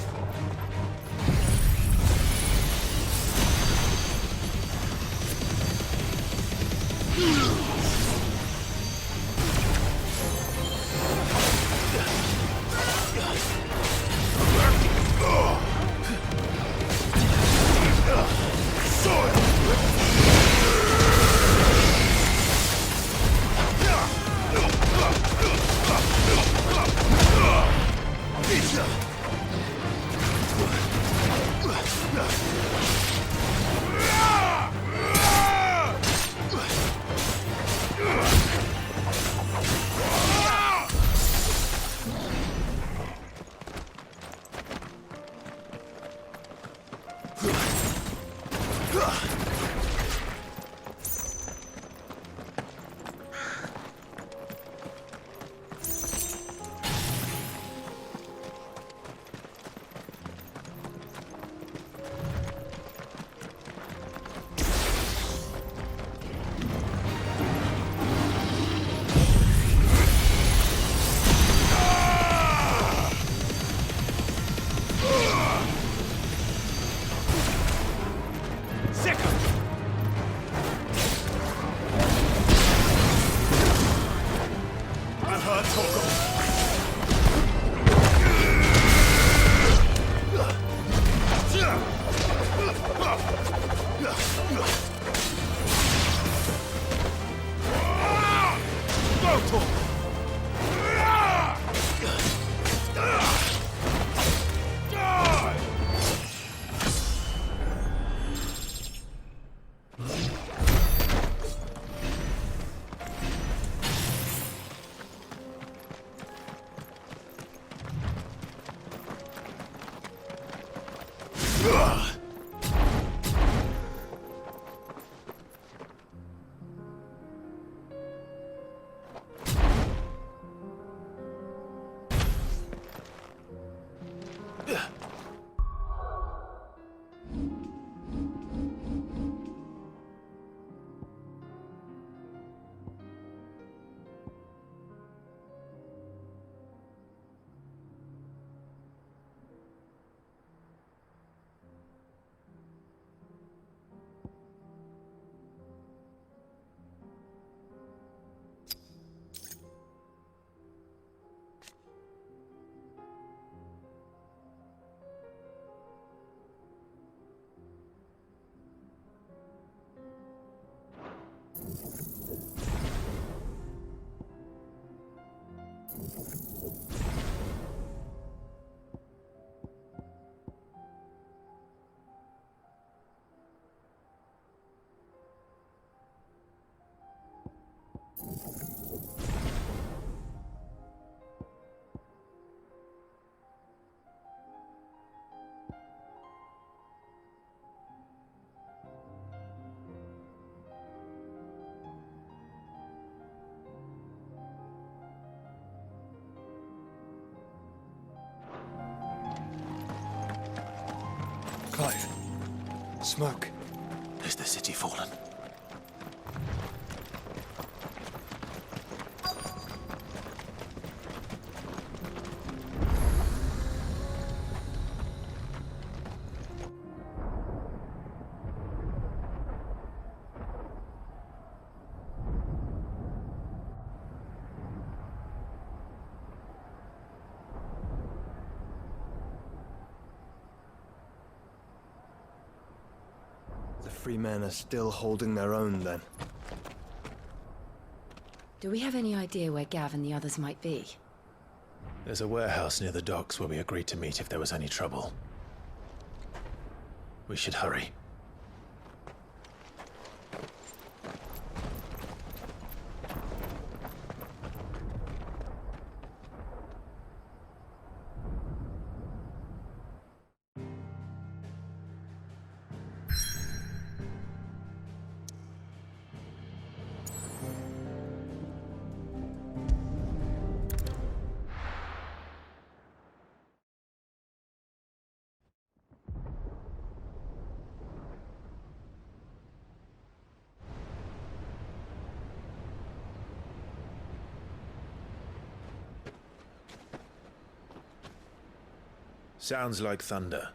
Smoke. Is the city fallen? The free men are still holding their own, then. Do we have any idea where Gav and the others might be? There's a warehouse near the docks where we agreed to meet if there was any trouble. We should hurry. Sounds like thunder.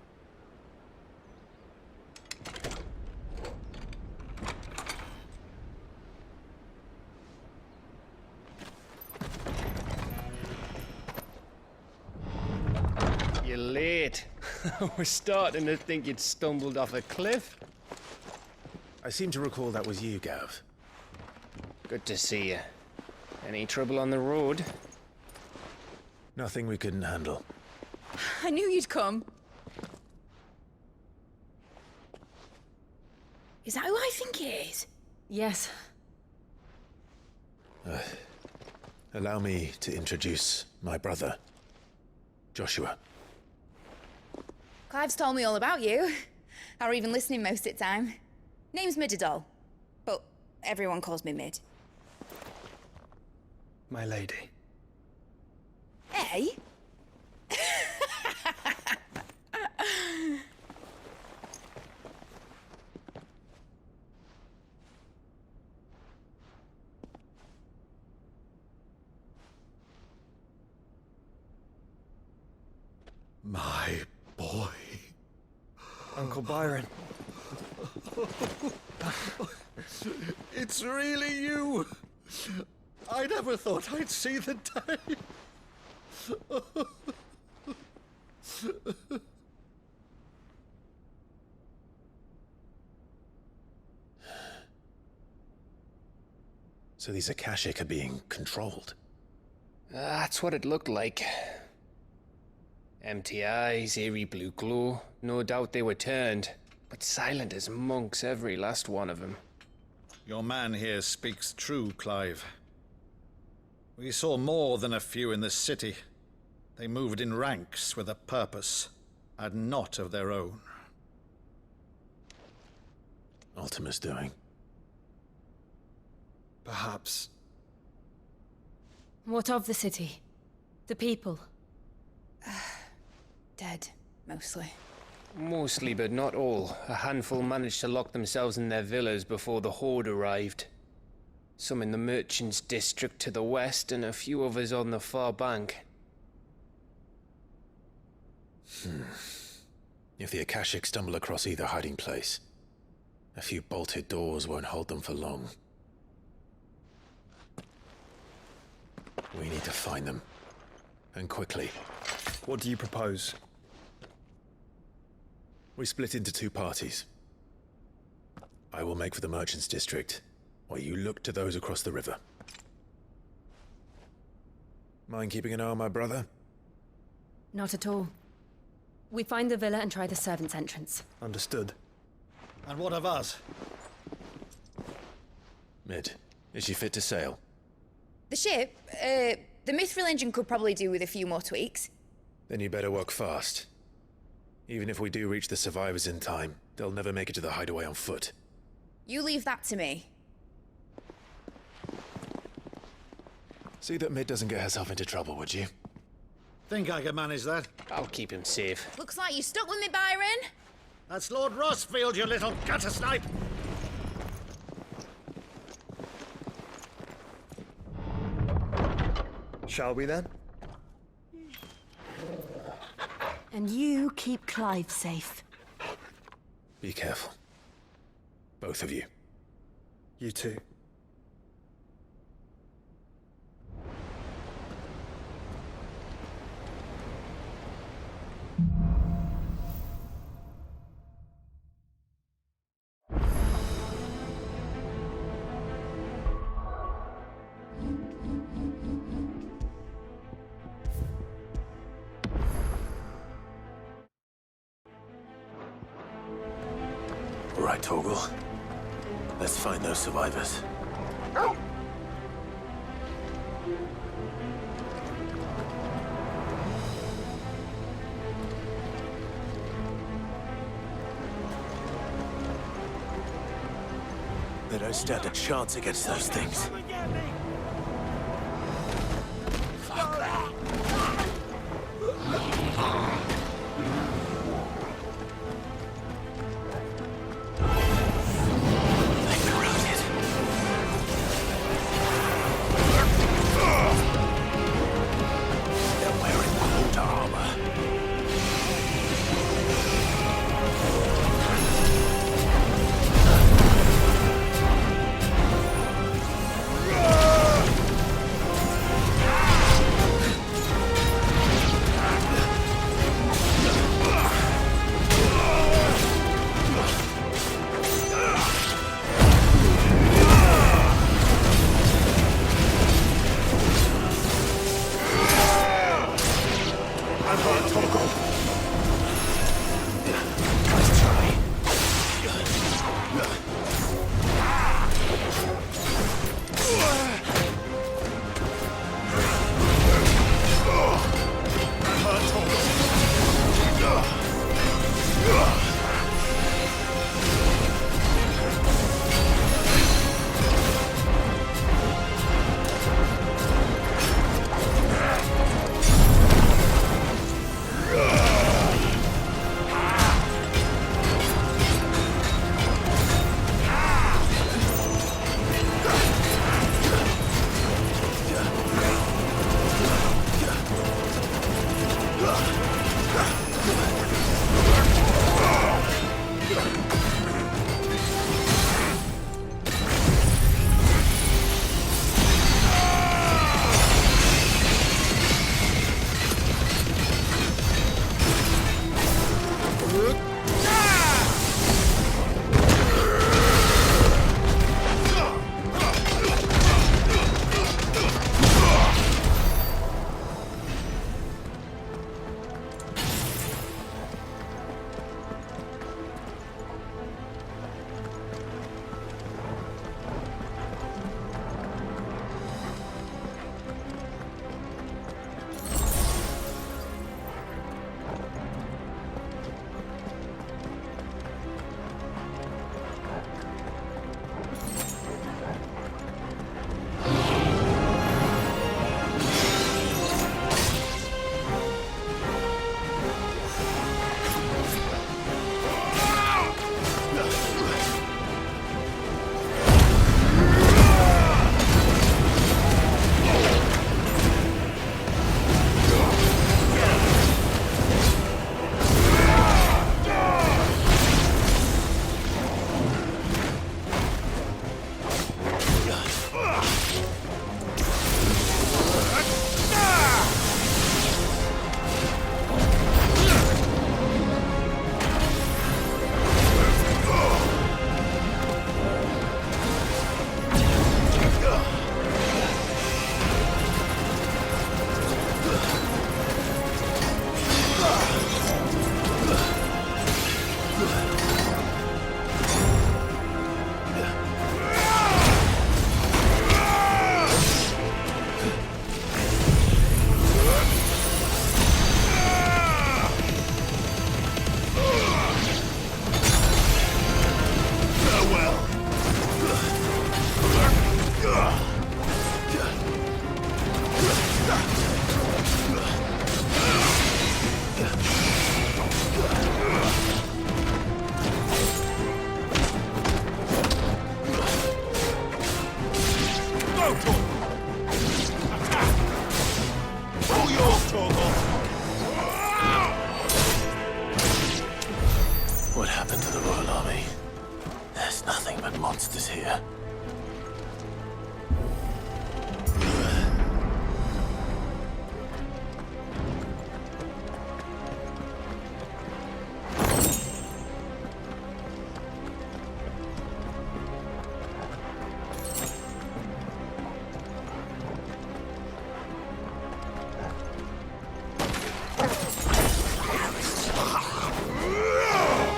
You're late. We're starting to think you'd stumbled off a cliff. I seem to recall that was you, Gav. Good to see you. Any trouble on the road? Nothing we couldn't handle. I knew you'd come. Is that who I think it is? Yes. Allow me to introduce my brother, Joshua. Clive's told me all about you. Or even listening most of the time. Name's Midadol, but everyone calls me Mid. My lady. Hey? My boy. Uncle Byron. It's really you. I never thought I'd see the day. So these Akashic are being controlled? That's what it looked like. Empty eyes, eerie blue glow. No doubt they were turned, but silent as monks, every last one of them. Your man here speaks true, Clive. We saw more than a few in the city. They moved in ranks with a purpose, and not of their own. Ultima's doing. Perhaps. What of the city? The people? Dead, mostly. Mostly, but not all. A handful managed to lock themselves in their villas before the Horde arrived. Some in the Merchants' District to the west, and a few others on the far bank. If the Akashic stumble across either hiding place, a few bolted doors won't hold them for long. We need to find them. And quickly. What do you propose? We split into two parties. I will make for the Merchants' District, while you look to those across the river. Mind keeping an eye on my brother? Not at all. We find the villa and try the servants' entrance. Understood. And what of us? Mid, is she fit to sail? The ship, the Mithril engine could probably do with a few more tweaks. Then you better work fast. Even if we do reach the survivors in time, they'll never make it to the hideaway on foot. You leave that to me. See that Mid doesn't get herself into trouble, would you? Think I can manage that? I'll keep him safe. Looks like you stuck with me, Byron. That's Lord Rossfield, you little gutter snipe! Shall we then? And you keep Clive safe. Be careful. Both of you. You too. Right, Torgal. Let's find those survivors. They don't stand a chance against those things. What happened to the Royal Army? There's nothing but monsters here.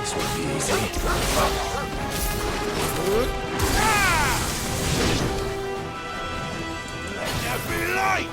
This won't be easy. Let there be light!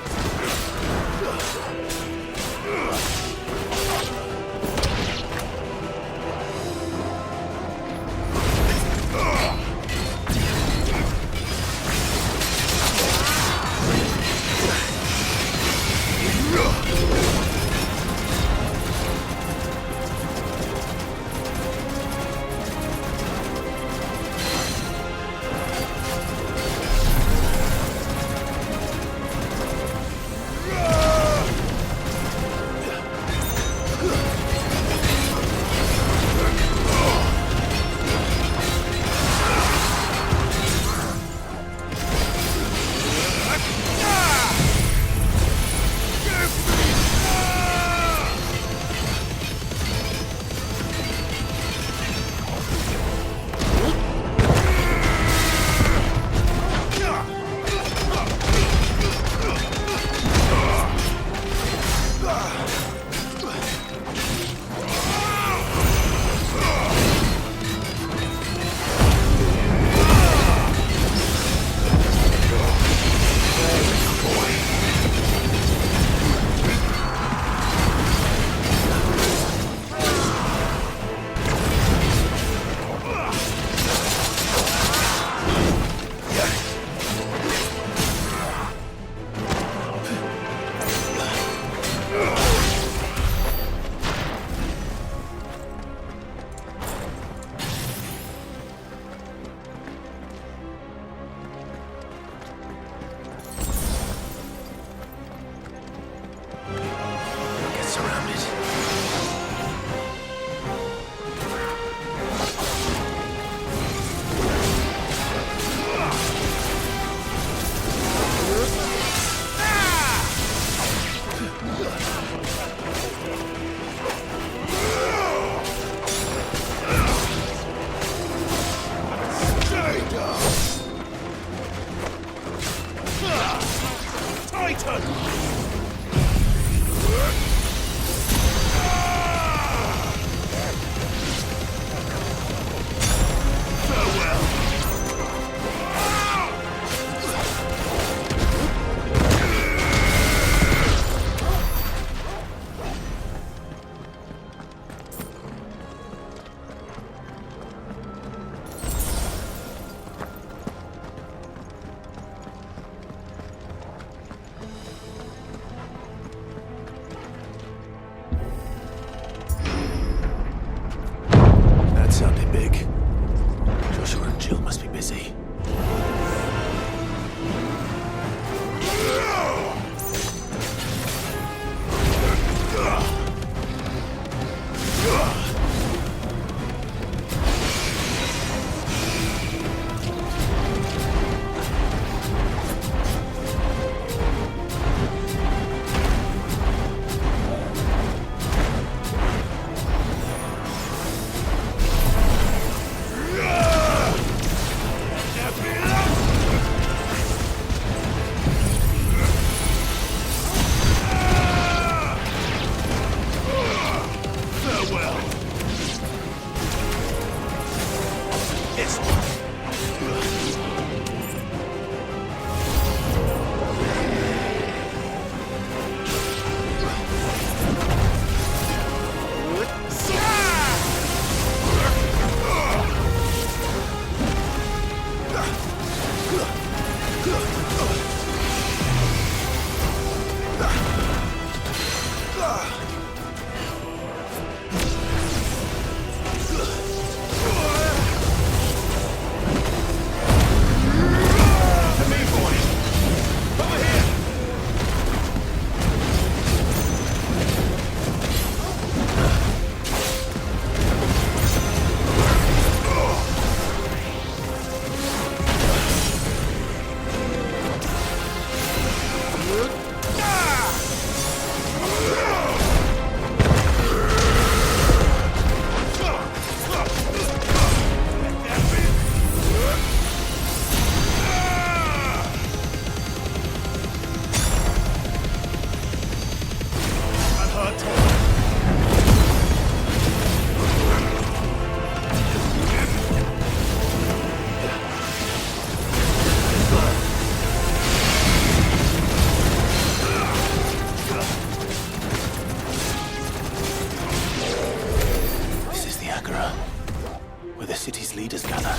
the city's leaders gather,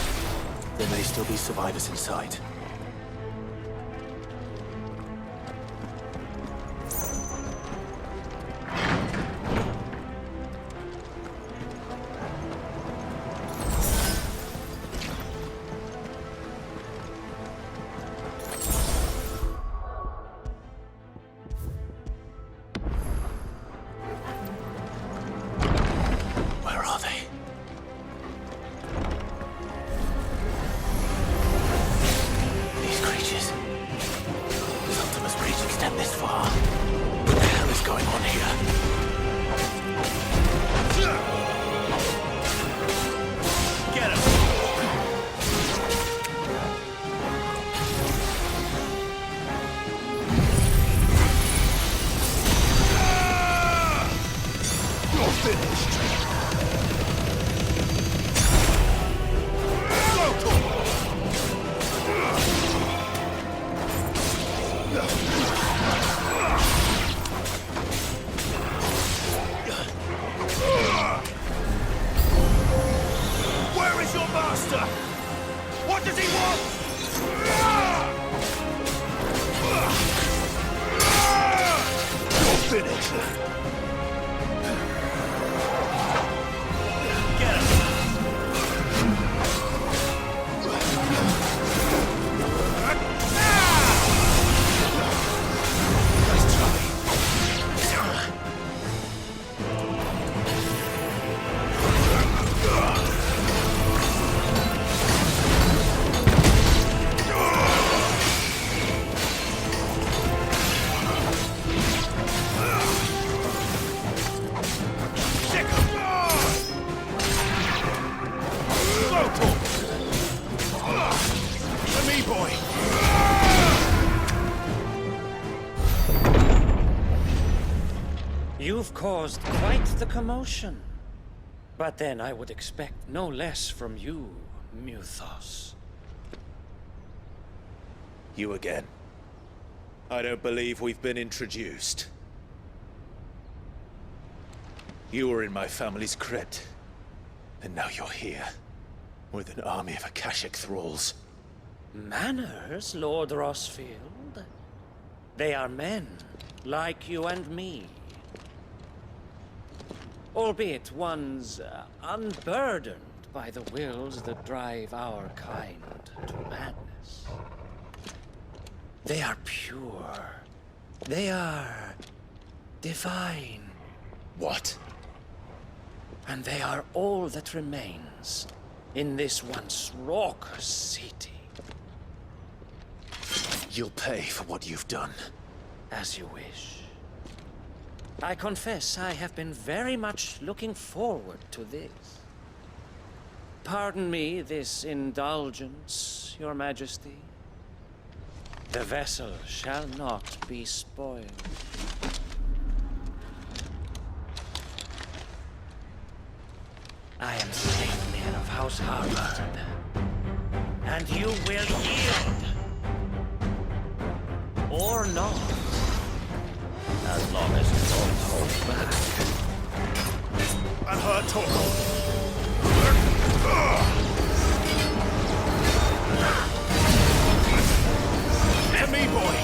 there may still be survivors inside. You've caused quite the commotion. But then I would expect no less from you, Muthos. You again. I don't believe we've been introduced. You were in my family's crypt, and now you're here, with an army of Akashic thralls. Manners, Lord Rosfield? They are men, like you and me. Albeit ones unburdened by the wills that drive our kind to madness. They are pure. They are divine. What? And they are all that remains in this once raucous city. You'll pay for what you've done. As you wish. I confess I have been very much looking forward to this. Pardon me this indulgence, Your Majesty. The vessel shall not be spoiled. I am Saintmere of House Harvard, and you will yield. Or not. As long as you don't hold back. And her talk. To me, boy!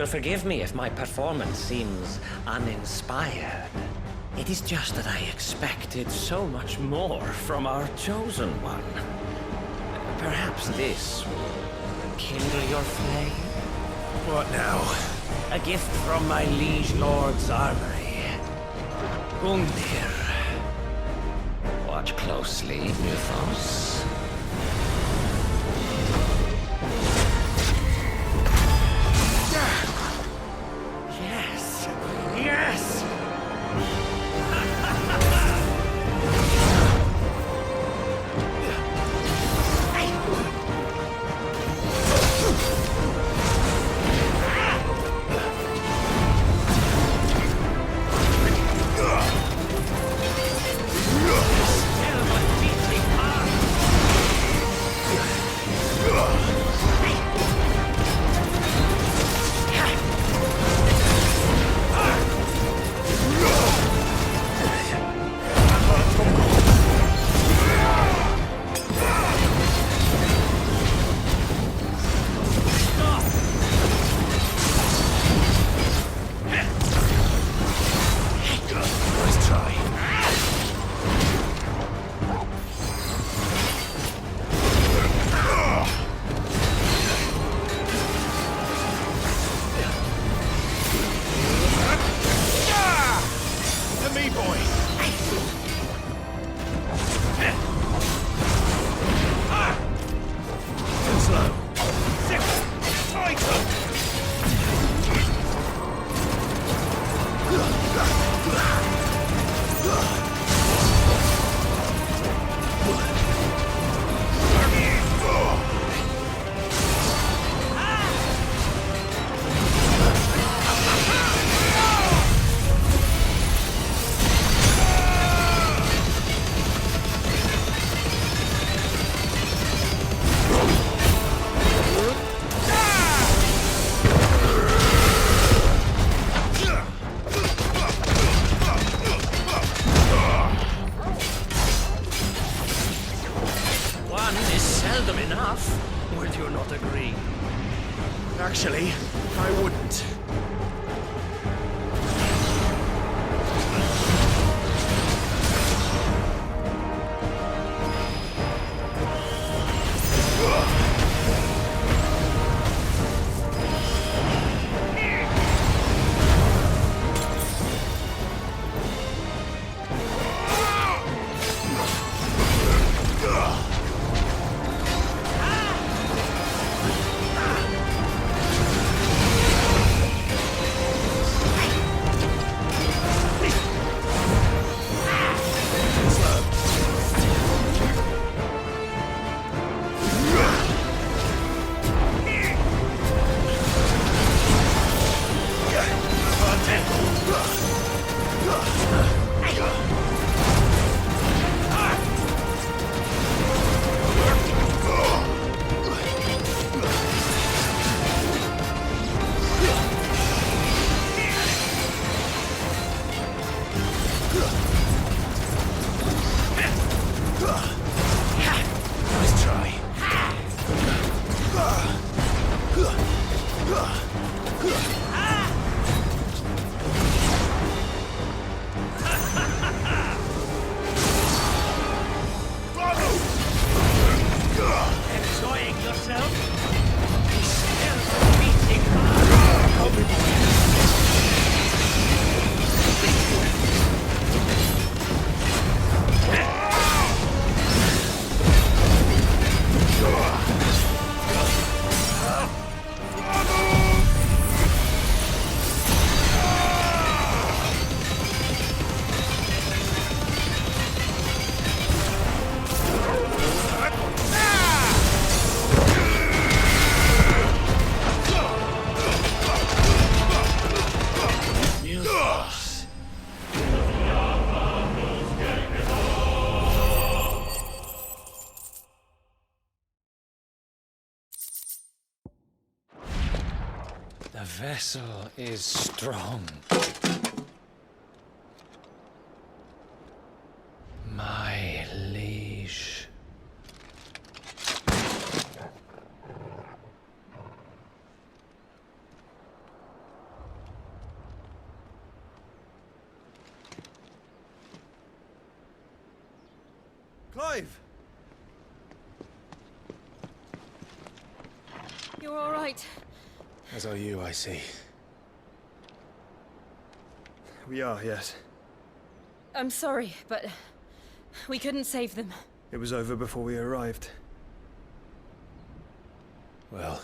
forgive me if my performance seems uninspired. It is just that I expected so much more from our chosen one. Perhaps this will kindle your flame? What now? A gift from my liege lord's armory. Gungnir. Watch closely, Mythos. Yes! Yes! Actually, I wouldn't. The vessel is strong. My liege. Clive! You're all right. As are you, I see. We are, yes. I'm sorry, but we couldn't save them. It was over before we arrived. Well,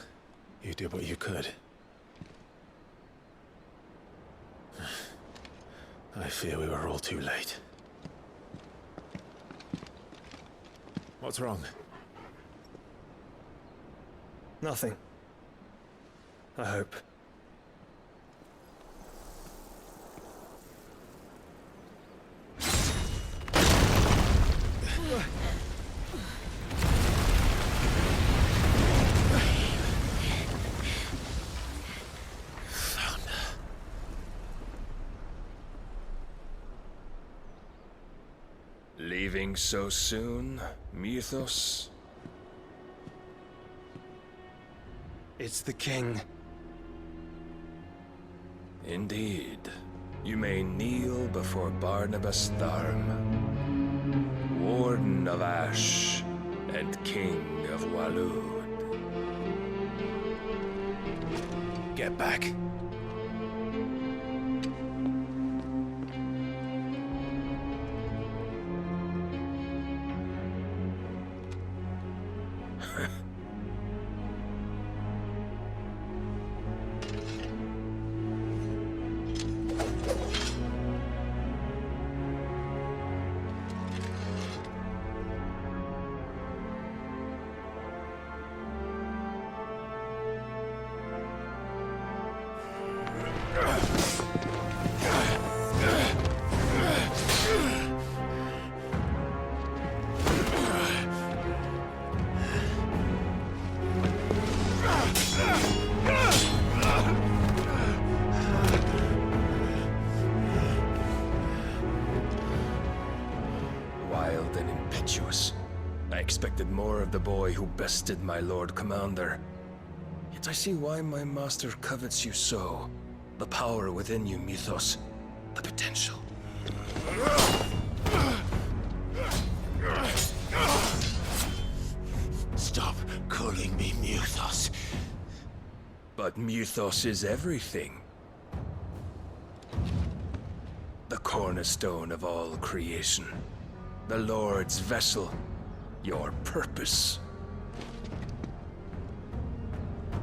you did what you could. I fear we were all too late. What's wrong? Nothing. I hope. Leaving so soon, Mythos? It's the king. Indeed. You may kneel before Barnabas Tharm, Warden of Ash and King of Waloed. Get back. Wild and impetuous. I expected more of the boy who bested my Lord Commander. Yet I see why my master covets you so. The power within you, Mythos. The potential. Stop calling me Mythos. But Mythos is everything. The cornerstone of all creation. The Lord's vessel. Your purpose.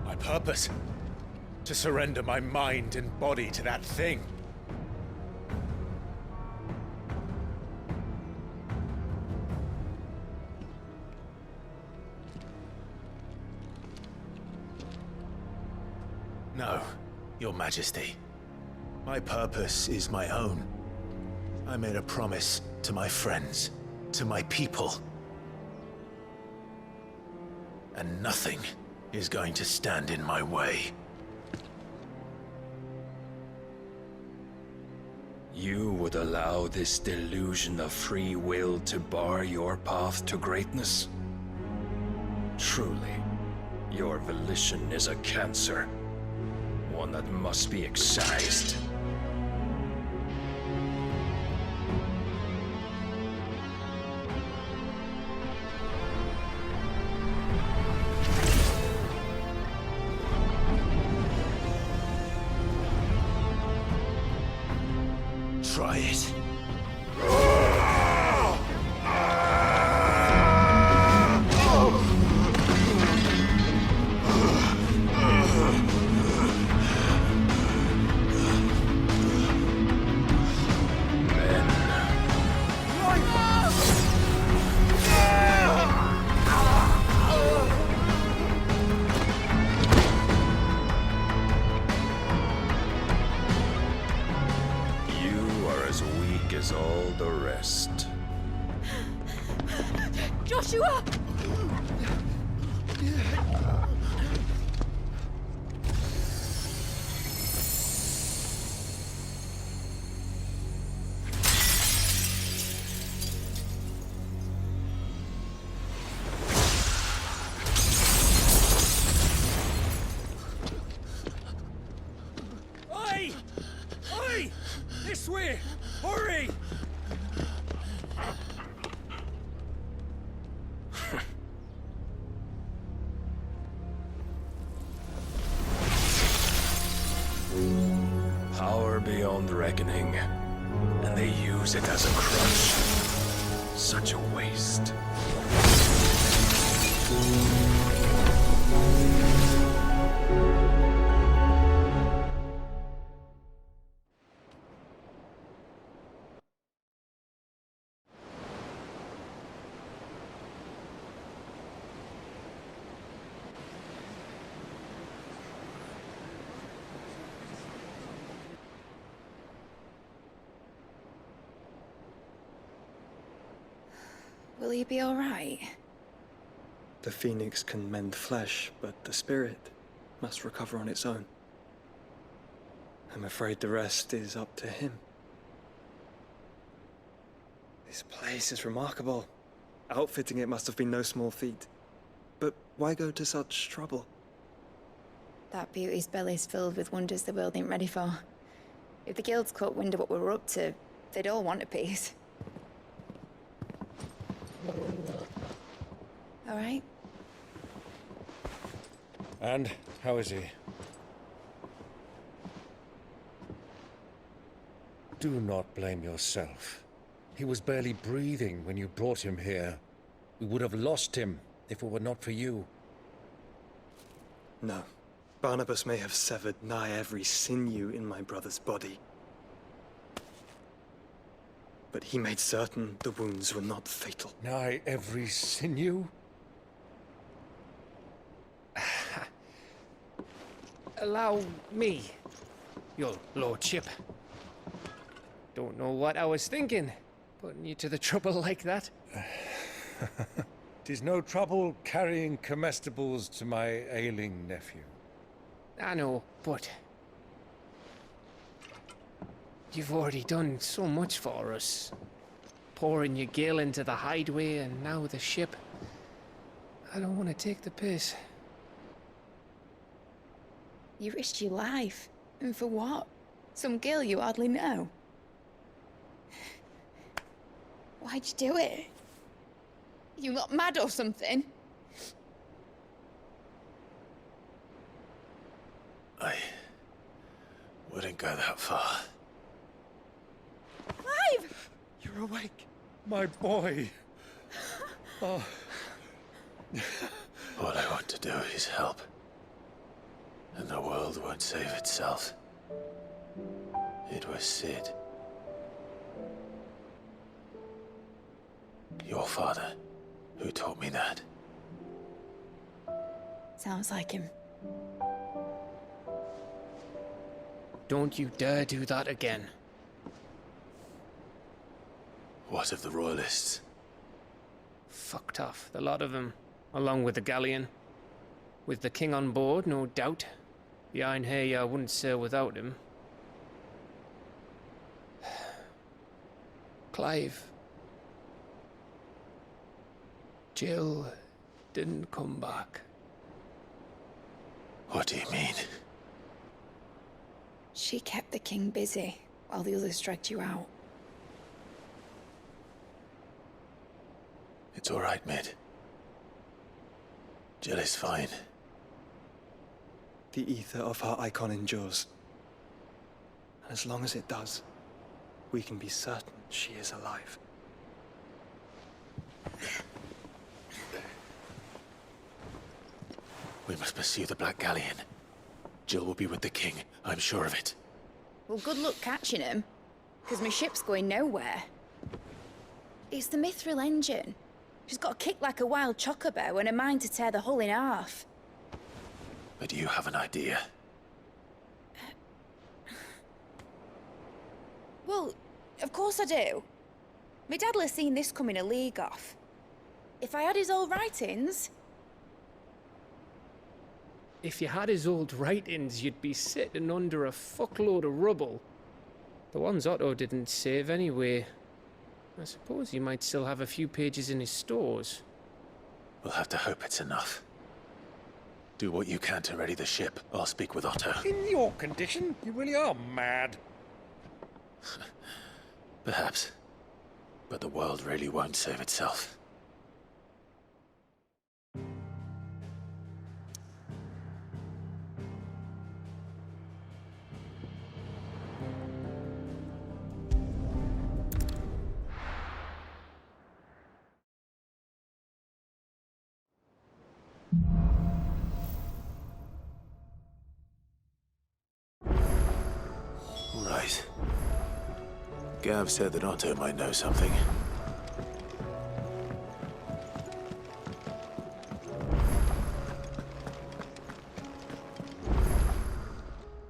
My purpose? To surrender my mind and body to that thing. No, Your Majesty. My purpose is my own. I made a promise to my friends, to my people. And nothing is going to stand in my way. You would allow this delusion of free will to bar your path to greatness? Truly, your volition is a cancer. One that must be excised. Try it. As all the rest. Joshua! Oi! Oi! This way! Hurry! power beyond reckoning, and they use it as a crutch. Such a waste. Will he be all right? The phoenix can mend flesh, but the spirit must recover on its own. I'm afraid the rest is up to him. This place is remarkable. Outfitting it must have been no small feat. But why go to such trouble? That beauty's belly's filled with wonders the world ain't ready for. If the guilds caught wind of what we were up to, they'd all want a piece. All right? And how is he? Do not blame yourself. He was barely breathing when you brought him here. We would have lost him if it were not for you. No. Barnabas may have severed nigh every sinew in my brother's body. But he made certain the wounds were not fatal. Nigh every sinew? Allow me, your lordship. Don't know what I was thinking, putting you to the trouble like that. 'Tis no trouble carrying comestibles to my ailing nephew. I know, but you've already done so much for us. Pouring your gil into the hideaway and now the ship. I don't want to take the piss. You risked your life. And for what? Some girl you hardly know. Why'd you do it? You not mad or something? I wouldn't go that far. Clive! You're awake, my boy. Oh. All I want to do is help. And the world won't save itself. It was Sid. Your father, who taught me that. Sounds like him. Don't you dare do that again. What of the Royalists? Fucked off, the lot of them, along with the galleon. With the king on board, no doubt. The Iron Hair wouldn't sail without him. Clive. Jill didn't come back. What do you mean? She kept the king busy while the others dragged you out. It's all right, Mid. Jill is fine. The ether of her icon endures. And as long as it does, we can be certain she is alive. We must pursue the Black Galleon. Jill will be with the king, I'm sure of it. Well, good luck catching him, because my ship's going nowhere. It's the Mithril engine. She's got a kick like a wild chocobo and a mind to tear the hull in half. But do you have an idea? Well, of course I do. My dad'll have seen this coming a league off. If I had his old writings... If you had his old writings, you'd be sitting under a fuckload of rubble. The ones Otto didn't save anyway. I suppose he might still have a few pages in his stores. We'll have to hope it's enough. Do what you can to ready the ship. I'll speak with Otto. In your condition, you really are mad. Perhaps. But the world really won't save itself. right. Gav said that Otto might know something.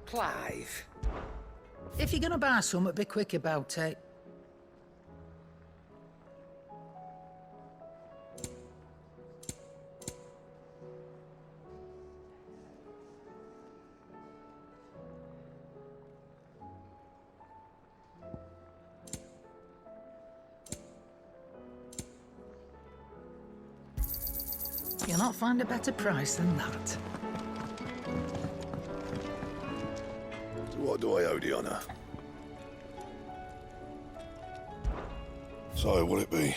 Clive. If you're gonna buy something, be quick about it. You'll not find a better price than that. So what do I owe the honour? So, will it be?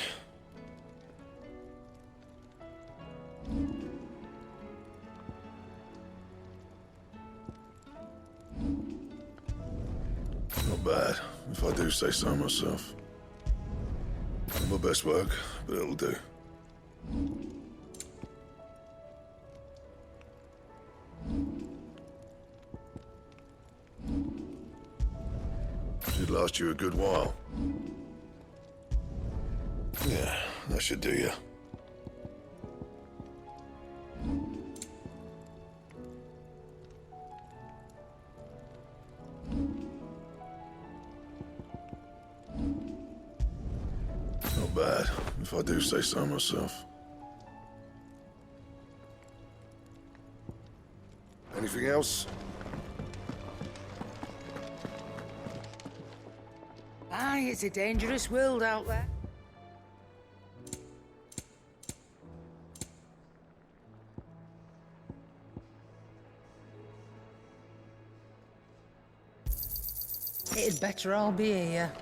Not bad, if I do say so myself. Not my best work, but it'll do. Should last you a good while. Yeah, that should do you. Not bad, if I do say so myself. Anything else? Aye, it's a dangerous world out there. It'd better all be here.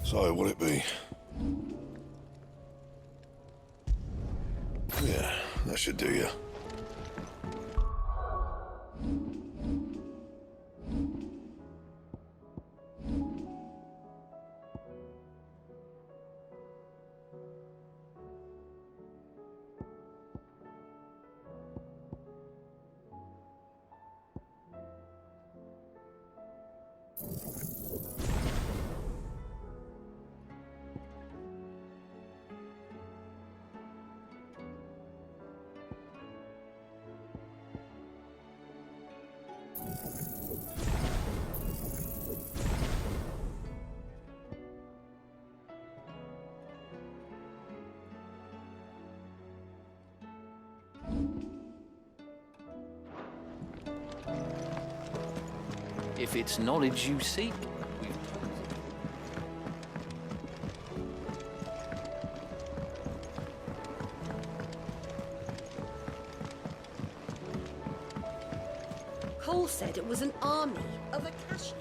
So, will it be? Yeah, that should do you. If it's knowledge you seek, Cole said it was an army of Akashi.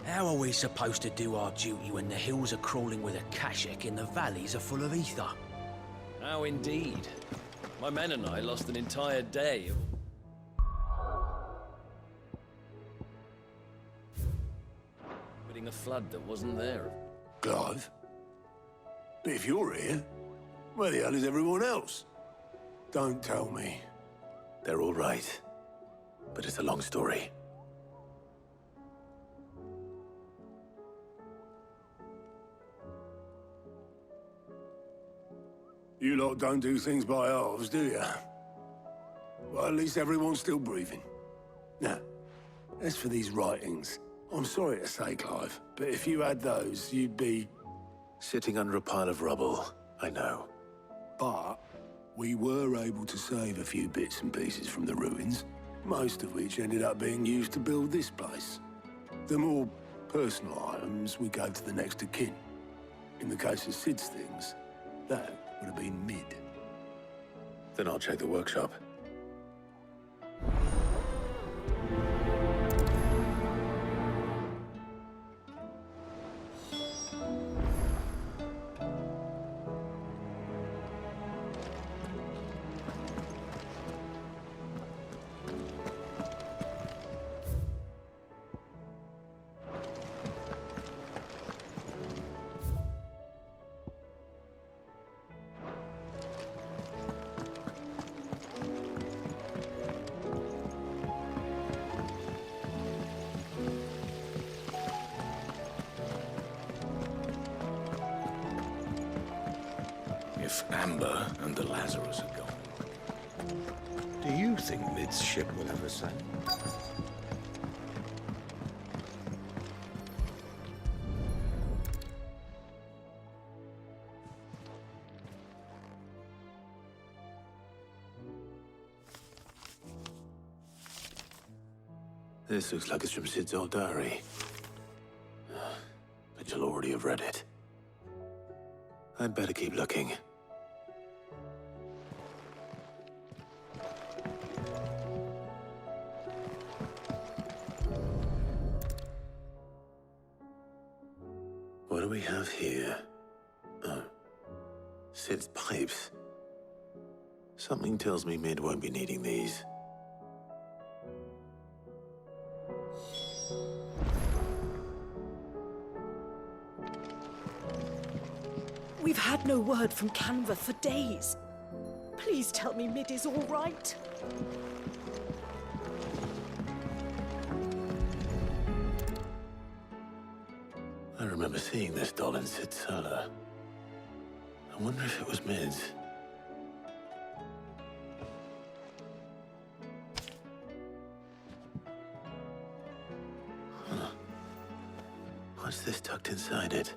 How are we supposed to do our duty when the hills are crawling with Akashic and the valleys are full of ether? How indeed. My men and I lost an entire day. Putting a flood that wasn't there. Clive? But if you're here, where the hell is everyone else? Don't tell me. They're all right. But it's a long story. You lot don't do things by halves, do you? Well, at least everyone's still breathing. Now, as for these writings, I'm sorry to say, Clive, but if you had those, you'd be... Sitting under a pile of rubble, I know. But we were able to save a few bits and pieces from the ruins, most of which ended up being used to build this place. The more personal items we gave to the next of kin. In the case of Sid's things, that would have been mid. Then I'll check the workshop. if Amber and the Lazarus are gone. Do you think Mid's ship will ever sail? This looks like it's from Sid's old diary. But you'll already have read it. I'd better keep looking. What do we have here? Oh. Sid's pipes. Something tells me Mid won't be needing these. We've had no word from Canva for days. Please tell me Mid is all right. I remember seeing this doll in Sid's cellar. I wonder if it was Mid's. Huh. What's this tucked inside it?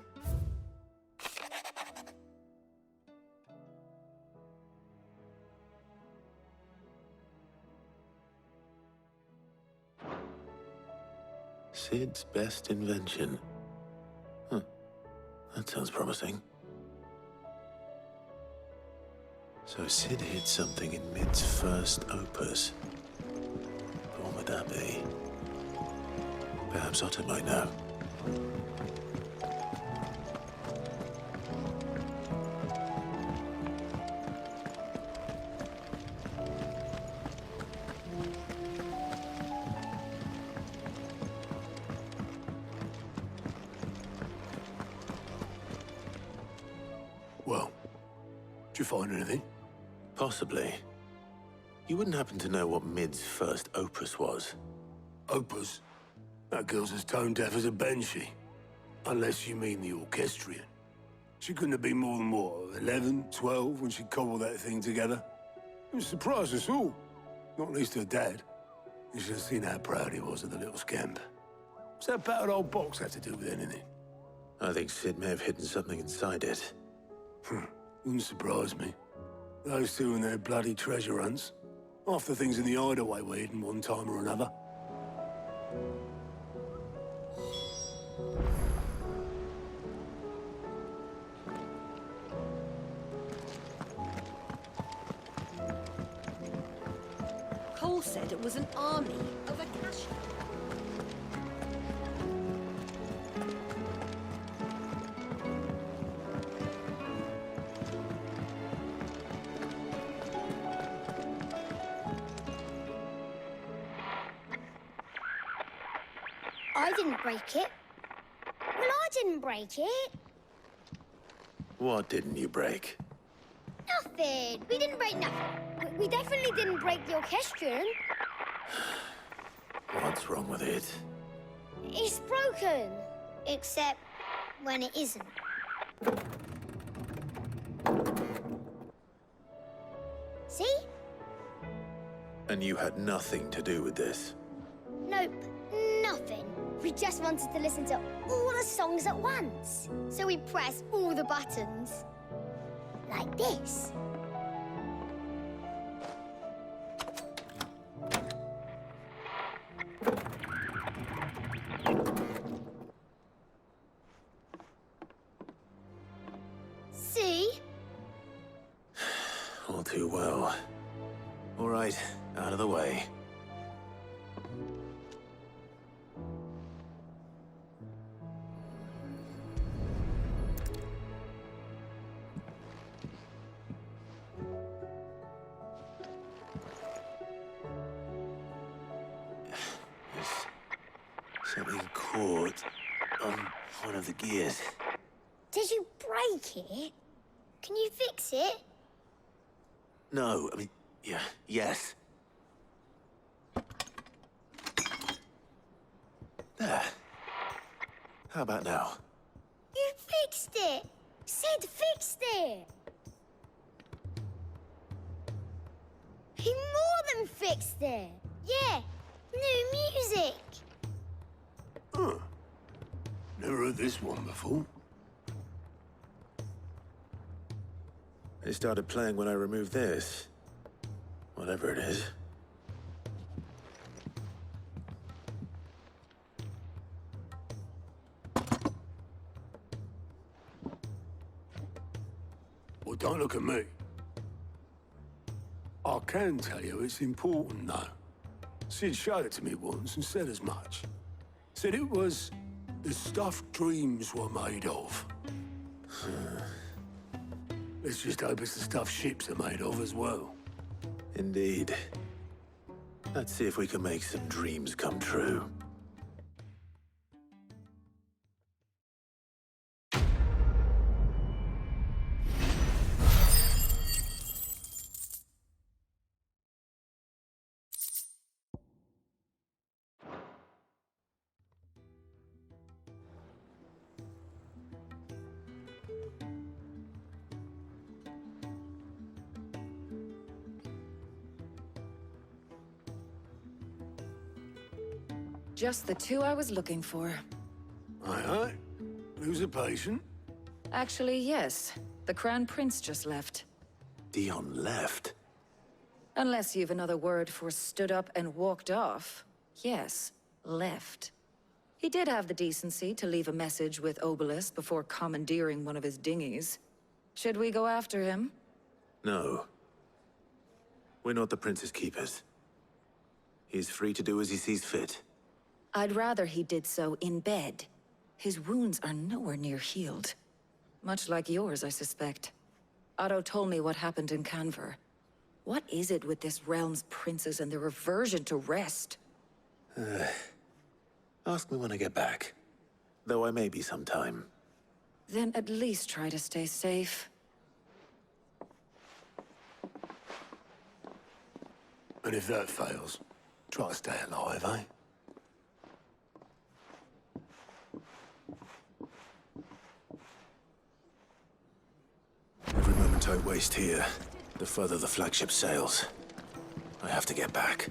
Sid's best invention. Huh. That sounds promising. So Sid hid something in Mid's first opus. But what would that be? Perhaps Otto might know. Well, did you find anything? Possibly. You wouldn't happen to know what Mid's first opus was? Opus? That girl's as tone deaf as a banshee. Unless you mean the orchestrion. She couldn't have been more than, what, 11, 12 when she cobbled that thing together? It surprised us all. Not least her dad. You should have seen how proud he was of the little scamp. What's that battered old box have to do with anything? I think Sid may have hidden something inside it. Wouldn't surprise me. Those two and their bloody treasure hunts. Half the things in the hideaway were hidden one time or another. Cole said it was an army of Akasha. I didn't break it. Well, I didn't break it. What didn't you break? Nothing. We didn't break nothing. We definitely didn't break the orchestrion. What's wrong with it? It's broken. Except when it isn't. See? And you had nothing to do with this? Nope, nothing. We just wanted to listen to all the songs at once. So we pressed all the buttons. Like this. See? All too well. All right, out of the way. Something caught on one of the gears. Did you break it? Can you fix it? No, I mean, yeah, yes. There. How about now? You fixed it! Sid fixed it! Sam fixed it. Yeah, new music. Huh. Never heard this one before. They started playing when I removed this. Whatever it is. Well, don't look at me. I can tell you it's important, though. Sid showed it to me once and said as much. Said it was the stuff dreams were made of. Let's just hope it's the stuff ships are made of as well. Indeed. Let's see if we can make some dreams come true. Just the two I was looking for. Aye, aye. Who's a patient? Actually, yes. The Crown Prince just left. Dion left? Unless you've another word for stood up and walked off. Yes, left. He did have the decency to leave a message with Obelisk before commandeering one of his dinghies. Should we go after him? No. We're not the Prince's keepers. He's free to do as he sees fit. I'd rather he did so in bed. His wounds are nowhere near healed. Much like yours, I suspect. Otto told me what happened in Canver. What is it with this realm's princes and their aversion to rest? Ask me when I get back. Though I may be sometime. Then at least try to stay safe. And if that fails, try to stay alive, eh? Every moment I waste here, the further the flagship sails. I have to get back.